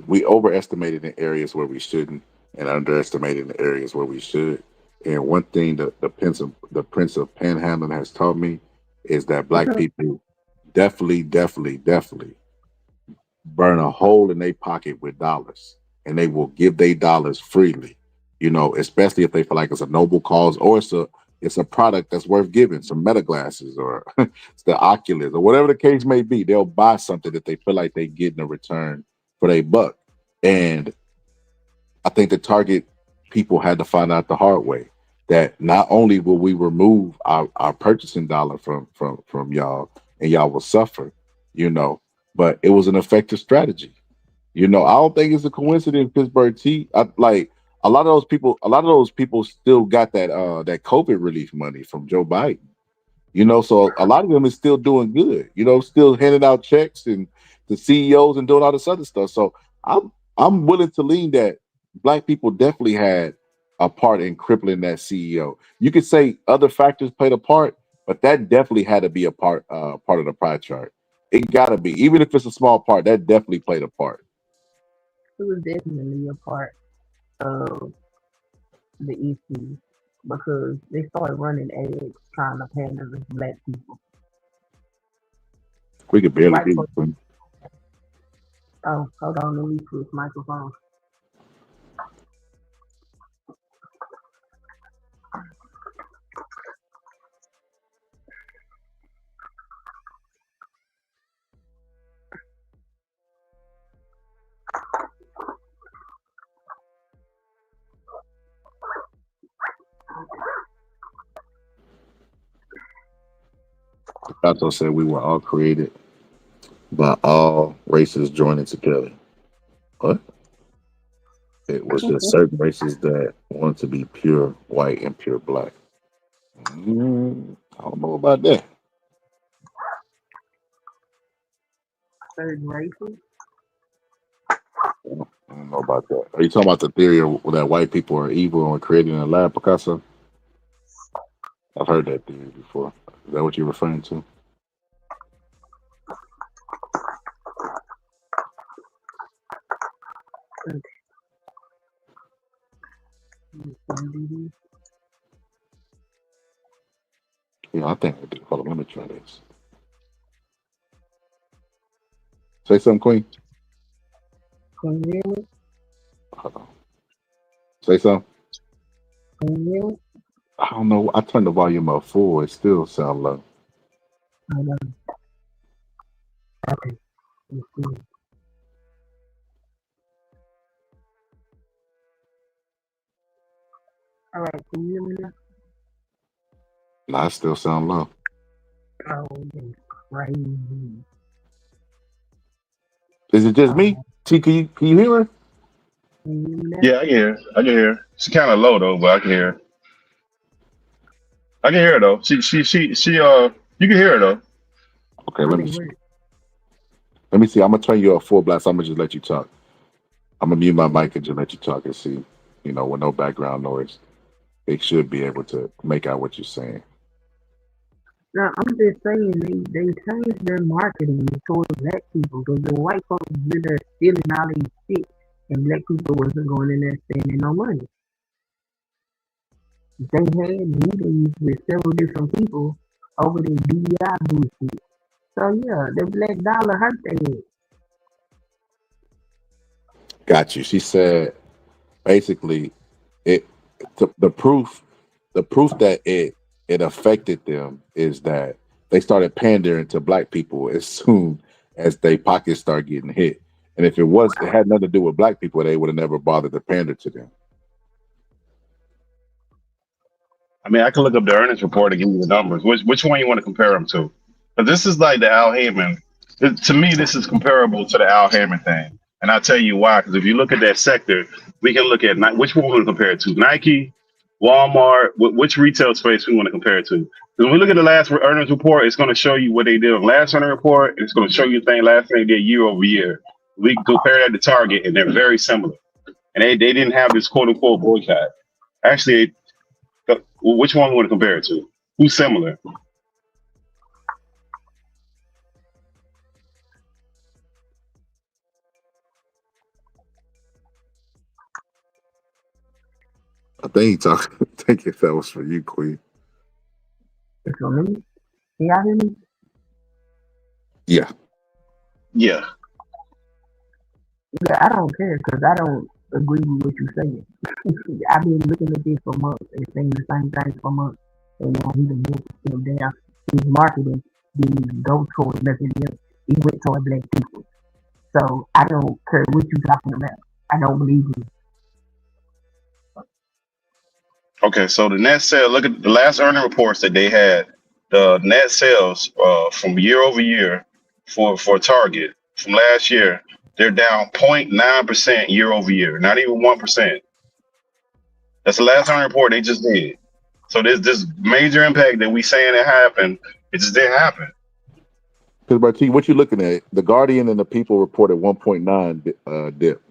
we overestimated in areas where we shouldn't, and underestimated in areas where we should. And one thing the Prince of Panhandling has taught me is that black people definitely burn a hole in their pocket with dollars, and they will give their dollars freely. You know, especially if they feel like it's a noble cause or it's a product that's worth giving, some meta glasses or it's the Oculus or whatever the case may be. They'll buy something that they feel like they get in a return for their buck. And I think the Target people had to find out the hard way that not only will we remove our purchasing dollar from y'all and y'all will suffer, but it was an effective strategy. I don't think it's a coincidence. Pittsburgh T, like a lot of those people. A lot of those people still got that COVID relief money from Joe Biden. So a lot of them is still doing good. Still handing out checks and the CEOs and doing all this other stuff. So I'm willing to lean that black people definitely had a part in crippling that CEO. You could say other factors played a part, but that definitely had to be a part of the pie chart. It got to be, even if it's a small part. That definitely played a part. It was definitely a part of the issue because they started running ads trying to pander to black people. We could barely White hear folks. you. Oh, hold on, let me switch microphone. Picasso said we were all created by all races joining together. What? It was just certain races that wanted to be pure white and pure black. I don't know about that. Certain races. I don't know about that. Are you talking about the theory of that white people are evil and were created in a lab, Picasso? I've heard that theory before. Is that what you're referring to? Yeah, I think I do. Hold on, let me try this. Say something, Queen. Can you hear me? Hold on. Say something. Can you hear me? I don't know. I turned the volume up full. It still sounds low. Hold on. Okay. Let's see. All right, can you hear me now? Nah, it still sound low. Oh, that's crazy. Is it just me? T, can you hear her? Can you hear me now? Yeah, I can hear. I can hear. She's kind of low though, but I can hear. I can hear her though. She. You can hear her though. Okay, let me see. Let me see. I'm gonna turn you up full blast. I'm gonna just let you talk. I'm gonna mute my mic and just let you talk and see. With no background noise, it should be able to make out what you're saying. No, I'm just saying they changed their marketing towards black people because the white folks been there stealing all these shit and black people wasn't going in there spending no money. They had meetings with several different people over the DEI bullshit. So yeah, the black dollar hurt their head. Got you. She said basically the proof that it affected them is that they started pandering to black people as soon as their pockets start getting hit. And if it had nothing to do with black people, they would have never bothered to pander to them. I mean, I can look up the earnings report and give you the numbers. Which one you want to compare them to? But this is like the Al Heyman. To me, this is comparable to the Al Heyman thing, and I'll tell you why. Because if you look at that sector, we can look at which one we want to compare it to: Nike, Walmart. Which retail space we want to compare it to? Because when we look at the last earnings report, it's going to show you what they did on last earnings report, and it's going to show you last thing they did year over year. We can compare that to Target, and they're very similar. And they didn't have this quote unquote boycott. Actually, which one we want to compare it to? Who's similar? I think he talking. I think if that was for you, Queen. It's for me. Can y'all hear me? Yeah. Yeah. Yeah, I don't care because I don't agree with what you're saying. I've been looking at this for months and saying the same thing for months. And now he's a step down. His marketing didn't go toward nothing else. He went toward black people. So I don't care what you're talking about. I don't believe you. Okay, so the net sale. Look at the last earning reports that they had. The net sales from year over year for Target from last year, they're down 0.9% year over year, not even 1%. That's the last earning report they just did. So there's this major impact that we saying it happened. It just didn't happen. Because Martine, what you looking at? The Guardian and the People reported 1.9 dip.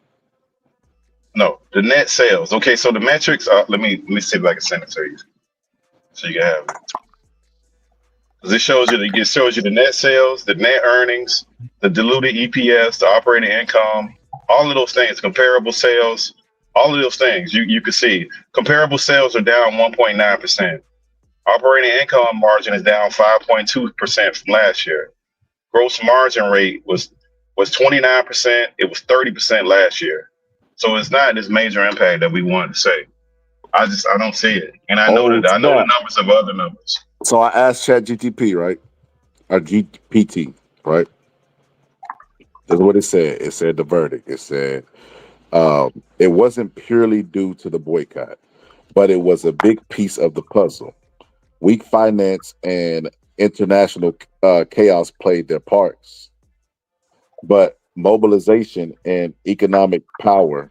No, the net sales. Okay, so the metrics. Let me see if I can send it to you, so you can have it. 'Cause it shows you the net sales, the net earnings, the diluted EPS, the operating income, all of those things, comparable sales, all of those things. You can see comparable sales are down 1.9%. Operating income margin is down 5.2% from last year. Gross margin rate was 29%. It was 30% last year. So it's not this major impact that we wanted to say. I don't see it, and I know the numbers of other numbers. So I asked ChatGTP, right? Or GPT, right? That's what it said. It said the verdict. It said it wasn't purely due to the boycott, but it was a big piece of the puzzle. Weak finance and international chaos played their parts, but mobilization and economic power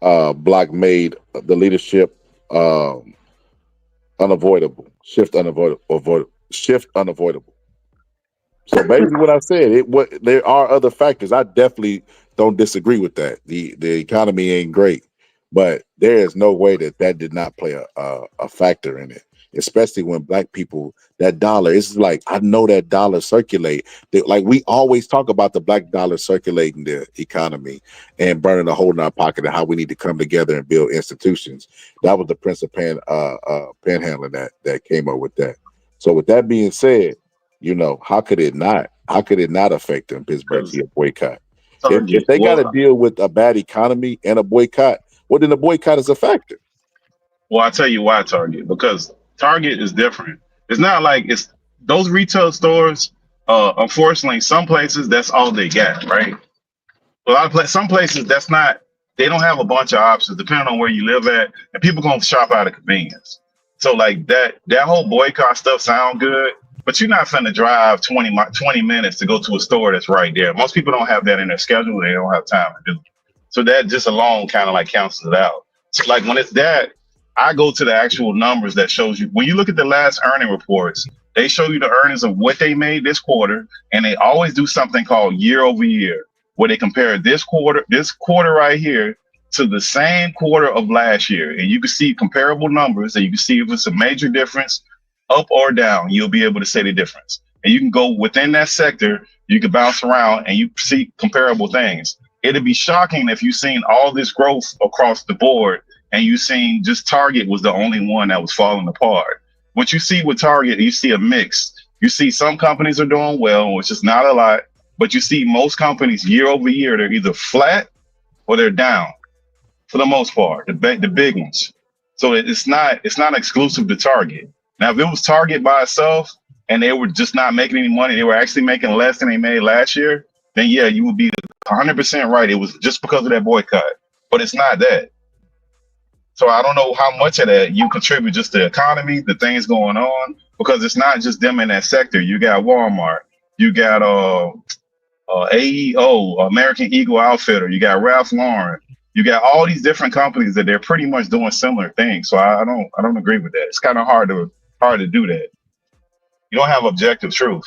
block made the leadership unavoidable. Shift unavoidable. So basically, what I said, there are other factors. I definitely don't disagree with that. The economy ain't great, but there is no way that did not play a factor in it. Especially when black people, that dollar, it's like I know that dollar circulate. Like we always talk about the black dollar circulating the economy and burning a hole in our pocket and how we need to come together and build institutions. That was the Prince of Panhandling that came up with that. So with that being said, how could it not? How could it not affect them? Pittsburgh a boycott. If they got to deal with a bad economy and a boycott, well, then the boycott is a factor. Well, I'll tell you why Target, because Target is different. It's not like it's those retail stores. Unfortunately, some places that's all they got, right? A lot of some places that's not. They don't have a bunch of options depending on where you live at, and people gonna shop out of convenience. So like that whole boycott stuff sound good, but you're not finna drive 20 minutes to go to a store that's right there. Most people don't have that in their schedule. They don't have time to do it. So that just alone kind of like cancels it out. So like when it's that, I go to the actual numbers that shows you. When you look at the last earning reports, they show you the earnings of what they made this quarter, and they always do something called year over year, where they compare this quarter right here to the same quarter of last year. And you can see comparable numbers, and you can see if it's a major difference up or down. You'll be able to say the difference. And you can go within that sector, you can bounce around and you see comparable things. It'd be shocking if you've seen all this growth across the board and you seen just Target was the only one that was falling apart. What you see with Target, you see a mix. You see some companies are doing well, which is not a lot, but you see most companies year over year, they're either flat or they're down for the most part, the big ones. So it's not exclusive to Target. Now, if it was Target by itself and they were just not making any money, they were actually making less than they made last year, then yeah, you would be 100% right. It was just because of that boycott, but it's not that. So I don't know how much of that you contribute just to the economy, the things going on, because it's not just them in that sector. You got Walmart, you got AEO, American Eagle Outfitter, you got Ralph Lauren, you got all these different companies that they're pretty much doing similar things. So I don't agree with that. It's kind of hard to do that. You don't have objective truth.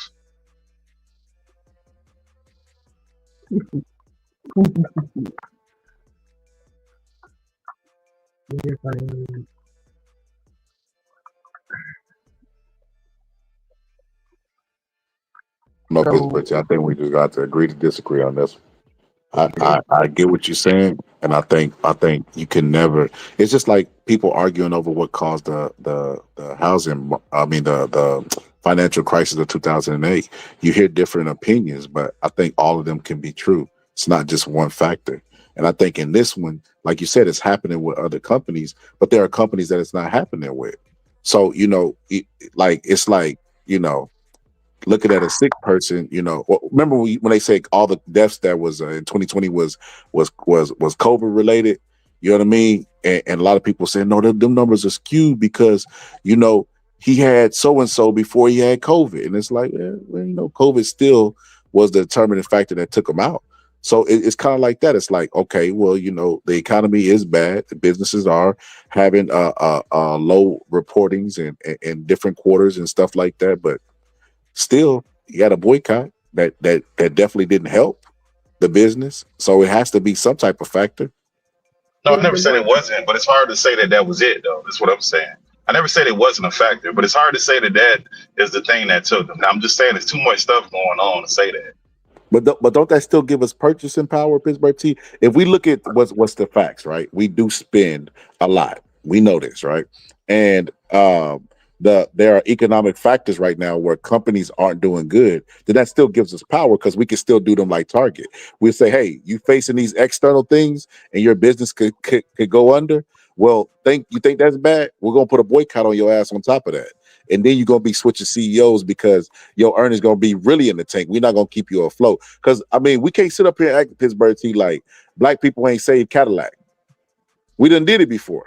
No, but I think we just got to agree to disagree on this. I get what you're saying, and I think you can never. It's just like people arguing over what caused the housing. The financial crisis of 2008. You hear different opinions, but I think all of them can be true. It's not just one factor. And I think in this one, like you said, it's happening with other companies, but there are companies that it's not happening with. So it's like looking at a sick person, remember when they say all the deaths that was in 2020 was COVID related, You know what I mean? And a lot of people saying, no, them numbers are skewed because, he had so-and-so before he had COVID. And it's like, well, COVID still was the determining factor that took him out. So it's kind of like that. It's like, okay, well, the economy is bad. The businesses are having low reportings and different quarters and stuff like that. But still, you got a boycott that definitely didn't help the business. So it has to be some type of factor. No, I never said it wasn't, but it's hard to say that was it, though. That's what I'm saying. I never said it wasn't a factor, but it's hard to say that is the thing that took them. Now, I'm just saying there's too much stuff going on to say that. But don't that still give us purchasing power, Pittsburgh T? If we look at what's the facts, right? We do spend a lot. We know this, right? And there are economic factors right now where companies aren't doing good. Then that still gives us power because we can still do them like Target. We say, hey, you facing these external things and your business could go under. Well, you think that's bad? We're gonna put a boycott on your ass on top of that. And then you're gonna be switching CEOs because your earnings gonna be really in the tank. We're not gonna keep you afloat. Because we can't sit up here and act at Pittsburgh T like black people ain't saved Cadillac. We done did it before.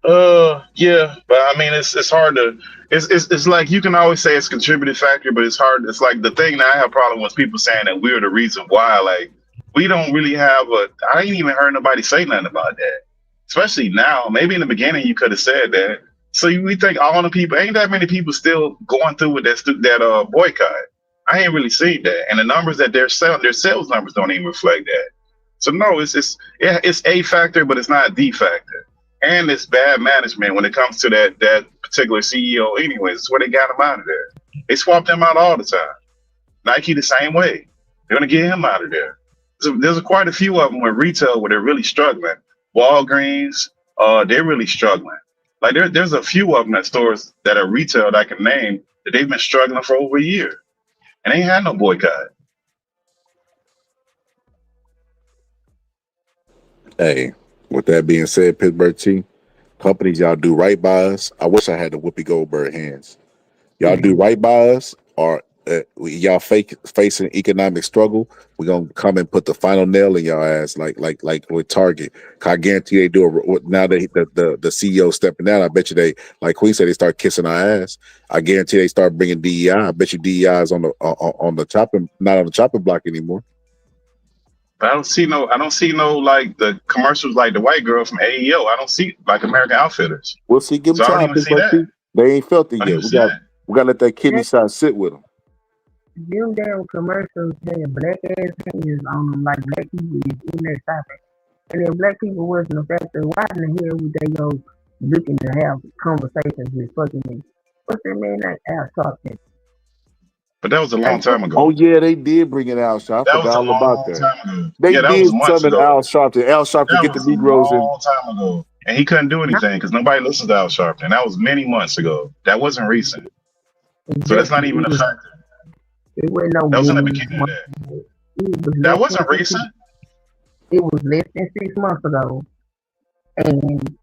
Yeah, but it's hard to. It's like you can always say it's a contributing factor, but it's hard. It's like the thing that I have a problem with people saying that we're the reason why. Like we don't really have I ain't even heard nobody say nothing about that. Especially now. Maybe in the beginning you could have said that. So we think all the people, ain't that many people still going through with that boycott. I ain't really seen that, and the numbers that they're selling, their sales numbers don't even reflect that. So no, it's a factor, but it's not the factor. And it's bad management when it comes to that particular CEO. Anyways, it's where they got him out of there. They swap them out all the time. Nike the same way. They're gonna get him out of there. There's quite a few of them with retail where they're really struggling. Walgreens, they're really struggling. Like there's a few of them at stores that are retail that I can name that they've been struggling for over a year, and they ain't had no boycott. Hey, with that being said, Pittsburgh T, companies, y'all do right by us. I wish I had the Whoopi Goldberg hands. Y'all do right by us, or y'all facing economic struggle. We're gonna come and put the final nail in y'all ass, like with Target. I guarantee they do it now. The CEO stepping out. I bet you they, like Queen said, they start kissing our ass. I guarantee they start bringing DEI. I bet you DEI is on the chopping, not on the chopping block anymore. But I don't see no like the commercials like the white girl from AEO. I don't see like American Outfitters. We'll see. Give them So I time. don't even see that. They ain't felt it yet. We got to let that kidney side sit with them. Them damn commercials had black ass hands on them, like black people is in there shopping. And if black people wasn't a factor, why in the hell would they go looking to have conversations with fucking me? What's that man that Al Sharpton? But that was a long time ago. Oh yeah, they did bring it Al Sharpton. I forgot all about that. They did summon Al Sharpton. Al Sharpton get the Negroes in. That was a long time ago, and he couldn't do anything because nobody listens to Al Sharpton. That was many months ago. That wasn't recent. So that's not even a factor. It wasn't no. That was in the beginning of that. That wasn't recent. It was less than 6 months ago, and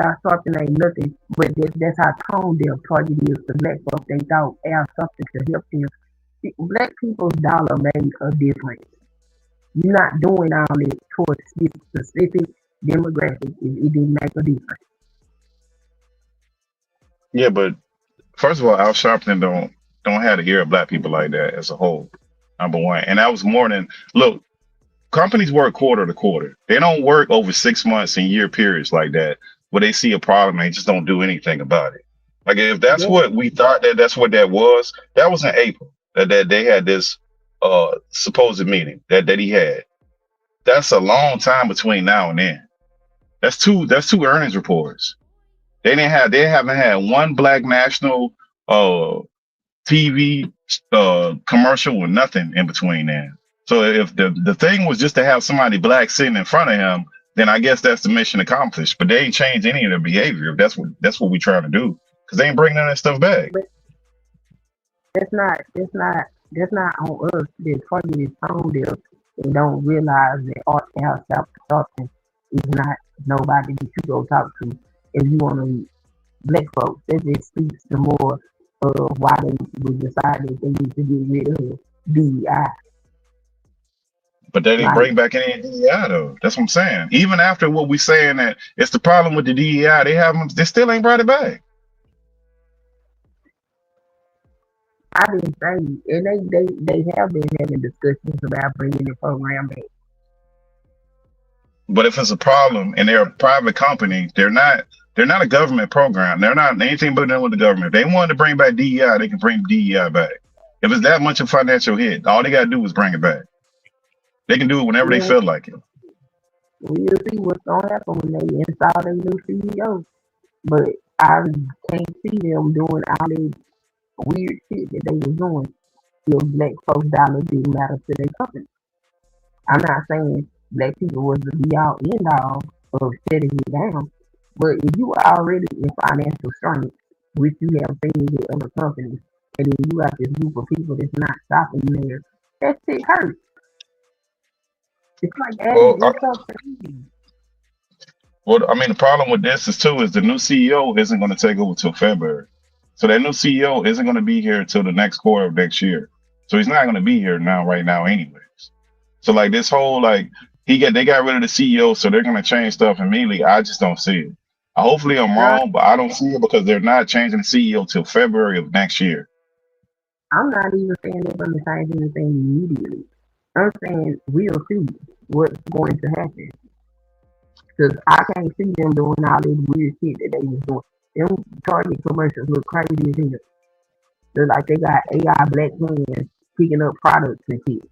Al Sharpton ain't nothing. But that's how tone deaf Target is to black folks. They thought Al Sharpton could help them. Black people's dollar made a difference. You're not doing all this towards this specific demographic. It didn't make a difference. Yeah, but first of all, Al Sharpton don't have the ear of black people like that as a whole. Number one, and that was more than look. Companies work quarter to quarter. They don't work over 6 months and year periods like that, where they see a problem and they just don't do anything about it. Like if that's what we thought that's what that was in April that they had this supposed meeting that he had. That's a long time between now and then. That's two earnings reports. They haven't had one black national TV commercial or nothing in between then. So if the thing was just to have somebody black sitting in front of him, then I guess that's the mission accomplished. But they ain't changed any of their behavior. That's what we trying to do, because they ain't bringing none of that stuff back. But that's not on us. The Target is tone deaf and don't realize that Al Sharpton is not nobody that you go talk to if you want to black folks. That just speaks to more of why they would decide that they need to get rid of DEI. But they didn't Like, bring back any DEI though. That's what I'm saying. Even after what we saying that it's the problem with the DEI, they still ain't brought it back. I didn't say, and they have been having discussions about bringing the program back. But if it's a problem and they're a private company, they're not a government program. They're not anything but with the government. If they wanted to bring back DEI, they can bring DEI back. If it's that much of a financial hit, all they gotta do is bring it back. They can do it whenever they Yeah, feel like it. we'll see what's gonna happen when they install their new CEO. But I can't see them doing all this weird shit that they was doing if black folks dollars didn't matter to their company. I'm not saying black people was the be all end all of shutting it down, but if you are already in financial strength, which you have seen with other companies, and then you got this group of people that's not stopping you there, that shit hurts. It's like adding Well, insult to injury. Well, I mean, the problem with this is the new CEO isn't going to take over till February. So that new CEO isn't going to be here till the next quarter of next year. So he's not going to be here right now anyways. So like this whole they got rid of the CEO, so they're going to change stuff immediately. I just don't see it. Hopefully I'm wrong, but I don't see it because they're not changing the CEO till February of next year. I'm not even saying they're going to change anything immediately. I'm saying we'll see what's going to happen. Because I can't see them doing all this weird shit that they was doing. Them Target commercials look crazy as hell. They're like they got AI black men picking up products and shit.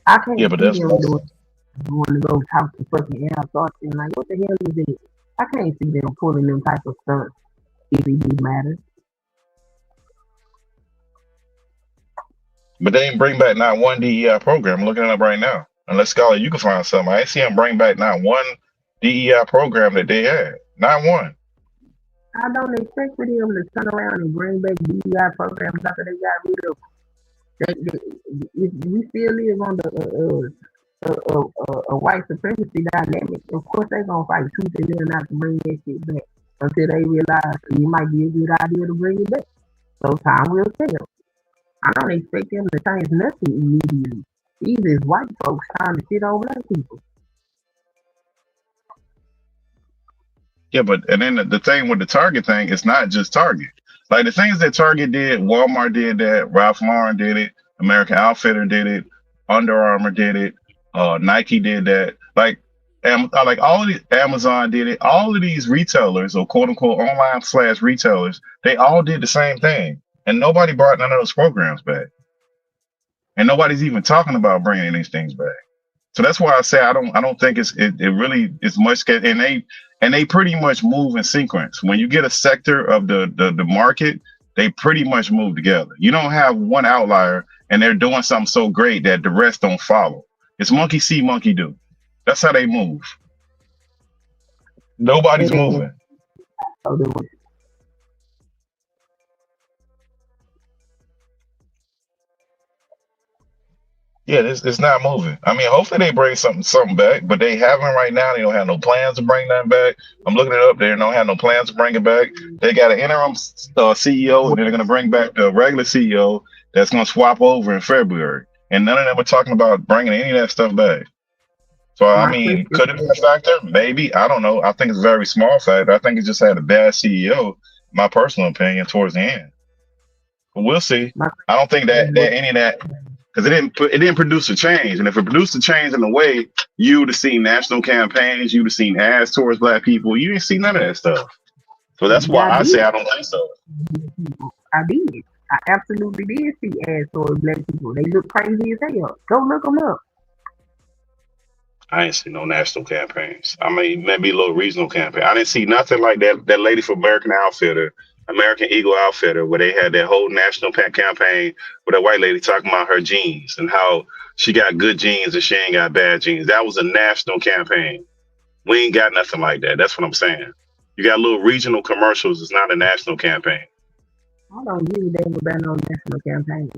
I can't Yeah, but see that's them going to go talk to fucking Al Sargent. Like, what the hell is it? I can't see them pulling them type of stunts if it do matter. But they ain't bring back not one DEI program. I'm looking it up right now. Unless Scholar, you can find something. I ain't see them bring back not one DEI program that they had. Not one. I don't expect for them to turn around and bring back DEI programs after they got rid of. We still live on a white supremacy dynamic. Of course, they gonna fight tooth and nail not to bring that shit back until they realize it might be a good idea to bring it back. So time will tell. I don't expect them to change nothing immediately. These is white folks trying to shit over black people. Yeah, and then the thing with the Target thing, it's not just Target. Like the things that Target did, Walmart did that, Ralph Lauren did it, American Outfitter did it, Under Armour did it, Nike did that. Like all of these, Amazon did it. All of these retailers or quote unquote online / retailers, they all did the same thing, and nobody brought none of those programs back, and nobody's even talking about bringing these things back. So that's why I say I don't think it really is much, and they pretty much move in sequence. When you get a sector of the market, they pretty much move together. You don't have one outlier and they're doing something so great that the rest don't follow. It's monkey see, monkey do. That's how they move. Nobody's moving. Yeah, it's not moving. I mean, hopefully they bring something back, but they haven't right now. They don't have no plans to bring that back. I'm looking it up. They don't have no plans to bring it back. They got an interim CEO, and they're going to bring back the regular CEO that's going to swap over in February. And none of them are talking about bringing any of that stuff back. So, I mean, could it be a factor? Maybe. I don't know. I think it's a very small factor. I think it just had a bad CEO, my personal opinion, towards the end. But we'll see. I don't think that any of that, because it didn't produce a change. And if it produced a change in a way, you would have seen national campaigns, you would have seen ads towards black people. You didn't see none of that stuff. So that's why I say I don't think so. I did. I absolutely did see ads towards black people. They look crazy as hell. Go look them up. I ain't see no national campaigns. I mean, maybe a little regional campaign. I didn't see nothing like that lady for American Eagle Outfitter, where they had that whole national campaign with that white lady talking about her genes and how she got good genes and she ain't got bad genes. That was a national campaign. We ain't got nothing like that. That's what I'm saying. You got little regional commercials. It's not a national campaign. I don't give a damn about no national campaign.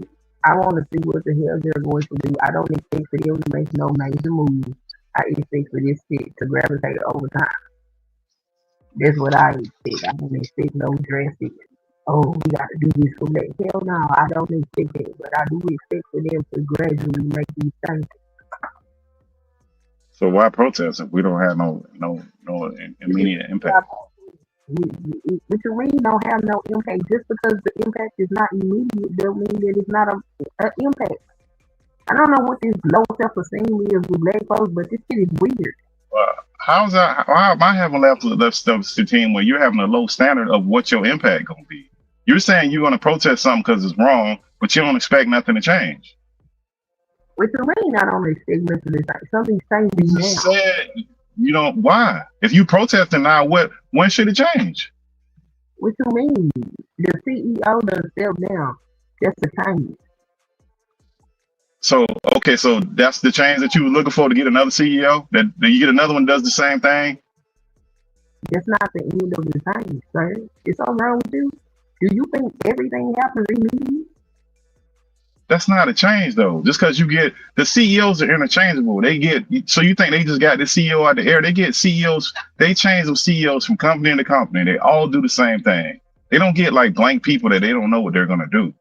I want to see what the hell they're going to do. I don't expect for them to make no major moves. I expect for this shit to gravitate over time. That's what I expect. I don't expect no drastic oh, we got to do this for that. Hell no, I don't expect that, but I do expect for them to gradually make these things. So why protest if we don't have no immediate impact? What you mean don't have no impact? Just because the impact is not immediate, don't mean that it's not a impact. I don't know what this low self-esteem is with black folks, but this shit is weird. How's that? How am I having left self-esteem when you're having a low standard of what your impact gonna be? You're saying you're gonna protest something because it's wrong, but you don't expect nothing to change. What you mean I don't expect nothing to change? Something's changing You now. just said you don't. Why? If you protesting now, when should it change? What you mean? The CEO doesn't step down. That's the change. So okay, so that's the change that you were looking for to get another CEO. That you get another one does the same thing. That's not the end of the change, sir. It's all wrong with you. Do you think everything happens immediately? That's not a change though. Just because you get the CEOs are interchangeable. So you think they just got the CEO out the air? They get CEOs. They change them CEOs from company to company. They all do the same thing. They don't get like blank people that they don't know what they're gonna do.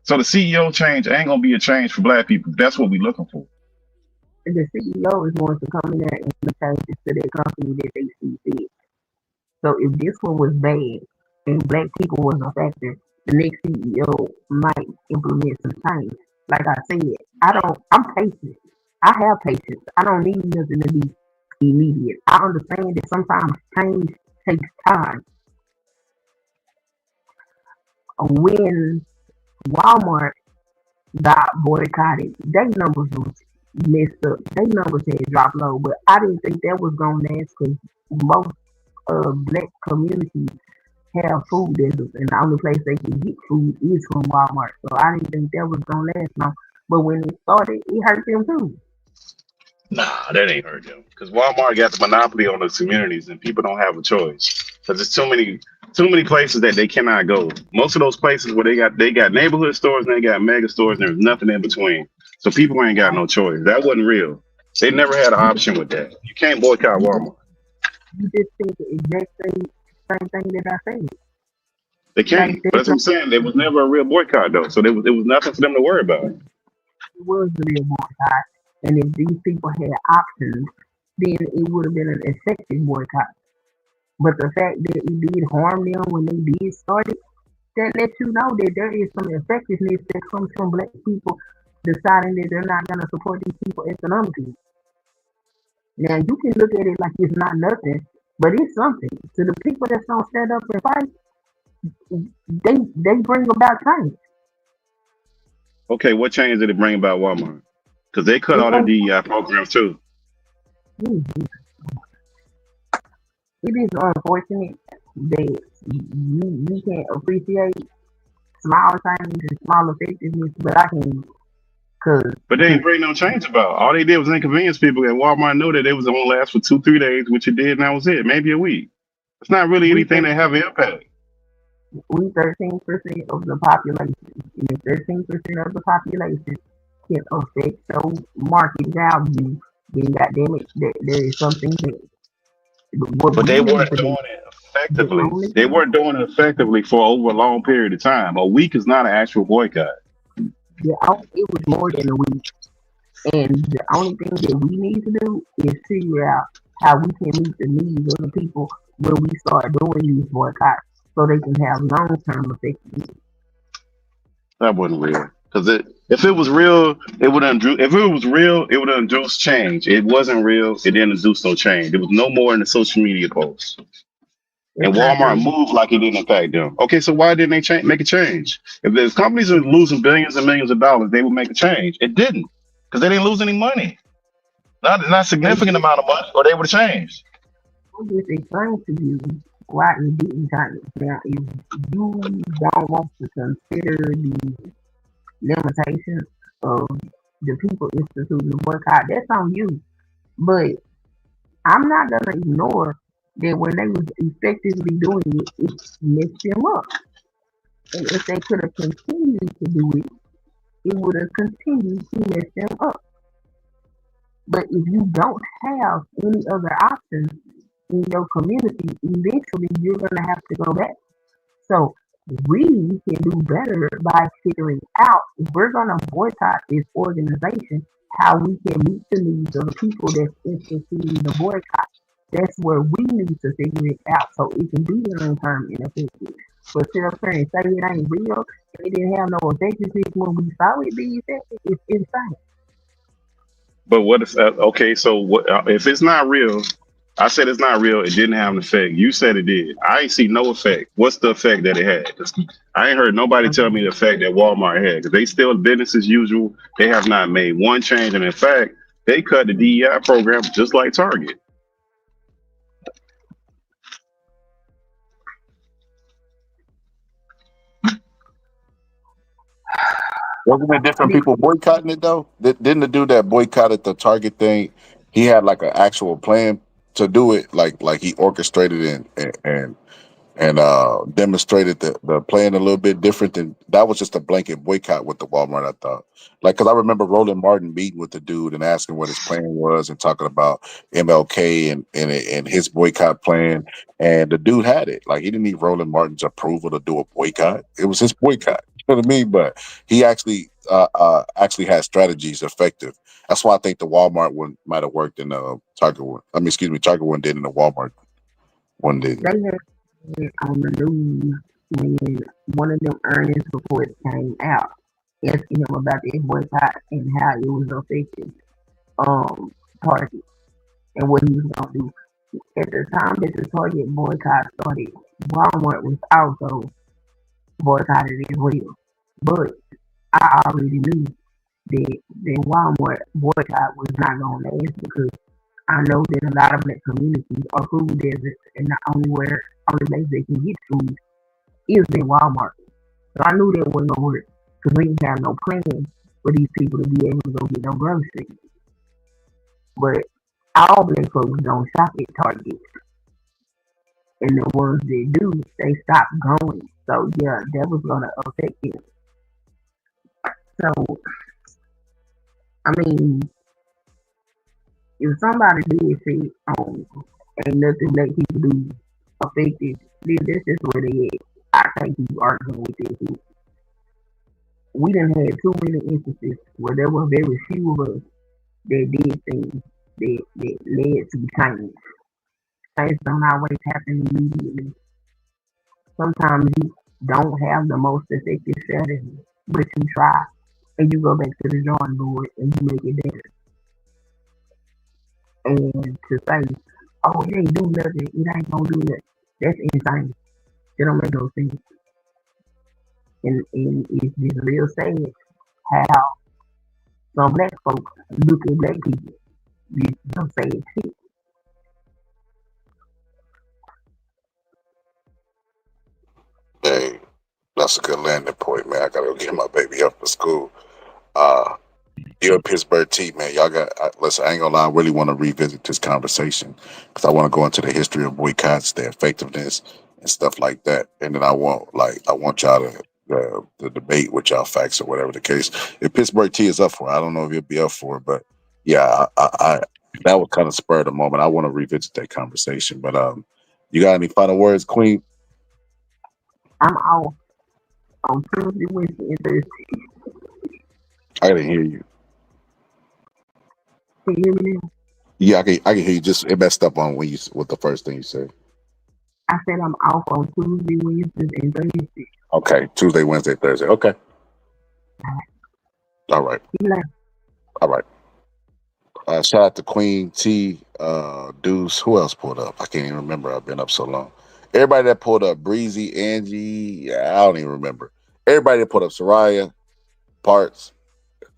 So the CEO change ain't gonna be a change for black people. That's what we're looking for. The CEO is going to come in there and make changes to their company that they see fit. So if this one was bad and black people was a factor, the next CEO might implement some change. Like I said, I'm patient. I have patience. I don't need nothing to be immediate. I understand that sometimes change takes time. When Walmart got boycotted, their numbers was messed up. Their numbers had dropped low, but I didn't think that was gonna last because most black communities have food deserts, and the only place they can get food is from Walmart. So I didn't think that was gonna last long. But when it started, it hurt them too. Nah, that ain't hurt them. Because Walmart got the monopoly on those communities, and people don't have a choice. Because there's too many places that they cannot go. Most of those places where they got neighborhood stores and they got mega stores, and there's nothing in between. So people ain't got no choice. That wasn't real. They never had an option with that. You can't boycott Walmart. You just said the exact same thing that I said. They can't. But that's what I'm saying. There was never a real boycott though. So it was nothing for them to worry about. It was a real boycott, and if these people had options, then it would have been an effective boycott. But the fact that it did harm them when they did start it, that lets you know that there is some effectiveness that comes from black people deciding that they're not going to support these people economically. Now, you can look at it like it's not nothing, but it's something. To the people that's going to stand up and fight, they bring about change. Okay, what change did it bring about Walmart? Because they cut all their DEI programs too. It is unfortunate that you can't appreciate small things and small effectiveness, but I can. But they didn't bring no change about. All they did was inconvenience people, and Walmart knew that it was only last for 2-3 days, which it did, and that was it. Maybe a week. It's not really anything that have an impact. We 13% of the population, and if 13% of the population can affect your market value, then goddamn it, there is something there. But they weren't doing it effectively. They weren't doing it effectively for over a long period of time. A week is not an actual boycott. Yeah, it was more than a week. And the only thing that we need to do is figure out how we can meet the needs of the people when we start doing these boycotts so they can have long-term effectiveness. That wasn't real. Because if it was real, it would have induced change. It wasn't real. It didn't induce no change. There was no more in the social media posts. And Walmart moved like it didn't impact them. Okay, so why didn't they make a change? If the companies are losing billions and millions of dollars, they would make a change. It didn't, because they didn't lose any money. Not significant amount of money, or they would have changed. I'm just explaining to you why it didn't change. Now, if you don't want to consider the limitations of the people instituting the boycott, that's on you. But I'm not gonna ignore that when they was effectively doing it, it messed them up. And if they could have continued to do it, it would have continued to mess them up. But if you don't have any other options in your community, eventually you're gonna have to go back So we can do better by figuring out if we're gonna boycott this organization, how we can meet the needs of the people that's interested in the boycott. That's where we need to figure it out so it can be long term and effective. But sit up there and say it ain't real and it didn't have no effectiveness when we saw it be effective, it's insane. But what if okay? So what if it's not real? I said it's not real. It didn't have an effect. You said it did. I ain't see no effect. What's the effect that it had? 'Cause I ain't heard nobody tell me the effect that Walmart had. Because they still business as usual. They have not made one change, and in fact, they cut the DEI program just like Target. Wasn't it different people boycotting it though? Didn't the dude that boycotted the Target thing? He had like an actual plan to do it, like he orchestrated and demonstrated the plan a little bit different than that was just a blanket boycott with the Walmart. I thought, like, because I remember Roland Martin meeting with the dude and asking what his plan was and talking about MLK and his boycott plan, and the dude had it. Like he didn't need Roland Martin's approval to do a boycott. It was his boycott. You know what I mean? But he actually had strategies effective. That's why I think the Walmart one might have worked in the Target one. I mean, excuse me, Target one did and the Walmart one didn't. They had it on the news when one of them earnings reports came out, asking him about this boycott and how it was affecting Target and what he was gonna do. At the time that the Target boycott started, Walmart was also boycotted as well. But I already knew that the Walmart boycott was not gonna last because I know that a lot of black communities are food deserts and the only place they can get food is in Walmart. So I knew that wasn't gonna work because we didn't have no plan for these people to be able to go get no groceries. But all black folks don't shop at Target, and the ones that do, they stop going. So yeah, that was gonna affect it. So I mean, if somebody did say, ain't nothing black people do affected, then that's just where they at. I can't keep arguing with this. We done had too many instances where there were very few of us that did things that led to change. Things don't always happen immediately. Sometimes you don't have the most effective strategy, but you try and you go back to the drawing board and you make it better. And to say, oh, it ain't do nothing, it ain't gonna do nothing, that's insane. It don't make no sense. And it's just real sad how some black folks look at black people. It's some sad shit. Hey, that's a good landing point, man. I gotta go get my baby up for school. You're a Pittsburgh T, man. Y'all got listen. I ain't gonna lie. I really want to revisit this conversation because I want to go into the history of boycotts, their effectiveness, and stuff like that. And then I want y'all to debate with y'all facts or whatever the case. If Pittsburgh T is up for it, I don't know if he'll be up for it, but yeah, I that would kind of spur the moment. I want to revisit that conversation. But you got any final words, Queen? I'm off on Tuesday, Wednesday, and Thursday. I didn't hear you. Can you hear me now? Yeah, I can hear you. Just it messed up on what the first thing you said. I said I'm off on Tuesday, Wednesday, and Thursday. Okay, Tuesday, Wednesday, Thursday. Okay. All right. All right. Shout out to Queen T, Deuce. Who else pulled up? I can't even remember. I've been up so long. Everybody that pulled up, Breezy, Angie. Yeah, I don't even remember. Everybody that pulled up, Soraya, Parts.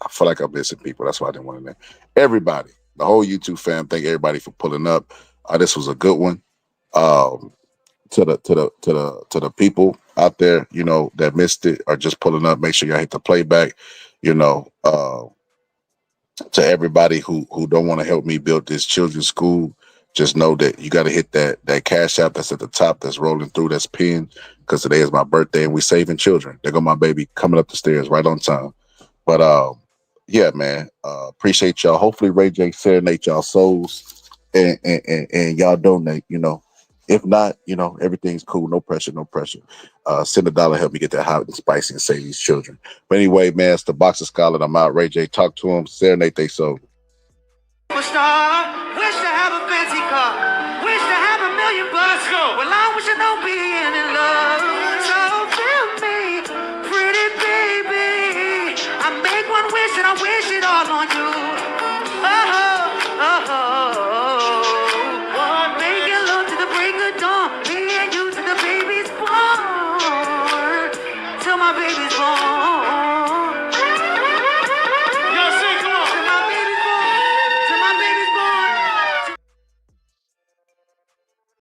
I feel like I'm missing people. That's why I didn't want to name everybody. The whole YouTube fam. Thank everybody for pulling up. This was a good one. To the people out there, you know, that missed it or just pulling up. Make sure y'all hit the playback. You know, to everybody who don't want to help me build this children's school, just know that you got to hit that cash app that's at the top, that's rolling through, that's pinned, because today is my birthday and we saving children. There go my baby coming up the stairs right on time. But yeah, man, appreciate y'all. Hopefully Ray J serenade y'all souls and y'all donate, you know, If not, everything's cool. No pressure, no pressure. Send $1, help me get that hot and spicy and save these children. But anyway, man, it's the Boxer Scholar. I'm out. Ray J, talk to him. Serenade they soul. Superstar, wish to have a fancy car, wish to have $1 million bucks. Well, I wish I know being in love. So tell me, pretty baby, I make one wish and I wish it all on you. Making love to the break of dawn, me and you to the baby's born, till my baby's born.